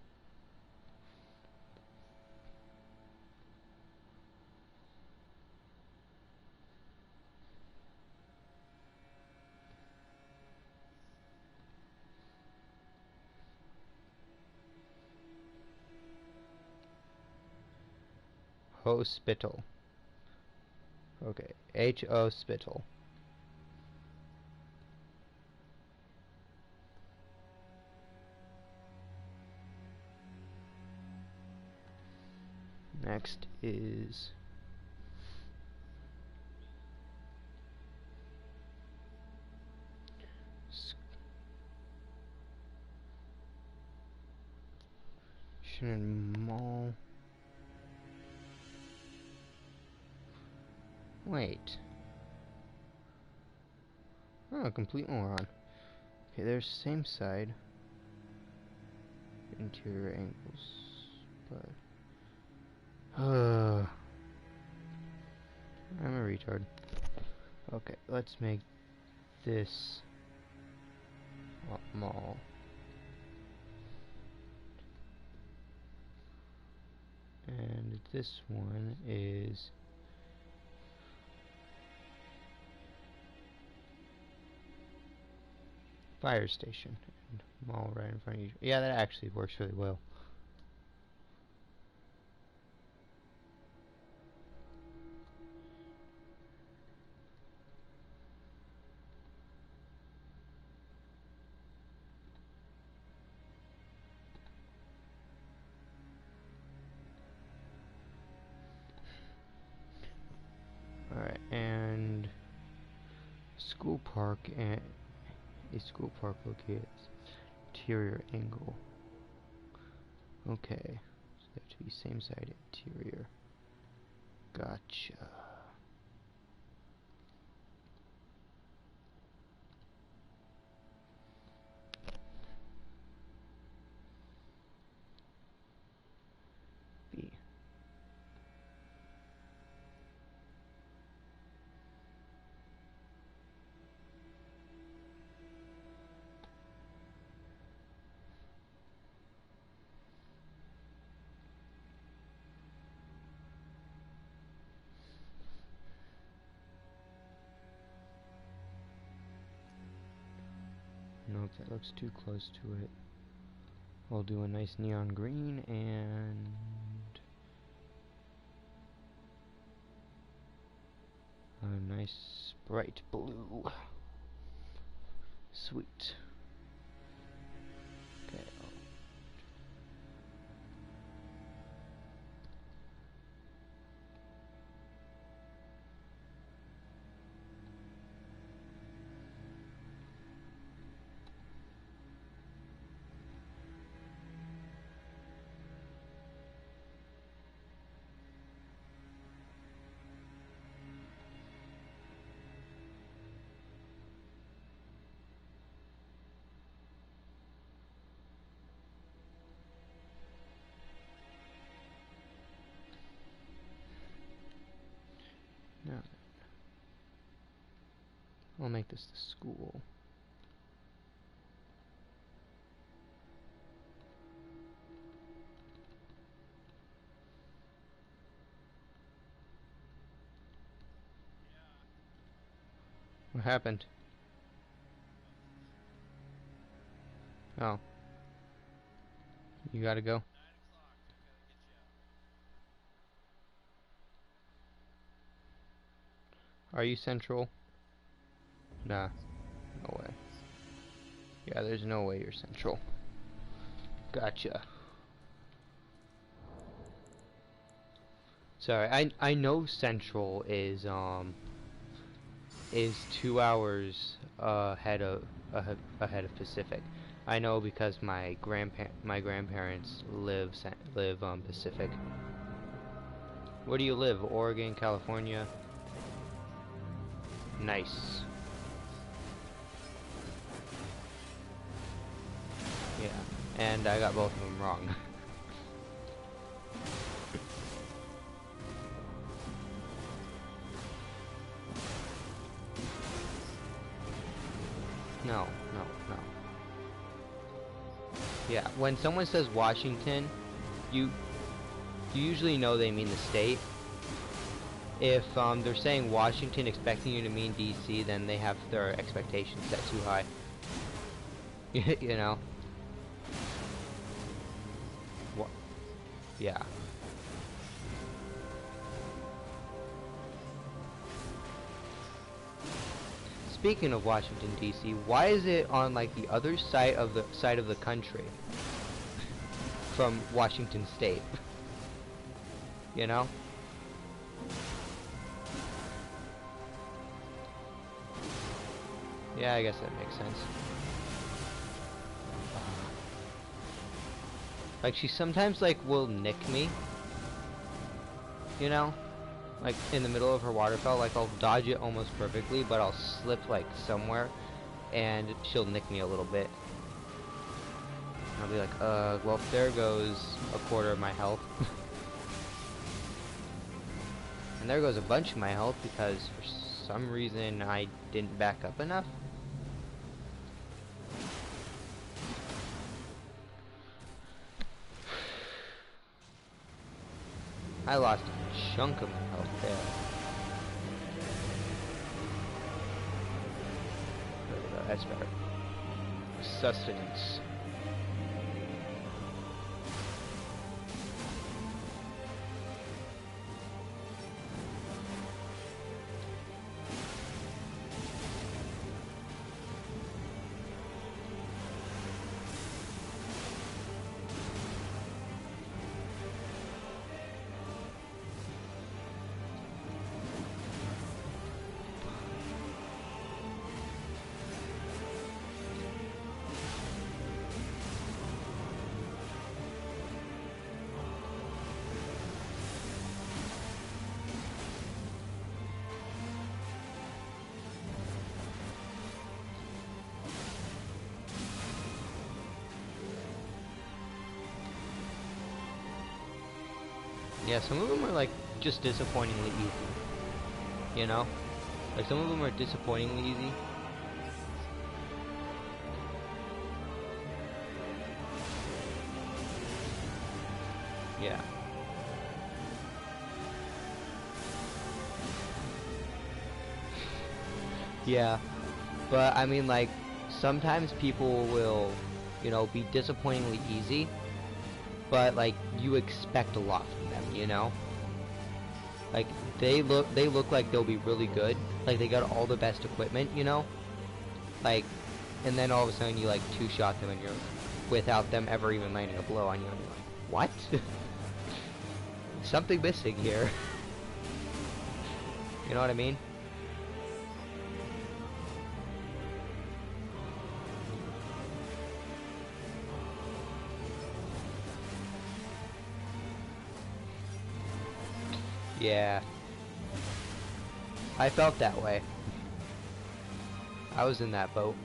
A: Hospital. Okay, H-O Spittle. Next is Shannon Mall. Wait. Oh, complete moron. Okay, there's same side. Interior angles. But I'm a retard. Okay, let's make this mall. And this one is fire station. And mall right in front of you. Yeah, that actually works really well. Alright, and school park and a school park locates interior angle. Okay, so they have to be same side interior. Gotcha. B. Nope, that looks too close to it. We'll do a nice neon green and a nice bright blue. Sweet. Okay. I'll make this the school. What happened? Oh. You gotta go?
D: 9 o'clock. I gotta get you out.
A: Are you central? Nah. No way. Yeah, there's no way you're central. Gotcha. Sorry, I know central is 2 hours ahead of Pacific. I know because my grandparents live Pacific. Where do you live? Oregon, California? Nice. Yeah, and I got both of them wrong. No. Yeah, when someone says Washington, you usually know they mean the state. If they're saying Washington expecting you to mean DC, then they have their expectations set too high. You know? What? Yeah. Speaking of Washington D.C., why is it on like the other side of the country from Washington State? You know? Yeah, I guess that makes sense. Like she sometimes like will nick me. You know? Like in the middle of her waterfall, like I'll dodge it almost perfectly, but I'll slip like somewhere and she'll nick me a little bit. And I'll be like, well there goes a quarter of my health. And there goes a bunch of my health because for some reason I didn't back up enough. I lost a chunk of my health there. There we go, that's better. Sustenance. Yeah, some of them are like just disappointingly easy. You know? Like some of them are disappointingly easy. Yeah. Yeah. But I mean like sometimes people will, you know, be disappointingly easy, but like you expect a lot from them, you know? Like they look like they'll be really good. Like they got all the best equipment, you know? Like and then all of a sudden you like two-shot them and you're without them ever even landing a blow on you and you're like, what? Something missing here. You know what I mean? Yeah. I felt that way. I was in that boat.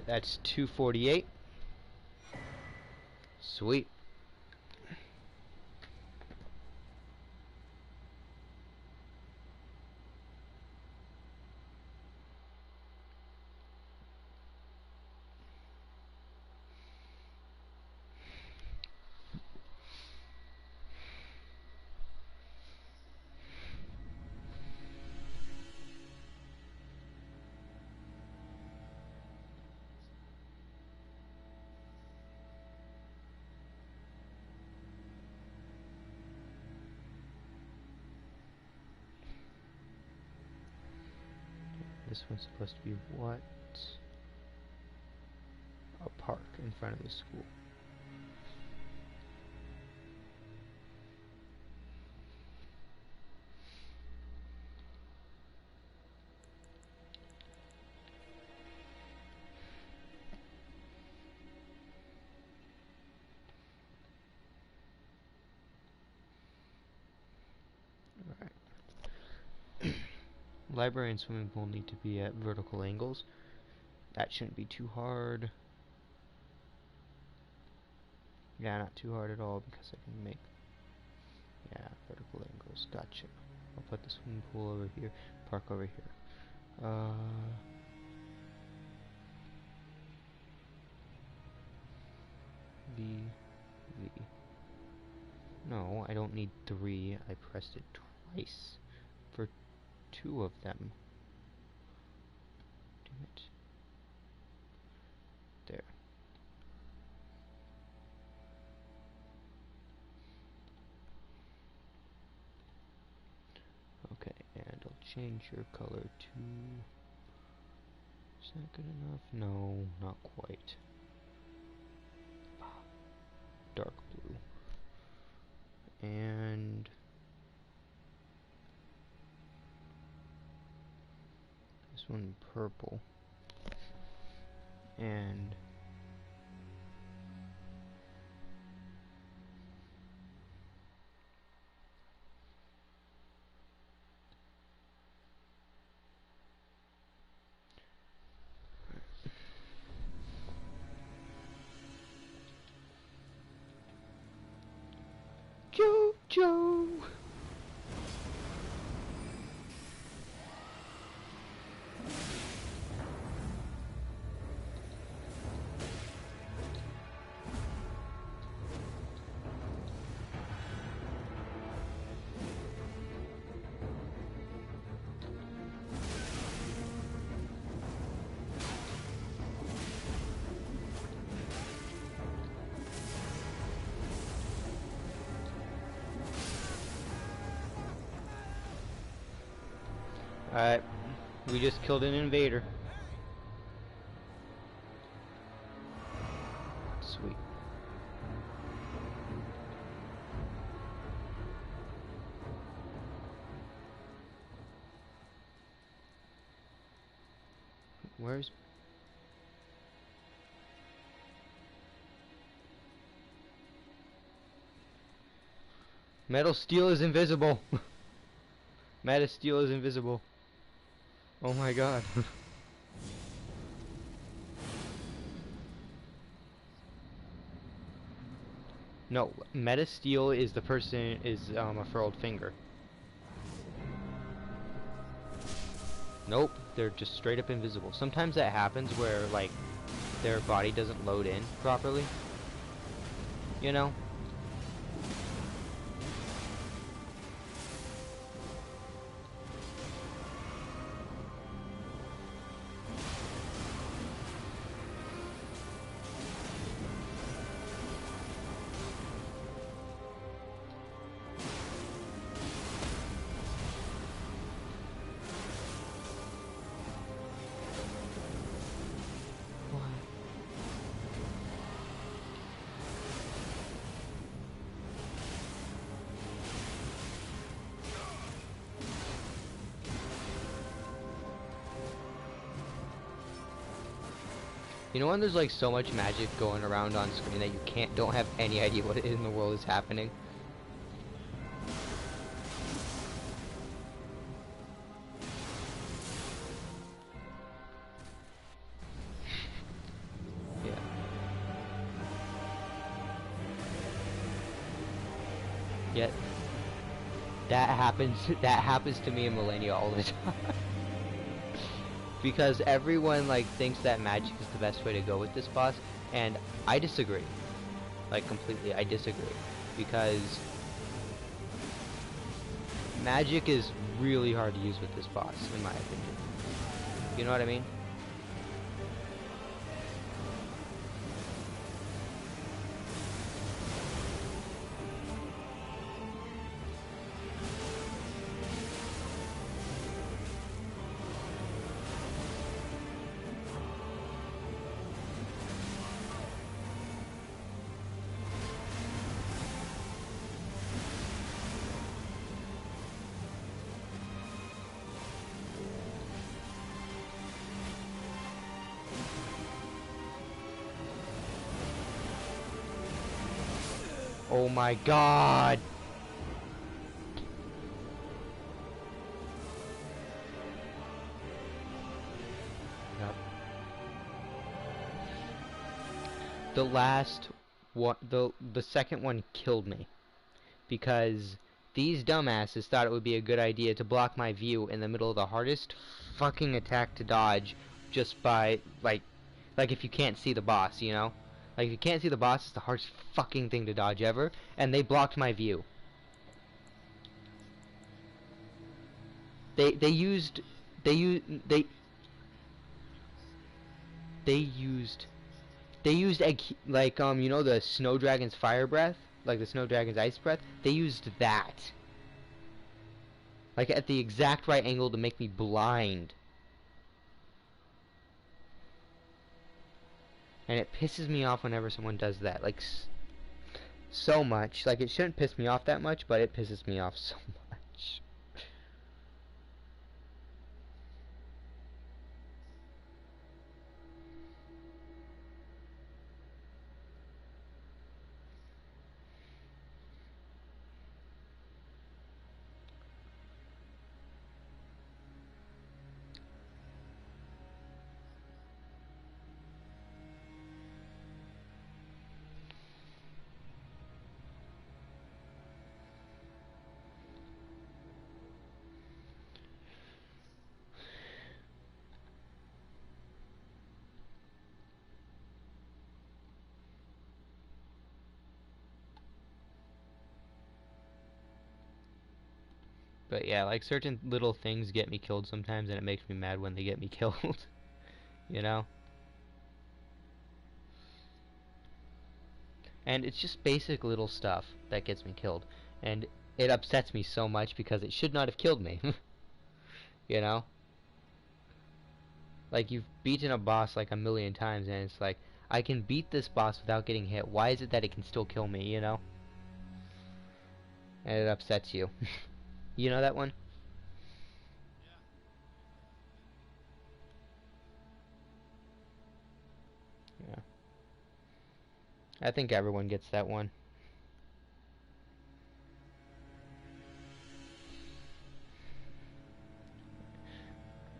A: That's 248. Sweet. This one's supposed to be what? A park in front of the school. Alright. Library and swimming pool need to be at vertical angles. That shouldn't be too hard. Yeah, not too hard at all because I can make, yeah, vertical angles. Gotcha. I'll put the swimming pool over here, park over here. V. No, I don't need 3. I pressed it twice for 2 of them. Damn it. There. Okay, and I'll change your color to... Is that good enough? No, not quite. Dark blue. And... this one purple. And... Jojo! Alright, we just killed an invader. Sweet. Where's... Metal Steel is invisible. Metal Steel is invisible. Oh my god. No, Meta Steel is the person a furled finger. Nope, they're just straight up invisible. Sometimes that happens where like their body doesn't load in properly. You know? You know when there's like so much magic going around on screen that you don't have any idea what in the world is happening? Yet that happens that happens to me in Millennia all the time. Because everyone like thinks that magic is the best way to go with this boss, and I disagree. Like completely, I disagree. Because magic is really hard to use with this boss, in my opinion. You know what I mean? Oh my god! Yep. The last one, the second one killed me. Because these dumbasses thought it would be a good idea to block my view in the middle of the hardest fucking attack to dodge just by, like if you can't see the boss, you know? Like, if you can't see the boss, it's the hardest fucking thing to dodge ever, and they blocked my view. They used they used they used like you know the snow dragon's fire breath, like the snow dragon's ice breath. They used that like at the exact right angle to make me blind. And it pisses me off whenever someone does that, like so much. Like, it shouldn't piss me off that much, but it pisses me off so much. But yeah, like, certain little things get me killed sometimes, and it makes me mad when they get me killed. You know? And it's just basic little stuff that gets me killed. And it upsets me so much because it should not have killed me. You know? Like, you've beaten a boss like a million times, and it's like, I can beat this boss without getting hit. Why is it that it can still kill me, you know? And it upsets you. You know that one? Yeah. I think everyone gets that one.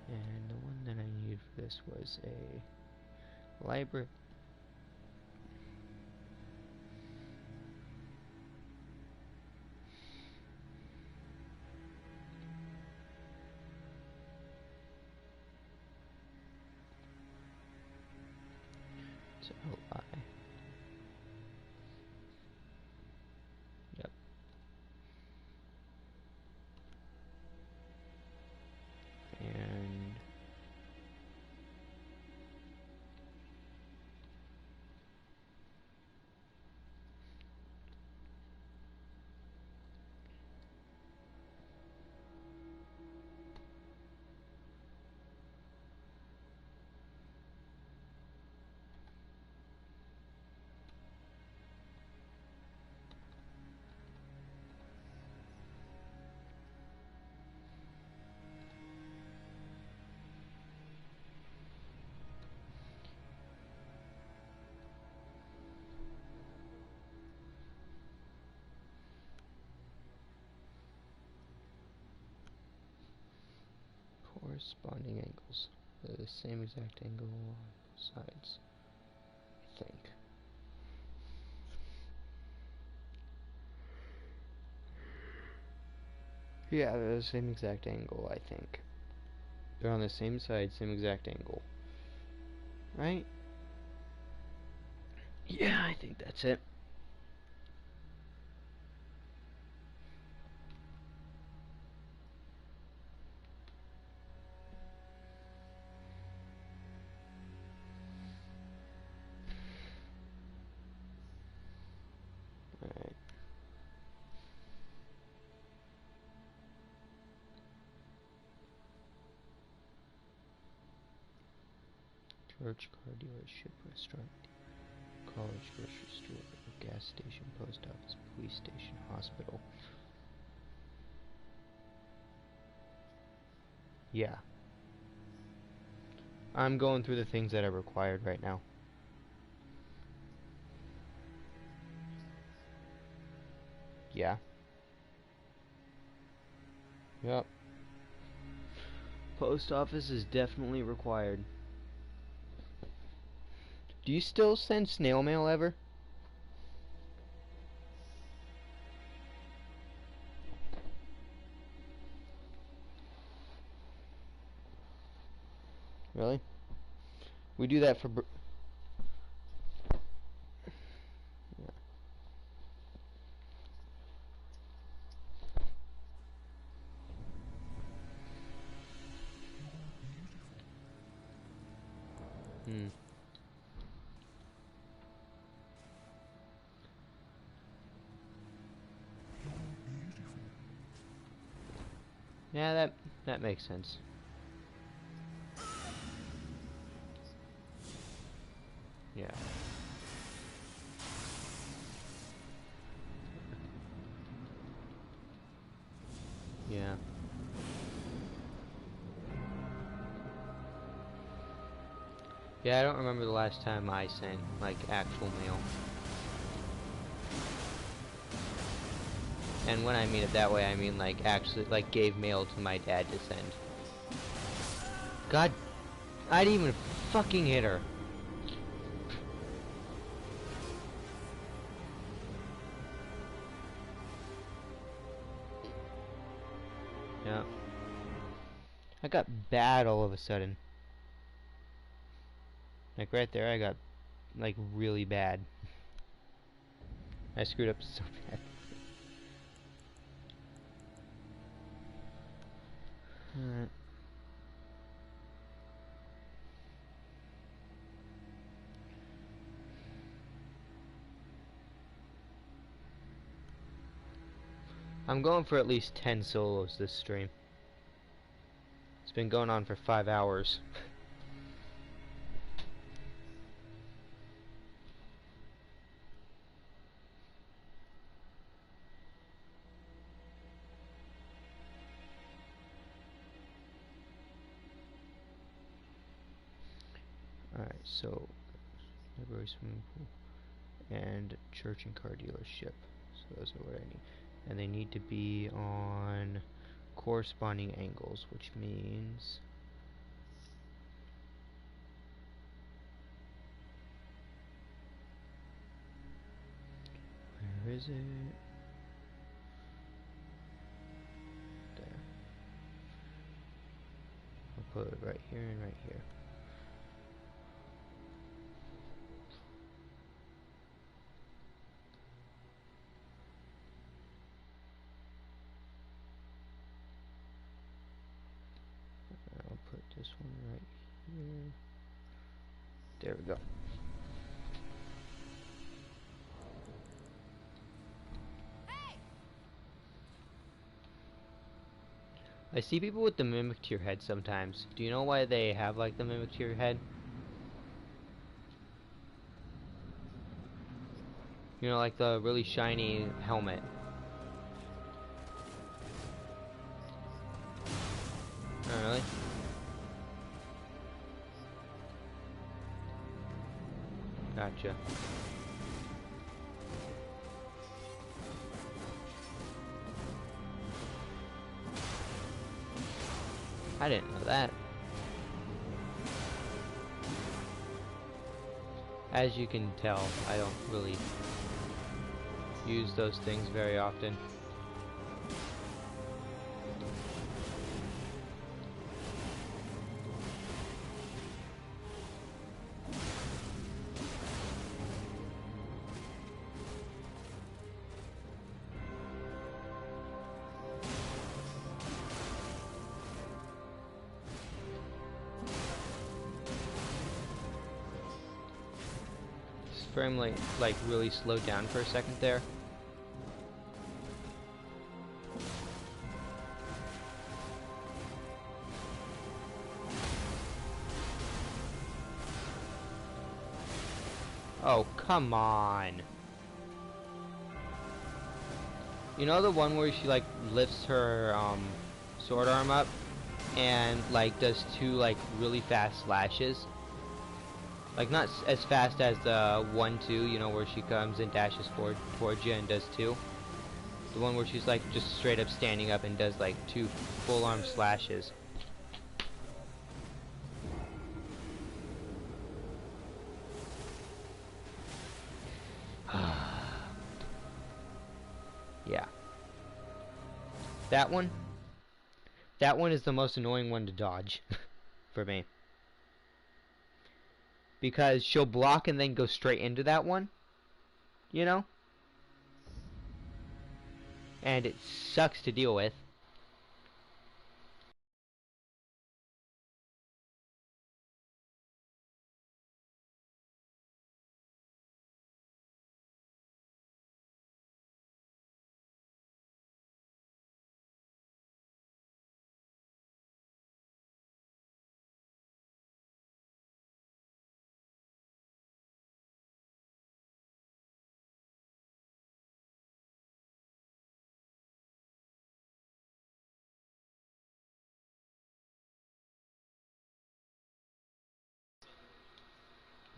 A: And the one that I needed for this was a library. So, yep. And corresponding angles. They're the same exact angle on both sides, I think. Yeah, they're the same exact angle, I think. They're on the same side, same exact angle. Right? Yeah, I think that's it. Alright. Church, car dealership, restaurant, college, grocery store, gas station, post office, police station, hospital. Yeah. I'm going through the things that are required right now. Yeah. Yep. Post office is definitely required. Do you still send snail mail ever? Really? We do that for yeah. Hmm. Yeah, that makes sense. Yeah. Yeah. Yeah, I don't remember the last time I sent, like, actual mail. And when I mean it that way, I mean, like, actually, like, gave mail to my dad to send. God, I didn't even fucking hit her. Yeah. I got bad all of a sudden. Like, right there, I got, like, really bad. I screwed up so bad. Alright. I'm going for at least 10 solos this stream. It's been going on for 5 hours. Alright, so library, swimming pool, and church and car dealership. So those are what I need. And they need to be on corresponding angles, which means where is it? There. I'll put it right here and right here. I'll put this one right here. There we go. I see people with the mimic to your head sometimes. Do you know why they have like the mimic to your head? You know, like the really shiny helmet. Oh, really? Gotcha. I didn't know that. As you can tell, I don't really use those things very often. frame rate like really slowed down for a second there. Oh, come on. You know the one where she like lifts her sword arm up and like does two like really fast slashes? Like not as fast as the 1-2, you know, where she comes and dashes forward towards you and does two. The one where she's like just straight up standing up and does like two full arm slashes. Yeah. That one is the most annoying one to dodge for me. Because she'll block and then go straight into that one, you know? And it sucks to deal with.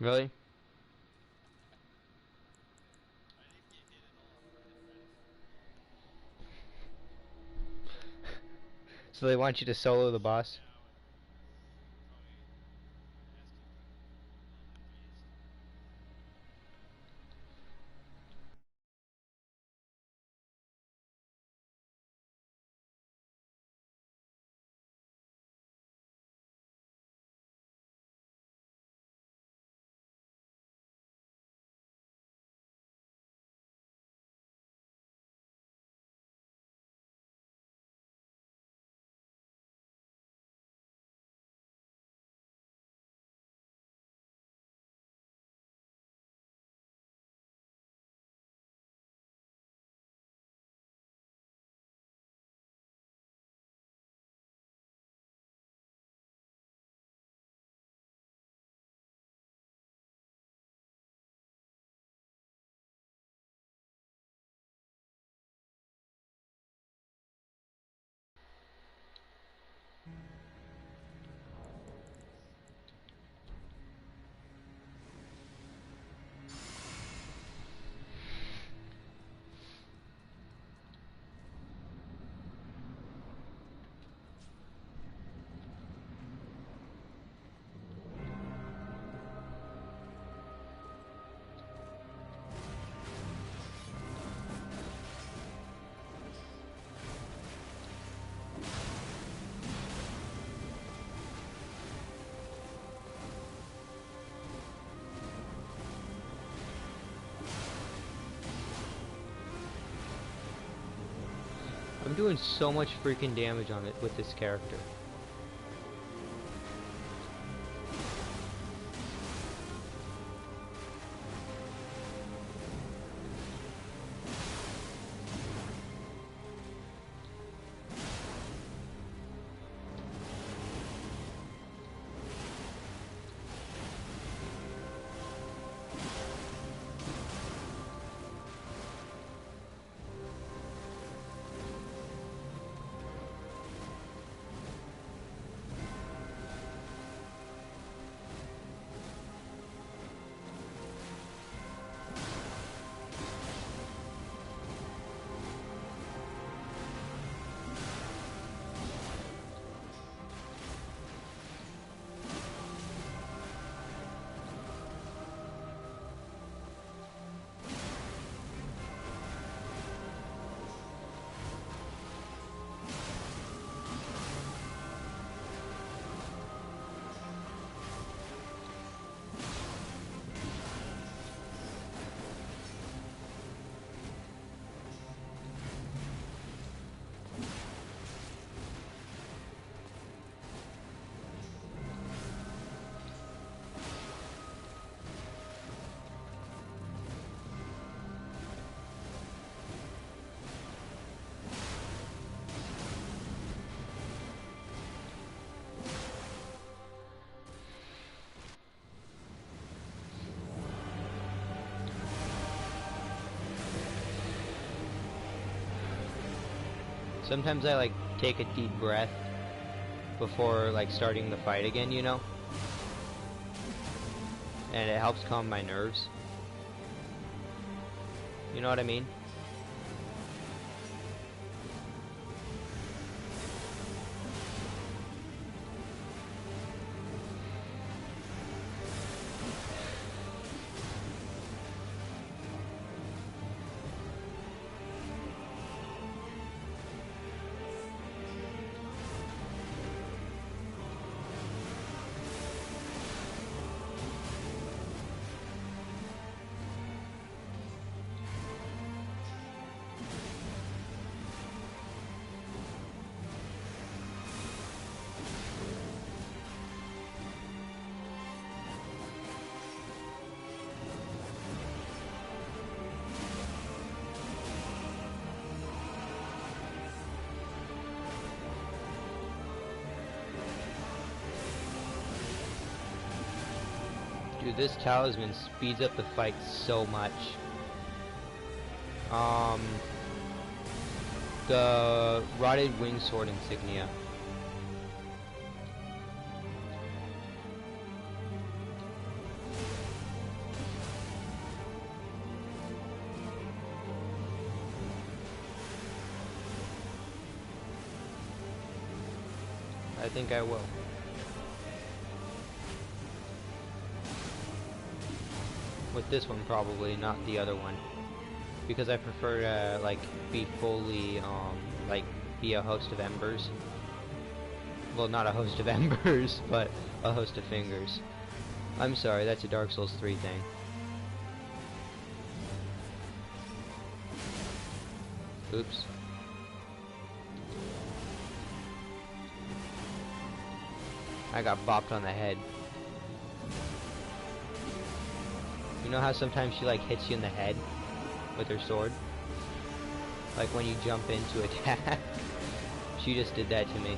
A: Really? So they want you to solo the boss? I'm doing so much freaking damage on it with this character. Sometimes I like take a deep breath before like starting the fight again, you know? And it helps calm my nerves. You know what I mean? Dude, this talisman speeds up the fight so much. The Rotted Wing Sword insignia. I think I will. With this one probably, not the other one, because I prefer to like be fully like be a host of embers. Well, not a host of embers, but a host of fingers. I'm sorry, that's a Dark Souls 3 thing. Oops. I got bopped on the head. You know how sometimes she like hits you in the head with her sword? Like when you jump into attack? She just did that to me.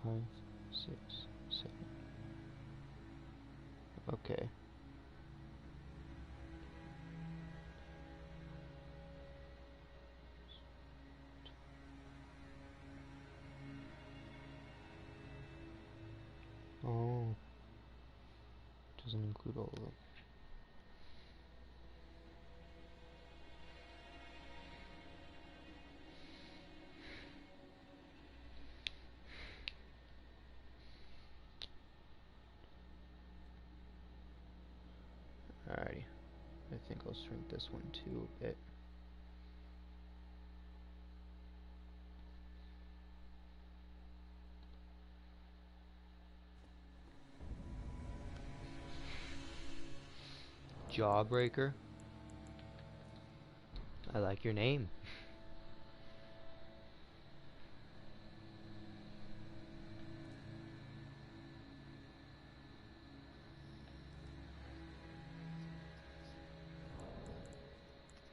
A: 5, 6, 7. Okay. Oh, doesn't include all of them. Alrighty, I think I'll shrink this one too a bit. Jawbreaker. I like your name.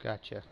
A: Gotcha.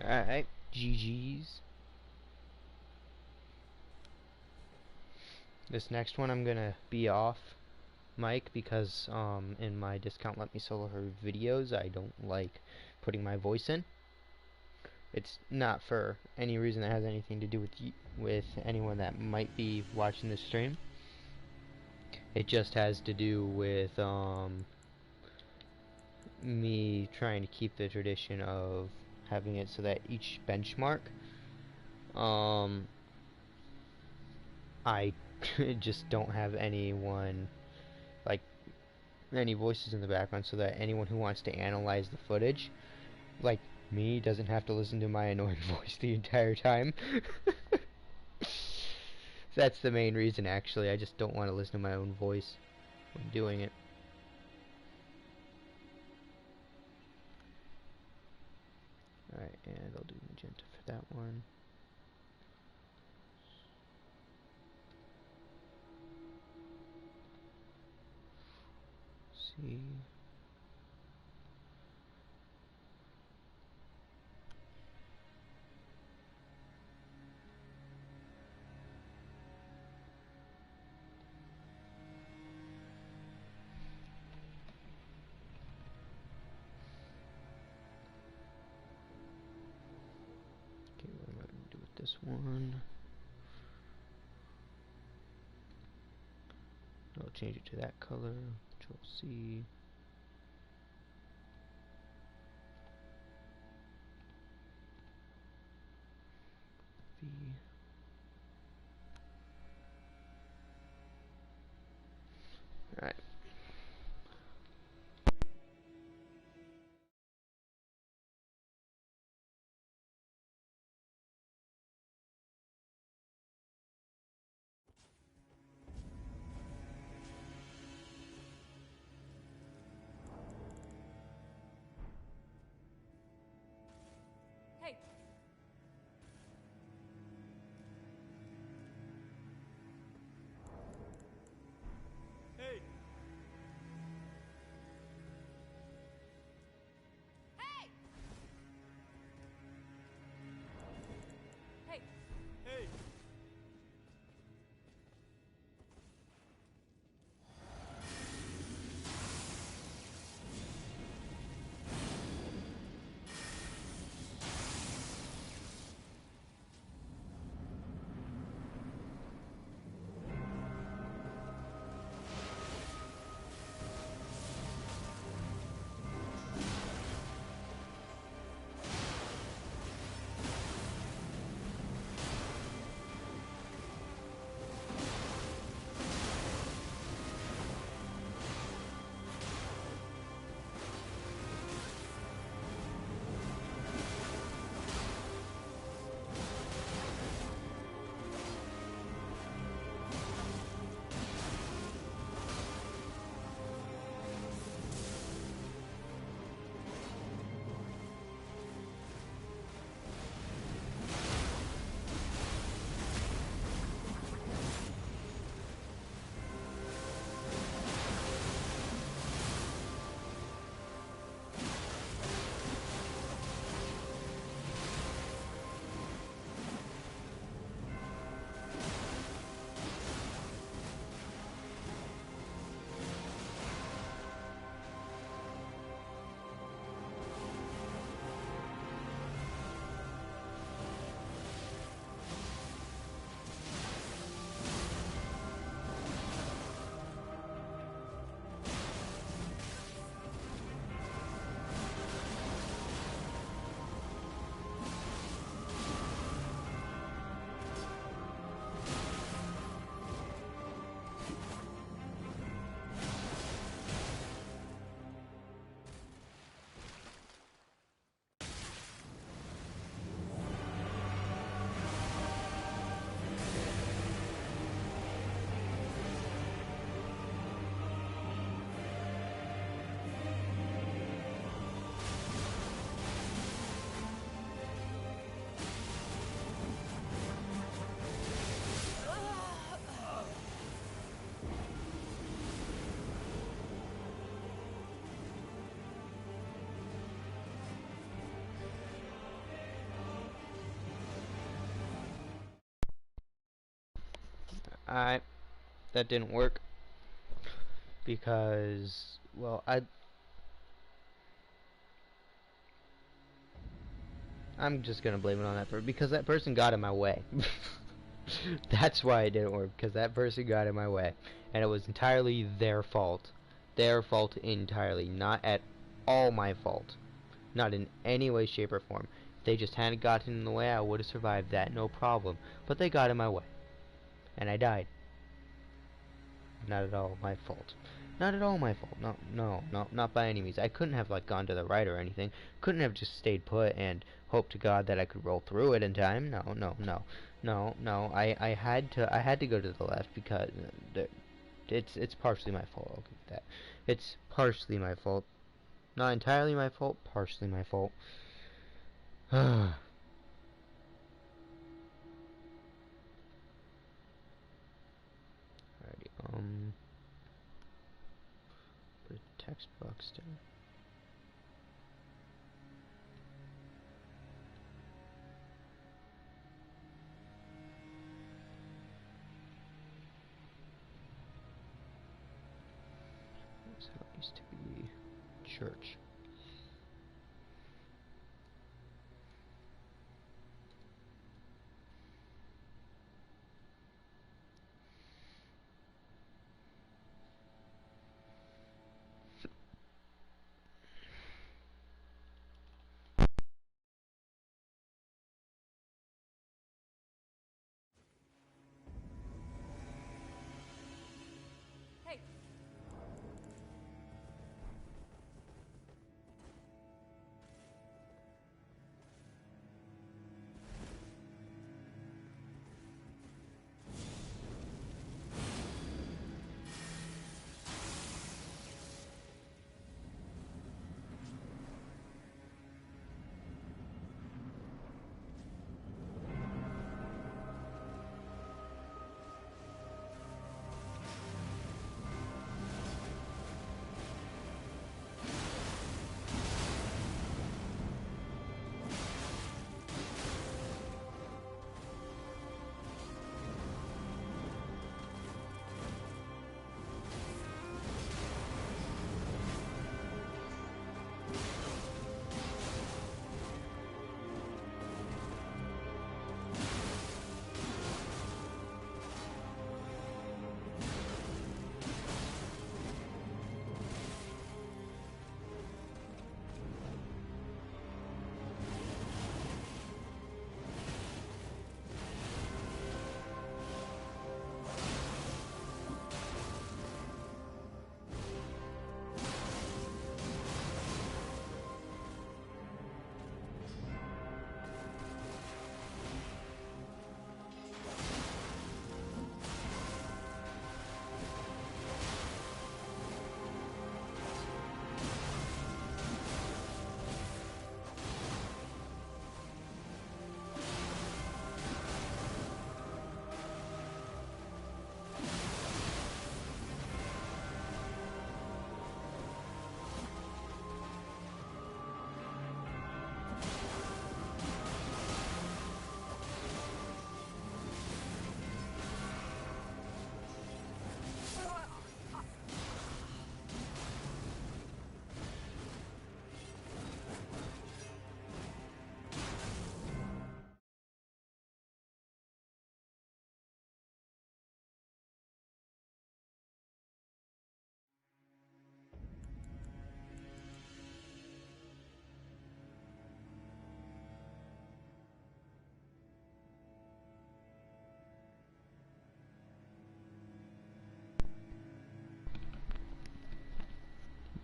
A: Alright, GG's. This next one I'm gonna be off mic because in my discount let me solo her videos I don't like putting my voice in. It's not for any reason that has anything to do with anyone that might be watching this stream. It just has to do with me trying to keep the tradition of having it so that each benchmark, I just don't have anyone, like, any voices in the background, so that anyone who wants to analyze the footage, like me, doesn't have to listen to my annoying voice the entire time. That's the main reason, actually. I just don't want to listen to my own voice when doing it. Alright, and I'll do magenta for that one. See. Okay, what am I going to do with this one? I'll change it to that color. Control C. V. Alright.
E: Hey!
D: Hey!
E: Hey! Hey!
D: Hey!
A: Alright. That didn't work. Because, well, I'm just gonna blame it on that person, because that person got in my way. That's why it didn't work, because that person got in my way. And it was entirely their fault. Their fault entirely, not at all my fault. Not in any way, shape, or form. If they just hadn't gotten in the way, I would have survived that, no problem. But they got in my way. And I died. Not at all my fault. Not at all my fault. No, not by any means. I couldn't have, like, gone to the right or anything. Couldn't have just stayed put and hoped to God that I could roll through it in time. No. I had to go to the left because it's partially my fault. I'll give that. It's partially my fault. Not entirely my fault, partially my fault. Alrighty, put a text box down. That's how it used to be. Church.
E: Hey!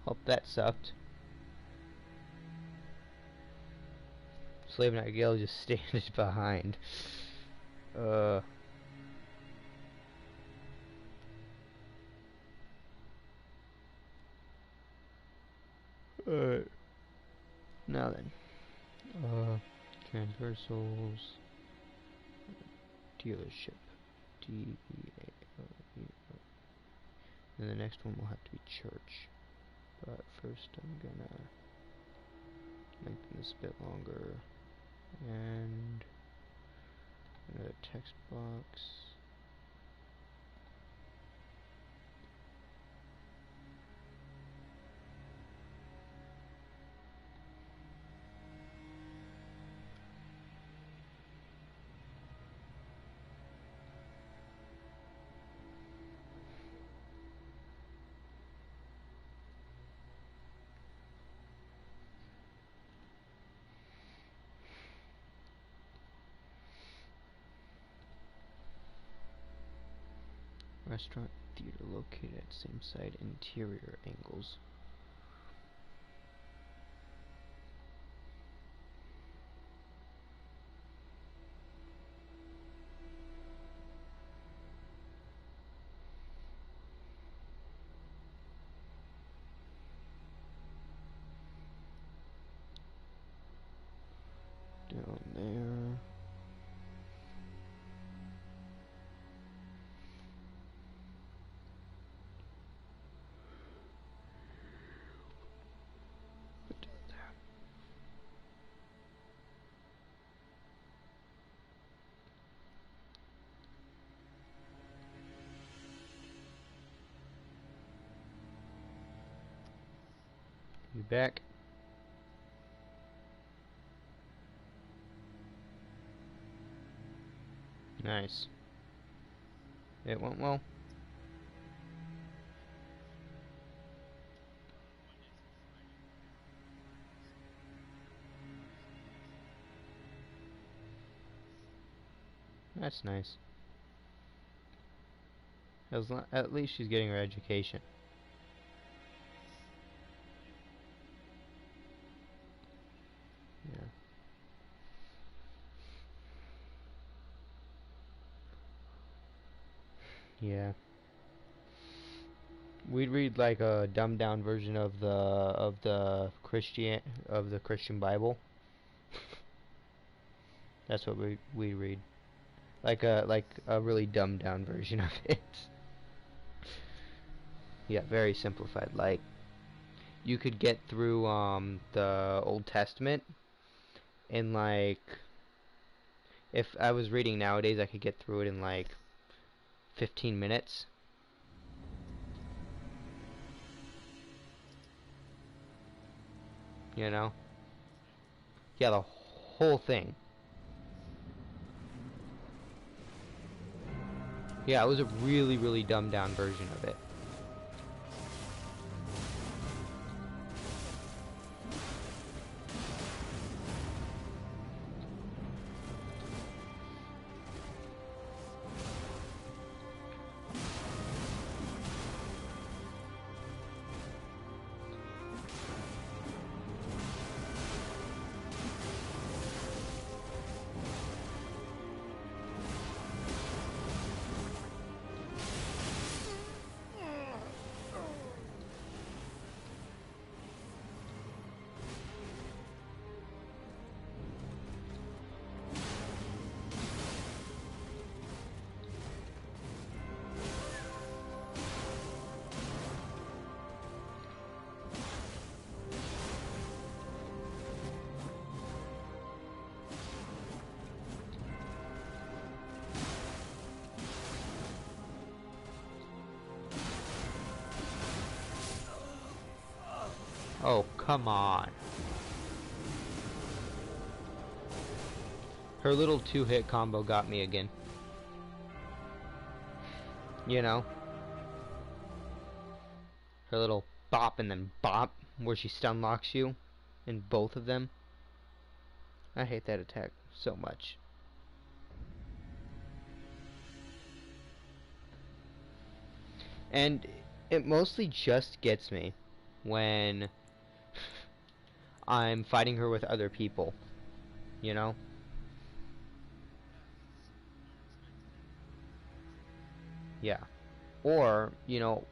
A: Hope that sucked. Slave Nightingale just standing behind. Alright. Now then. Transversals. Dealership. D-E-A-L-E-R. And the next one will have to be church. But first I'm gonna lengthen this a bit longer. And another text box. Restaurant, theater located at same site, interior angles. Down there. Put it there. You back? Nice. It went well. That's nice. At least she's getting her education. Yeah. Yeah. We'd read like a dumbed down version of the Christian Bible. That's what we read. Like a really dumbed down version of it. Yeah, very simplified. Like you could get through the Old Testament in like, if I was reading nowadays, I could get through it in like 15 minutes. You know? Yeah, the whole thing. Yeah, it was a really, really dumbed down version of it. Oh, come on. Her little two-hit combo got me again. You know? Her little bop and then bop, where she stun locks you in both of them. I hate that attack so much. And it mostly just gets me when I'm fighting her with other people, you know? Yeah. Or, you know,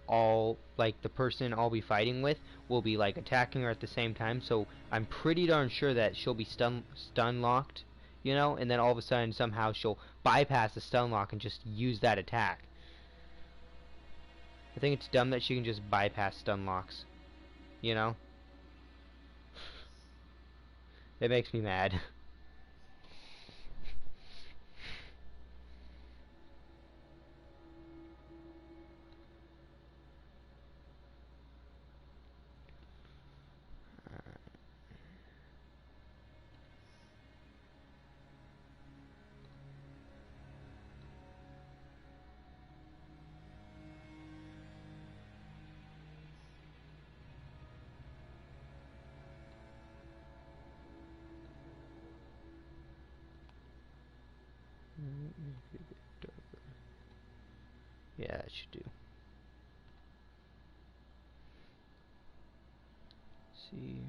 A: like the person I'll be fighting with will be like attacking her at the same time, so I'm pretty darn sure that she'll be stun locked, you know, and then all of a sudden somehow she'll bypass the stun lock and just use that attack. I think it's dumb that she can just bypass stun locks, you know? It makes me mad. Yeah, it should do. See.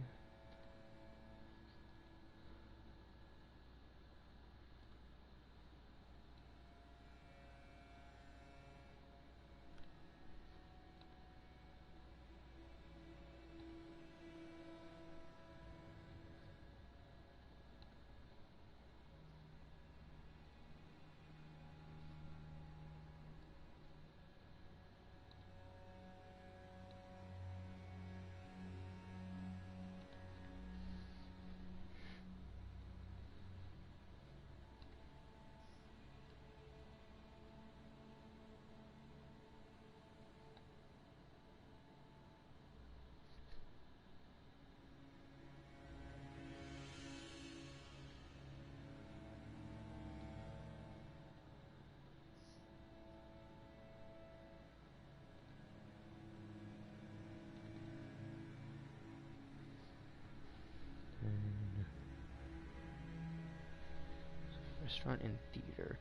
A: Restaurant and theater.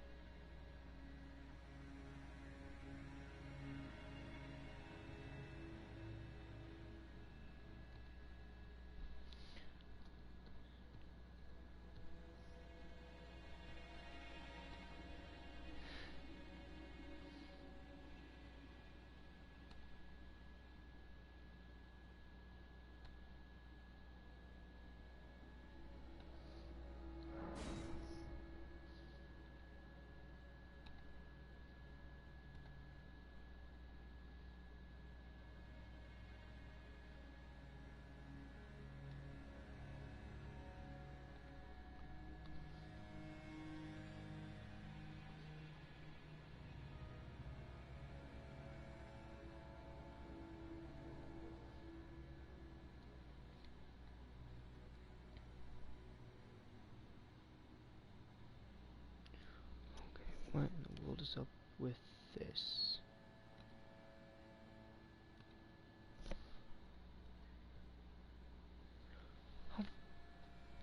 A: What in the world is up with this?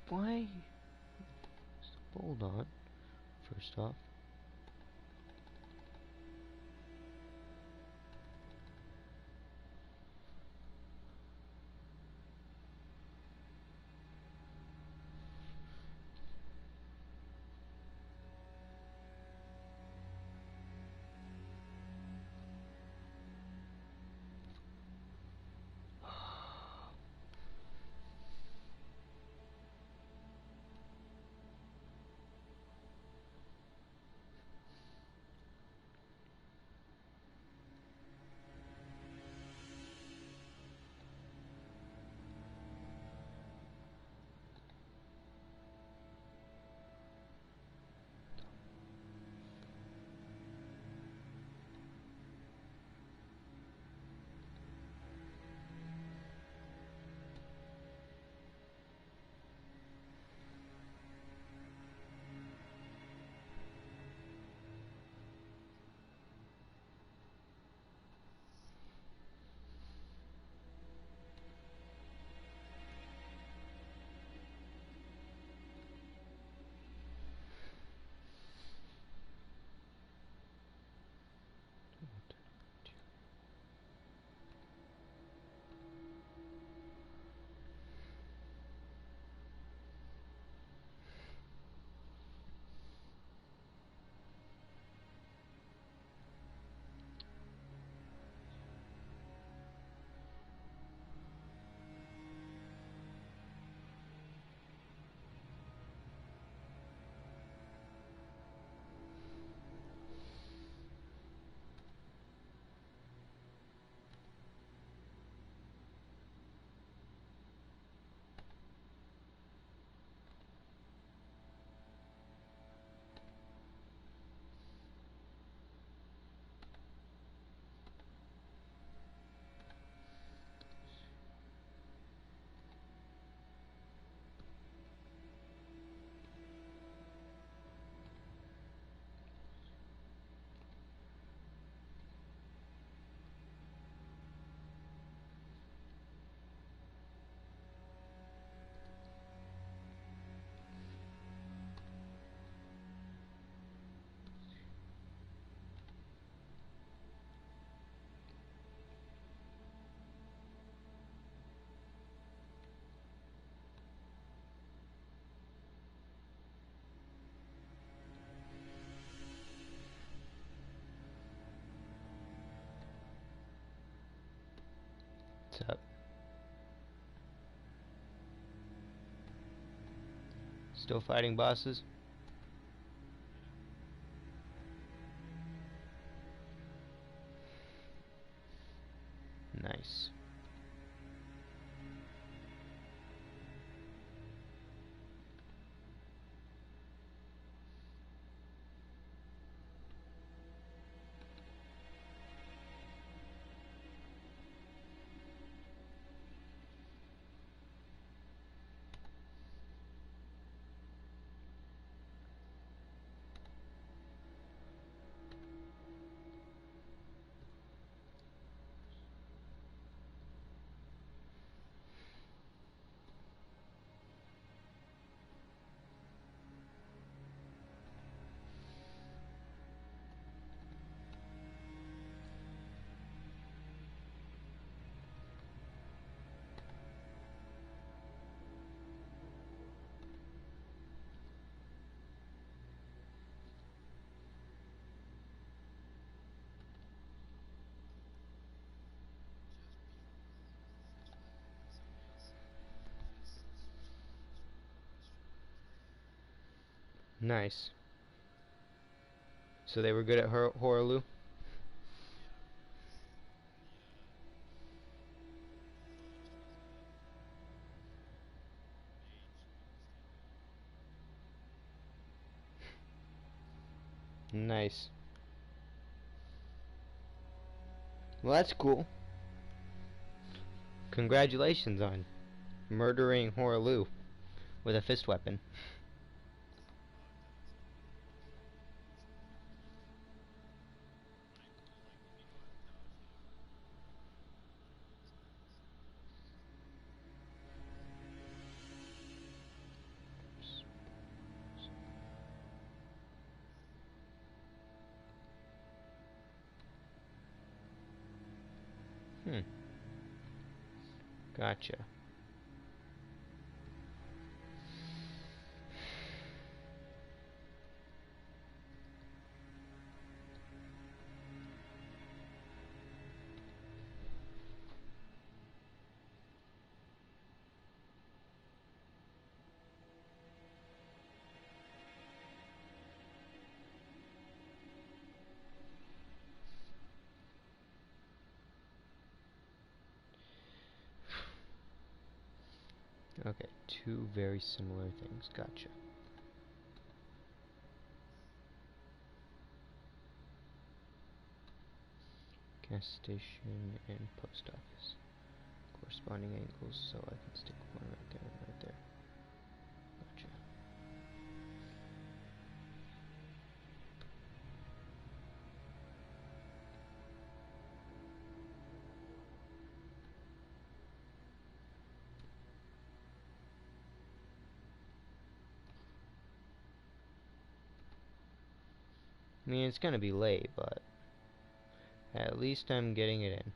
A: Why? Hold on. First off. Still fighting bosses? Nice. Nice. So they were good at Horaloo? Nice. Well, that's cool. Congratulations on murdering Horaloo with a fist weapon. Gotcha. Okay, two very similar things. Gotcha. Gas station and post office. Corresponding angles, so I can stick one right there and right there. Gotcha. I mean, it's gonna be late, but at least I'm getting it in.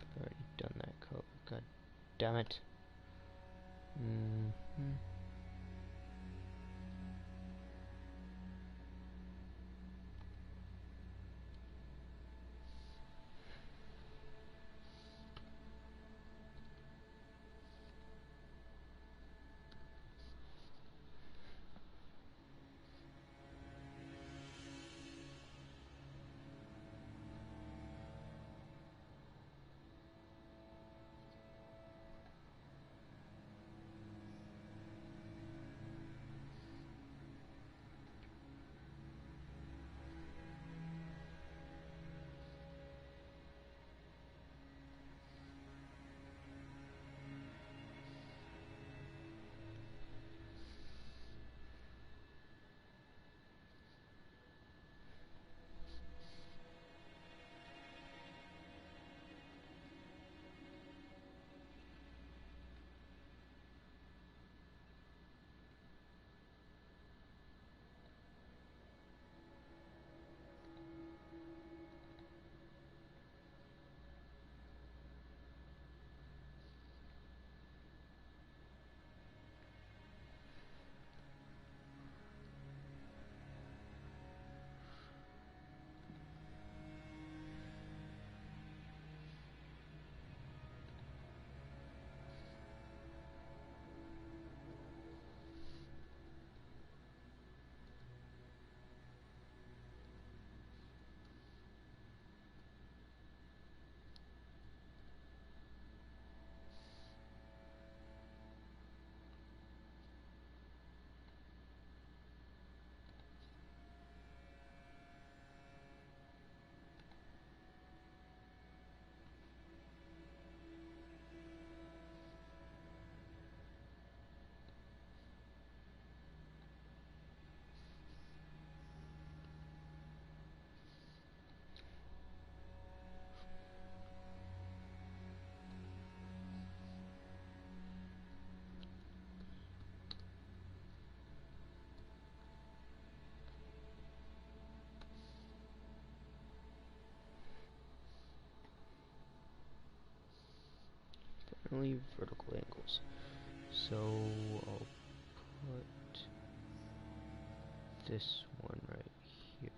A: I've already done that color. God damn it. horizontally, vertical angles. So I'll put this one right here.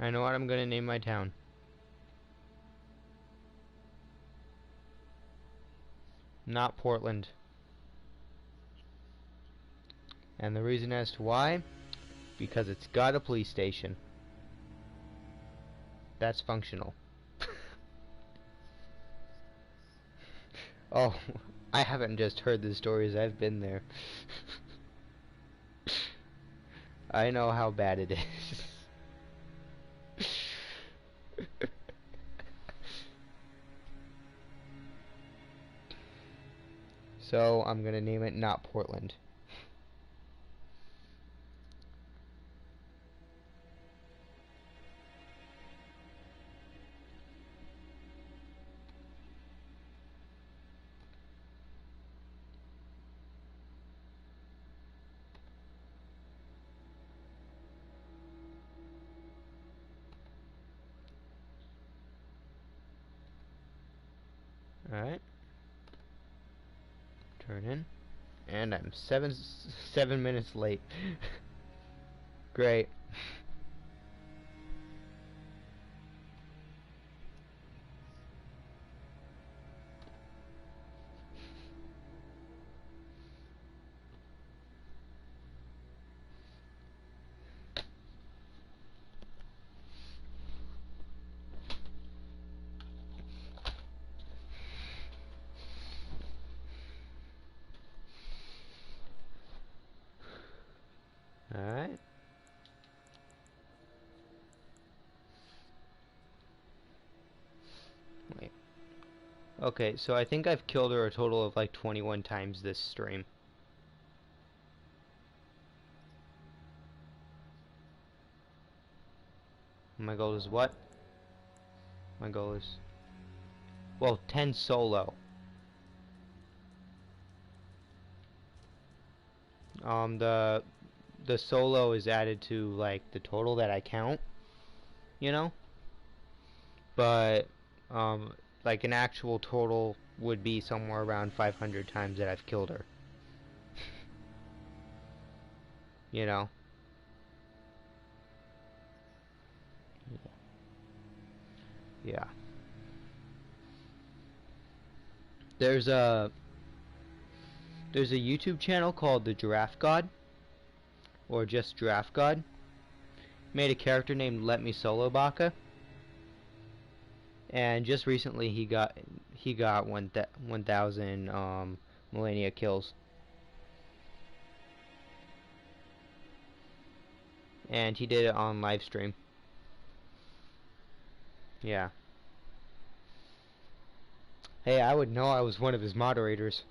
A: I know what I'm gonna name my town. Not Portland. And the reason as to why? Because it's got a police station. That's functional. Oh, I haven't just heard the stories, I've been there. I know how bad it is. So I'm gonna name it Not Portland. Alright. Turn in. And I'm 7 minutes late. Great. Alright. Wait. Okay, so I think I've killed her a total of like 21 times this stream. My goal is what? My goal is... well, 10 solo. The solo is added to like the total that I count, you know? But like an actual total would be somewhere around 500 times that I've killed her. You know? Yeah. There's a YouTube channel called The Giraffe God, or just Giraffe God. Made a character named Let Me Solo Baka, and just recently he got 1,000 Millennia kills, and he did it on live stream. Yeah. Hey, I would know I was one of his moderators.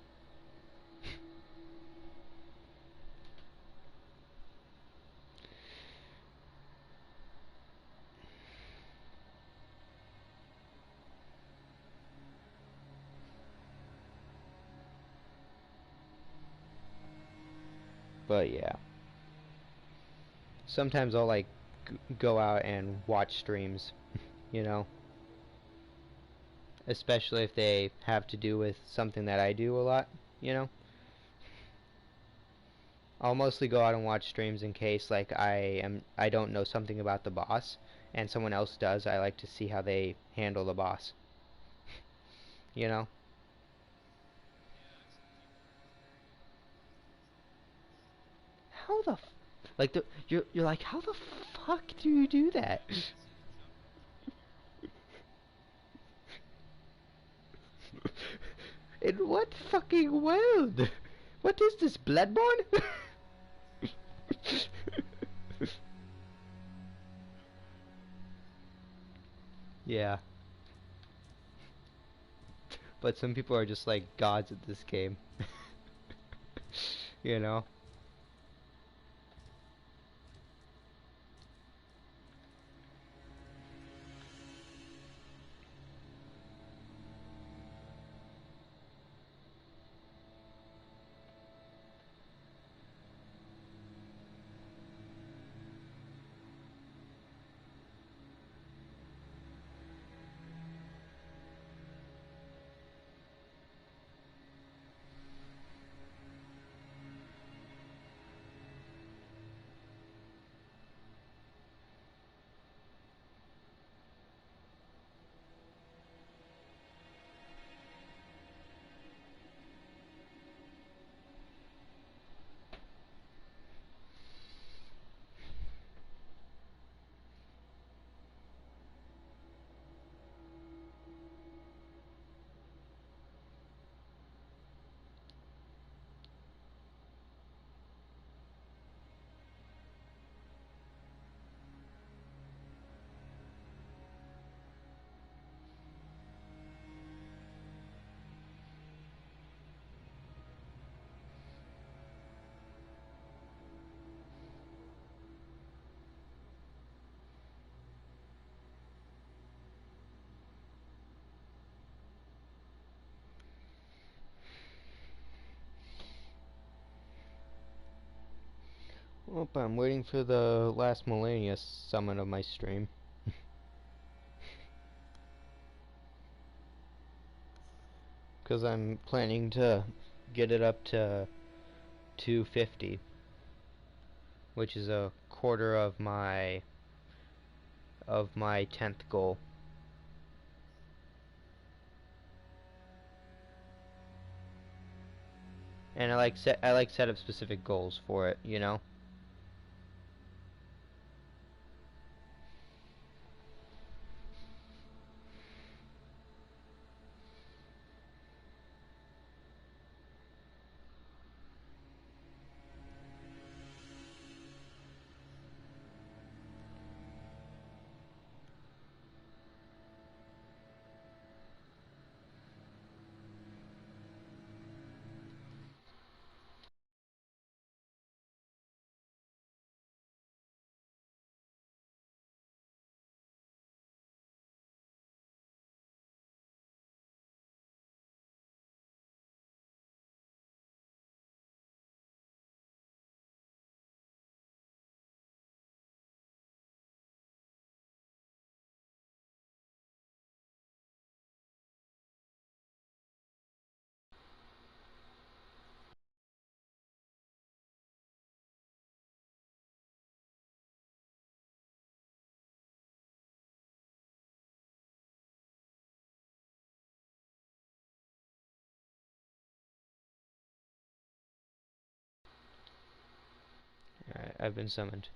A: But yeah. Sometimes I'll like go out and watch streams, you know, especially if they have to do with something that I do a lot, you know. I'll mostly go out and watch streams in case like I don't know something about the boss and someone else does. I like to see how they handle the boss, you know. How the like you're like how the fuck do you do that? In what fucking world? What is this, Bloodborne? Yeah. But some people are just like gods at this game. You know? Well, I'm waiting for the last Millennia summon of my stream. Because I'm planning to get it up to 250, which is a quarter of my 10th goal. And I like set up specific goals for it, you know? Alright, I've been summoned.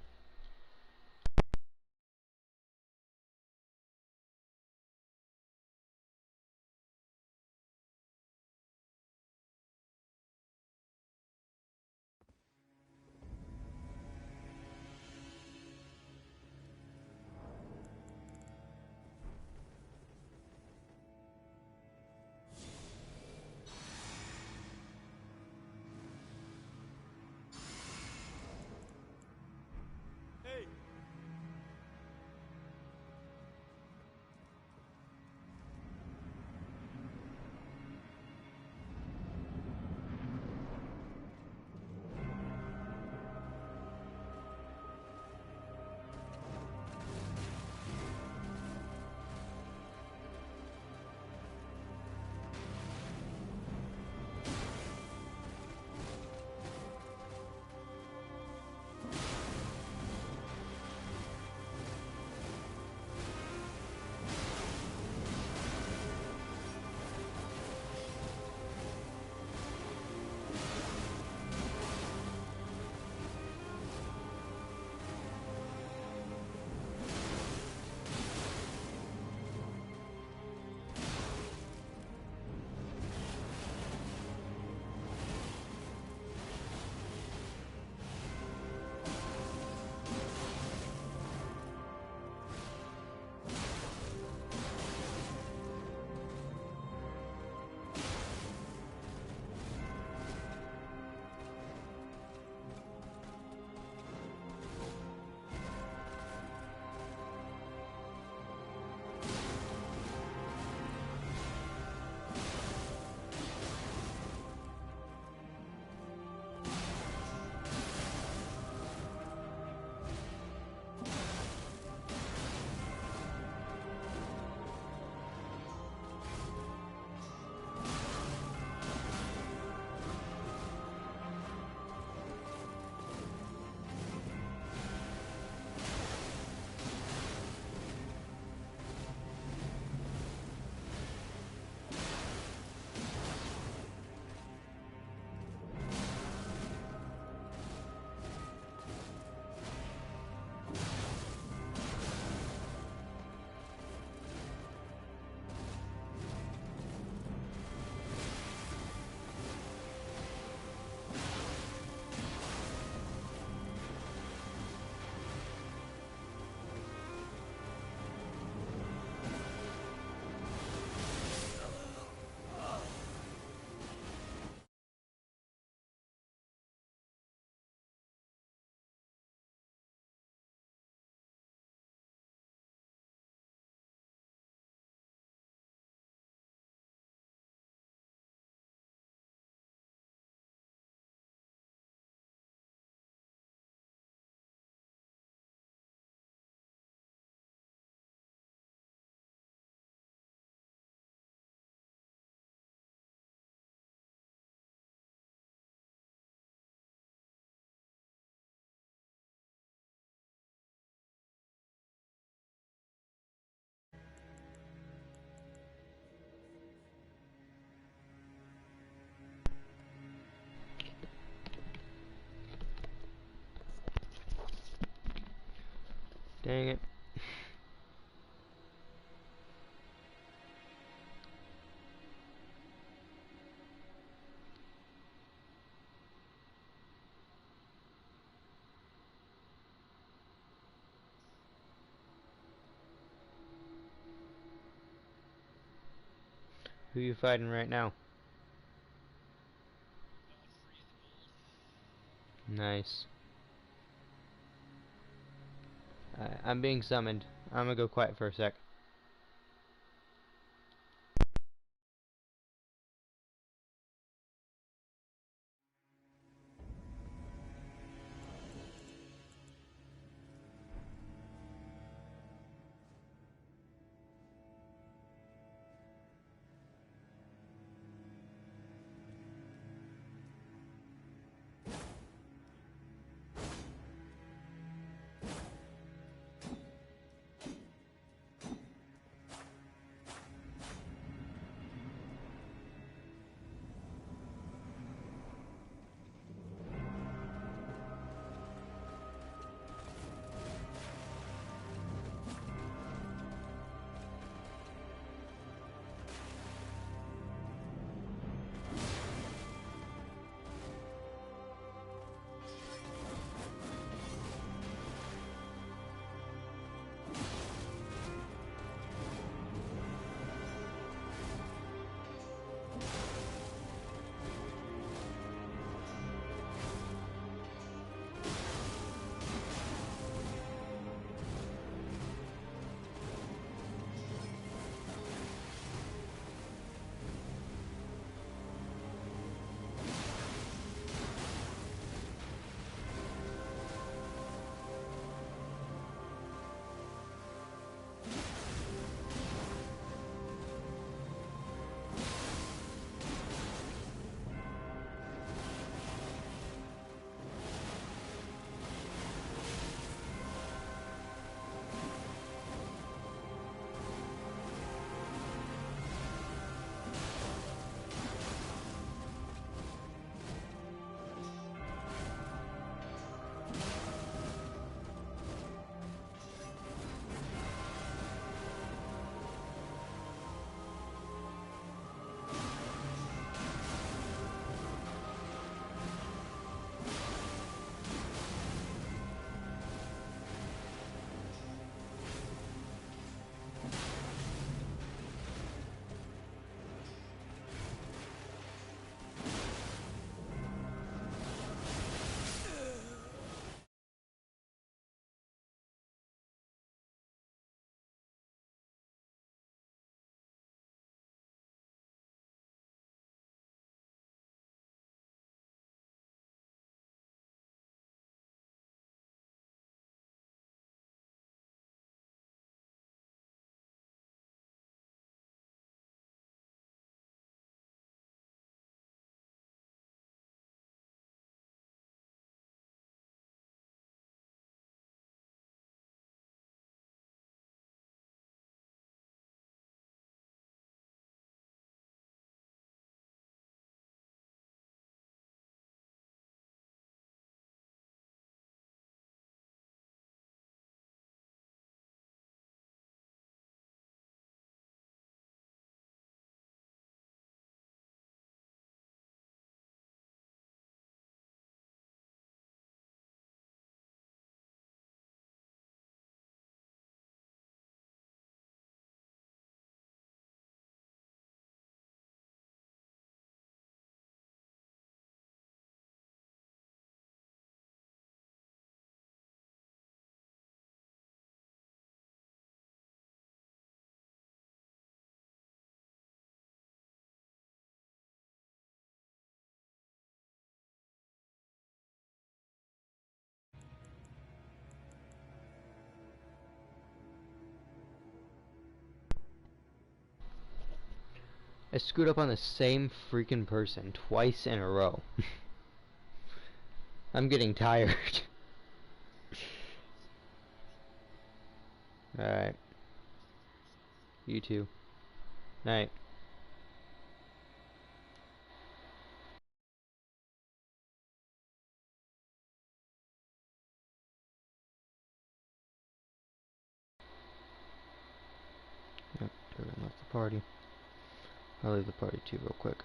A: Dang it. Who you fighting right now? Nice. I'm being summoned. I'm gonna go quiet for a sec. I screwed up on the same freaking person twice in a row. I'm getting tired. Alright. You too. Night. party. I'll leave the party too real quick.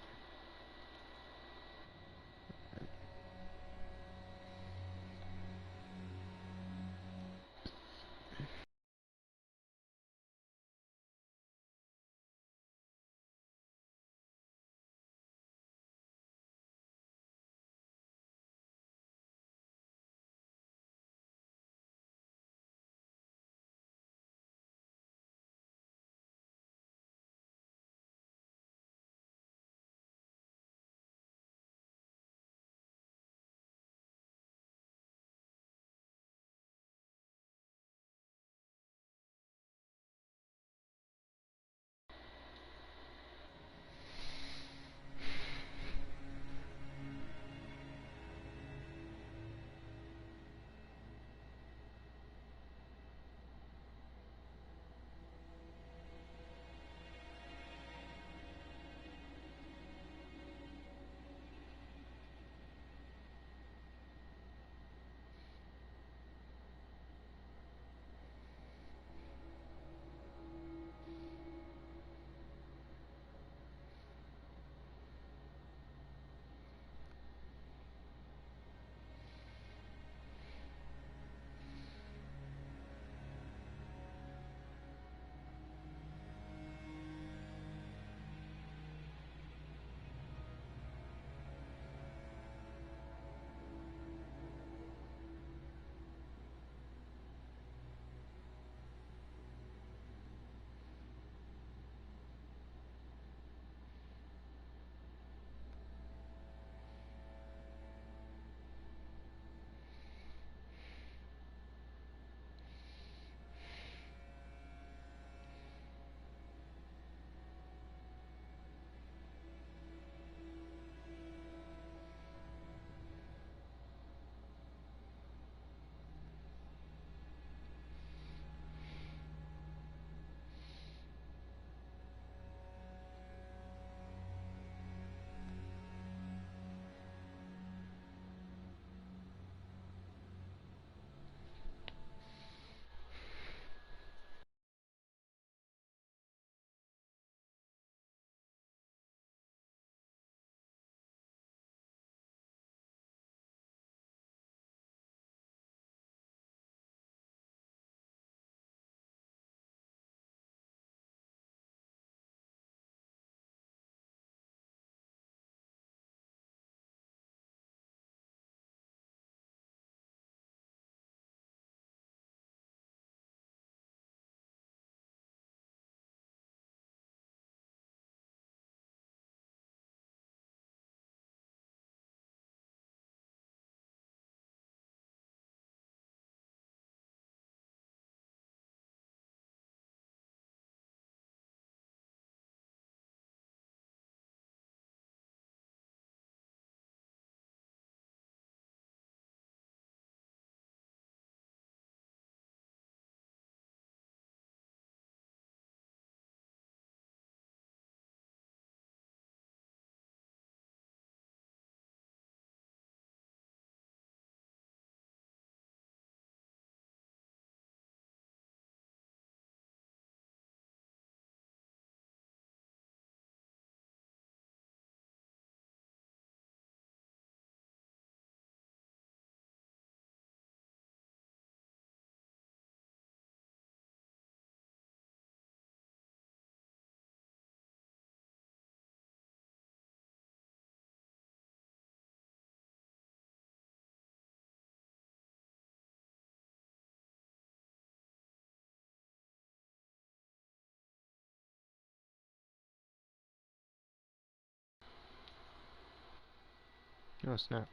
A: Oh snap.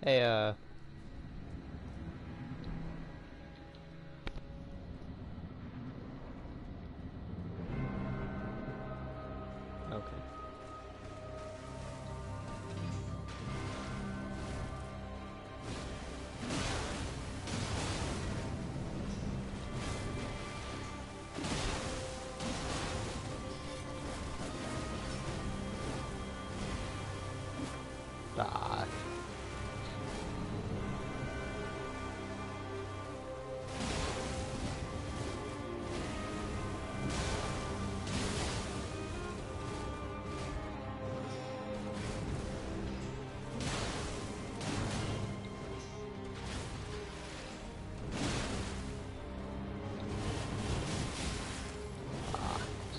A: Hey, okay. Ah.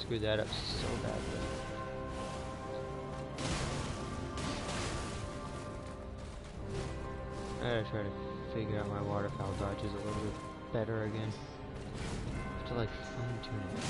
A: Screwed that up so badly. I gotta try to figure out my waterfowl dodges a little bit better again. I have to like fine tune it.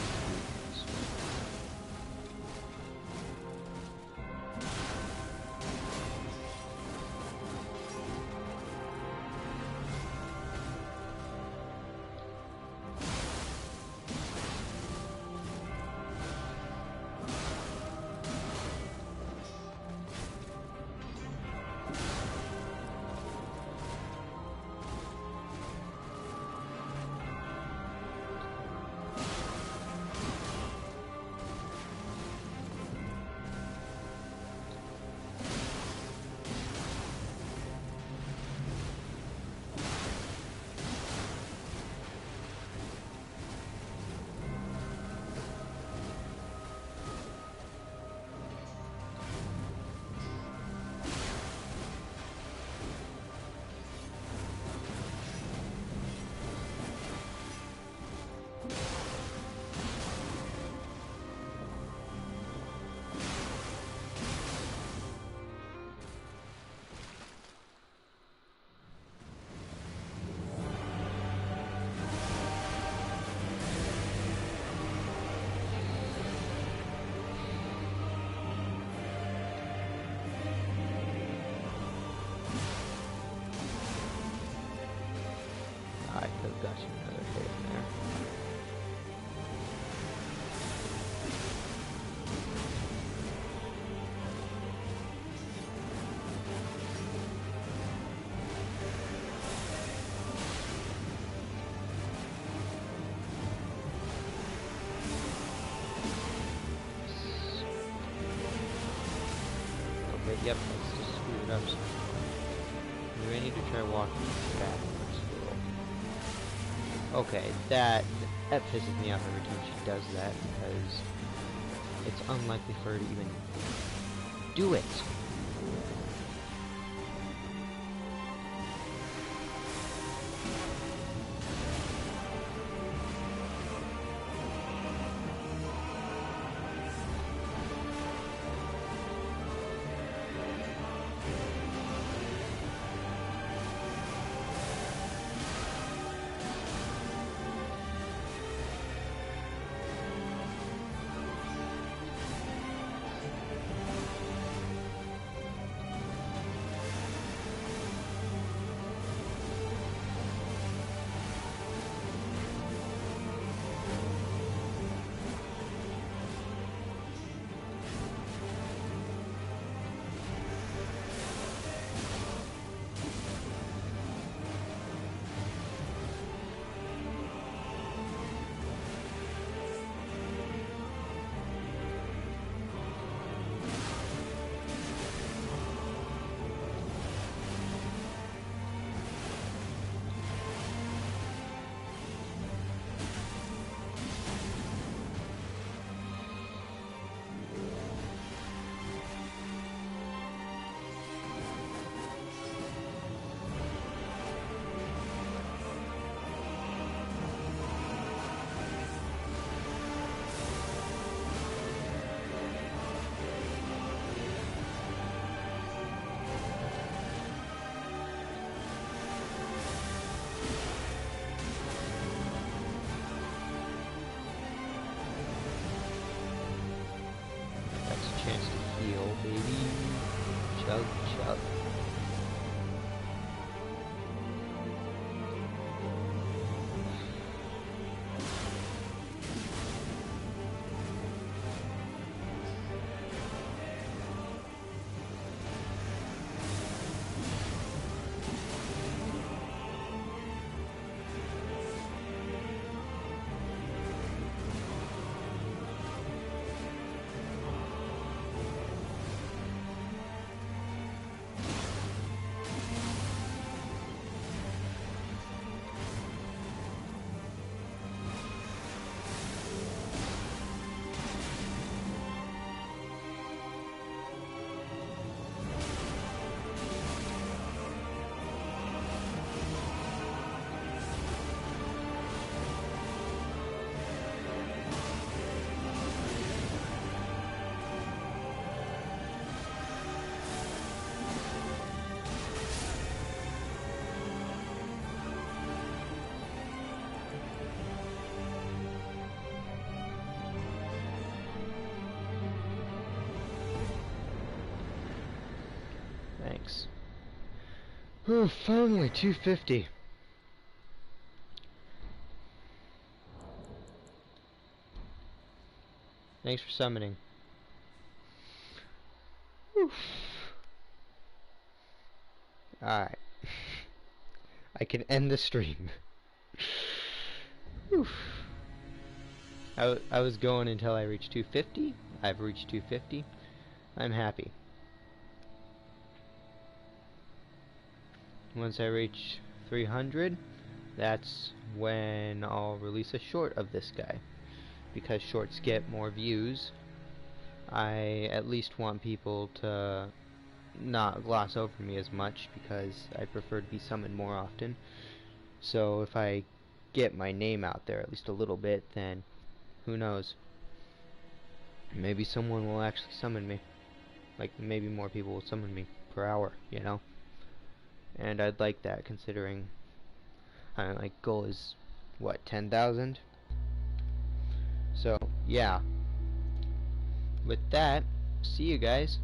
A: I could have got you another hit in there. Okay, yep, let's just screw it up. We may need to try walking backwards a little. Okay, that pisses me off every time she does that because it's unlikely for her to even do it. Chance to heal, baby. Chug, chug. Thanks. Whew, finally 250. Thanks for summoning. Alright. I can end the stream. Whew. I was going until I reached 250. I've reached 250. I'm happy. Once I reach 300, that's when I'll release a short of this guy. Because shorts get more views, I at least want people to not gloss over me as much, because I prefer to be summoned more often. So if I get my name out there at least a little bit, then who knows, maybe someone will actually summon me. Like, maybe more people will summon me per hour, you know? And I'd like that, considering my goal is what, 10,000? So yeah, with that, see you guys.